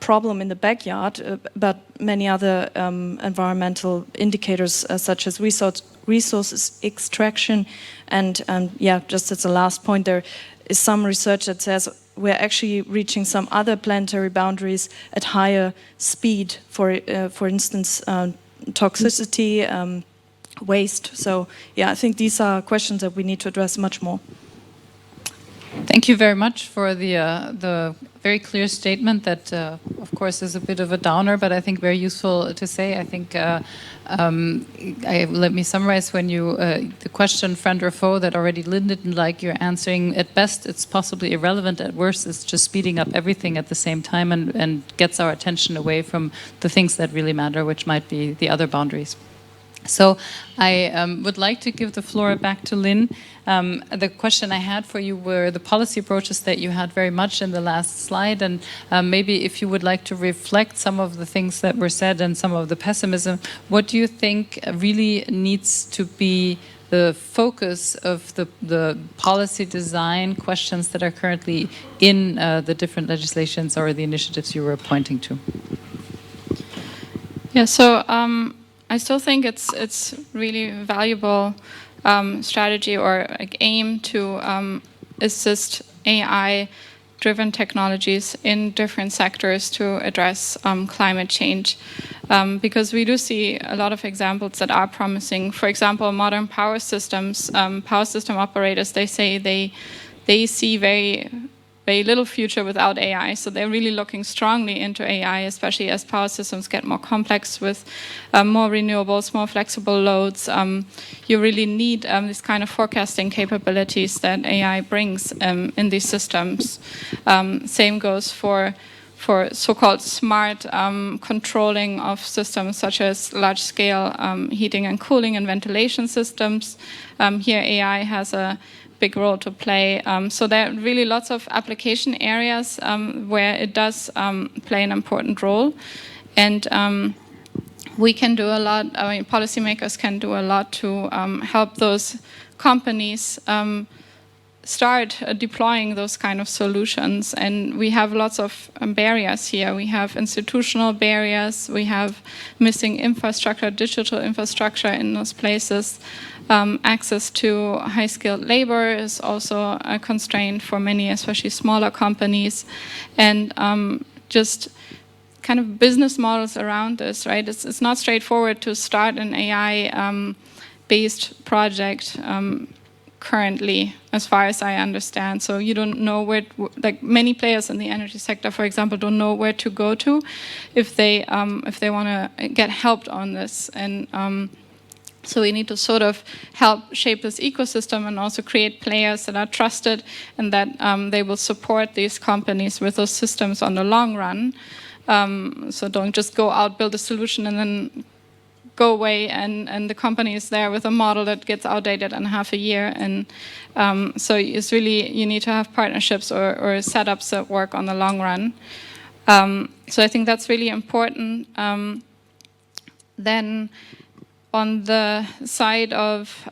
problem in the backyard, but many other environmental indicators such as resources extraction, and yeah, just as a last point, there is some research that says we're actually reaching some other planetary boundaries at higher speed, for instance, toxicity, waste. So yeah, I think these are questions that we need to address much more. Thank you very much for the very clear statement that, of course, is a bit of a downer, but I think very useful to say. I think, let me summarize when you, the question, friend or foe, that already Lynn didn't like, you're answering, at best it's possibly irrelevant, at worst it's just speeding up everything at the same time and gets our attention away from the things that really matter, which might be the other boundaries. So I would like to give the floor back to Lynn. The question I had for you were the policy approaches that you had very much in the last slide, and maybe if you would like to reflect some of the things that were said and some of the pessimism, what do you think really needs to be the focus of the policy design questions that are currently in the different legislations or the initiatives you were pointing to? Yeah, so I still think it's really valuable strategy or like aim to assist AI-driven technologies in different sectors to address climate change, because we do see a lot of examples that are promising. For example, modern power systems, power system operators, they say they see very little future without AI. So they're really looking strongly into AI, especially as power systems get more complex with more renewables, more flexible loads. You really need this kind of forecasting capabilities that AI brings in these systems. Same goes for so-called smart controlling of systems such as large-scale heating and cooling and ventilation systems. Here AI has a big role to play. So there are really lots of application areas where it does play an important role. And we can do a lot, I mean, policymakers can do a lot to help those companies start deploying those kind of solutions. And we have lots of barriers here. We have institutional barriers, we have missing infrastructure, digital infrastructure in those places. Access to high-skilled labor is also a constraint for many, especially smaller companies. And just kind of business models around this, right? It's not straightforward to start an AI-based project currently, as far as I understand. So you don't know where, like many players in the energy sector, for example, don't know where to go to if they want to get helped on this. And so we need to sort of help shape this ecosystem and also create players that are trusted and that they will support these companies with those systems on the long run. So don't just go out, build a solution, and then go away, and the company is there with a model that gets outdated in half a year. And so it's really, you need to have partnerships or setups that work on the long run. So I think that's really important. Then on the side of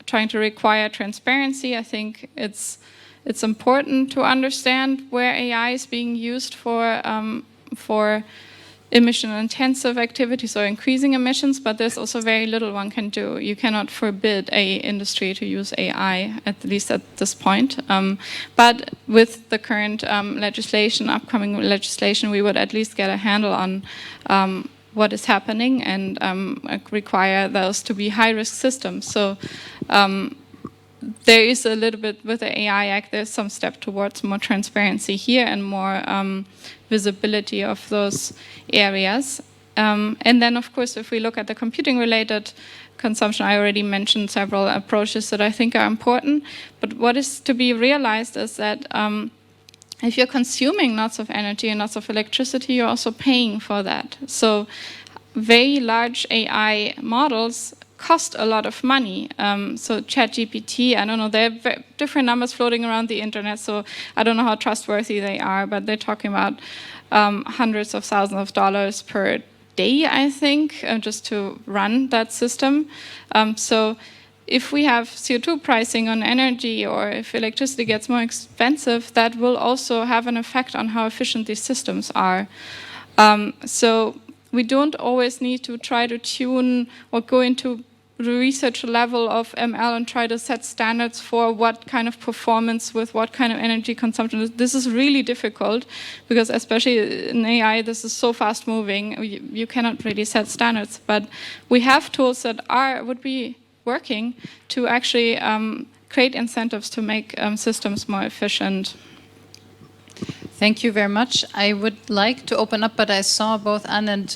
trying to require transparency, I think it's important to understand where AI is being used for emission-intensive activities or increasing emissions, but there's also very little one can do. You cannot forbid a industry to use AI, at least at this point. But with the current upcoming legislation, we would at least get a handle on what is happening and require those to be high-risk systems. So there is a little bit, with the AI Act, there's some step towards more transparency here and more visibility of those areas. And then, of course, if we look at the computing-related consumption, I already mentioned several approaches that I think are important. But what is to be realized is that if you're consuming lots of energy and lots of electricity, you're also paying for that. So very large AI models cost a lot of money. So ChatGPT, I don't know, there are different numbers floating around the internet, so I don't know how trustworthy they are, but they're talking about hundreds of thousands of dollars per day, I think, just to run that system. So if we have CO2 pricing on energy, or if electricity gets more expensive, that will also have an effect on how efficient these systems are. So we don't always need to try to tune or go into the research level of ML and try to set standards for what kind of performance with what kind of energy consumption. This is really difficult because, especially in AI, this is so fast moving. You cannot really set standards, but we have tools that would be working to actually create incentives to make systems more efficient. Thank you very much. I would like to open up, but I saw both Anne and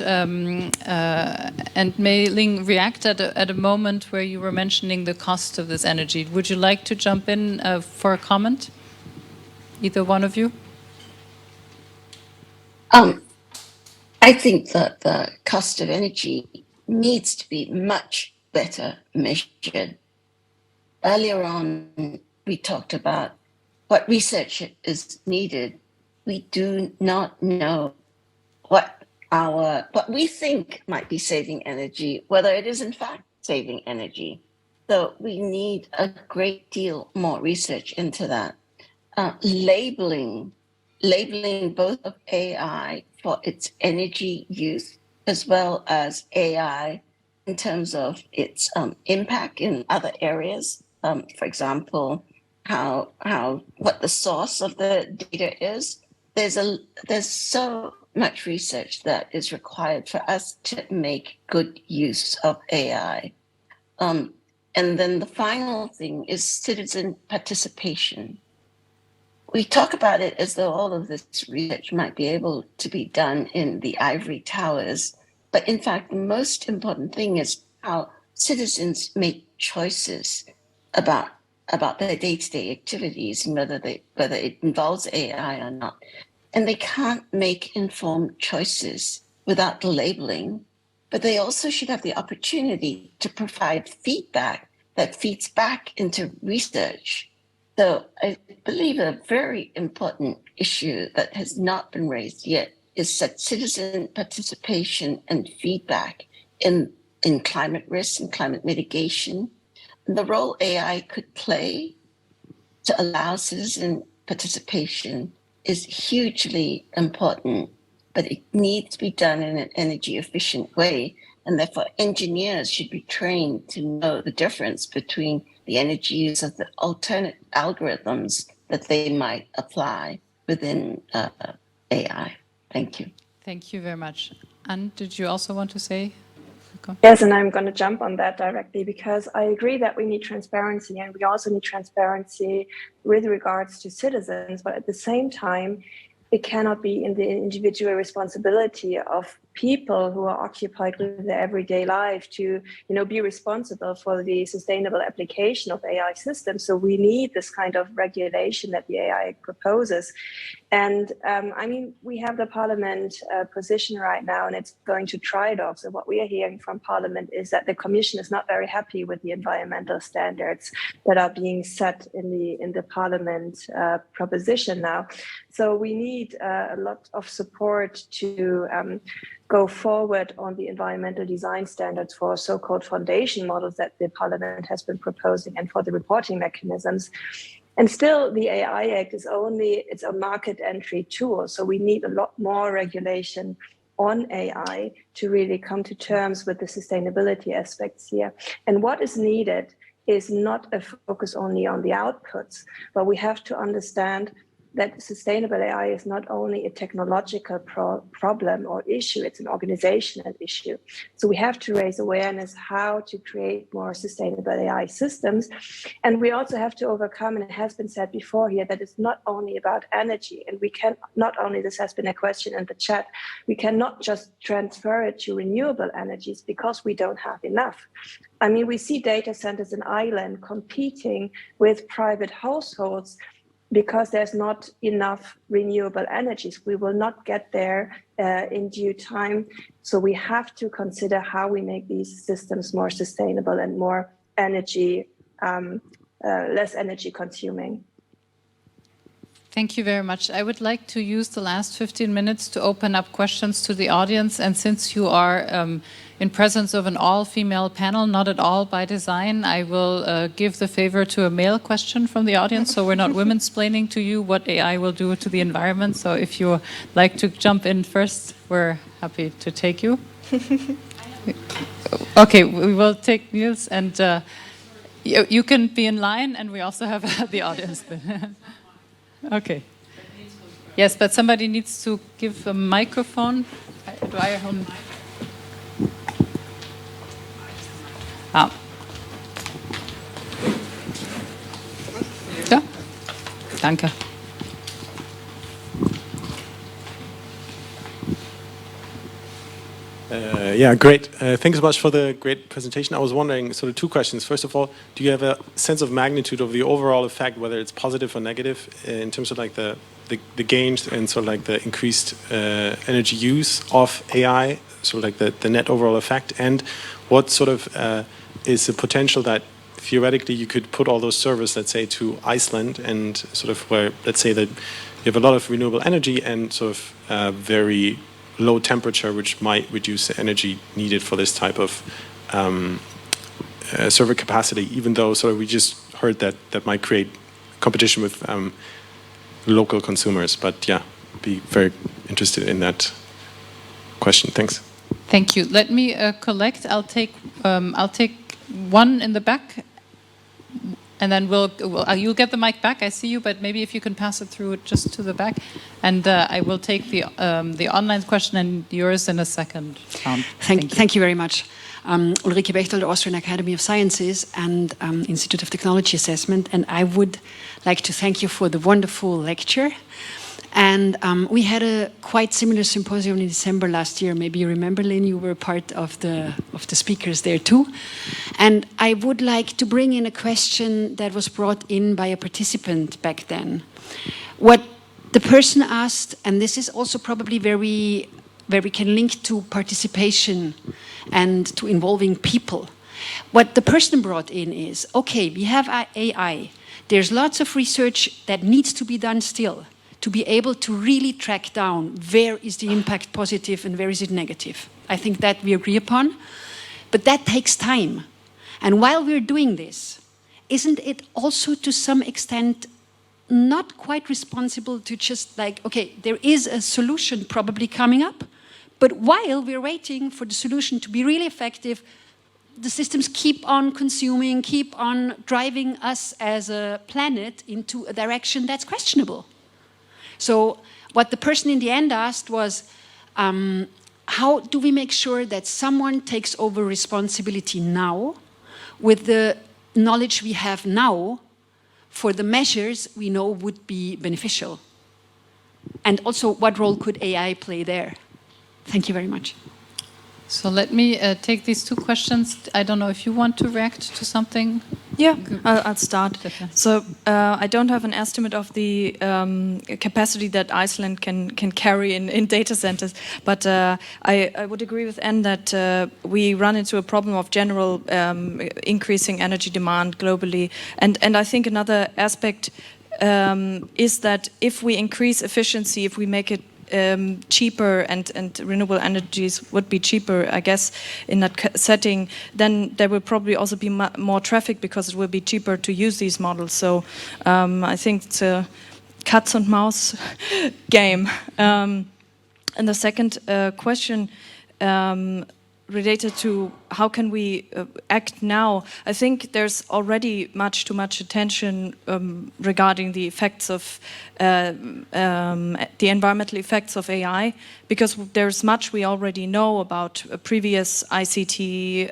Mei Ling react at a moment where you were mentioning the cost of this energy. Would you like to jump in for a comment? Either one of you? I think that the cost of energy needs to be much better measured. Earlier on, we talked about what research is needed. We do not know what we think might be saving energy, whether it is in fact saving energy. So we need a great deal more research into that. Labeling both of AI for its energy use as well as AI in terms of its impact in other areas. For example, what the source of the data is. There's so much research that is required for us to make good use of AI. And then the final thing is citizen participation. We talk about it as though all of this research might be able to be done in the ivory towers, but in fact, the most important thing is how citizens make choices about their day-to-day activities and whether it involves AI or not. And they can't make informed choices without the labeling, but they also should have the opportunity to provide feedback that feeds back into research. So I believe a very important issue that has not been raised yet is that citizen participation and feedback in climate risk and climate mitigation, and the role AI could play to allow citizen participation is hugely important, but it needs to be done in an energy efficient way. And therefore, engineers should be trained to know the difference between the energy use of the alternate algorithms that they might apply within AI. Thank you. Thank you very much. Anne, did you also want to say? Yes, and I'm going to jump on that directly because I agree that we need transparency, and we also need transparency with regards to citizens, but at the same time, it cannot be in the individual responsibility of people who are occupied with their everyday life to, be responsible for the sustainable application of AI systems. So we need this kind of regulation that the AI proposes. And we have the Parliament position right now, and it's going to trilogue. So what we are hearing from Parliament is that the Commission is not very happy with the environmental standards that are being set in the Parliament proposition now. So we need a lot of support to go forward on the environmental design standards for so-called foundation models that the Parliament has been proposing and for the reporting mechanisms. And still, the AI Act it's a market entry tool. So we need a lot more regulation on AI to really come to terms with the sustainability aspects here. And what is needed is not a focus only on the outputs, but we have to understand that sustainable AI is not only a technological problem or issue, it's an organizational issue. So we have to raise awareness how to create more sustainable AI systems. And we also have to overcome, and it has been said before here, that it's not only about energy. And we can not only, this has been a question in the chat, we cannot just transfer it to renewable energies because we don't have enough. I mean, we see data centers in Ireland competing with private households because there's not enough renewable energies. We will not get there in due time. So we have to consider how we make these systems more sustainable and more energy, less energy consuming. Thank you very much. I would like to use the last 15 minutes to open up questions to the audience. And since you are in presence of an all-female panel, not at all by design, I will give the favor to a male question from the audience. So we're not women-splaining to you what AI will do to the environment. So if you like to jump in first, we're happy to take you. Okay, we will take Niels, and you can be in line, and we also have the audience. Okay. Yes, but somebody needs to give a microphone. Do I have... Ah. Ja. Danke. Yeah, great. Thanks so much for the great presentation. I was wondering, sort of two questions. First of all, do you have a sense of magnitude of the overall effect, whether it's positive or negative, in terms of like the gains and sort of like the increased energy use of AI, sort of like the net overall effect, and what sort of is the potential that theoretically you could put all those servers, let's say, to Iceland, and sort of where, let's say that you have a lot of renewable energy and sort of very low temperature, which might reduce the energy needed for this type of server capacity, even though sort of we just heard that that might create competition with local consumers. But yeah, be very interested in that question. Thanks. Thank you. Let me collect. I'll take one in the back, and then you'll get the mic back. I see you, but maybe if you can pass it through just to the back, and I will take the online question and yours in a second round. Thank you very much. Ulrike Bechtel, Austrian Academy of Sciences and Institute of Technology Assessment, and I would like to thank you for the wonderful lecture. And we had a quite similar symposium in December last year. Maybe you remember, Lynn, you were part of the speakers there too. And I would like to bring in a question that was brought in by a participant back then. What the person asked, and this is also probably very we can link to participation and to involving people. What the person brought in is, okay, we have AI. There's lots of research that needs to be done still, to be able to really track down where is the impact positive and where is it negative. I think that we agree upon, but that takes time. And while we're doing this, isn't it also to some extent not quite responsible to just like, okay, there is a solution probably coming up, but while we're waiting for the solution to be really effective, the systems keep on consuming, keep on driving us as a planet into a direction that's questionable. So what the person in the end asked was, how do we make sure that someone takes over responsibility now with the knowledge we have now for the measures we know would be beneficial? And also, what role could AI play there? Thank you very much. So let me take these two questions. I don't know if you want to react to something. Yeah, I'll start. So I don't have an estimate of the capacity that Iceland can carry in data centers, but I would agree with Anne that we run into a problem of general increasing energy demand globally. And I think another aspect is that if we increase efficiency, if we make it cheaper and renewable energies would be cheaper, I guess, in that setting, then there will probably also be more traffic because it will be cheaper to use these models. So I think it's a cats and mouse game. And the second question related to how can we act now. I think there's already too much attention regarding the effects of the environmental effects of AI, because there's much we already know about previous ICT,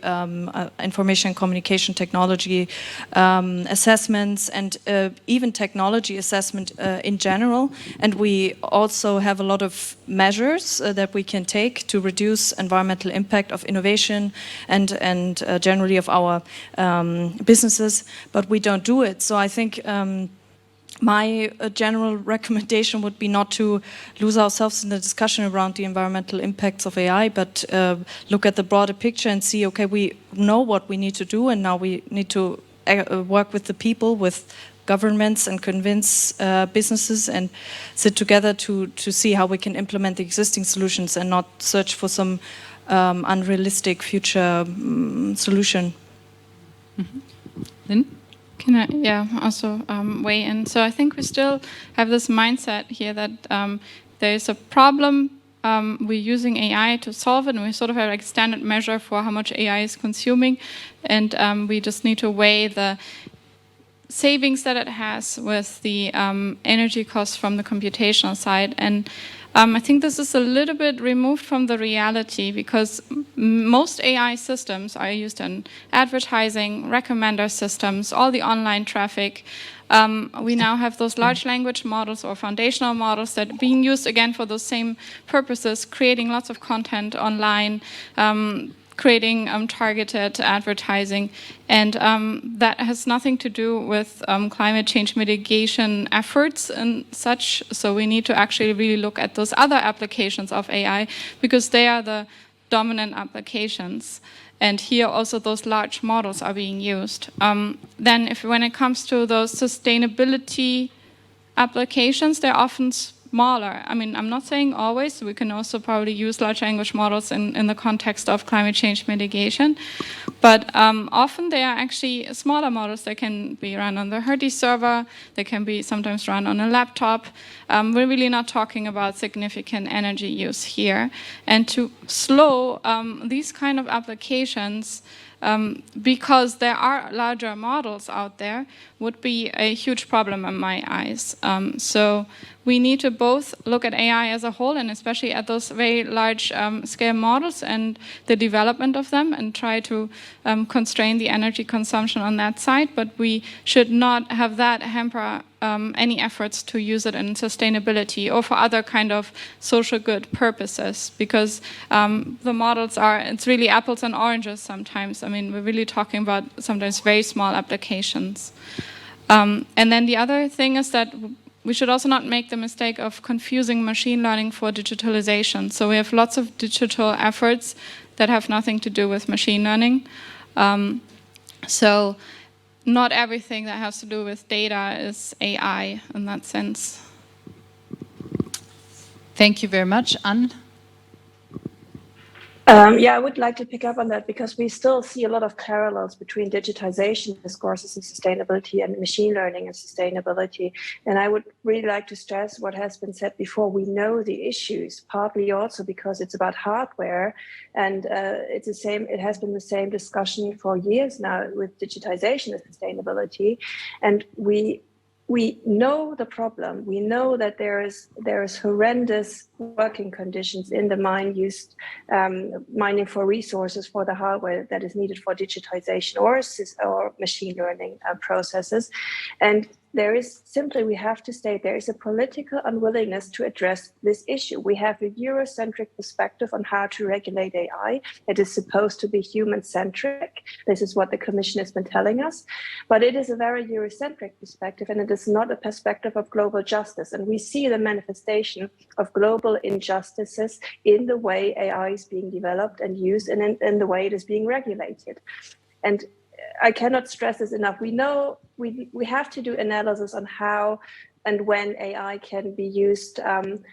information and communication technology assessments, and even technology assessment in general. And we also have a lot of measures that we can take to reduce environmental impact of innovation and generally of our businesses, but we don't do it. So I think my general recommendation would be not to lose ourselves in the discussion around the environmental impacts of AI, but look at the broader picture and see, okay, we know what we need to do, and now we need to work with the people, with governments, and convince businesses and sit together to see how we can implement the existing solutions and not search for some unrealistic future solution. Lynn? Can I, also weigh in? So I think we still have this mindset here that there is a problem, we're using AI to solve it, and we sort of have like standard measure for how much AI is consuming, and we just need to weigh the savings that it has with the energy costs from the computational side. And I think this is a little bit removed from the reality, because most AI systems are used in advertising, recommender systems, all the online traffic. We now have those large language models or foundational models that are being used again for those same purposes, creating lots of content online, creating targeted advertising, and that has nothing to do with climate change mitigation efforts and such. So we need to actually really look at those other applications of AI, because they are the dominant applications. And here also those large models are being used. Then when it comes to those sustainability applications, they're often smaller. I mean, I'm not saying always. We can also probably use large language models in the context of climate change mitigation. But often they are actually smaller models. They can be run on the Hertie server. They can be sometimes run on a laptop. We're really not talking about significant energy use here. And to slow these kind of applications, because there are larger models out there, would be a huge problem in my eyes. So we need to both look at AI as a whole, and especially at those very large scale models and the development of them, and try to constrain the energy consumption on that side. But we should not have that hamper any efforts to use it in sustainability or for other kind of social good purposes, because the models it's really apples and oranges sometimes. I mean, we're really talking about sometimes very small applications. And then the other thing is that we should also not make the mistake of confusing machine learning for digitalization. So we have lots of digital efforts that have nothing to do with machine learning. So not everything that has to do with data is AI in that sense. Thank you very much. Anne? Yeah, I would like to pick up on that, because we still see a lot of parallels between digitization discourses and sustainability and machine learning and sustainability. And I would really like to stress what has been said before. We know the issues, partly also because it's about hardware, and it's the same. It has been the same discussion for years now with digitization and sustainability, and we know the problem. We know that there is horrendous working conditions in the mining for resources for the hardware that is needed for digitization or machine learning processes. And there is simply, we have to state, there is a political unwillingness to address this issue. We have a Eurocentric perspective on how to regulate AI. It is supposed to be human-centric. This is what the Commission has been telling us. But it is a very Eurocentric perspective, and it is not a perspective of global justice. And we see the manifestation of global injustices in the way AI is being developed and used, and in the way it is being regulated. And I cannot stress this enough. We know we have to do analysis on how and when AI can be used, and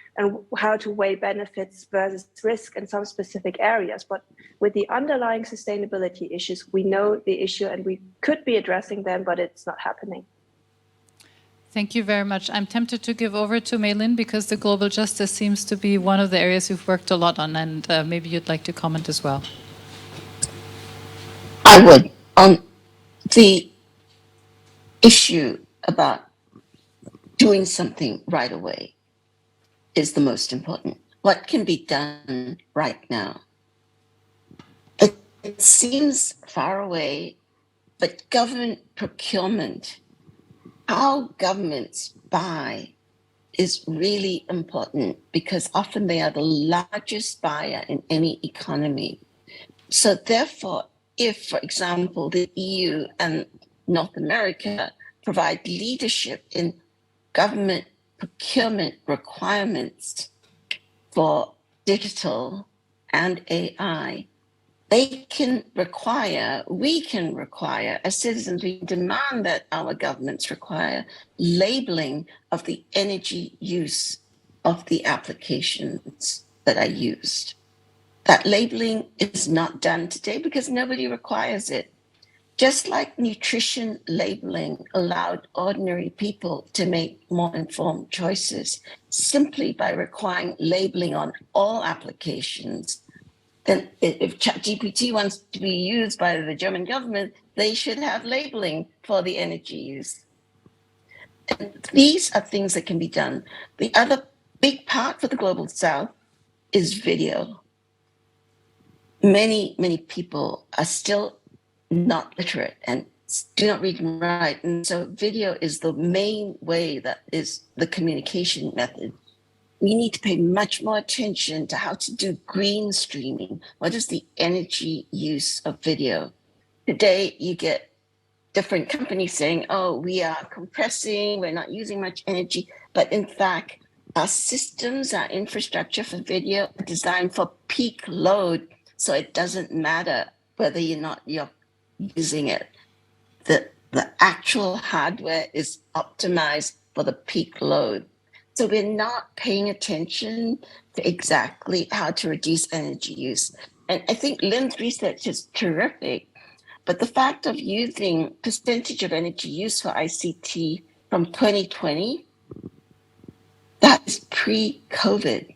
how to weigh benefits versus risk in some specific areas. But with the underlying sustainability issues, we know the issue and we could be addressing them, but it's not happening. Thank you very much. I'm tempted to give over to Mei-Lin because the global justice seems to be one of the areas you've worked a lot on, and maybe you'd like to comment as well. I would. On the issue about doing something right away is the most important. What can be done right now? It seems far away, but government procurement, how governments buy, is really important because often they are the largest buyer in any economy. So therefore, if, for example, the EU and North America provide leadership in government procurement requirements for digital and AI, we can require, as citizens, we demand that our governments require labeling of the energy use of the applications that are used. That labeling is not done today because nobody requires it. Just like nutrition labeling allowed ordinary people to make more informed choices simply by requiring labeling on all applications, then if ChatGPT wants to be used by the German government, they should have labeling for the energy use. And these are things that can be done. The other big part for the Global South is video. Many, many people are still not literate and do not read and write. And so video is the main way that is the communication method. We need to pay much more attention to how to do green streaming. What is the energy use of video? Today, you get different companies saying, oh, we are compressing, we're not using much energy. But in fact, our systems, our infrastructure for video are designed for peak load. So it doesn't matter whether you're using it. The actual hardware is optimized for the peak load. So we're not paying attention to exactly how to reduce energy use. And I think Lynn's research is terrific, but the fact of using percentage of energy use for ICT from 2020, that is pre-COVID.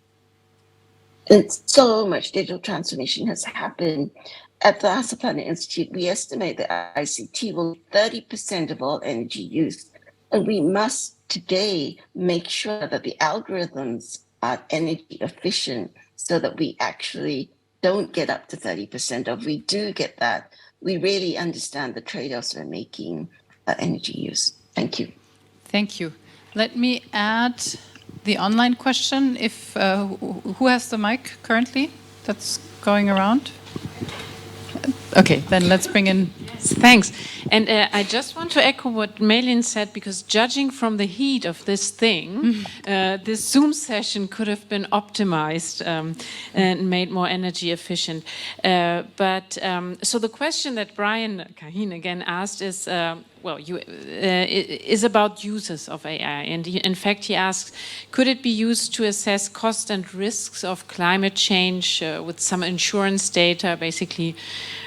And so much digital transformation has happened. At the Hassel Planet Institute, we estimate that ICT will be 30% of all energy use. And we must today make sure that the algorithms are energy efficient so that we actually don't get up to 30%. Or if we do get that, we really understand the trade-offs we're making energy use. Thank you. Thank you. Let me add the online question. If who has the mic currently that's going around? Okay, then let's bring in. Thanks. And I just want to echo what Mei-Lin said, because judging from the heat of this thing, this Zoom session could have been optimized and made more energy efficient. So the question that Brian Kahin again asked is, is about uses of AI. And in fact, he asks, could it be used to assess costs and risks of climate change with some insurance data, basically,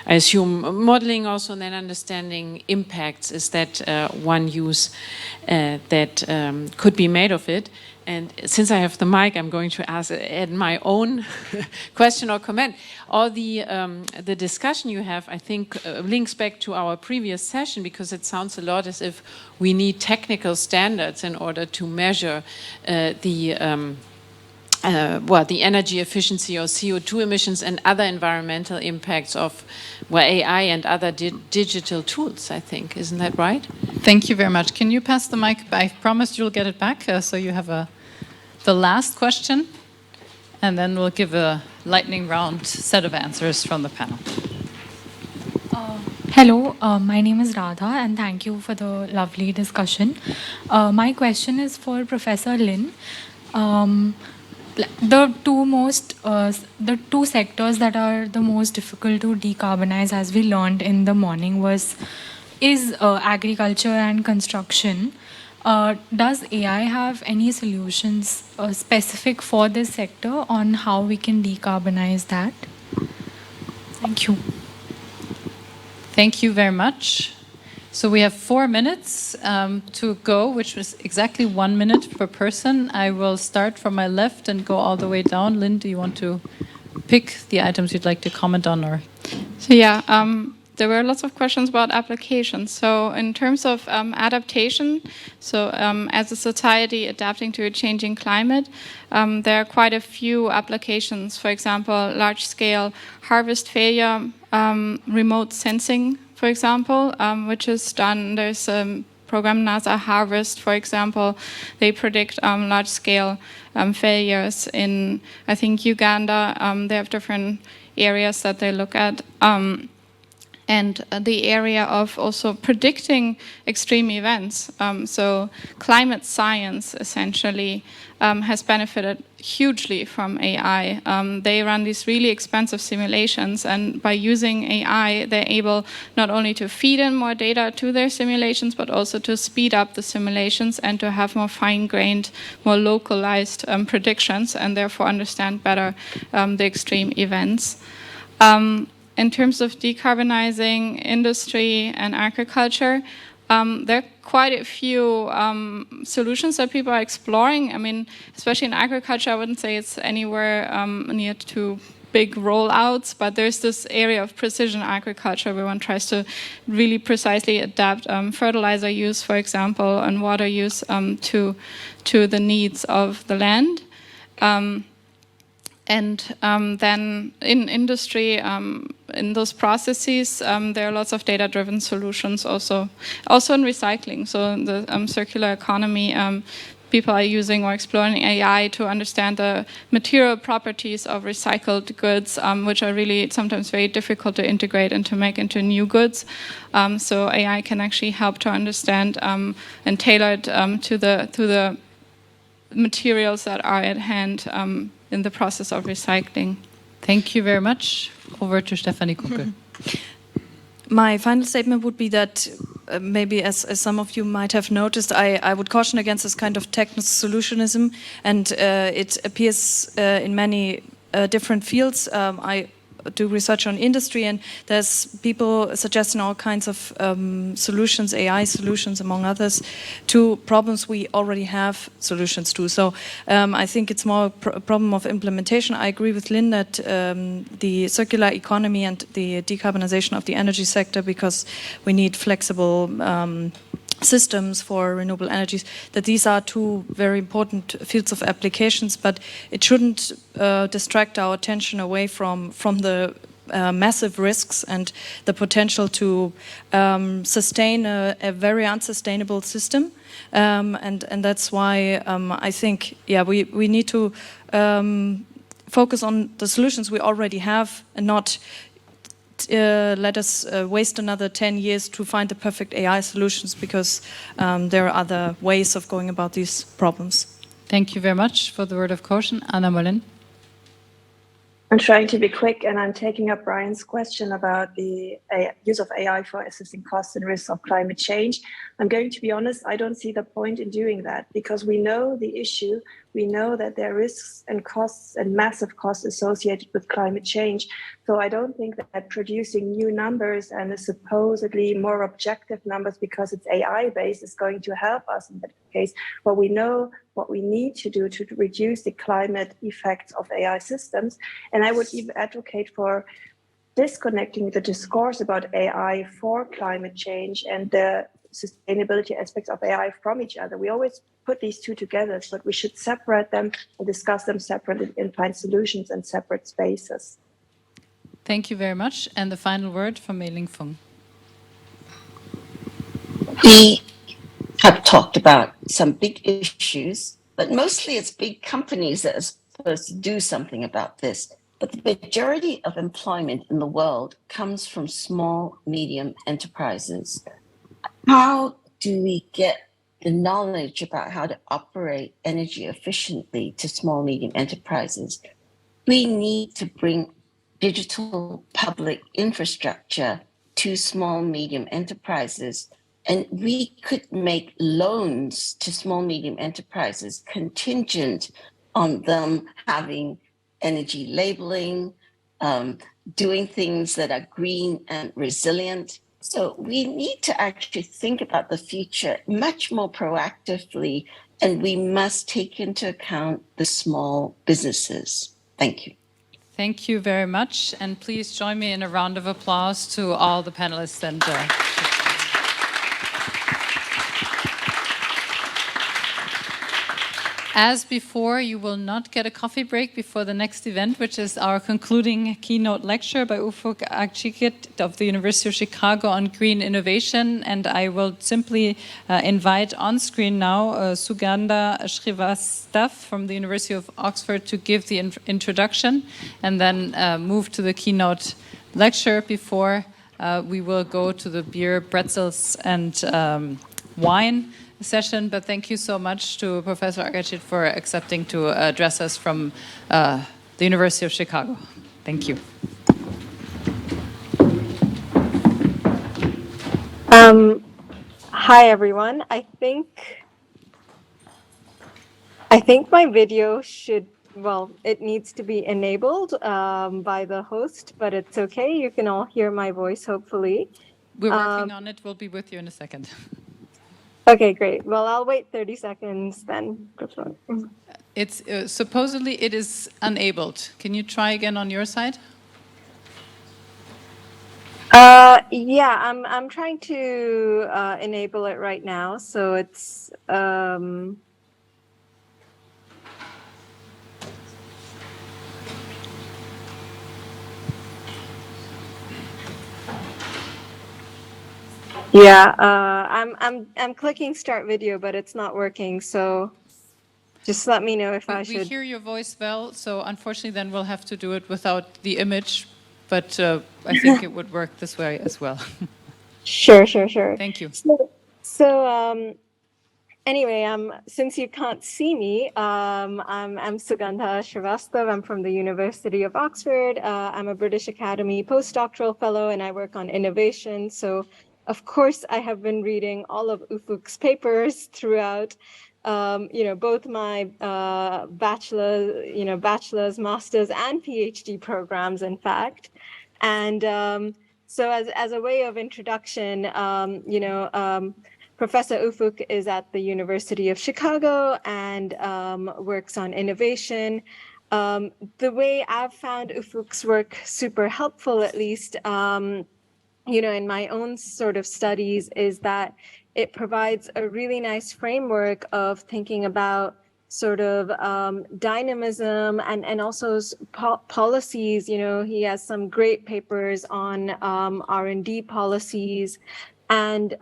I assume modeling also, and then understanding impacts? Is that one use that could be made of it? And since I have the mic, I'm going to add my own question or comment. All the discussion you have, I think, links back to our previous session, because it sounds a lot as if we need technical standards in order to measure the energy efficiency or CO2 emissions and other environmental impacts of AI and other digital tools, I think. Isn't that right? Thank you very much. Can you pass the mic? I promised you'll get it back, so you have the last question, and then we'll give a lightning round set of answers from the panel. Hello, my name is Radha, and thank you for the lovely discussion. My question is for Professor Lin. The two sectors that are the most difficult to decarbonize, as we learned in the morning, is agriculture and construction. Does AI have any solutions specific for this sector on how we can decarbonize that? Thank you. Thank you very much. So we have 4 minutes to go, which was exactly 1 minute per person. I will start from my left and go all the way down. Lynn, do you want to pick the items you'd like to comment on? Or So yeah, there were lots of questions about applications. So in terms of adaptation, so as a society adapting to a changing climate, there are quite a few applications. For example, large-scale harvest failure, remote sensing, for example, which is done. There's a program NASA Harvest, for example. They predict large-scale failures in, I think, Uganda. They have different areas that they look at. And the area of also predicting extreme events. So climate science essentially has benefited hugely from AI. They run these really expensive simulations, and by using AI, they're able not only to feed in more data to their simulations, but also to speed up the simulations and to have more fine-grained, more localized predictions, and therefore understand better the extreme events. In terms of decarbonizing industry and agriculture, there are quite a few solutions that people are exploring. I mean, especially in agriculture, I wouldn't say it's anywhere near to big rollouts, but there's this area of precision agriculture where one tries to really precisely adapt fertilizer use, for example, and water use to the needs of the land. And then in industry, in those processes, there are lots of data-driven solutions also in recycling. So in the circular economy, people are using or exploring AI to understand the material properties of recycled goods, which are really sometimes very difficult to integrate and to make into new goods. So AI can actually help to understand and tailor it to the materials that are at hand in the process of recycling. Thank you very much. Over to Stefanie Kucke. My final statement would be that maybe as some of you might have noticed, I would caution against this kind of techno-solutionism, and it appears in many different fields. I do research on industry, and there's people suggesting all kinds of solutions, AI solutions among others, to problems we already have solutions to. So I think it's more a problem of implementation. I agree with Lynn that the circular economy and the decarbonization of the energy sector, because we need flexible systems for renewable energies, that these are two very important fields of applications, but it shouldn't distract our attention away from the massive risks and the potential to sustain a very unsustainable system. And that's why I think, yeah, we need to focus on the solutions we already have and not let us waste another 10 years to find the perfect AI solutions, because there are other ways of going about these problems. Thank you very much for the word of caution. Anna Molin. I'm trying to be quick, and I'm taking up Brian's question about the use of AI for assessing costs and risks of climate change. I'm going to be honest, I don't see the point in doing that, because we know the issue. We know that there are risks and costs and massive costs associated with climate change. So I don't think that producing new numbers and supposedly more objective numbers, because it's AI-based, is going to help us in that case. But we know what we need to do to reduce the climate effects of AI systems. And I would even advocate for disconnecting the discourse about AI for climate change and the sustainability aspects of AI from each other. We always put these two together, but we should separate them and discuss them separately and find solutions in separate spaces. Thank you very much. And the final word from Mei Ling Fung. We have talked about some big issues, but mostly it's big companies that are supposed to do something about this. But the majority of employment in the world comes from small, medium enterprises. How do we get the knowledge about how to operate energy efficiently to small, medium enterprises? We need to bring digital public infrastructure to small, medium enterprises, and we could make loans to small, medium enterprises contingent on them having energy labeling, doing things that are green and resilient. So we need to actually think about the future much more proactively, and we must take into account the small businesses. Thank you. Thank you very much. And please join me in a round of applause to all the panelists and as before, you will not get a coffee break before the next event, which is our concluding keynote lecture by Ufuk Akçiğit of the University of Chicago on green innovation. And I will simply invite on screen now Sugandha Srivastav from the University of Oxford to give the introduction and then move to the keynote lecture before we will go to the beer, pretzels, and wine session. But thank you so much to Professor Akçiğit for accepting to address us from the University of Chicago. Thank you. Hi everyone. I think my video should, well, it needs to be enabled by the host, but it's okay. You can all hear my voice, hopefully. We're working on it. We'll be with you in a second. Okay, great. Well, I'll wait 30 seconds then. It's supposedly it is enabled. Can you try again on your side? Yeah, I'm trying to enable it right now. So it's yeah, I'm clicking start video, but it's not working. So just let me know if I should. We hear your voice well, so unfortunately then we'll have to do it without the image, but I think it would work this way as well. Sure. Thank you. So anyway, since you can't see me, I'm Sugandha Srivastav. I'm from the University of Oxford. I'm a British Academy postdoctoral fellow, and I work on innovation. So, of course, I have been reading all of Ufuk's papers throughout. Both my bachelor's, master's, and PhD programs, in fact. And so as a way of introduction, Professor Ufuk is at the University of Chicago and works on innovation. The way I've found Ufuk's work super helpful, at least, in my own sort of studies, is that it provides a really nice framework of thinking about sort of dynamism and also policies. He has some great papers on R&D policies. And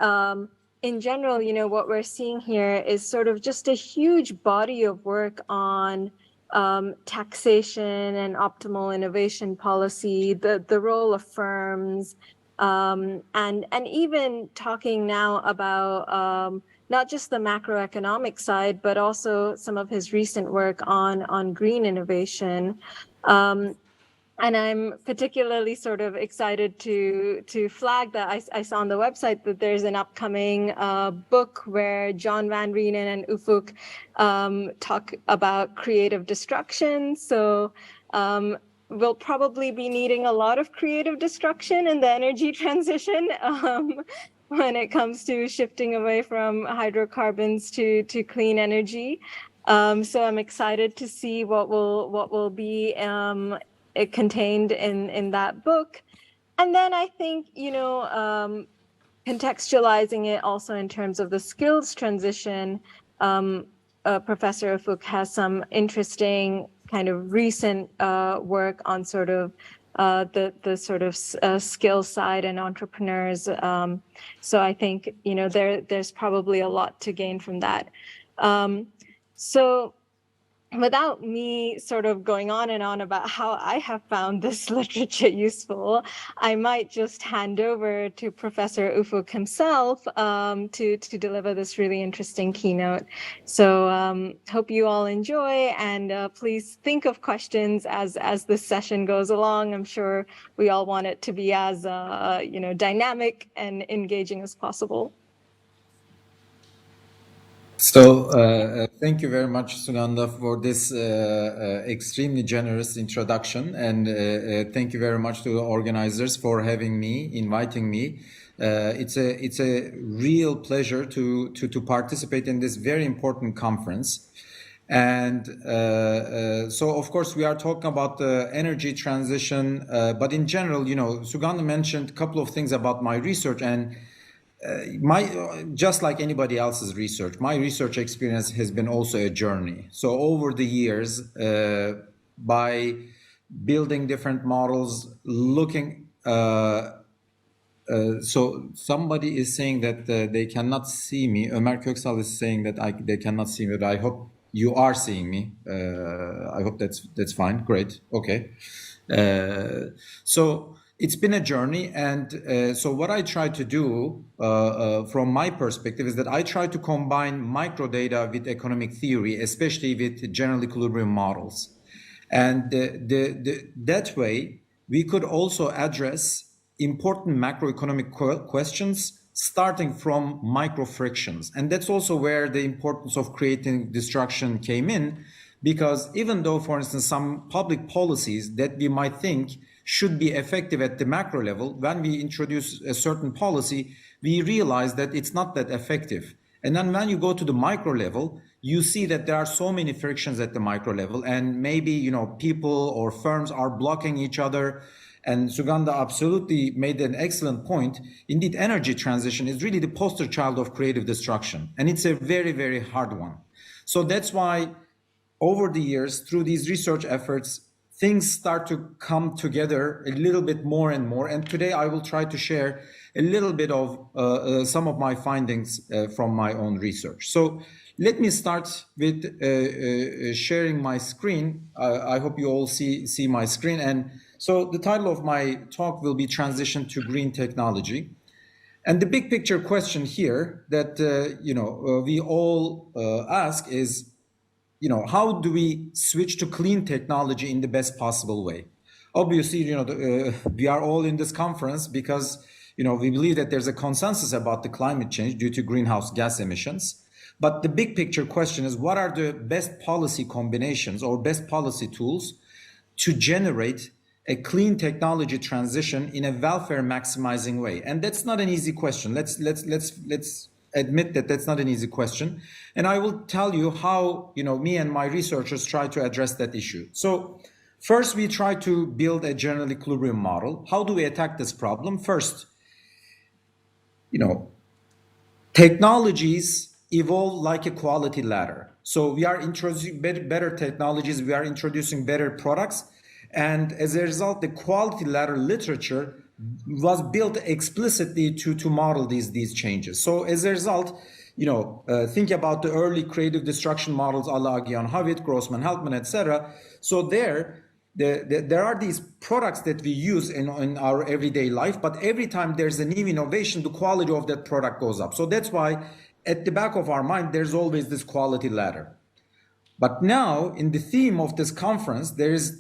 in general, what we're seeing here is sort of just a huge body of work on taxation and optimal innovation policy, the role of firms, and even talking now about not just the macroeconomic side, but also some of his recent work on green innovation. And I'm particularly sort of excited to flag that I saw on the website that there's an upcoming book where John Van Reenen and Ufuk talk about creative destruction. So we'll probably be needing a lot of creative destruction in the energy transition when it comes to shifting away from hydrocarbons to clean energy. So I'm excited to see what will be contained in that book. And then I think, contextualizing it also in terms of the skills transition, Professor Ufuk has some interesting kind of recent work on sort of the sort of skill side and entrepreneurs. So I think, there's probably a lot to gain from that. So without me sort of going on and on about how I have found this literature useful, I might just hand over to Professor Ufuk himself to deliver this really interesting keynote. So hope you all enjoy, and please think of questions as this session goes along. I'm sure we all want it to be as dynamic and engaging as possible. So thank you very much, Sugandha, for this extremely generous introduction, and thank you very much to the organizers for inviting me. It's a real pleasure to participate in this very important conference. And so, of course, we are talking about the energy transition, but in general, you know, Sugandha mentioned a couple of things about my research, and just like anybody else's research, my research experience has been also a journey. So over the years, by building different models, looking, so somebody is saying that they cannot see me. Ömer Köksal is saying that they cannot see me, but I hope you are seeing me. I hope that's fine. Great. Okay. So it's been a journey, and so what I try to do from my perspective is that I try to combine microdata with economic theory, especially with general equilibrium models. And that way, we could also address important macroeconomic questions starting from micro frictions. And that's also where the importance of creating destruction came in, because even though, for instance, some public policies that we might think should be effective at the macro level, when we introduce a certain policy, we realize that it's not that effective. And then when you go to the micro level, you see that there are so many frictions at the micro level, and maybe, you know, people or firms are blocking each other. And Sugandha absolutely made an excellent point. Indeed, energy transition is really the poster child of creative destruction, and it's a very, very hard one. So that's why over the years, through these research efforts, things start to come together a little bit more and more. And today I will try to share a little bit of some of my findings from my own research. So let me start with sharing my screen. I hope you all see my screen. And so the title of my talk will be Transition to Green Technology. And the big picture question here that we all ask is, you know, how do we switch to clean technology in the best possible way? Obviously, you know, we are all in this conference because, you know, we believe that there's a consensus about the climate change due to greenhouse gas emissions. But the big picture question is, what are the best policy combinations or best policy tools to generate a clean technology transition in a welfare maximizing way? And that's not an easy question. Let's admit that that's not an easy question. And I will tell you how, you know, me and my researchers try to address that issue. So first, we try to build a general equilibrium model. How do we attack this problem? First, you know, technologies evolve like a quality ladder. So we are introducing better technologies, we are introducing better products. And as a result, the quality ladder literature was built explicitly to model these changes. So as a result, you know, think about the early creative destruction models, a la Gian Howitt, Grossman, Helpman, etc. So there are these products that we use in our everyday life, but every time there's a new innovation, the quality of that product goes up. So that's why at the back of our mind, there's always this quality ladder. But now, in the theme of this conference, there is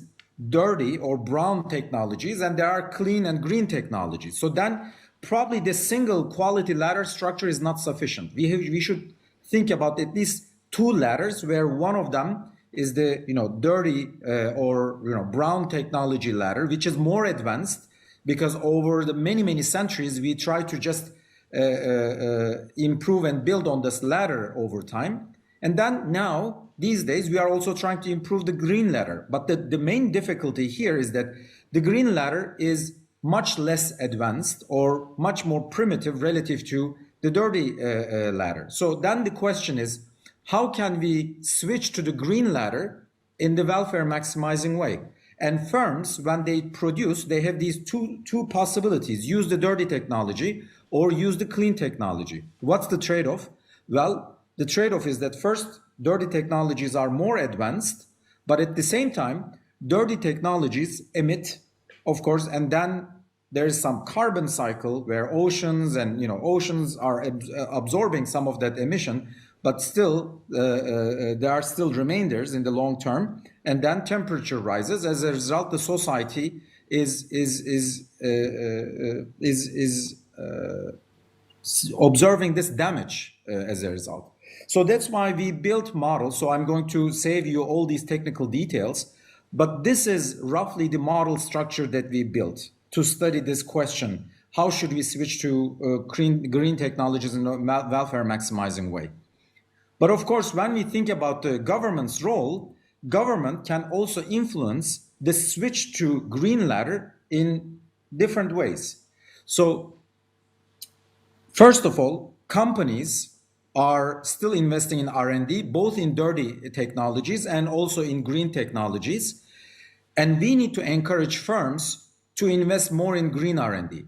dirty or brown technologies, and there are clean and green technologies. So then probably the single quality ladder structure is not sufficient. We should think about at least two ladders, where one of them is the, you know, dirty or, you know, brown technology ladder, which is more advanced, because over the many centuries we try to just improve and build on this ladder over time. And then now, these days, we are also trying to improve the green ladder. But the main difficulty here is that the green ladder is much less advanced or much more primitive relative to the dirty ladder. So then the question is, how can we switch to the green ladder in the welfare maximizing way? And firms, when they produce, they have these two possibilities: use the dirty technology or use the clean technology. What's the trade-off? Well, the trade-off is that first, dirty technologies are more advanced, but at the same time, dirty technologies emit, of course, and then there is some carbon cycle where oceans are absorbing some of that emission, but still there are still remainders in the long term, and then temperature rises. As a result, the society is observing this damage as a result. So that's why we built models. So I'm going to save you all these technical details, but this is roughly the model structure that we built to study this question. how should we switch to green technologies in a welfare maximizing way. But of course, when we think about the government's role, government can also influence the switch to green ladder in different ways. So first of all, companies are still investing in R&D, both in dirty technologies and also in green technologies. And we need to encourage firms to invest more in green R&D.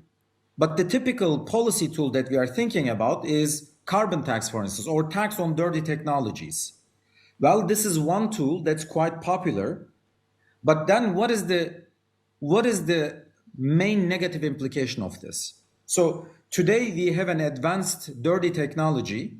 But the typical policy tool that we are thinking about is carbon tax, for instance, or tax on dirty technologies. Well, this is one tool that's quite popular. But then what is the main negative implication of this? So today we have an advanced dirty technology,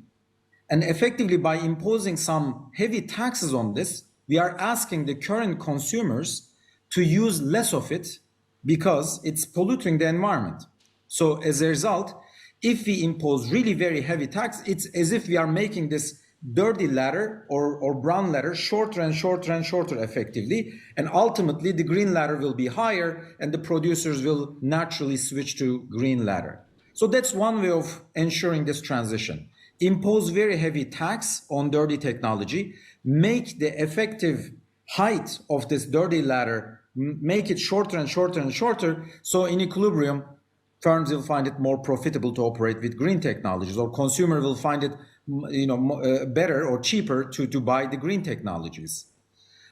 and effectively by imposing some heavy taxes on this, we are asking the current consumers to use less of it because it's polluting the environment. So as a result, if we impose really very heavy tax, it's as if we are making this dirty ladder or brown ladder shorter and shorter and shorter effectively. And ultimately the green ladder will be higher and the producers will naturally switch to green ladder. So that's one way of ensuring this transition. Impose very heavy tax on dirty technology, make the effective height of this dirty ladder, make it shorter and shorter and shorter. So in equilibrium, firms will find it more profitable to operate with green technologies, or consumer will find it better or cheaper to buy the green technologies.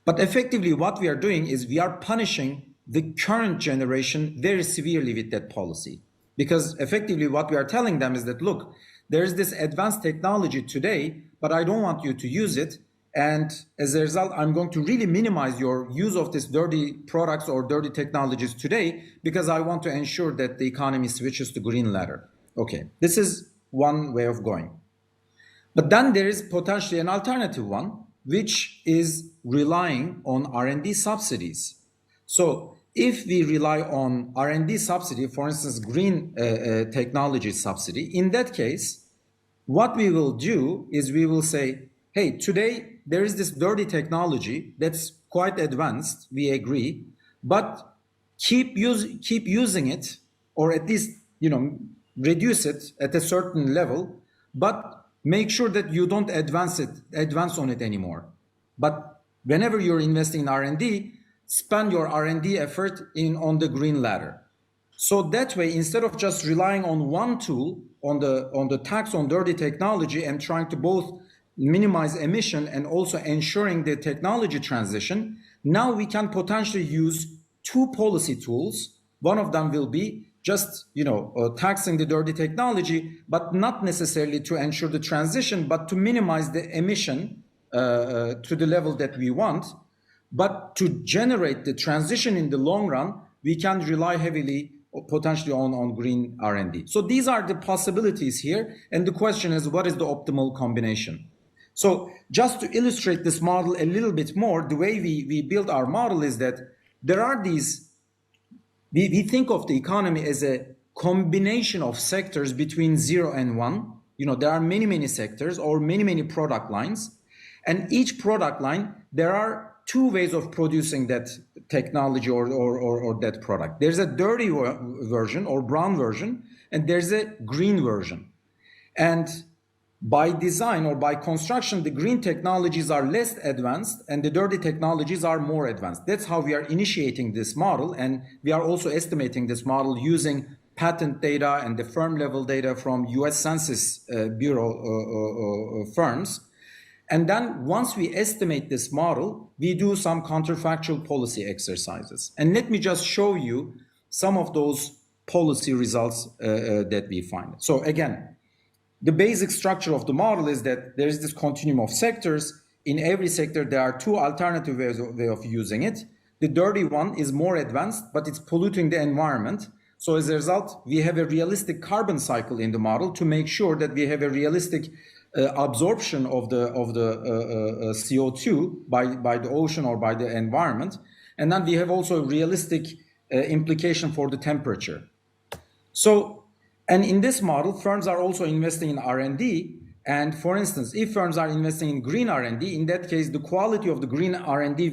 But effectively what we are doing is we are punishing the current generation very severely with that policy. Because effectively what we are telling them is that, look, there is this advanced technology today, but I don't want you to use it. And as a result, I'm going to really minimize your use of these dirty products or dirty technologies today because I want to ensure that the economy switches to green ladder. Okay, this is one way of going. But then there is potentially an alternative one, which is relying on R&D subsidies. So if we rely on R&D subsidy, for instance, green technology subsidy, in that case, what we will do is we will say, hey, today there is this dirty technology that's quite advanced, we agree, but keep using it, or at least reduce it at a certain level, but make sure that you don't advance on it anymore. But whenever you're investing in R&D, spend your R&D effort on the green ladder. So that way, instead of just relying on one tool, on the tax on dirty technology and trying to both minimize emission and also ensuring the technology transition, now we can potentially use two policy tools. One of them will be just taxing the dirty technology, but not necessarily to ensure the transition, but to minimize the emission to the level that we want. But to generate the transition in the long run, we can rely heavily potentially on green R&D. So these are the possibilities here. And the question is, what is the optimal combination? So just to illustrate this model a little bit more, the way we build our model is that there are these, we think of the economy as a combination of sectors between 0 and 1. There are many sectors or many product lines. And each product line, there are two ways of producing that technology or that product. There's a dirty version or brown version, and there's a green version. And by design or by construction, the green technologies are less advanced and the dirty technologies are more advanced. That's how we are initiating this model. And we are also estimating this model using patent data and the firm level data from US Census Bureau firms. And then once we estimate this model, we do some counterfactual policy exercises. And let me just show you some of those policy results that we find. So again, the basic structure of the model is that there is this continuum of sectors. In every sector, there are two alternative ways of using it. The dirty one is more advanced, but it's polluting the environment. So as a result, we have a realistic carbon cycle in the model to make sure that we have a realistic absorption of the CO2 by the ocean or by the environment. And then we have also a realistic implication for the temperature. And in this model, firms are also investing in R&D. And for instance, if firms are investing in green R&D, in that case, the quality of the green R&D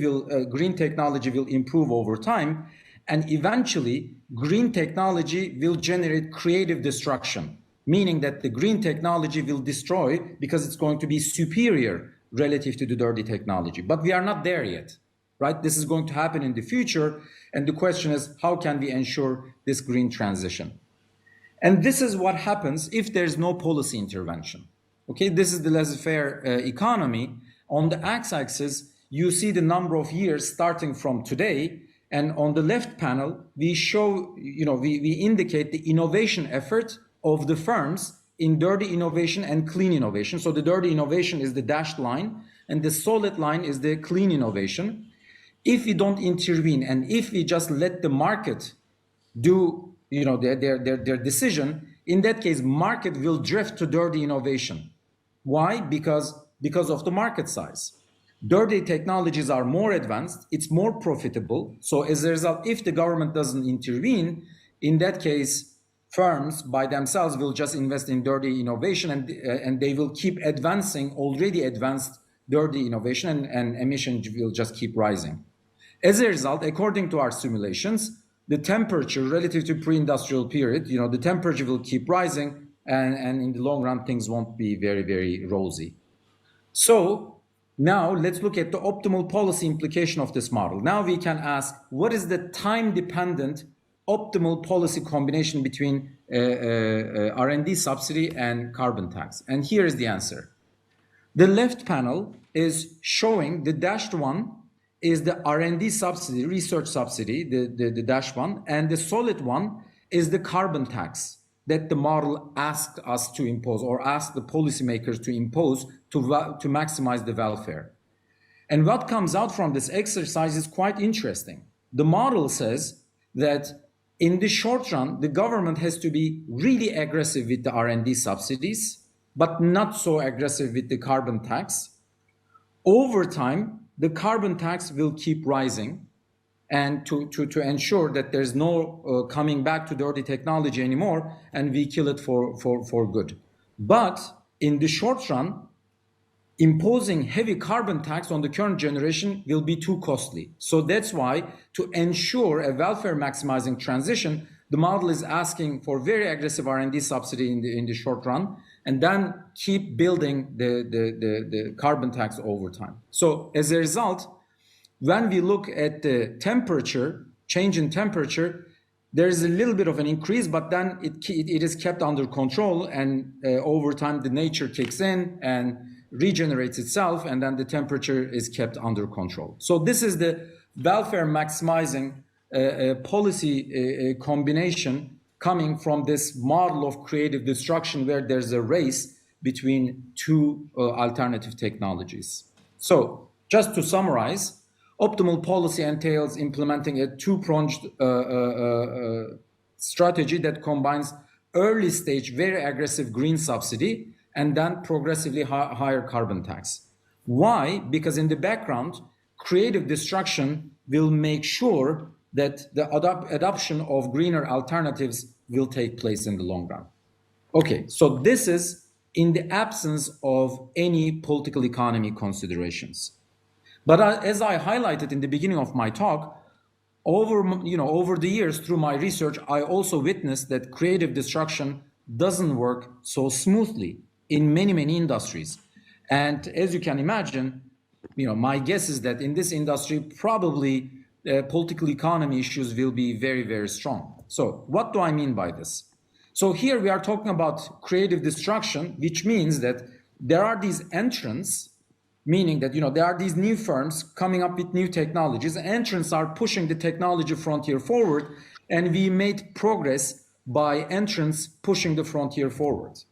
green technology will improve over time. and eventually green technology will generate creative destruction, meaning that the green technology will destroy because it's going to be superior relative to the dirty technology. But we are not there yet, right? This is going to happen in the future. And the question is, how can we ensure this green transition? And this is what happens if there's no policy intervention. Okay, this is the laissez-faire economy. On the x-axis, you see the number of years starting from today. And on the left panel, we show, we indicate the innovation effort of the firms in dirty innovation and clean innovation. So the dirty innovation is the dashed line, and the solid line is the clean innovation. If we don't intervene, and if we just let the market do their decision, in that case, market will drift to dirty innovation. Why? Because of the market size. Dirty technologies are more advanced, it's more profitable. So as a result, if the government doesn't intervene, in that case, firms by themselves will just invest in dirty innovation, and they will keep advancing already advanced dirty innovation, and emissions will just keep rising. As a result, according to our simulations, the temperature relative to pre-industrial period, the temperature will keep rising, and in the long run, things won't be very, very rosy. So now let's look at the optimal policy implication of this model. Now we can ask, what is the time-dependent optimal policy combination between R&D subsidy and carbon tax? And here is the answer. The left panel is showing the dashed one is the R&D subsidy, research subsidy, the dashed one, and the solid one is the carbon tax that the model asked us to impose, or asked the policymakers to impose to maximize the welfare. And what comes out from this exercise is quite interesting. The model says that in the short run, the government has to be really aggressive with the R&D subsidies, but not so aggressive with the carbon tax. Over time, the carbon tax will keep rising, and to ensure that there's no coming back to dirty technology anymore, and we kill it for good. But in the short run, imposing heavy carbon tax on the current generation will be too costly. So that's why, to ensure a welfare maximizing transition, the model is asking for very aggressive R&D subsidy in the short run, and then keep building the carbon tax over time. So as a result, when we look at the temperature, change in temperature, there is a little bit of an increase, but then it is kept under control, and over time the nature kicks in and regenerates itself, and then the temperature is kept under control. So this is the welfare maximizing policy combination coming from this model of creative destruction, where there's a race between two alternative technologies. So just to summarize, optimal policy entails implementing a two-pronged strategy that combines early stage, very aggressive green subsidy, and then progressively higher carbon tax. Why? Because in the background, creative destruction will make sure that the adoption of greener alternatives will take place in the long run. Okay, so this is in the absence of any political economy considerations. But as I highlighted in the beginning of my talk, over the years through my research, I also witnessed that creative destruction doesn't work so smoothly in many, many industries. And as you can imagine, my guess is that in this industry, probably political economy issues will be very, very strong. So what do I mean by this? So here we are talking about creative destruction, which means that there are these entrants, meaning that there are these new firms coming up with new technologies. Entrants are pushing the technology frontier forward, and we made progress by entrants pushing the frontier forward.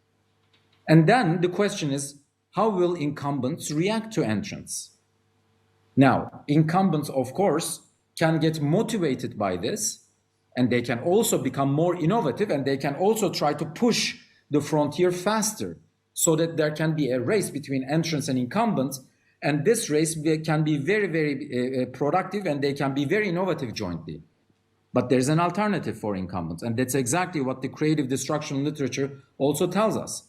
And then the question is, how will incumbents react to entrants? Now, incumbents, of course, can get motivated by this, and they can also become more innovative, and they can also try to push the frontier faster, so that there can be a race between entrants and incumbents. And this race can be very, very productive, and they can be very innovative jointly. But there's an alternative for incumbents, and that's exactly what the creative destruction literature also tells us.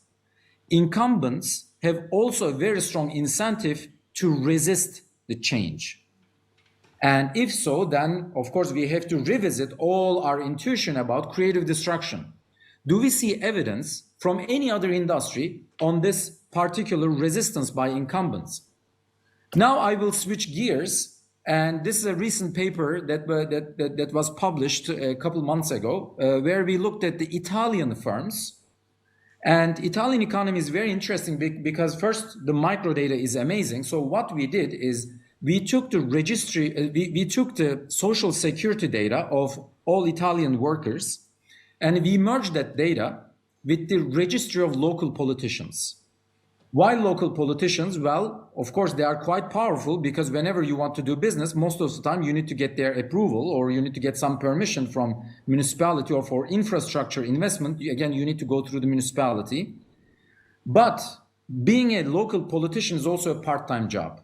Incumbents have also a very strong incentive to resist the change. And if so, then of course we have to revisit all our intuition about creative destruction. Do we see evidence from any other industry on this particular resistance by incumbents? Now I will switch gears, and this is a recent paper that was published a couple months ago, where we looked at the Italian firms. And Italian economy is very interesting because first, the microdata is amazing. So what we did is we took the registry, we took the social security data of all Italian workers, and we merged that data with the registry of local politicians. Why local politicians? Well, of course, they are quite powerful because whenever you want to do business, most of the time you need to get their approval or you need to get some permission from municipality, or for infrastructure investment, again, you need to go through the municipality. But being a local politician is also a part-time job,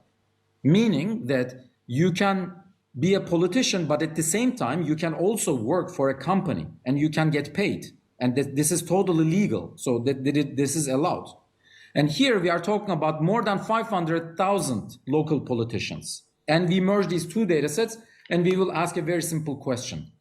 meaning that you can be a politician, but at the same time, you can also work for a company and you can get paid. And this is totally legal, so this is allowed. And here we are talking about more than 500,000 local politicians. And we merge these two data sets and we will ask a very simple question.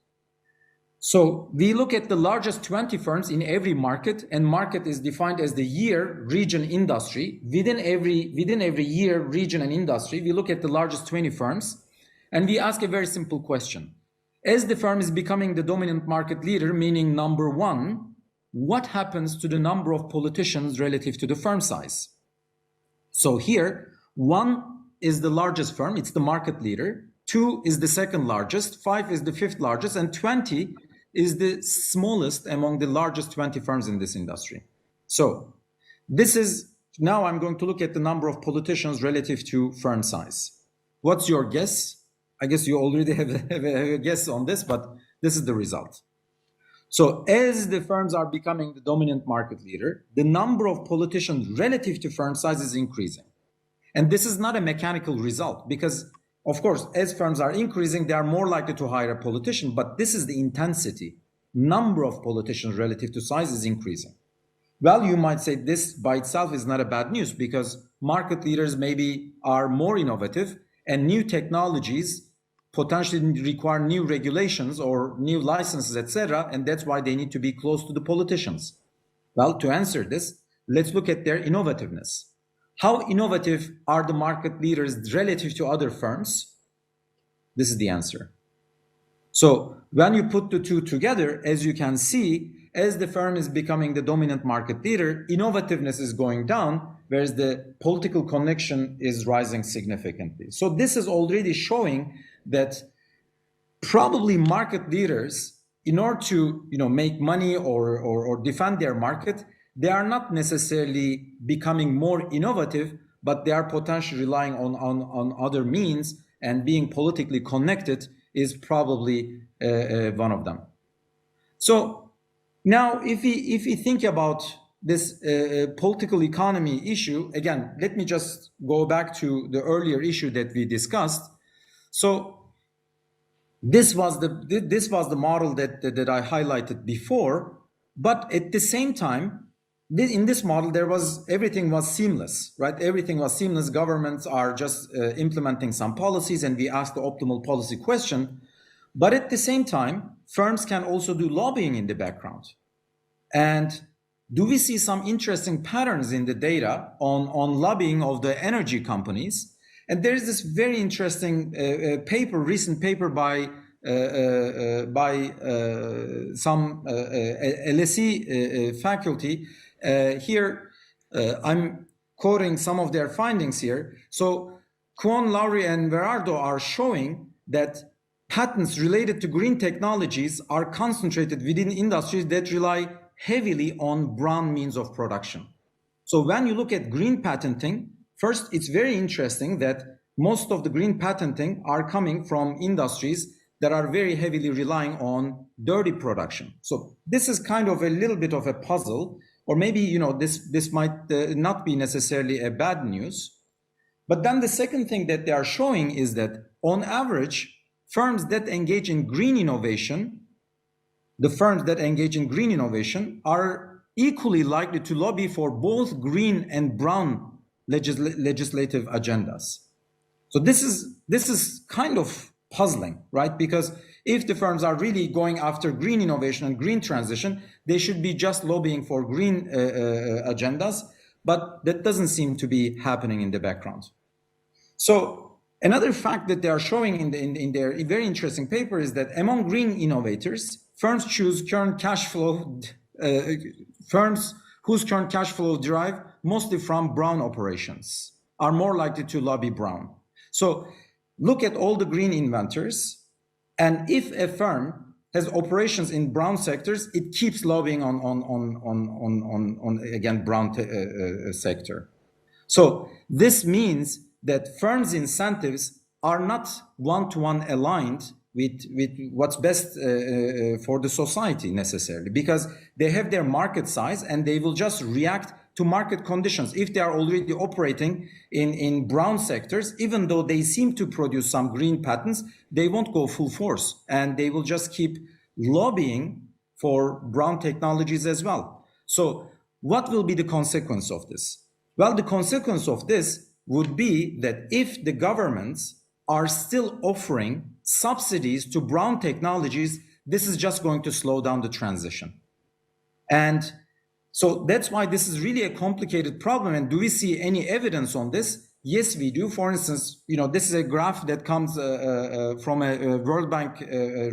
So we look at the largest 20 firms in every market, and market is defined as the year, region, industry. Within every year, region, and industry, we look at the largest 20 firms and we ask a very simple question. As the firm is becoming the dominant market leader, meaning number one, what happens to the number of politicians relative to the firm size? So here, 1 is the largest firm, it's the market leader, 2 is the second largest, 5 is the fifth largest, and 20 is the smallest among the largest 20 firms in this industry. So this is, now I'm going to look at the number of politicians relative to firm size. What's your guess? I guess you already have a guess on this, but this is the result. So as the firms are becoming the dominant market leader, the number of politicians relative to firm size is increasing. And this is not a mechanical result because, of course, as firms are increasing, they are more likely to hire a politician, but this is the intensity. Number of politicians relative to size is increasing. Well, you might say this by itself is not a bad news because market leaders maybe are more innovative and new technologies potentially require new regulations or new licenses, etc., and that's why they need to be close to the politicians. Well, to answer this, let's look at their innovativeness. How innovative are the market leaders relative to other firms? This is the answer. So when you put the two together, as you can see, as the firm is becoming the dominant market leader, innovativeness is going down, whereas the political connection is rising significantly. So this is already showing that probably market leaders, in order to make money or defend their market, they are not necessarily becoming more innovative, but they are potentially relying on other means, and being politically connected is probably one of them. So now if we think about this political economy issue, again, let me just go back to the earlier issue that we discussed. So this was the model that I highlighted before, but at the same time, in this model, everything was seamless, right? Everything was seamless. Governments are just implementing some policies, and we ask the optimal policy question. But at the same time, firms can also do lobbying in the background. And do we see some interesting patterns in the data on lobbying of the energy companies? And there is this very interesting recent paper by some LSE faculty. Here, I'm quoting some of their findings here. So Kwon, Lowry, and Verardo are showing that patents related to green technologies are concentrated within industries that rely heavily on brown means of production. So when you look at green patenting, first, it's very interesting that most of the green patenting are coming from industries that are very heavily relying on dirty production. So this is kind of a little bit of a puzzle, or maybe this might not be necessarily a bad news. But then the second thing that they are showing is that on average, firms that engage in green innovation, are equally likely to lobby for both green and brown legislative agendas. So this is kind of puzzling, right? Because if the firms are really going after green innovation and green transition, they should be just lobbying for green agendas, but that doesn't seem to be happening in the background. So another fact that they are showing in their very interesting paper is that among green innovators, firms choose current cash flow, firms whose current cash flow derive mostly from brown operations are more likely to lobby brown. So look at all the green inventors, and if a firm has operations in brown sectors, it keeps lobbying on again brown sector. So this means that firms' incentives are not one-to-one aligned with what's best for the society necessarily, because they have their market size and they will just react to market conditions. If they are already operating in brown sectors, even though they seem to produce some green patents, they won't go full force and they will just keep lobbying for brown technologies as well. So what will be the consequence of this? Well, the consequence of this would be that if the governments are still offering subsidies to brown technologies, this is just going to slow down the transition. And so that's why this is really a complicated problem. And do we see any evidence on this? Yes, we do. For instance, this is a graph that comes from a World Bank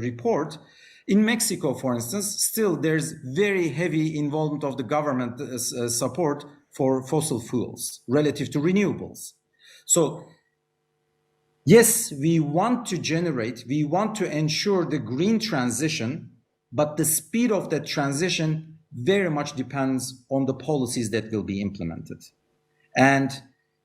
report. In Mexico, for instance, still there's very heavy involvement of the government support for fossil fuels relative to renewables. So yes, we want to ensure the green transition, but the speed of that transition very much depends on the policies that will be implemented. And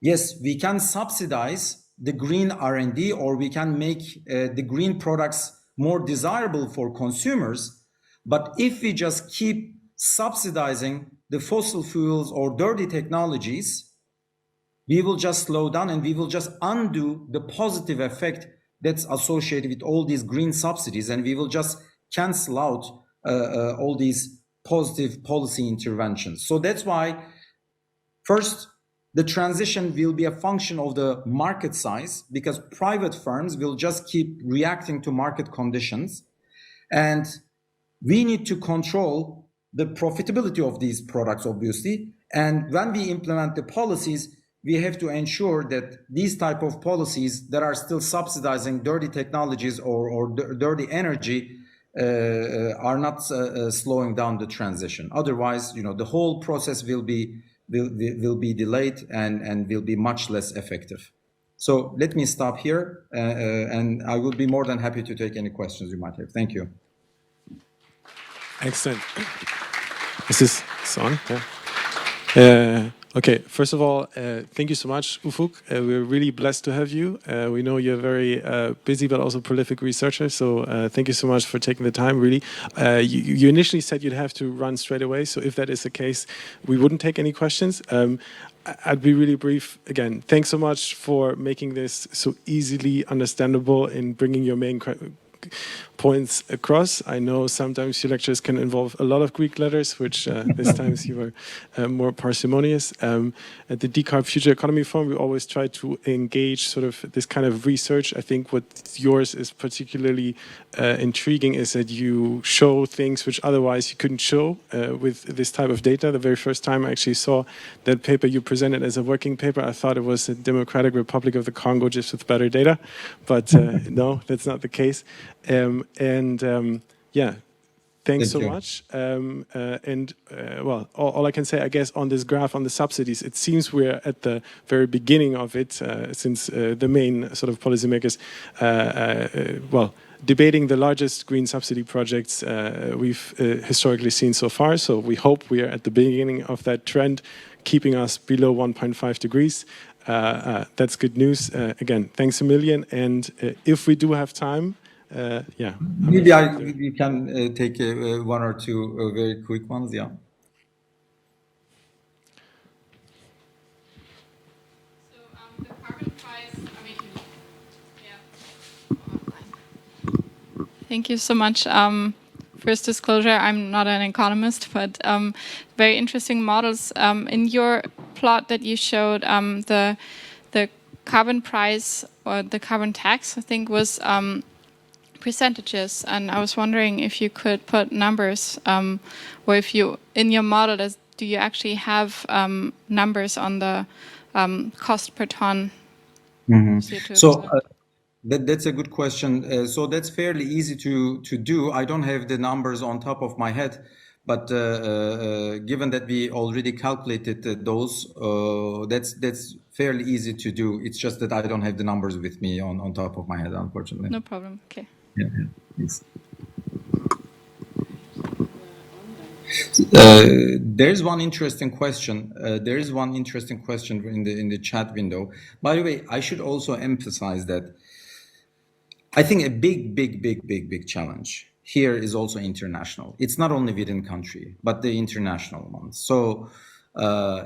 yes, we can subsidize the green R&D, or we can make the green products more desirable for consumers. But if we just keep subsidizing the fossil fuels or dirty technologies, we will just slow down and we will just undo the positive effect that's associated with all these green subsidies, and we will just cancel out all these positive policy interventions. So that's why, first, the transition will be a function of the market size, because private firms will just keep reacting to market conditions. And we need to control the profitability of these products, obviously. And when we implement the policies, we have to ensure that these type of policies that are still subsidizing dirty technologies or dirty energy are not slowing down the transition. Otherwise, the whole process will be delayed and will be much less effective. So let me stop here, and I would be more than happy to take any questions you might have. Thank you. Excellent. Is this on? Yeah. Okay, first of all, thank you so much, Ufuk. We're really blessed to have you. We know you're a very busy but also prolific researcher, so thank you so much for taking the time, really. You initially said you'd have to run straight away, so if that is the case, we wouldn't take any questions. I'd be really brief. Again, thanks so much for making this so easily understandable in bringing your main points across. I know sometimes your lectures can involve a lot of Greek letters, which this time you were more parsimonious. At the Decarb Future Economy Forum, we always try to engage sort of this kind of research. I think what yours is particularly intriguing is that you show things which otherwise you couldn't show with this type of data. The very first time I actually saw that paper you presented as a working paper, I thought it was the Democratic Republic of the Congo just with better data, but no, that's not the case. Yeah, thanks so much. Well, all I can say, I guess, on this graph on the subsidies, it seems we're at the very beginning of it, since the main sort of policymakers, well, debating the largest green subsidy projects we've historically seen so far. So we hope we are at the beginning of that trend, keeping us below 1.5 degrees. That's good news. Again, thanks a million. And if we do have time, yeah. Maybe we can take one or two very quick ones, yeah. So the carbon price, I mean, yeah. Thank you so much. First disclosure, I'm not an economist, but very interesting models. In your plot that you showed, the carbon price or the carbon tax, I think, was percentages, and I was wondering if you could put numbers, or if you, in your model, do you actually have numbers on the cost per ton CO2 So equivalent? that's a good question. So that's fairly easy to do. I don't have the numbers on top of my head, but given that we already calculated those, that's fairly easy to do. It's just that I don't have the numbers with me on top of my head, unfortunately. No problem. Okay. Yeah, thanks. There's one interesting question. There is one interesting question in the chat window. By the way, I should also emphasize that I think a big challenge here is also international. It's not only within country, but the international ones. So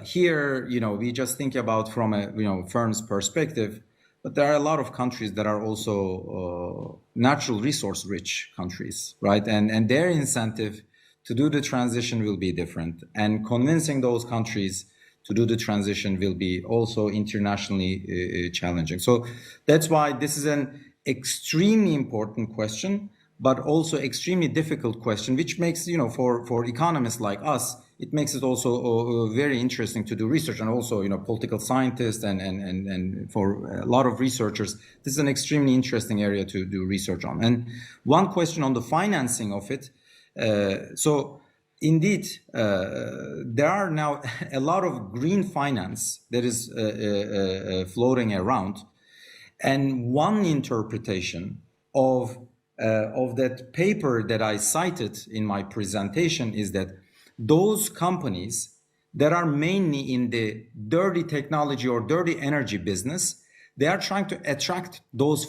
here, we just think about from a firm's perspective, but there are a lot of countries that are also natural resource rich countries, right? And their incentive to do the transition will be different, and convincing those countries to do the transition will be also internationally challenging. So that's why this is an extremely important question, but also extremely difficult question, which makes, for economists like us, it makes it also very interesting to do research, and also, political scientists and for a lot of researchers, this is an extremely interesting area to do research on. And one question on the financing of it. So indeed, there are now a lot of green finance that is floating around. And one interpretation of that paper that I cited in my presentation is that those companies that are mainly in the dirty technology or dirty energy business, they are trying to attract those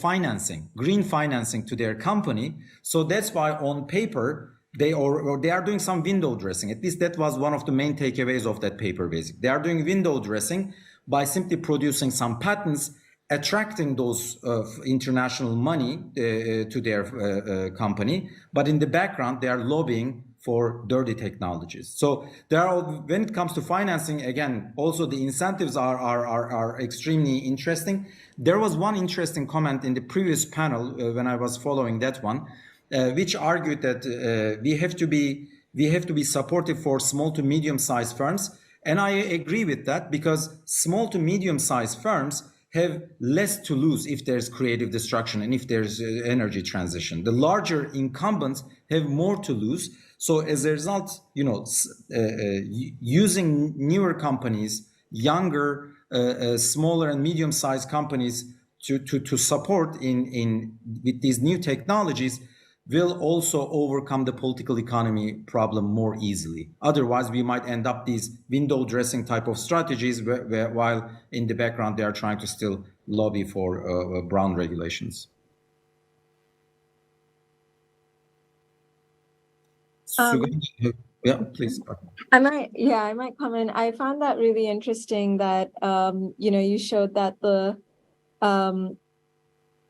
green financing to their company. So that's why on paper, they are doing some window dressing. At least that was one of the main takeaways of that paper, basically. They are doing window dressing by simply producing some patents, attracting those international money to their company, but in the background they are lobbying for dirty technologies. So when it comes to financing, again, also the incentives are extremely interesting. There was one interesting comment in the previous panel when I was following that one, which argued that we have to be supportive for small to medium-sized firms, and I agree with that, because small to medium-sized firms have less to lose if there's creative destruction and if there's energy transition. The larger incumbents have more to lose. So as a result, using newer companies, younger, smaller and medium-sized companies to support with these new technologies will also overcome the political economy problem more easily. Otherwise, we might end up these window dressing type of strategies while in the background they are trying to still lobby for brown regulations. Yeah, please. I might comment. I found that really interesting that you showed that the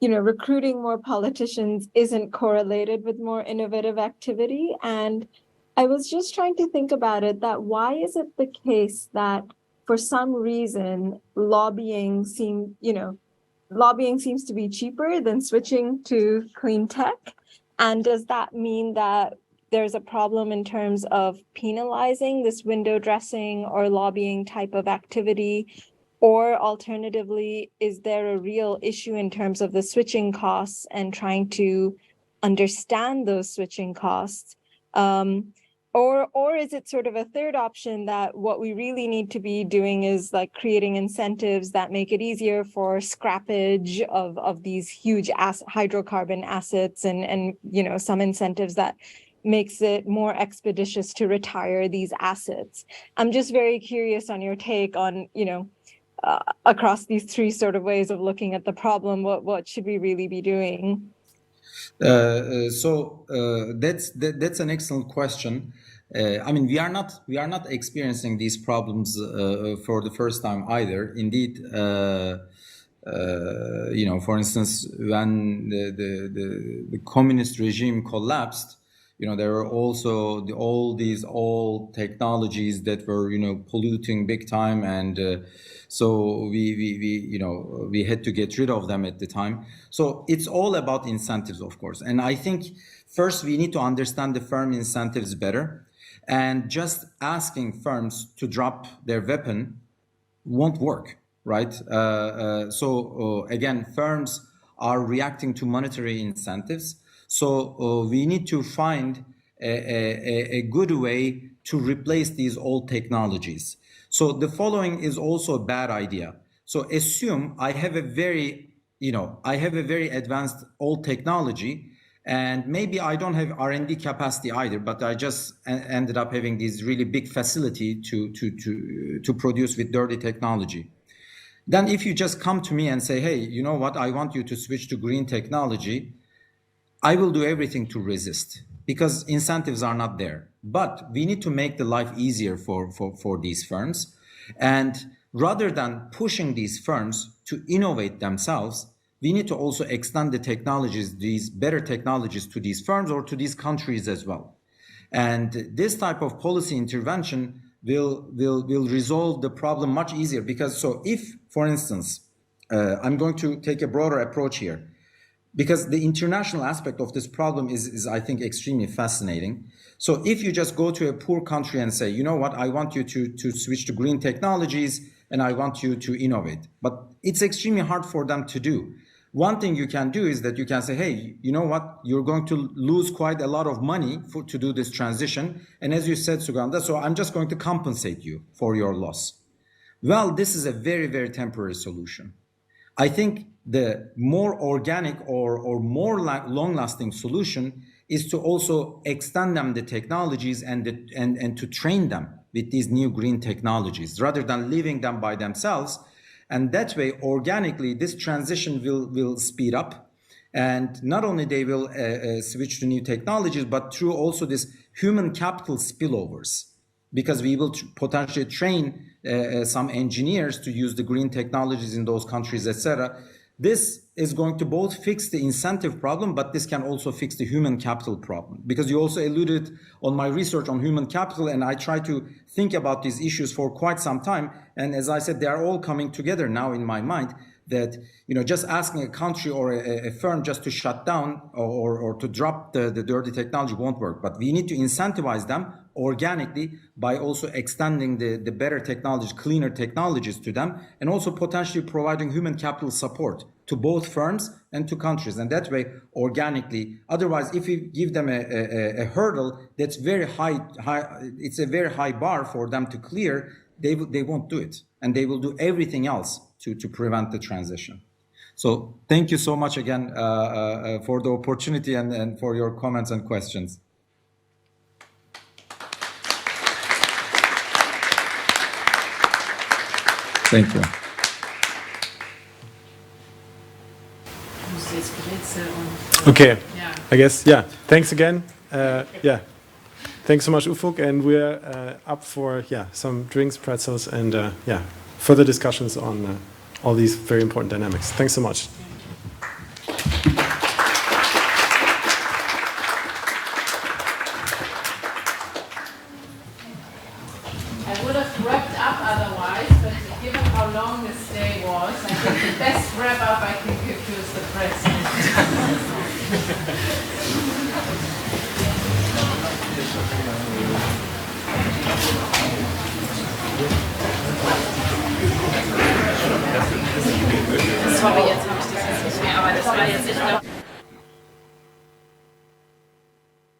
recruiting more politicians isn't correlated with more innovative activity. And I was just trying to think about it, that why is it the case that for some reason lobbying seems to be cheaper than switching to clean tech? And does that mean that there's a problem in terms of penalizing this window dressing or lobbying type of activity? Or alternatively, is there a real issue in terms of the switching costs and trying to understand those switching costs? Or is it sort of a third option that what we really need to be doing is like creating incentives that make it easier for scrappage of these huge hydrocarbon assets and some incentives that makes it more expeditious to retire these assets? I'm just very curious on your take on, across these three sort of ways of looking at the problem, what should we really be doing? So that's an excellent question. I mean, we are not experiencing these problems for the first time either. Indeed, for instance, when the communist regime collapsed, there were also all these old technologies that were, polluting big time, and so we had to get rid of them at the time. So it's all about incentives, of course. And I think first we need to understand the firm incentives better, and just asking firms to drop their weapon won't work, right? So again, firms are reacting to monetary incentives. So we need to find a good way to replace these old technologies. So the following is also a bad idea. So assume I have a very advanced old technology, and maybe I don't have R&D capacity either, but I just ended up having this really big facility to produce with dirty technology. Then if you just come to me and say, hey, you know what, I want you to switch to green technology, I will do everything to resist, because incentives are not there. But we need to make the life easier for these firms. And rather than pushing these firms to innovate themselves, we need to also extend the technologies, these better technologies, to these firms or to these countries as well. And this type of policy intervention will resolve the problem much easier. Because so if, for instance, I'm going to take a broader approach here, because the international aspect of this problem is I think, extremely fascinating. So if you just go to a poor country and say, you know what, I want you to switch to green technologies and I want you to innovate, but it's extremely hard for them to do. One thing you can do is that you can say, hey, you know what, you're going to lose quite a lot of money to do this transition. And as you said, Sugandha, so I'm just going to compensate you for your loss. Well, this is a very, very temporary solution. I think the more organic or more long-lasting solution is to also extend them the technologies and to train them with these new green technologies rather than leaving them by themselves. And that way, organically, this transition will speed up. And not only they will switch to new technologies, but through also this human capital spillovers, because we will potentially train some engineers to use the green technologies in those countries, etc. This is going to both fix the incentive problem, but this can also fix the human capital problem. Because you also alluded on my research on human capital, and I try to think about these issues for quite some time. And as I said, they are all coming together now in my mind, that just asking a country or a firm just to shut down or to drop the dirty technology won't work. But we need to incentivize them organically by also extending the better technologies, cleaner technologies to them, and also potentially providing human capital support to both firms and to countries. And that way, organically, otherwise, if you give them a hurdle that's very high, it's a very high bar for them to clear, they won't do it. And they will do everything else to prevent the transition. So thank you so much again for the opportunity and for your comments and questions. Thank you. Okay, I guess, yeah. Thanks again. Yeah, thanks so much, Ufuk, and we're up for some drinks, pretzels, and further discussions on all these very important dynamics. Thanks so much.